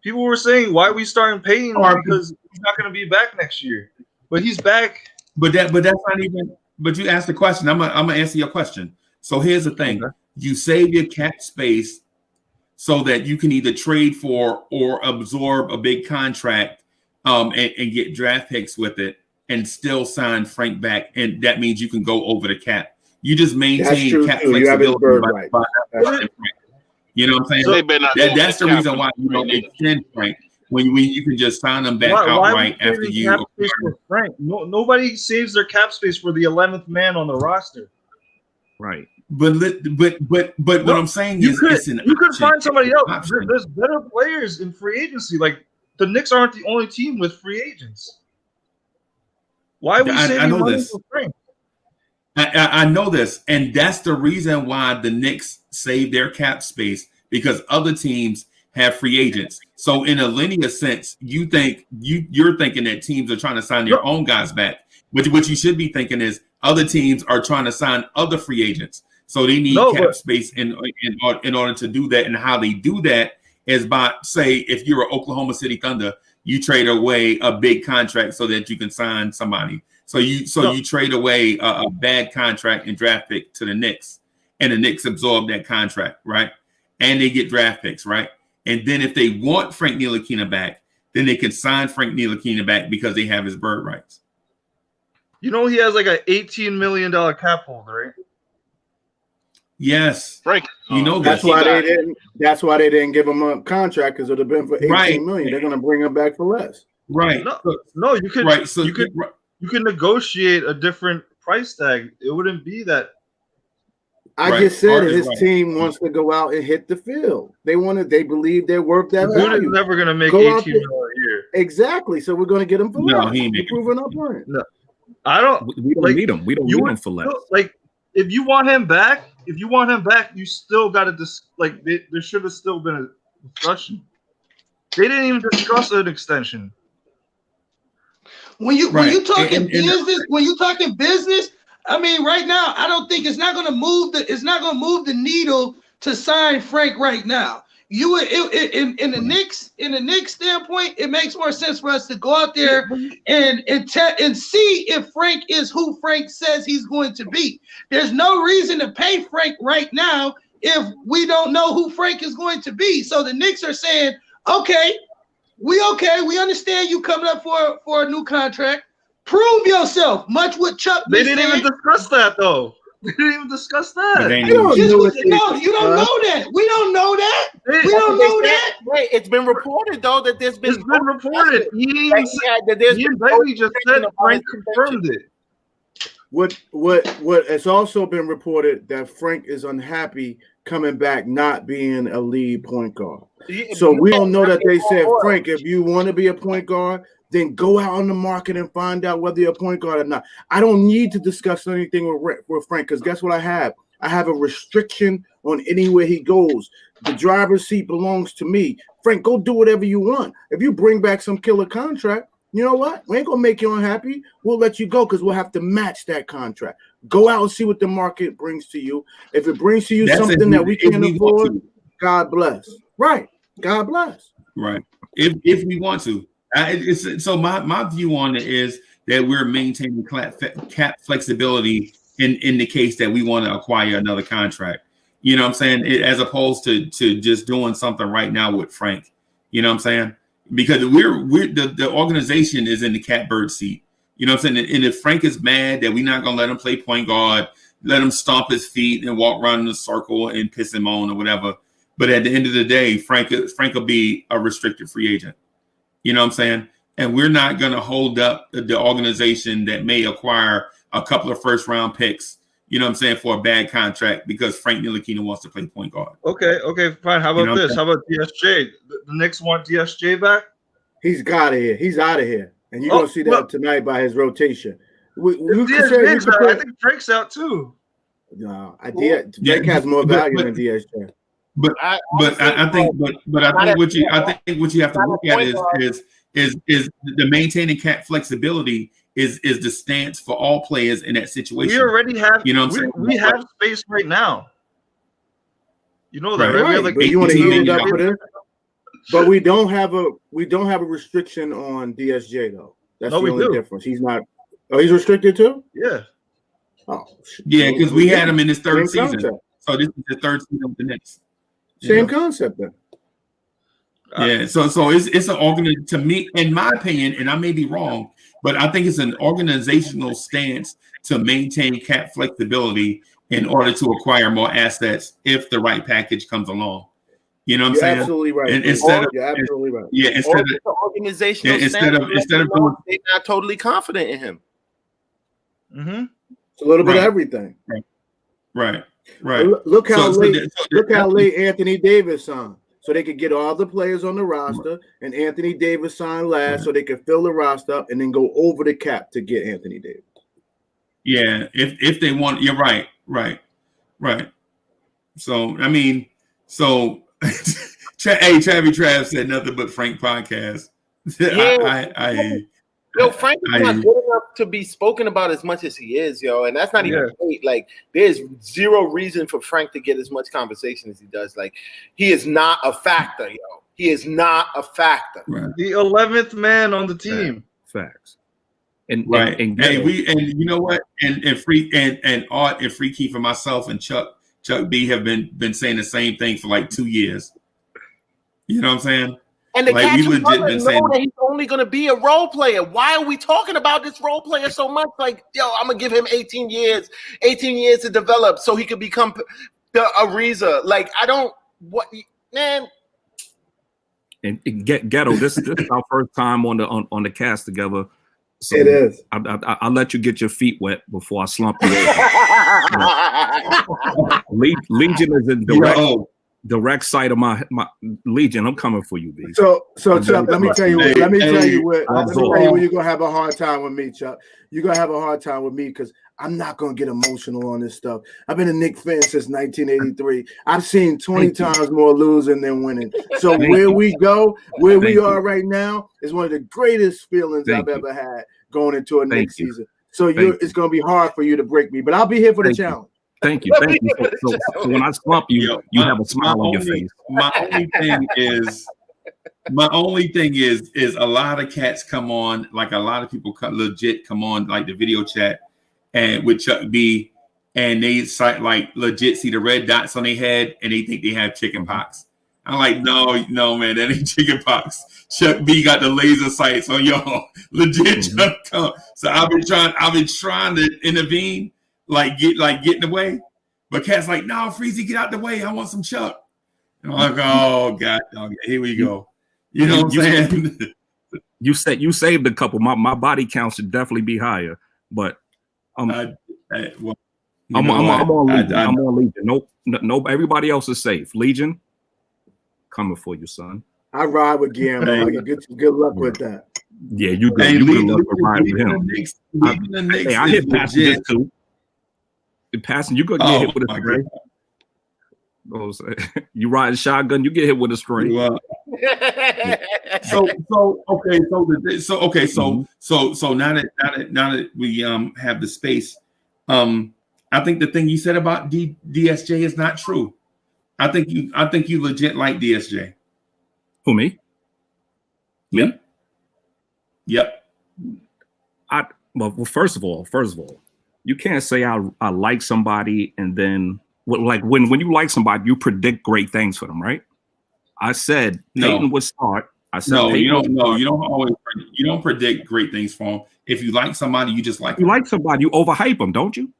People were saying why we starting Payton because he's not going to be back next year, but he's back. But that's not even. But you asked the question. I'm gonna answer your question. So here's the thing: you save your cap space so that you can either trade for or absorb a big contract, and get draft picks with it, and still sign Frank back, and that means you can go over the cap. You just maintain cap flexibility. You know what I'm saying? So that's the reason why you don't extend Frank when you can just sign them back outright after you. Cap space for Frank? Nobody saves their cap space for the 11th man on the roster. Right. But what I'm saying is, you could find somebody else. There's better players in free agency. Like the Knicks aren't the only team with free agents. Why are we saving money for Frank? I know this, and that's the reason why the Knicks save their cap space, because other teams have free agents. So in a linear sense, you're thinking that teams are trying to sign their own guys back. But what you should be thinking is other teams are trying to sign other free agents. So they need cap space in order to do that. And how they do that is by, say, if you're an Oklahoma City Thunder, you trade away a big contract so that you can sign somebody. So you trade away a bad contract and draft pick to the Knicks, and the Knicks absorb that contract, right? And they get draft picks, right? And then if they want Frank Ntilikina back, then they can sign Frank Ntilikina back because they have his bird rights. He has like an $18 million cap hold, right? Yes, Frank. That's why they didn't give him a contract, because it would have been for $18 million. They're going to bring him back for less. Right. No, you could. Right. So you could negotiate a different price tag. It wouldn't be that. I just said his team wants to go out and hit the field. They believe they're worth that value. Dude is never going to make $18 million a year. Exactly. So we're going to get him for less. No, he ain't proving our point. No, I don't. We don't need him. We don't need him for less. Like, if you want him back, you still got to there should have still been a discussion. They didn't even discuss an extension. When you talking business, I mean, right now, I don't think it's not going to move the needle to sign Frank right now. In the Knicks standpoint, it makes more sense for us to go out there and see if Frank is who Frank says he's going to be. There's no reason to pay Frank right now if we don't know who Frank is going to be. So the Knicks are saying, Okay. We understand you coming up for a new contract. Prove yourself. Much what Chuck. They didn't even discuss that though. They didn't even discuss that. You don't know that. We don't know that. We don't know that. Wait, it's been reported though that there's been. It's been reported. He just said Frank confirmed it. What it's also been reported that Frank is unhappy coming back not being a lead point guard. So we don't know that they said, Frank, if you want to be a point guard, then go out on the market and find out whether you're a point guard or not. I don't need to discuss anything with Frank because guess what I have? I have a restriction on anywhere he goes. The driver's seat belongs to me. Frank, go do whatever you want. If you bring back some killer contract, you know what? We ain't gonna make you unhappy. We'll let you go because we'll have to match that contract. Go out and see what the market brings to you. If it brings to you something that we can't afford, God bless. Right. God bless. Right. If we want to. So my view on it is that we're maintaining cap flexibility in the case that we want to acquire another contract. You know what I'm saying? As opposed to just doing something right now with Frank. You know what I'm saying? Because the organization is in the catbird seat. You know what I'm saying? And if Frank is mad that we're not gonna let him play point guard, let him stomp his feet and walk around in a circle and piss him on or whatever. But at the end of the day, Frank will be a restricted free agent. You know what I'm saying? And we're not gonna hold up the organization that may acquire a couple of first round picks. You know what I'm saying, for a bad contract because Frank Ntilikina wants to play point guard. Okay, fine. How about this? How about DSJ? The Knicks want DSJ back? He's got it here. He's out of here. And you're going to see that tonight by his rotation. I think Frank's out too. No, Drake has more value than DSJ. I think what you have to look at is the maintaining cap flexibility is the stance for all players in that situation. We already have, you know what I'm saying? We have space right now. You know that, right? We have like you want to use up for this? But we don't have a restriction on DSJ though. That's the only difference. He's not. Oh, he's restricted too? Yeah. Oh, yeah, because we had him in his third season. So this is the third season of the Knicks. Same concept then. Yeah, so it's an organization to me, in my opinion, and I may be wrong, but I think it's an organizational stance to maintain cap flexibility in order to acquire more assets if the right package comes along. You know what I'm saying? Absolutely right. And you're absolutely right. Yeah, instead of the organizational instead of doing, they're not totally confident in him. Mm-hmm. It's a little bit of everything. Right. Look how late Anthony Davis signed. So they could get all the players on the roster, and Anthony Davis signed last, so they could fill the roster up and then go over the cap to get Anthony Davis. Yeah, if they want, you're right. So I mean, hey, Chavy Trav said nothing but Frank podcast. Yo, Frank is not good enough to be spoken about as much as he is, yo, and that's not even great. Like, there's zero reason for Frank to get as much conversation as he does. Like, he is not a factor, yo. He is not a factor. Right. The 11th man on the team. Facts. And you know what? And Free and Art and Free Key for myself and Chuck B have been saying the same thing for like 2 years. You know what I'm saying? And the catch know that he's only going to be a role player. Why are we talking about this role player so much? Like, yo, I'm going to give him 18 years to develop so he could become the Ariza. Like, man. And Ghetto, this is our first time on the cast together. So it is. I'll let you get your feet wet before I slump you over. Legion is in direct sight of my Legion. I'm coming for you, B. So Chuck, let me tell you where you're gonna have a hard time with me, Chuck. You're gonna have a hard time with me because I'm not gonna get emotional on this stuff. I've been a Knicks fan since 1983. I've seen 20 times more losing than winning. So we are right now is one of the greatest feelings I've ever had going into a Knicks season. So it's gonna be hard for you to break me, but I'll be here for the challenge. Thank you. So when I slump you, you have a smile on your face. My only thing is a lot of cats come on, like a lot of people legit come on, like the video chat and with Chuck B, and they legit see the red dots on their head and they think they have chicken pox. I'm like, no, man, that ain't chickenpox. Chuck B got the laser sights on y'all. Legit Chuck come. So I've been trying to intervene, get in the way. But Cat's like, no, Freezy, get out the way. I want some Chuck. And I'm like, oh God, here we go. You know what I'm saying? You saved a couple. My body count should definitely be higher, but I'm on Legion. I'm on Legion. Nope. Everybody else is safe. Legion, coming for you, son. I ride with Guillermo. You get some good luck with that. Yeah, you good. You good luck with riding with him. I hit passengers too. Passing, you gonna get hit with a spray. You riding shotgun, you get hit with a spray. So now that we have the space, I think the thing you said about DSJ is not true. I think you legit like DSJ. Who, me? Yep. Well, first of all, you can't say I like somebody and then like when you like somebody, you predict great things for them, right? I said Peyton would start. I said you don't predict great things for them. If you like somebody, you just like them. You like somebody, you overhype them, don't you?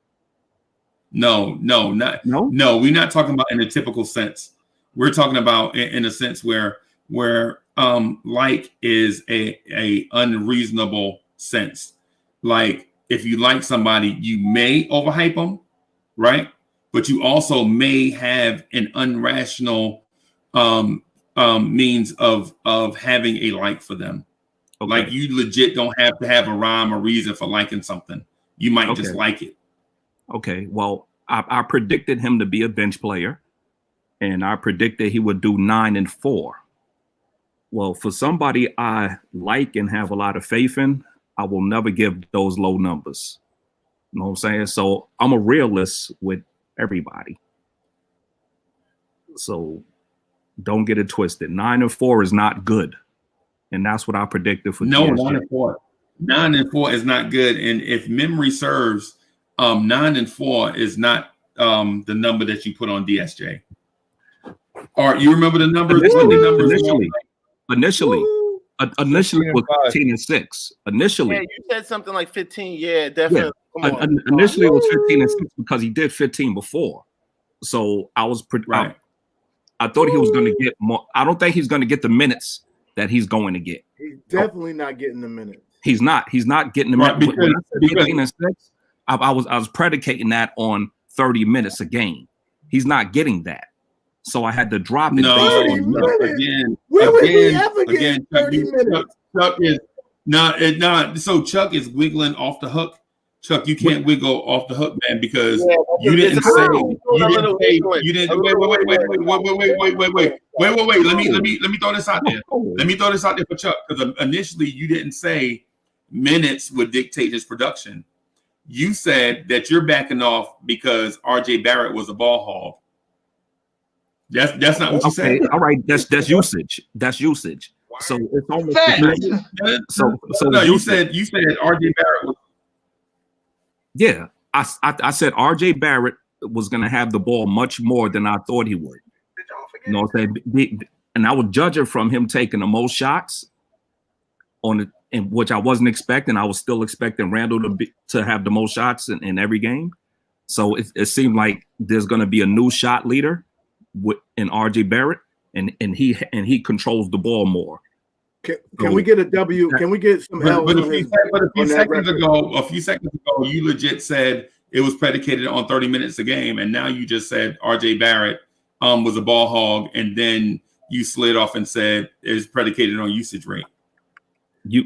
No. We're not talking about in a typical sense. We're talking about in a sense where like is a unreasonable sense. Like if you like somebody, you may overhype them, right? But you also may have an irrational means of having a like for them. Okay. Like you legit don't have to have a rhyme or reason for liking something. You might just like it. Okay. Well, I predicted him to be a bench player, and I predicted he would do 9-4. Well, for somebody I like and have a lot of faith in, I will never give those low numbers. You know what I'm saying? So I'm a realist with everybody. So don't get it twisted. 9-4 is not good. And that's what I predicted for DSJ. 9-4. 9-4 is not good. And if memory serves, 9-4 is not the number that you put on DSJ. Or you remember the numbers? Initially was 15-6. Initially. Yeah, you said something like 15. Yeah, definitely. Yeah. Initially it was 15-6 because he did 15 before. So I was right. I thought he was going to get more. I don't think he's going to get the minutes that he's going to get. He's definitely not getting the minutes. He's not getting the minutes. When I said 15-6, I was predicating that on 30 minutes a game. He's not getting that. So I had to drop it. Chuck is not. So Chuck is wiggling off the hook. Chuck, you can't wiggle off the hook, man, because you didn't say. You didn't. Wait. Let me throw this out there. Let me throw this out there for Chuck, because initially you didn't say minutes would dictate his production. You said that you're backing off because RJ Barrett was a ball hog. That's not what you said. All right, that's usage. That's usage. So it's almost no. You said RJ Barrett was. Yeah, I said RJ Barrett was going to have the ball much more than I thought he would. You know what I'm saying? And I would judge it from him taking the most shots on it, and which I wasn't expecting. I was still expecting Randle to have the most shots in every game. So it seemed like there's going to be a new shot leader in RJ Barrett, and he controls the ball more. Can we get a W? Can we get some L? But a few seconds ago, you legit said it was predicated on 30 minutes a game, and now you just said RJ Barrett was a ball hog, and then you slid off and said it's predicated on usage rate.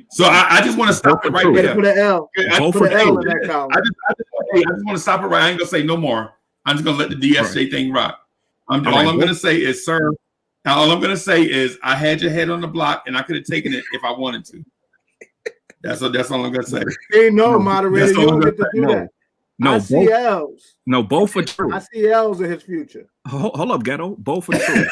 So I just want to stop it right there. Put an L. I just want to stop it right. I ain't gonna say no more. I'm just gonna let the DSJ thing rock. All I'm gonna say is, sir. Now, all I'm going to say is I had your head on the block, and I could have taken it if I wanted to. That's all I'm going to say. Ain't no moderator. You don't get to do that. No, I see L's. No, both are true. I see L's in his future. Hold up, Ghetto. Both are true.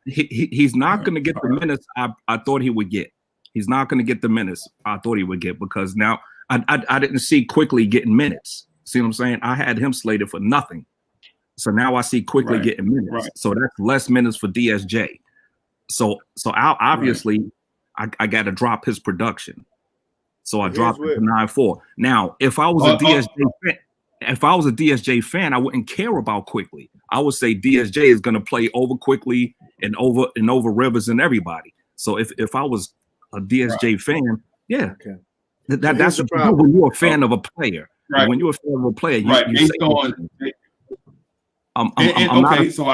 He's not going to get the minutes I thought he would get. He's not going to get the minutes I thought he would get, because now I didn't see Quickly getting minutes. See what I'm saying? I had him slated for nothing. So now I see Quickly getting minutes. Right. So that's less minutes for DSJ. So obviously I got to drop his production. So I dropped it to 9-4. Now, if I was a DSJ fan, I wouldn't care about Quickly. I would say DSJ is going to play over Quickly and over Rivers and everybody. So if I was a DSJ fan, that's the problem. When you're a fan of a player. Right. When you're a fan of a player, so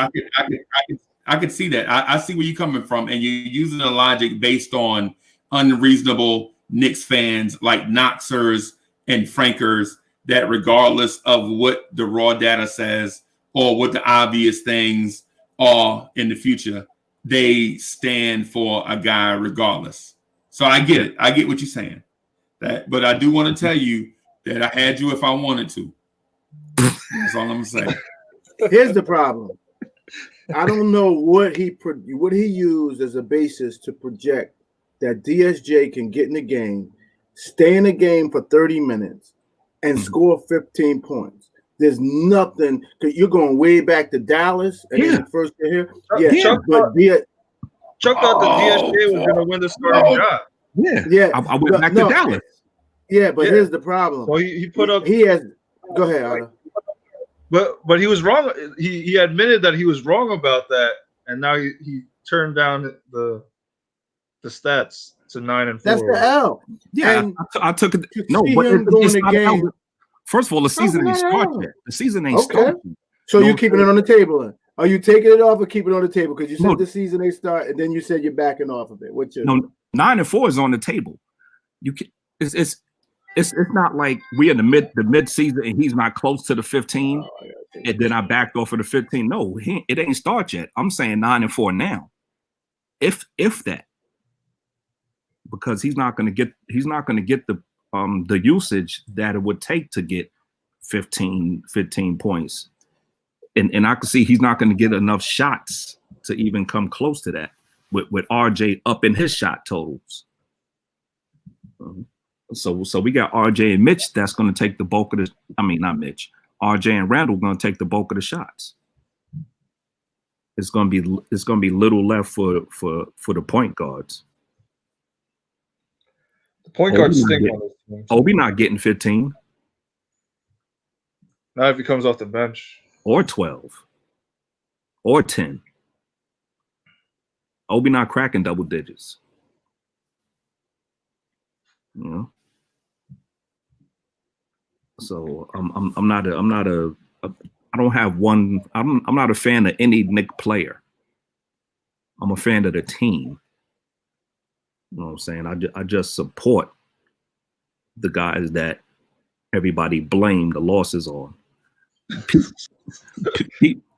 I could see that. I see where you're coming from, and you're using the logic based on unreasonable Knicks fans like Knoxers and Frankers that regardless of what the raw data says or what the obvious things are in the future, they stand for a guy regardless. So I get it. I get what you're saying. But I do want to tell you that I had you if I wanted to. That's all I'm going to say. Here's the problem. I don't know what he used as a basis to project that DSJ can get in the game, stay in the game for 30 minutes, and score 15 points. There's nothing. You're going way back to Dallas and then first year here. Chuck thought the DSJ was going to win the starting job. Yeah. I went back to Dallas. Yeah, but here's the problem. So he put up. He has. Go ahead, Otto. But he was wrong. He admitted that he was wrong about that, and now he turned down the stats to 9-4. That's the L. Yeah, and I took it. No, but it's not game. First of all, the season ain't started yet. The season ain't started. So you're keeping it on the table. Are you taking it off or keeping it on the table? Because you said the season ain't start, and then you said you're backing off of it. What's your 9-4 is on the table. You can. It's not like we're in the mid season and he's not close to the 15, and then I backed off of the 15. No, it ain't start yet. I'm saying 9-4 now, if that, because he's not going to get the usage that it would take to get 15 points, and I can see he's not going to get enough shots to even come close to that with RJ up in his shot totals. So we got RJ and Mitch that's going to take the bulk of the. I mean, not Mitch. RJ and Randle going to take the bulk of the shots. It's going to be little left for the point guards. The point guards stink. Obi not getting 15. Not if he comes off the bench. Or 12. Or 10. Obi not cracking double digits. You know. So I'm not a fan of any Knicks player. I'm a fan of the team. You know what I'm saying? I just support the guys that everybody blame the losses on.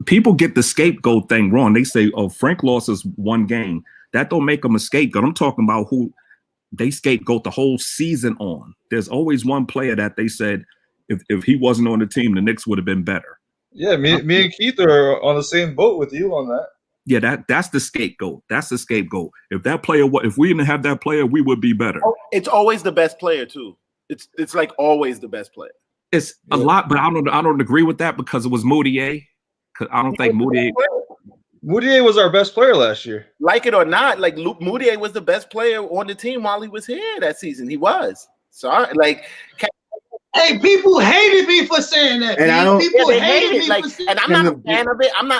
People get the scapegoat thing wrong. They say, "Oh, Frank lost us one game." That don't make them a scapegoat. I'm talking about who they scapegoat the whole season on. There's always one player that they said, if he wasn't on the team, the Knicks would have been better. Yeah, me and Keith are on the same boat with you on that. Yeah, that's the scapegoat. That's the scapegoat. If we didn't have that player, we would be better. It's always the best player too. It's like always the best player. It's a lot, but I don't agree with that because it was Moutier. Because I don't think Moutier was our best player last year. Like it or not, like Luke Moutier was the best player on the team while he was here that season. He was. Sorry, like. Hey, people hated me for saying that. And I don't. People hated me like, for saying and I'm not a fan of it. I'm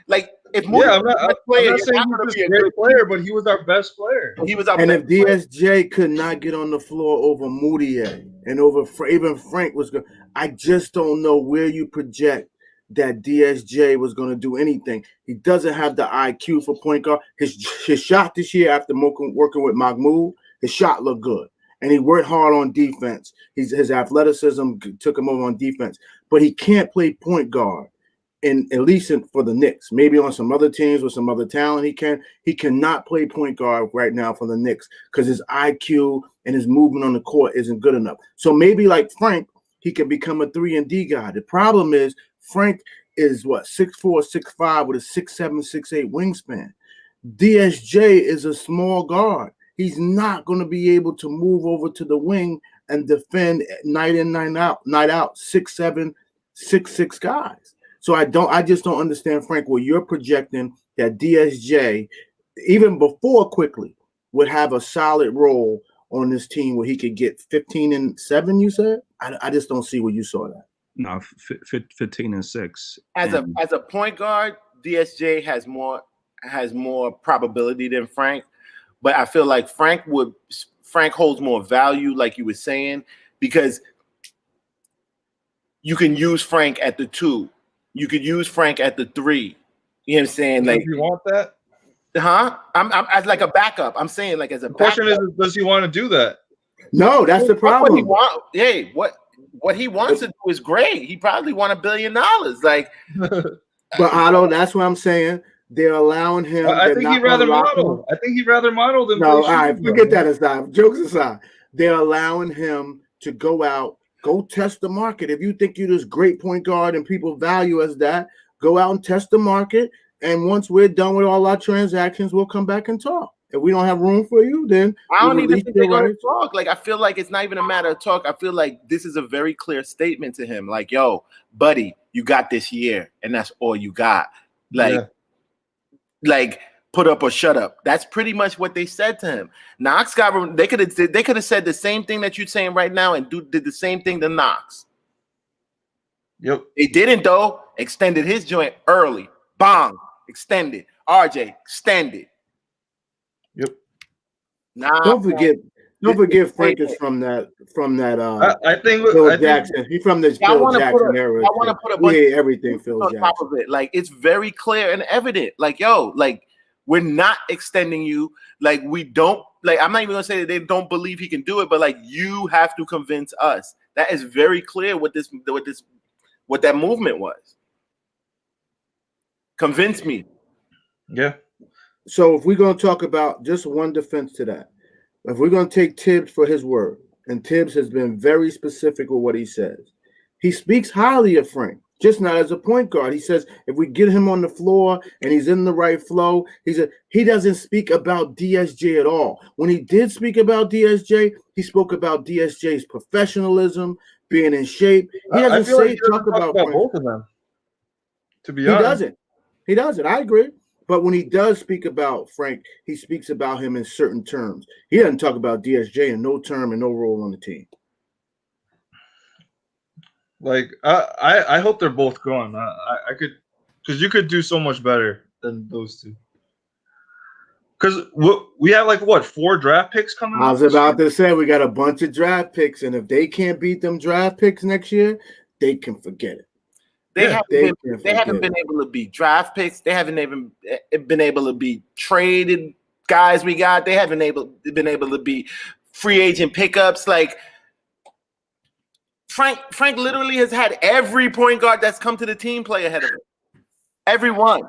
like, if Moody I'm was not player, saying he was a great player, but he was our best player. He was our and best if DSJ could not get on the floor over Moutier and over even Frank was good, I just don't know where you project that DSJ was going to do anything. He doesn't have the IQ for point guard. His shot this year after working with Mahmoud, his shot looked good. And he worked hard on defense. His athleticism took him over on defense. But he can't play point guard, at least for the Knicks. Maybe on some other teams with some other talent he can. He cannot play point guard right now for the Knicks because his IQ and his movement on the court isn't good enough. So maybe like Frank, he can become a 3-and-D guy. The problem is Frank is 6'4", 6'5" with a 6'7", 6'8" wingspan. DSJ is a small guard. He's not going to be able to move over to the wing and defend night in, night out 6'7", 6'6" guys. So I just don't understand, Frank, where you're projecting that DSJ, even before Quickly, would have a solid role on this team where he could get 15 and 7, you said? I just don't see where you saw that. No, 15 and 6. As a point guard, DSJ has more probability than Frank, but I feel like Frank holds more value, like you were saying, because you can use Frank at the 2. You could use Frank at the 3. You know what I'm saying? Like, you want that? Huh? I'm as like a backup. I'm saying like as a The question backup. is, does he want to do that? No, that's the problem. What he wants to do is great. He probably won $1 billion. Like, but Otto, that's what I'm saying. They're allowing him. I think he'd rather model. I think he'd rather model than no. All right, forget that aside. Jokes aside, they're allowing him to go out, go test the market. If you think you're this great point guard and people value as that, go out and test the market. And once we're done with all our transactions, we'll come back and talk. If we don't have room for you, then I don't even think they're going to talk. Like, I feel like it's not even a matter of talk. I feel like this is a very clear statement to him. Like, yo, buddy, you got this year, and that's all you got. Like, put up or shut up. That's pretty much what they said to him. Knox they could have said the same thing that you're saying right now and did the same thing to Knox. Yep. They didn't though. Extended his joint early. Bang. Extended. RJ extended. Yep. Don't forget Frank is from that. I think Phil Jackson. He's from this Phil Jackson era. I want to put a bunch of everything Phil on Jackson. top of it. Like, it's very clear and evident. Like, yo, like, we're not extending you. Like, we don't. Like, I'm not even gonna say that they don't believe he can do it, but like, you have to convince us. That is very clear what that movement was. Convince me. Yeah. So if we're going to talk about just one defense to that, if we're going to take Tibbs for his word, and Tibbs has been very specific with what he says, he speaks highly of Frank, just not as a point guard. He says if we get him on the floor and he's in the right flow, he doesn't speak about DSJ at all. When he did speak about DSJ, he spoke about DSJ's professionalism, being in shape. He doesn't talk about both of them. To be honest, He doesn't. I agree. But when he does speak about Frank, he speaks about him in certain terms. He doesn't talk about DSJ in no term and no role on the team. Like, I hope they're both gone. I could, because you could do so much better than those two. Because we have like 4 draft picks coming up? I was about to say we got a bunch of draft picks, and if they can't beat them draft picks next year, they can forget it. They haven't been able to beat draft picks. They haven't even been able to be traded guys we got. They haven't been able to be free agent pickups. Like, Frank literally has had every point guard that's come to the team play ahead of him. Everyone.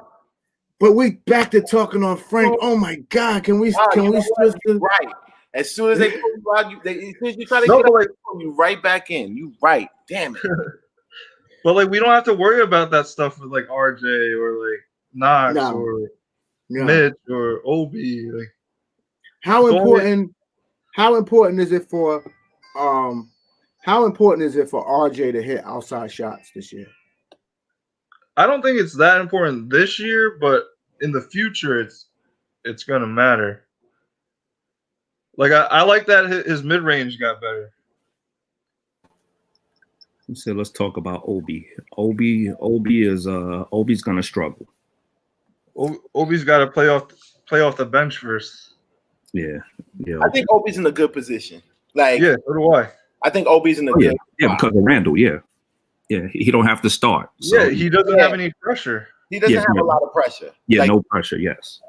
But we back to talking on Frank. Oh my God! Can we switch to right? As soon as they pull you out, as soon as you try to get you right back in. You right? Damn it. But like, we don't have to worry about that stuff with like RJ or like Knox or Mitch or Obi. Like, how important is it for RJ to hit outside shots this year? I don't think it's that important this year, but in the future, it's gonna matter. Like, I like that his mid range got better. So let's talk about Obi. Obi's gonna struggle. Obi's got to play off the bench first. Yeah. I think Obi's in a good position. Like, yeah, so do I. I think Obi's in a good. Yeah, because of Randle. Yeah. He don't have to start. So. Yeah, he doesn't have any pressure. He doesn't have a lot of pressure. Yeah, like, no pressure. Yes.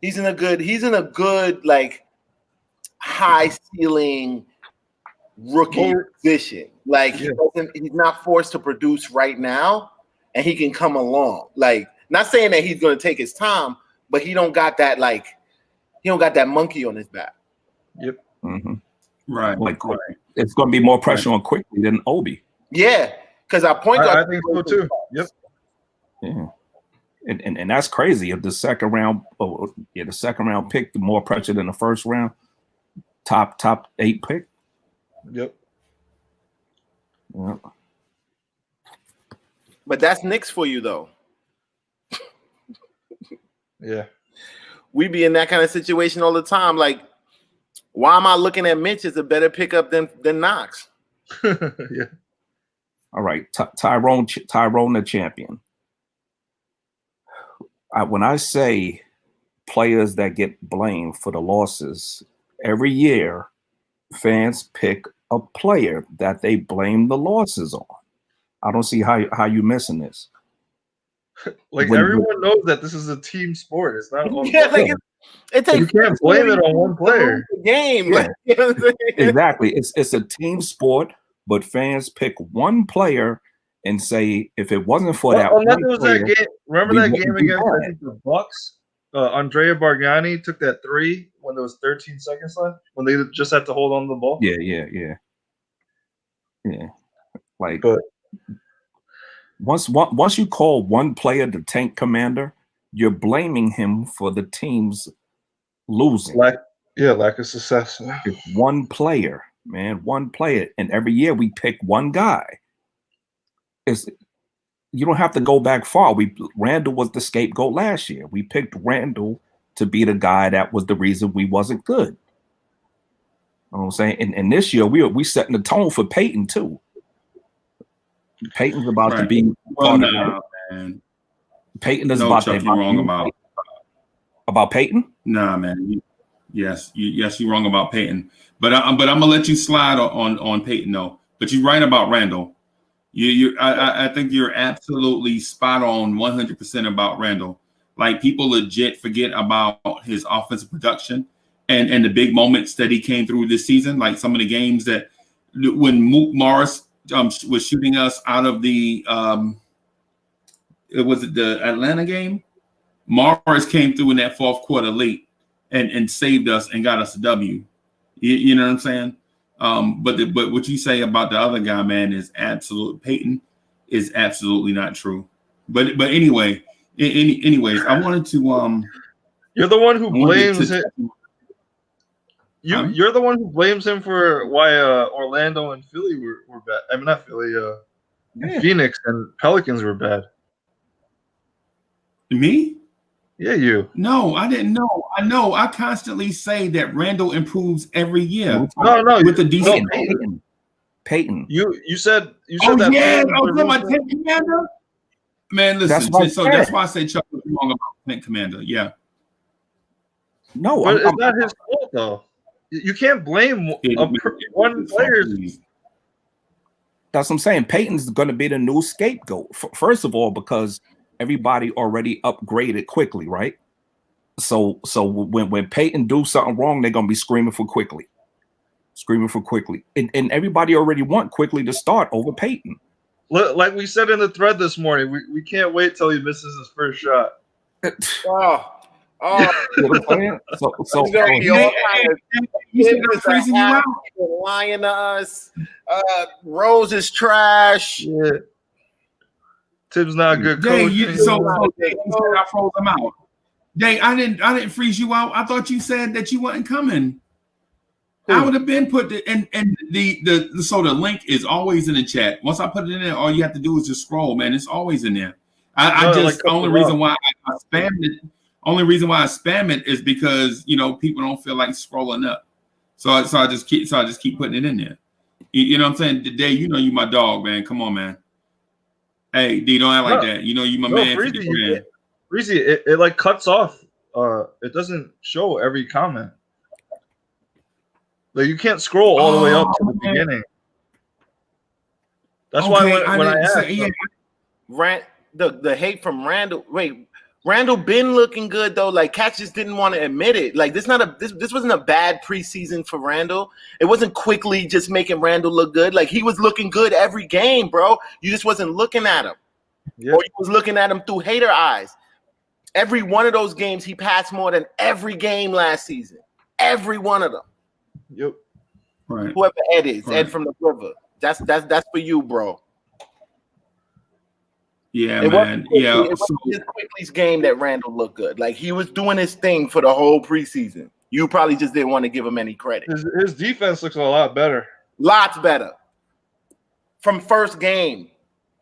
He's in a good like high ceiling rookie position. Like, he's not forced to produce right now, and he can come along. Like, not saying that he's going to take his time, but he don't got that monkey on his back. Yep. Mm-hmm. Right. It's going to be more pressure on Quickly than Obi. Yeah, because our point guard. I think so too. Yep. Yeah. And that's crazy. If the second round pick, the more pressure than the first round, top 8 pick. Yep. Yeah. But that's Knicks for you, though. Yeah. We be in that kind of situation all the time. Like, why am I looking at Mitch as a better pickup than Knox? Yeah. All right, Tyrone the champion. When I say players that get blamed for the losses, every year fans pick a player that they blame the losses on. I don't see how you missing this. Like everyone knows that this is a team sport. It's not. Yeah, like it takes. You can't blame it on one player. Game, Yeah. like, you know what I'm saying? Exactly. It's a team sport, but fans pick one player and say if it wasn't for that Unless one it was player, that game. Remember we that wouldn't game be against bad. the Bucks? Andrea Bargnani took that 3 when there was 13 seconds left. When they just had to hold on to the ball. Yeah. Like, but once you call one player the tank commander, you're blaming him for the team's losing. lack of success. It's one player, man, one player. And every year we pick one guy. You don't have to go back far. Randle was the scapegoat last year. We picked Randle to be the guy that was the reason we wasn't good. You know what I'm saying? And this year we setting the tone for Peyton too. Peyton's about to be man. Peyton is No, about Chuck, to you're wrong about Peyton? Nah, man. Yes, you're wrong about Peyton. But I'm gonna let you slide on Peyton though. But you're right about Randle. I think you're absolutely spot on 100% about Randle. Like, people legit forget about his offensive production and the big moments that he came through this season. Like some of the games that when Mook Morris was shooting us out of the was it the Atlanta game? Morris came through in that fourth quarter late and saved us and got us a W. You know what I'm saying? But what you say about the other guy, man, is absolute. Peyton is absolutely not true. But anyway, anyways, I wanted to You're the one who blames it. You're the one who blames him for why Orlando and Philly were bad. I mean, not Philly. Phoenix and Pelicans were bad. Me? Yeah, you. No, I didn't know. I know. I constantly say that Randle improves every year. No, with the decent Peyton. You said that. Yeah, my tank commander. Man, listen. That's why I say Chuck was wrong about tank commander. Yeah. No, but it's not his fault though. You can't blame one player. That's what I'm saying. Peyton's going to be the new scapegoat. First of all, because everybody already upgraded quickly, right? So when Peyton do something wrong, they're gonna be screaming for quickly, and everybody already want quickly to start over Peyton. Like we said in the thread this morning, we can't wait till he misses his first shot. Freezing you out, lying to us. Rose is trash. Yeah. Tim's not a good coach. I froze him out. Dang, I didn't freeze you out. I thought you said that you wasn't coming. I would have been put so the link is always in the chat. Once I put it in there, all you have to do is just scroll, man. It's always in there. Only reason why I spam it is because people don't feel like scrolling up. So I just keep putting it in there. You know what I'm saying? Today, you my dog, man. Come on, man. Hey, D, don't act like that. You my man. Freezy, it like cuts off. It doesn't show every comment. Like you can't scroll all the way up to the beginning. That's why when I asked, the hate from Randle. Wait, Randle been looking good though. Like Cat just didn't want to admit it. Like this wasn't a bad preseason for Randle. It wasn't quickly just making Randle look good. Like he was looking good every game, bro. You just wasn't looking at him, or you was looking at him through hater eyes. Every one of those games, he passed more than every game last season. Every one of them. Yep. Right. Whoever Ed is, Ed from the river. That's for you, bro. Yeah, man. Yeah. It wasn't just Quickly's game that Randle looked good. Like he was doing his thing for the whole preseason. You probably just didn't want to give him any credit. His defense looks a lot better. Lots better. From first game.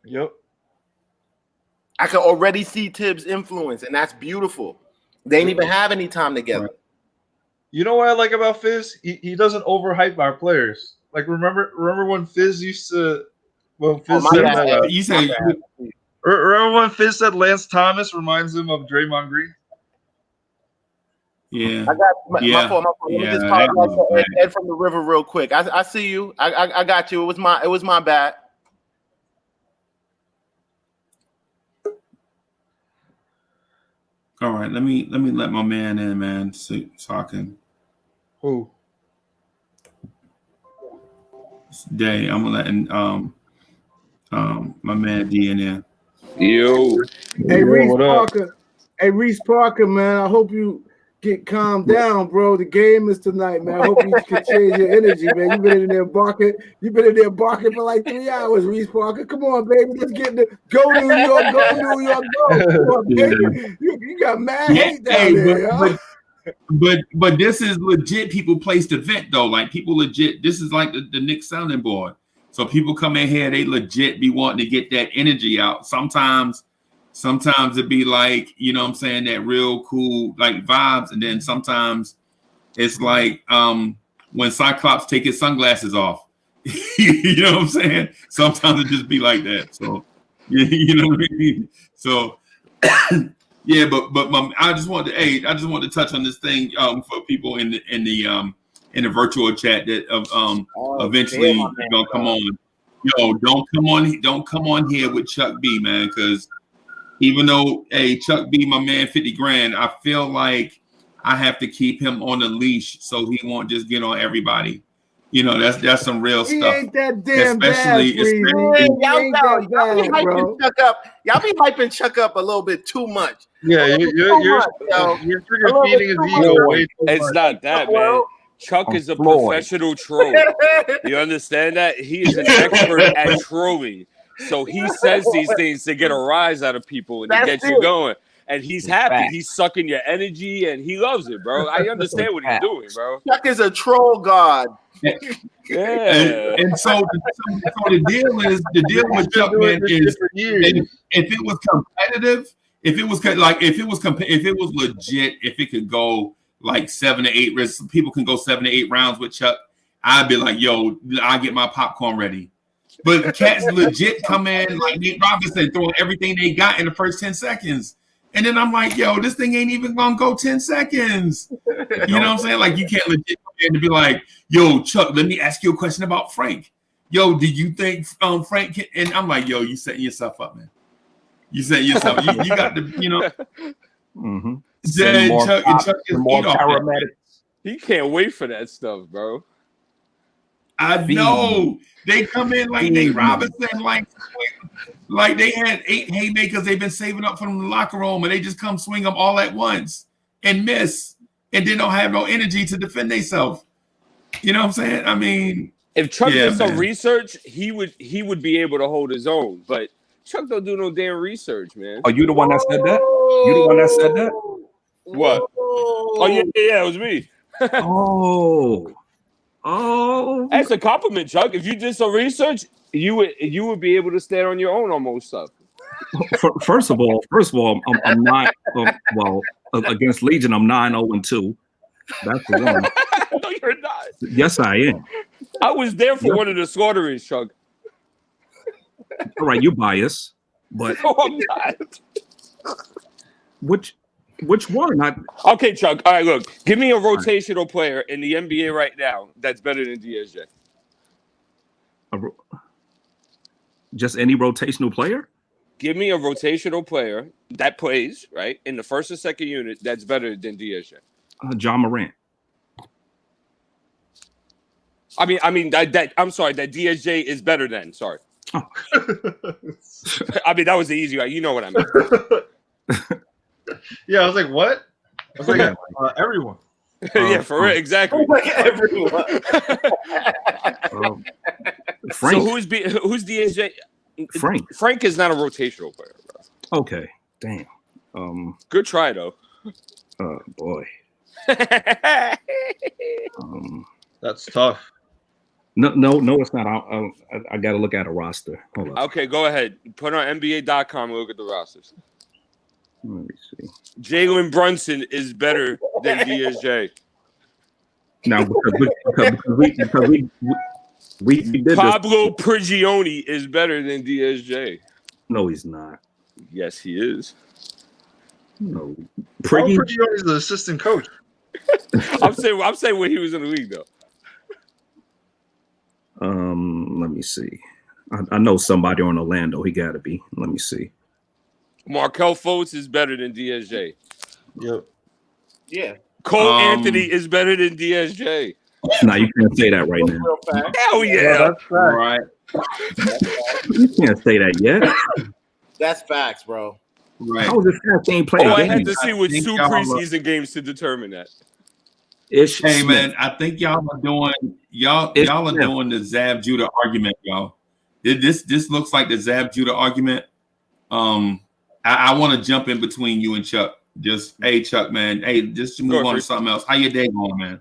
Yep. I can already see Tibbs' influence, and that's beautiful. They didn't even have any time together. You know what I like about Fizz? He doesn't overhype our players. Like remember when Fizz used to Fizz said that you say remember when Fizz said Lance Thomas reminds him of Draymond Green? Yeah. I got my fault. Let me just apologize to Ed from the River real quick. I see you. I got you. It was my bad. All right, let me let my man in, man. So I can. Who? Day. I'm letting my man D in there. Yo. Hey Reese Parker. Hey Reese Parker, man. I hope you get calmed down, bro. The game is tonight, man. I hope you can change your energy, man. You've been in there barking. You've been in there barking for like 3 hours, Reese Parker. Come on, baby. Let's get the go New York, go New York, go. Come on, baby. You got mad hate down there, but this is legit. People place to vent though. Like people legit. This is like the Knicks sounding board. So people come in here, they legit be wanting to get that energy out. Sometimes it'd be like, you know what I'm saying, that real cool like vibes, and then sometimes it's like when Cyclops take his sunglasses off. You know what I'm saying? Sometimes it just be like that. So you know what I mean? So yeah, but I just wanted to touch on this thing for people in the virtual chat that eventually you're gonna come on. Yo, don't come on here with Chuck B, man, because even though Chuck B, my man, 50 grand, I feel like I have to keep him on the leash so he won't just get on everybody. You know, that's some real stuff. He ain't that damn especially Y'all be hyping Chuck up a little bit too much. Yeah, you're freaking feeding his ego way too much. It's not that, man. Chuck is a professional troll. You understand that? He is an expert at trolling. So he says these things to get a rise out of people and to get you going. And he's happy. He's sucking your energy and he loves it, bro. I understand what he's doing, bro. Chuck is a troll god. Yeah. And so the deal with Chuck, man, is if it was competitive, if it was legit, if it could go like 7 to 8 rounds, people can go 7 to 8 rounds with Chuck, I'd be like, yo, I get my popcorn ready. But cats legit come in like Nate Robinson, throwing everything they got in the first 10 seconds. And then I'm like, yo, this thing ain't even gonna go 10 seconds. You know what I'm saying? Like, you can't legit come in and be like, yo, Chuck, let me ask you a question about Frank. Yo, do you think Frank can? And I'm like, yo, you setting yourself up, man. You setting yourself up. You got to, you know. Mm-hmm. Chuck is more paramedics. He can't wait for that stuff, bro. I know. They come in like Nate Robinson, like they had 8 haymakers they've been saving up from the locker room, and they just come swing them all at once and miss, and then don't have no energy to defend themselves. You know what I'm saying? I mean, if Chuck did some research, he would be able to hold his own. But Chuck don't do no damn research, man. Are you the one that said that? You the one that said that? What? Oh yeah, it was me. Oh, that's a compliment, Chuck. If you did some research, you would be able to stand on your own on most stuff. First of all, I'm not against Legion. I'm 9-0-2. That's the one. No, you're not. Yes, I am. I was there for one of the slaughterings, Chuck. All right, you biased, but no, I'm not. Which one? Okay, Chuck. All right, look. Give me a rotational player in the NBA right now that's better than DSJ. Just any rotational player? Give me a rotational player that plays, right, in the first and second unit that's better than DSJ. John Morant. I mean that I'm sorry, that DSJ is better than. Sorry. Oh. I mean, that was the easy one. You know what I mean. Yeah, I was like, what? I was like, everyone. Yeah, for real, exactly. Like everyone. Frank. So who's DSJ? Frank. Frank is not a rotational player, bro. Okay, damn. Good try though. Oh boy. That's tough. No, it's not. I got to look at a roster. Hold on. Okay, go ahead. Put on NBA.com and look at the rosters. Let me see. Jalen Brunson is better than DSJ. Now, because we did Pablo Prigioni is better than DSJ. No, he's not. Yes, he is. No. Prigioni is the assistant coach. I'm saying when he was in the league, though. Let me see. I know somebody on Orlando. He got to be. Let me see. Markelle Fultz is better than DSJ. Yep. Yeah. Cole Anthony is better than DSJ. No, you can't say that right now. Hell yeah. That's right. Right. You can't say that yet. That's facts, bro. Right. How was this guy ain't playing? I had to see with think 2 y'all preseason games to determine that. Hey man, I think y'all are doing doing the Zab Judah argument, y'all. This looks like the Zab Judah argument. I want to jump in between you and Chuck. Just hey Chuck, man. Hey, just to move on to something else. How your day going, man?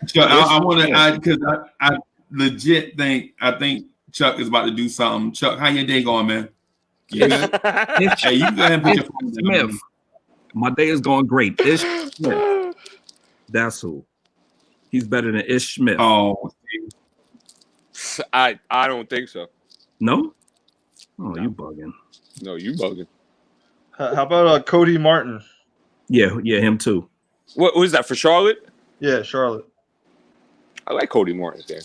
Chuck, I want to because I legit think Chuck is about to do something. Chuck, how your day going, man? You good? Hey, you go ahead and put your phone down. Smith. My day is going great. Ish Smith. That's who. He's better than Ish Smith. Oh, I don't think so. No? Oh, you bugging. No, you bugging. How about Cody Martin? Yeah, him too. What was that for Charlotte? Yeah, Charlotte. I like Cody Martin's game.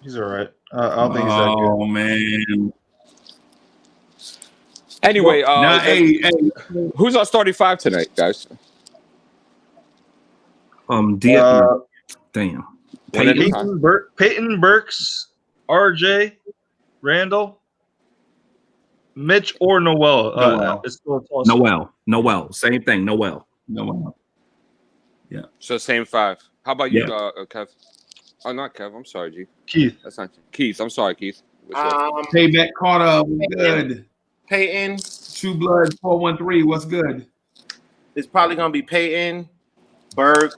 He's all right. I don't think he's that good. Oh man. Anyway, hey, who's our starting 5 tonight, guys? Damn. Peyton Burks, RJ, Randle, Mitch, or Noel. It's still a toss-up. Noel. Same thing. Noel. Yeah. So same 5. How about you, Kev? Oh, not Kev. I'm sorry, G. Keith. That's not Keith. I'm sorry, Keith. Payback Carter, what's good? Peyton. True Blood 413, what's good? It's probably gonna be Peyton, Berg.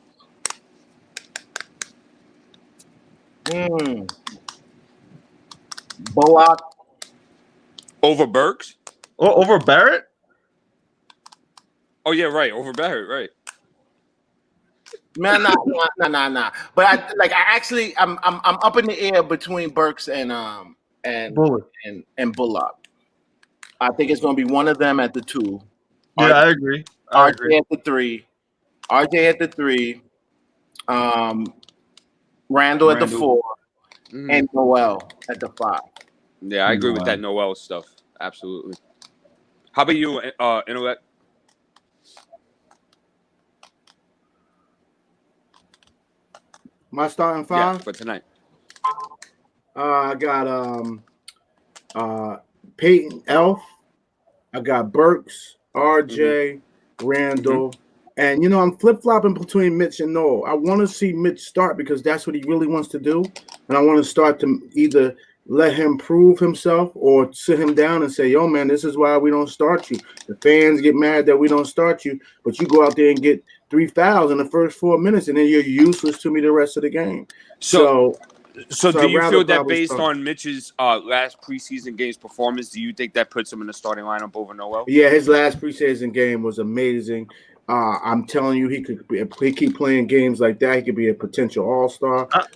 Bullock. Over Burks? Oh, over Barrett? Oh yeah, right. Over Barrett, right. Nah. But I'm up in the air between Burks and Bullock. and Bullock. I think it's gonna be one of them at the 2. Yeah, I agree. RJ at the 3. Randle at the 4, and Noel at the 5. Yeah, I agree with that Noel stuff. Absolutely. How about you, Intellect? My starting 5? Yeah, for tonight. I got Peyton Elf. I got Burks, RJ, Randle. And, I'm flip-flopping between Mitch and Noel. I want to see Mitch start because that's what he really wants to do. And I want to start to either let him prove himself or sit him down and say, yo, man, this is why we don't start you. The fans get mad that we don't start you, but you go out there and get 3 fouls in the first 4 minutes, and then you're useless to me the rest of the game. So do you feel that based on Mitch's last preseason game's performance, do you think that puts him in the starting lineup over Noel? Yeah, his last preseason game was amazing. I'm telling you, he keep playing games like that. He could be a potential all-star. I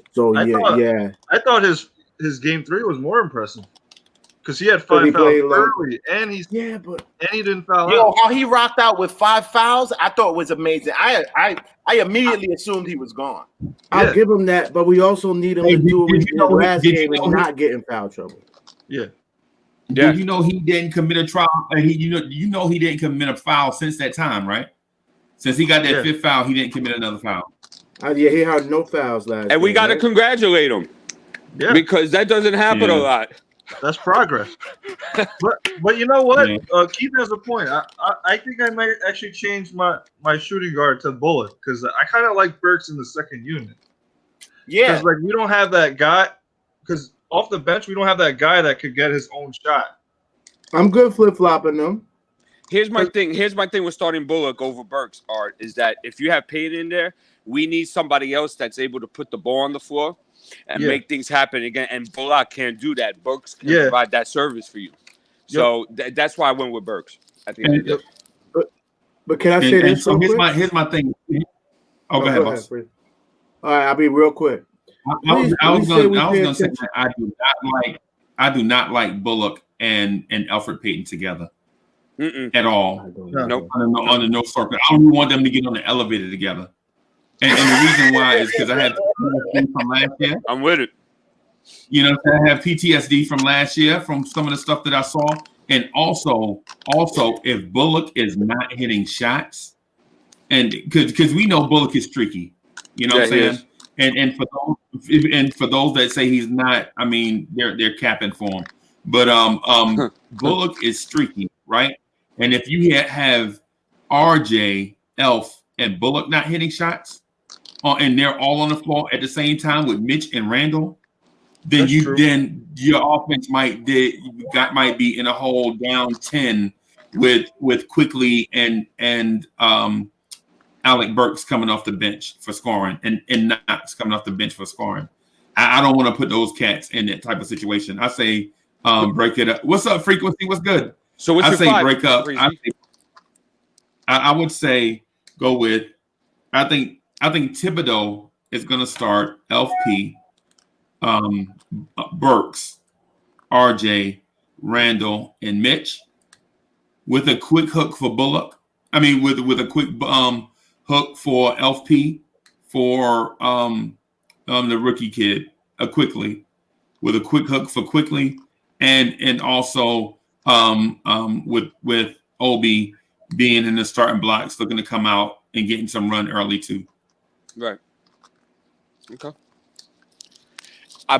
thought his game 3 was more impressive because he had 5 fouls early, and he didn't foul out. How he rocked out with 5 fouls, I thought was amazing. I immediately assumed he was gone. I'll give him that, but we also need him to do it in the last game and not get in foul trouble. Yeah. Did you know he didn't commit a trial? He didn't commit a foul since that time, right? Since he got that 5th foul, he didn't commit another foul. He had no fouls last And we got to congratulate him. Yeah. Because that doesn't happen a lot. That's progress. but you know what? Keith has a point. I think I might actually change my shooting guard to Bullock because I kind of like Burks in the second unit. Yeah. Because we don't have that guy. Because off the bench, we don't have that guy that could get his own shot. I'm good flip-flopping them. Here's my thing with starting Bullock over Burks, Art, is that if you have Payton in there, We need somebody else that's able to put the ball on the floor and make things happen again. And Bullock can't do that. Burks can provide that service for you. So that's why I went with Burks. I think. But can I say this? So here's my thing. Oh, go ahead, boss. All right, I'll be real quick. I was gonna say that I do not like Bullock and Elfrid Payton together at all. Nope. Under no circle. I don't want them to get on the elevator together. And the reason why is because I had PTSD from last year. I'm with it. You know, I have PTSD from last year from some of the stuff that I saw. And also, if Bullock is not hitting shots, and because we know Bullock is streaky, you know what I'm saying? And for those that say he's not, I mean, they're capping for him. But Bullock is streaky, right? And if you have RJ, Elf, and Bullock not hitting shots, and they're all on the floor at the same time with Mitch and Randle, then your offense might be in a hole down 10 with Quickly and Alec Burks coming off the bench for scoring and Knox coming off the bench for scoring. I don't want to put those cats in that type of situation. I say break it up. What's up, Frequency? What's good? So what's I your say five? Break up. I would say go with. I think Thibodeau is going to start LP, Burks, RJ, Randle, and Mitch with a quick hook for Bullock. I mean, with a quick hook for LP for the rookie kid, Quickly, with a quick hook for Quickly, and also with Obi being in the starting blocks, looking to come out and getting some run early too. Right. Okay.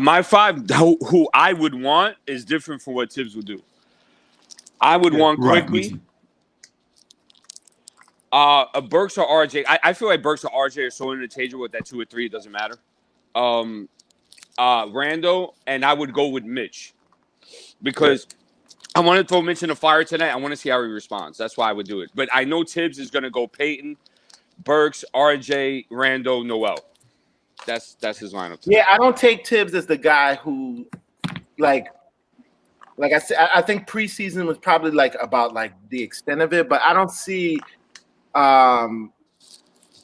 My five, who I would want, is different from what Tibbs would do. I would want Quickly. Burks or RJ. I feel like Burks or RJ are so interchangeable with that 2 or 3. It doesn't matter. Randle, and I would go with Mitch because I want to throw Mitch in the fire tonight. I want to see how he responds. That's why I would do it. But I know Tibbs is going to go Payton, Burks, RJ, Randle, Noel. That's his lineup tonight. Yeah, I don't take Tibbs as the guy who, like I said, I think preseason was probably about the extent of it, but I don't see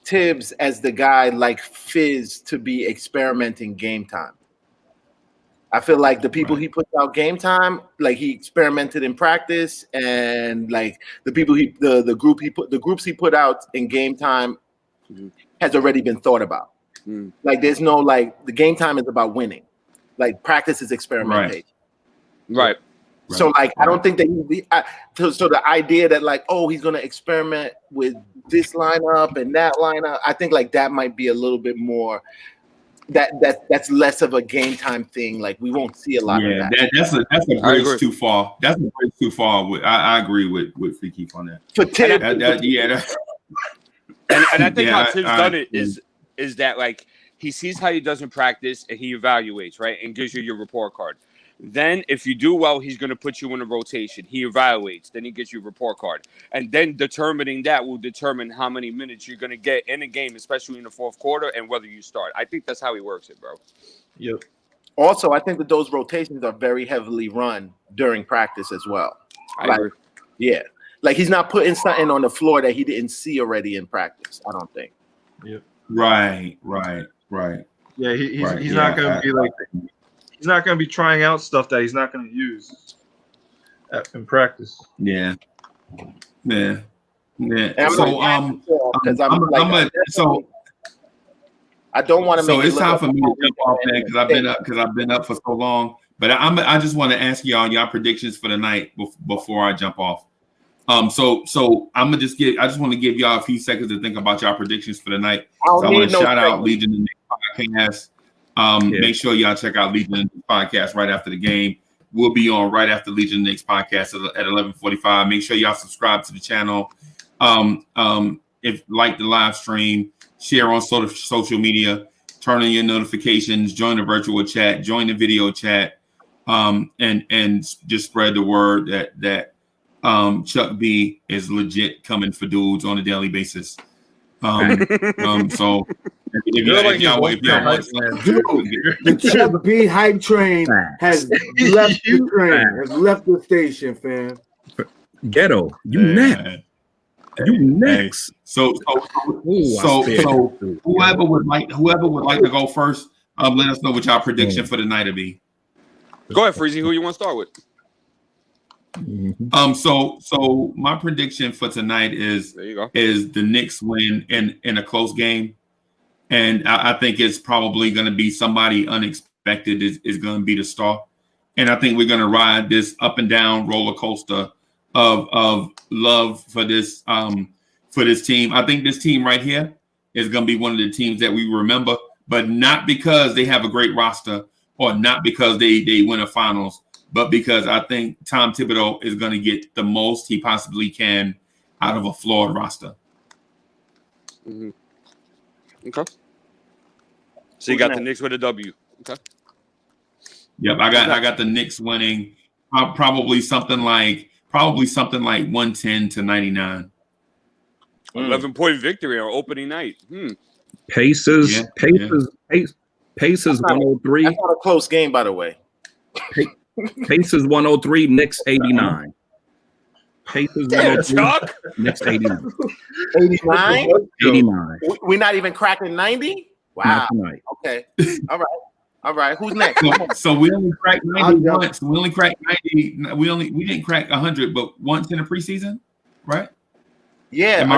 Tibbs as the guy like Fizz to be experimenting game time. I feel like the people he puts out game time, like he experimented in practice, and like the people the groups he put out in game time has already been thought about. Like there's no the game time is about winning. Like practice is experimentation. Right. So I don't think that so the idea that he's gonna experiment with this lineup and that lineup, I think that might be a little bit more that's less of a game time thing. Like we won't see a lot of that. That's a bridge too far. That's a bridge too far. I agree with Freaky on that. For Tibbs, and I think how Tibbs done it is that he sees how he does in practice and he evaluates, right, and gives you your report card. Then if you do well, he's going to put you in a rotation. He evaluates, then he gets you a report card. And then determining that will determine how many minutes you're going to get in a game, especially in the fourth quarter, and whether you start. I think that's how he works it, bro. Yep. Also, I think that those rotations are very heavily run during practice as well. I agree. Yeah. He's not putting something on the floor that he didn't see already in practice, I don't think. Yep. Right. Yeah, he's not going to be he's not going to be trying out stuff that he's not going to use in practice. Yeah. And So I don't want to. So it's time for me to jump off there because I've been up for so long. But I just want to ask y'all predictions for the night before I jump off. So I'm gonna I just want to give y'all a few seconds to think about y'all predictions for the night. So I want to shout out Legion and Nick podcast. Make sure y'all check out Legion and Nick podcast right after the game. We'll be on right after Legion and Nick's podcast at 11:45. Make sure y'all subscribe to the channel. If like the live stream, share on social media, turn on your notifications, join the virtual chat, join the video chat, and just spread the word that Chuck B is legit coming for dudes on a daily basis. So if the Chuck B hype train has left the train, has left the station, fam. Ghetto, you next. You next. So whoever would like to go first, let us know what y'all prediction for the night will be. Go ahead, Freezy. Who you want to start with? So my prediction for tonight is the Knicks win in a close game, and I think it's probably going to be somebody unexpected is going to be the star, and I think we're going to ride this up and down roller coaster of love for this team. I think this team right here is going to be one of the teams that we remember, but not because they have a great roster or not because they win a finals, but because I think Tom Thibodeau is going to get the most he possibly can out of a flawed roster. Mm-hmm. Okay. So you got the Knicks with a W. Okay. Yep, I got the Knicks winning probably something like 110 to 99. 11-point victory on opening night. Pacers 103. That's not a close game, by the way. Pacers 103, Knicks 89. Pacers 103, Knicks 89. 89? 89. We're not even cracking 90? Wow. Not tonight. Okay. All right. Who's next? So we only cracked 90 once. We only cracked 90. We didn't crack 100, but once in the preseason, right? Yeah,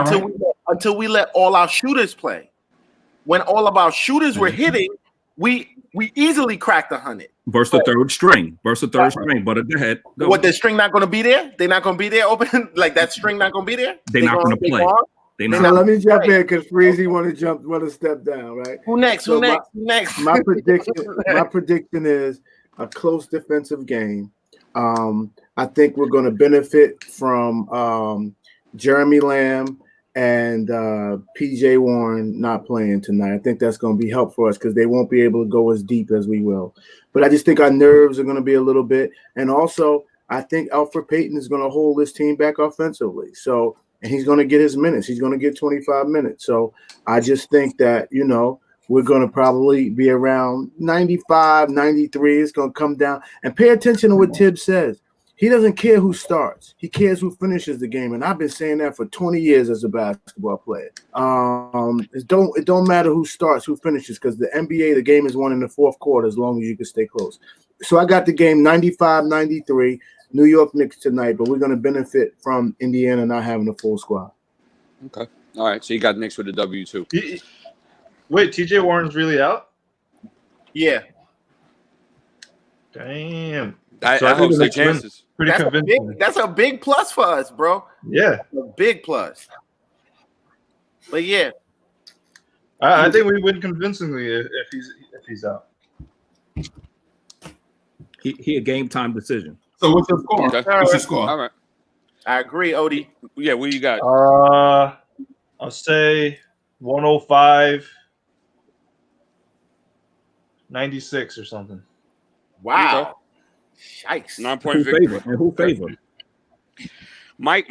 until we let all our shooters play. When all of our shooters were hitting, we easily cracked 100. Versus the third string. But go ahead. Go. What, the string not going to be there? They're not going to be there open? Like that string not going to be there? They're not going to play. So let me jump in because Freezy want to step down, right? Who next? My prediction is a close defensive game. I think we're going to benefit from Jeremy Lamb and PJ Warren not playing tonight. I think that's going to be helpful for us because they won't be able to go as deep as we will. But I just think our nerves are going to be a little bit. And also, I think Alfred Payton is going to hold this team back offensively. So, and he's going to get his minutes. He's going to get 25 minutes. So I just think that, we're going to probably be around 95, 93. It's going to come down. And pay attention to what Tibbs says. He doesn't care who starts. He cares who finishes the game. And I've been saying that for 20 years as a basketball player. It don't matter who starts, who finishes, because the NBA, the game is won in the fourth quarter as long as you can stay close. So I got the game 95-93, New York Knicks tonight, but we're going to benefit from Indiana not having a full squad. Okay. All right. So you got Knicks with a W too. Wait, TJ Warren's really out? Yeah. Damn. I hope their chances. Pretty convincing. That's a big plus for us, bro. Yeah. A big plus. But yeah. I think we win convincingly if he's out. He a game time decision. So what's your score? Okay. What's your score? All right. I agree, Odie. Yeah, what you got? I'll say 105, 96 or something. Wow. Yikes. 9-point victory. And who favored? My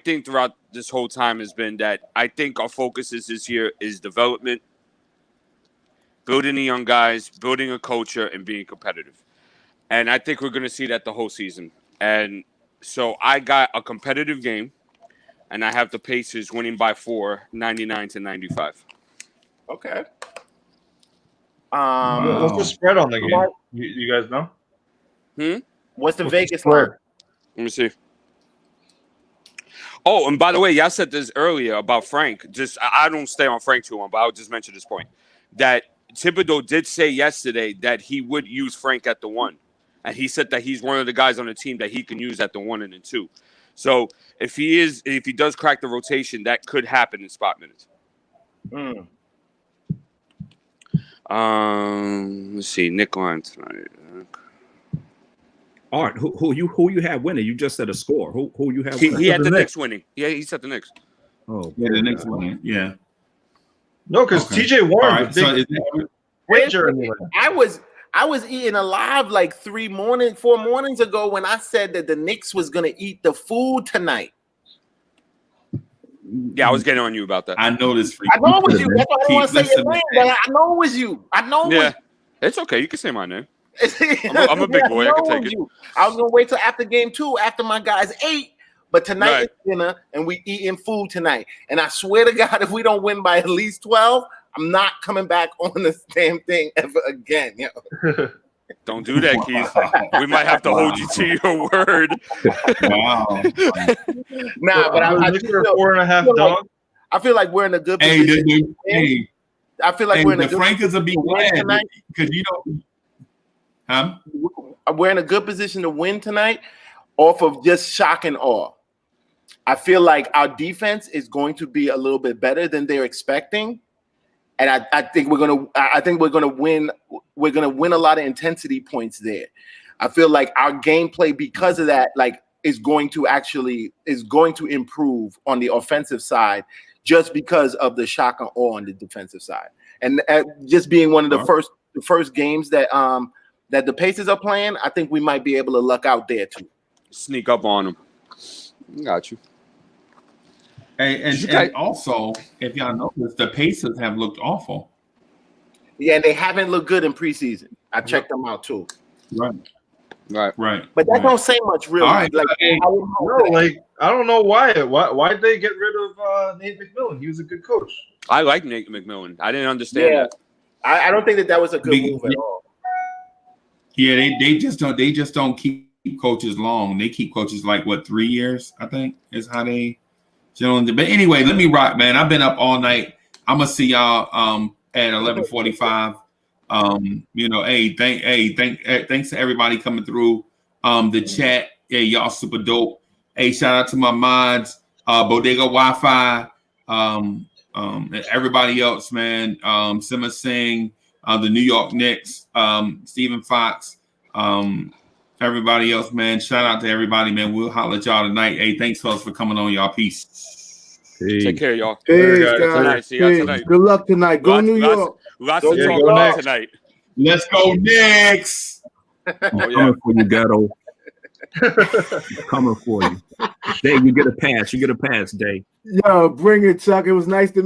thing throughout this whole time has been that I think our focus this year is development, building the young guys, building a culture, and being competitive. And I think we're going to see that the whole season. And so I got a competitive game, and I have the Pacers winning by 4, 99-95. Okay. What's the spread on the game? You guys know? What's the Vegas line? Let me see. Oh, and by the way, y'all said this earlier about Frank. I don't stay on Frank too long, but I'll just mention this point. That Thibodeau did say yesterday that he would use Frank at the 1. And he said that he's one of the guys on the team that he can use at the 1 and the 2. So if he does crack the rotation, that could happen in spot minutes. Let's see, Nick line tonight. All right, who you have winning? You just said a score. Who you have? He had the Knicks winning. Yeah, he said the Knicks. Oh, yeah, the Knicks winning. Yeah. No, because TJ Warren. I was eating alive like 4 mornings ago when I said that the Knicks was gonna eat the food tonight. Yeah, I was getting on you about that. I know this. I know it was you. That's why I don't want to say your name, but I know it was you. I know. Yeah, it's okay. You can say my name. I'm a big boy. I can take it. I was gonna wait till after game 2, after my guys ate. But tonight is dinner, and we eating food tonight. And I swear to God, if we don't win by at least 12, I'm not coming back on this damn thing ever again. Yo. Don't do that, Keith. We might have to hold you to your word. Wow. Nah, but I think we're 4.5 dog. I feel like we're in a good position. I feel like we're in a good Frankers will be glad because you know. We're in a good position to win tonight off of just shock and awe. I feel like our defense is going to be a little bit better than they're expecting, and I think we're gonna win. We're gonna win a lot of intensity points there. I feel like our gameplay, because of that, like is going to improve on the offensive side, just because of the shock and awe on the defensive side, and just being one of the first games that that the Pacers are playing. I think we might be able to luck out there too. Sneak up on them. Got you. And also, if y'all notice, the Pacers have looked awful. Yeah, and they haven't looked good in preseason. I checked them out too. Right. But that don't say much, really. Right. I don't know why. Why'd they get rid of Nate McMillan? He was a good coach. I like Nate McMillan. I didn't understand that. I don't think that was a good move at all. Yeah, they just don't keep coaches long. They keep coaches like 3 years, I think, is how they generally. But anyway, let me rock, man. I've been up all night. I'm gonna see y'all at 11:45. You know, thanks to everybody coming through the chat. Yeah, y'all super dope. Hey, shout out to my mods, Bodega Wi-Fi, and everybody else, man. Sima Singh, the New York Knicks, Stephen Fox, everybody else, man. Shout out to everybody, man. We'll holler at y'all tonight. Hey, thanks, fellas, for coming on. Y'all, peace. Take care, y'all. Peace, guys. See y'all tonight. Good luck tonight. Go New York. Lots to talk about tonight. Let's go Knicks. Coming for you, Gatto. Coming for you. Day, you get a pass. You get a pass, Day. Yo, bring it, Chuck. It was nice to meet you.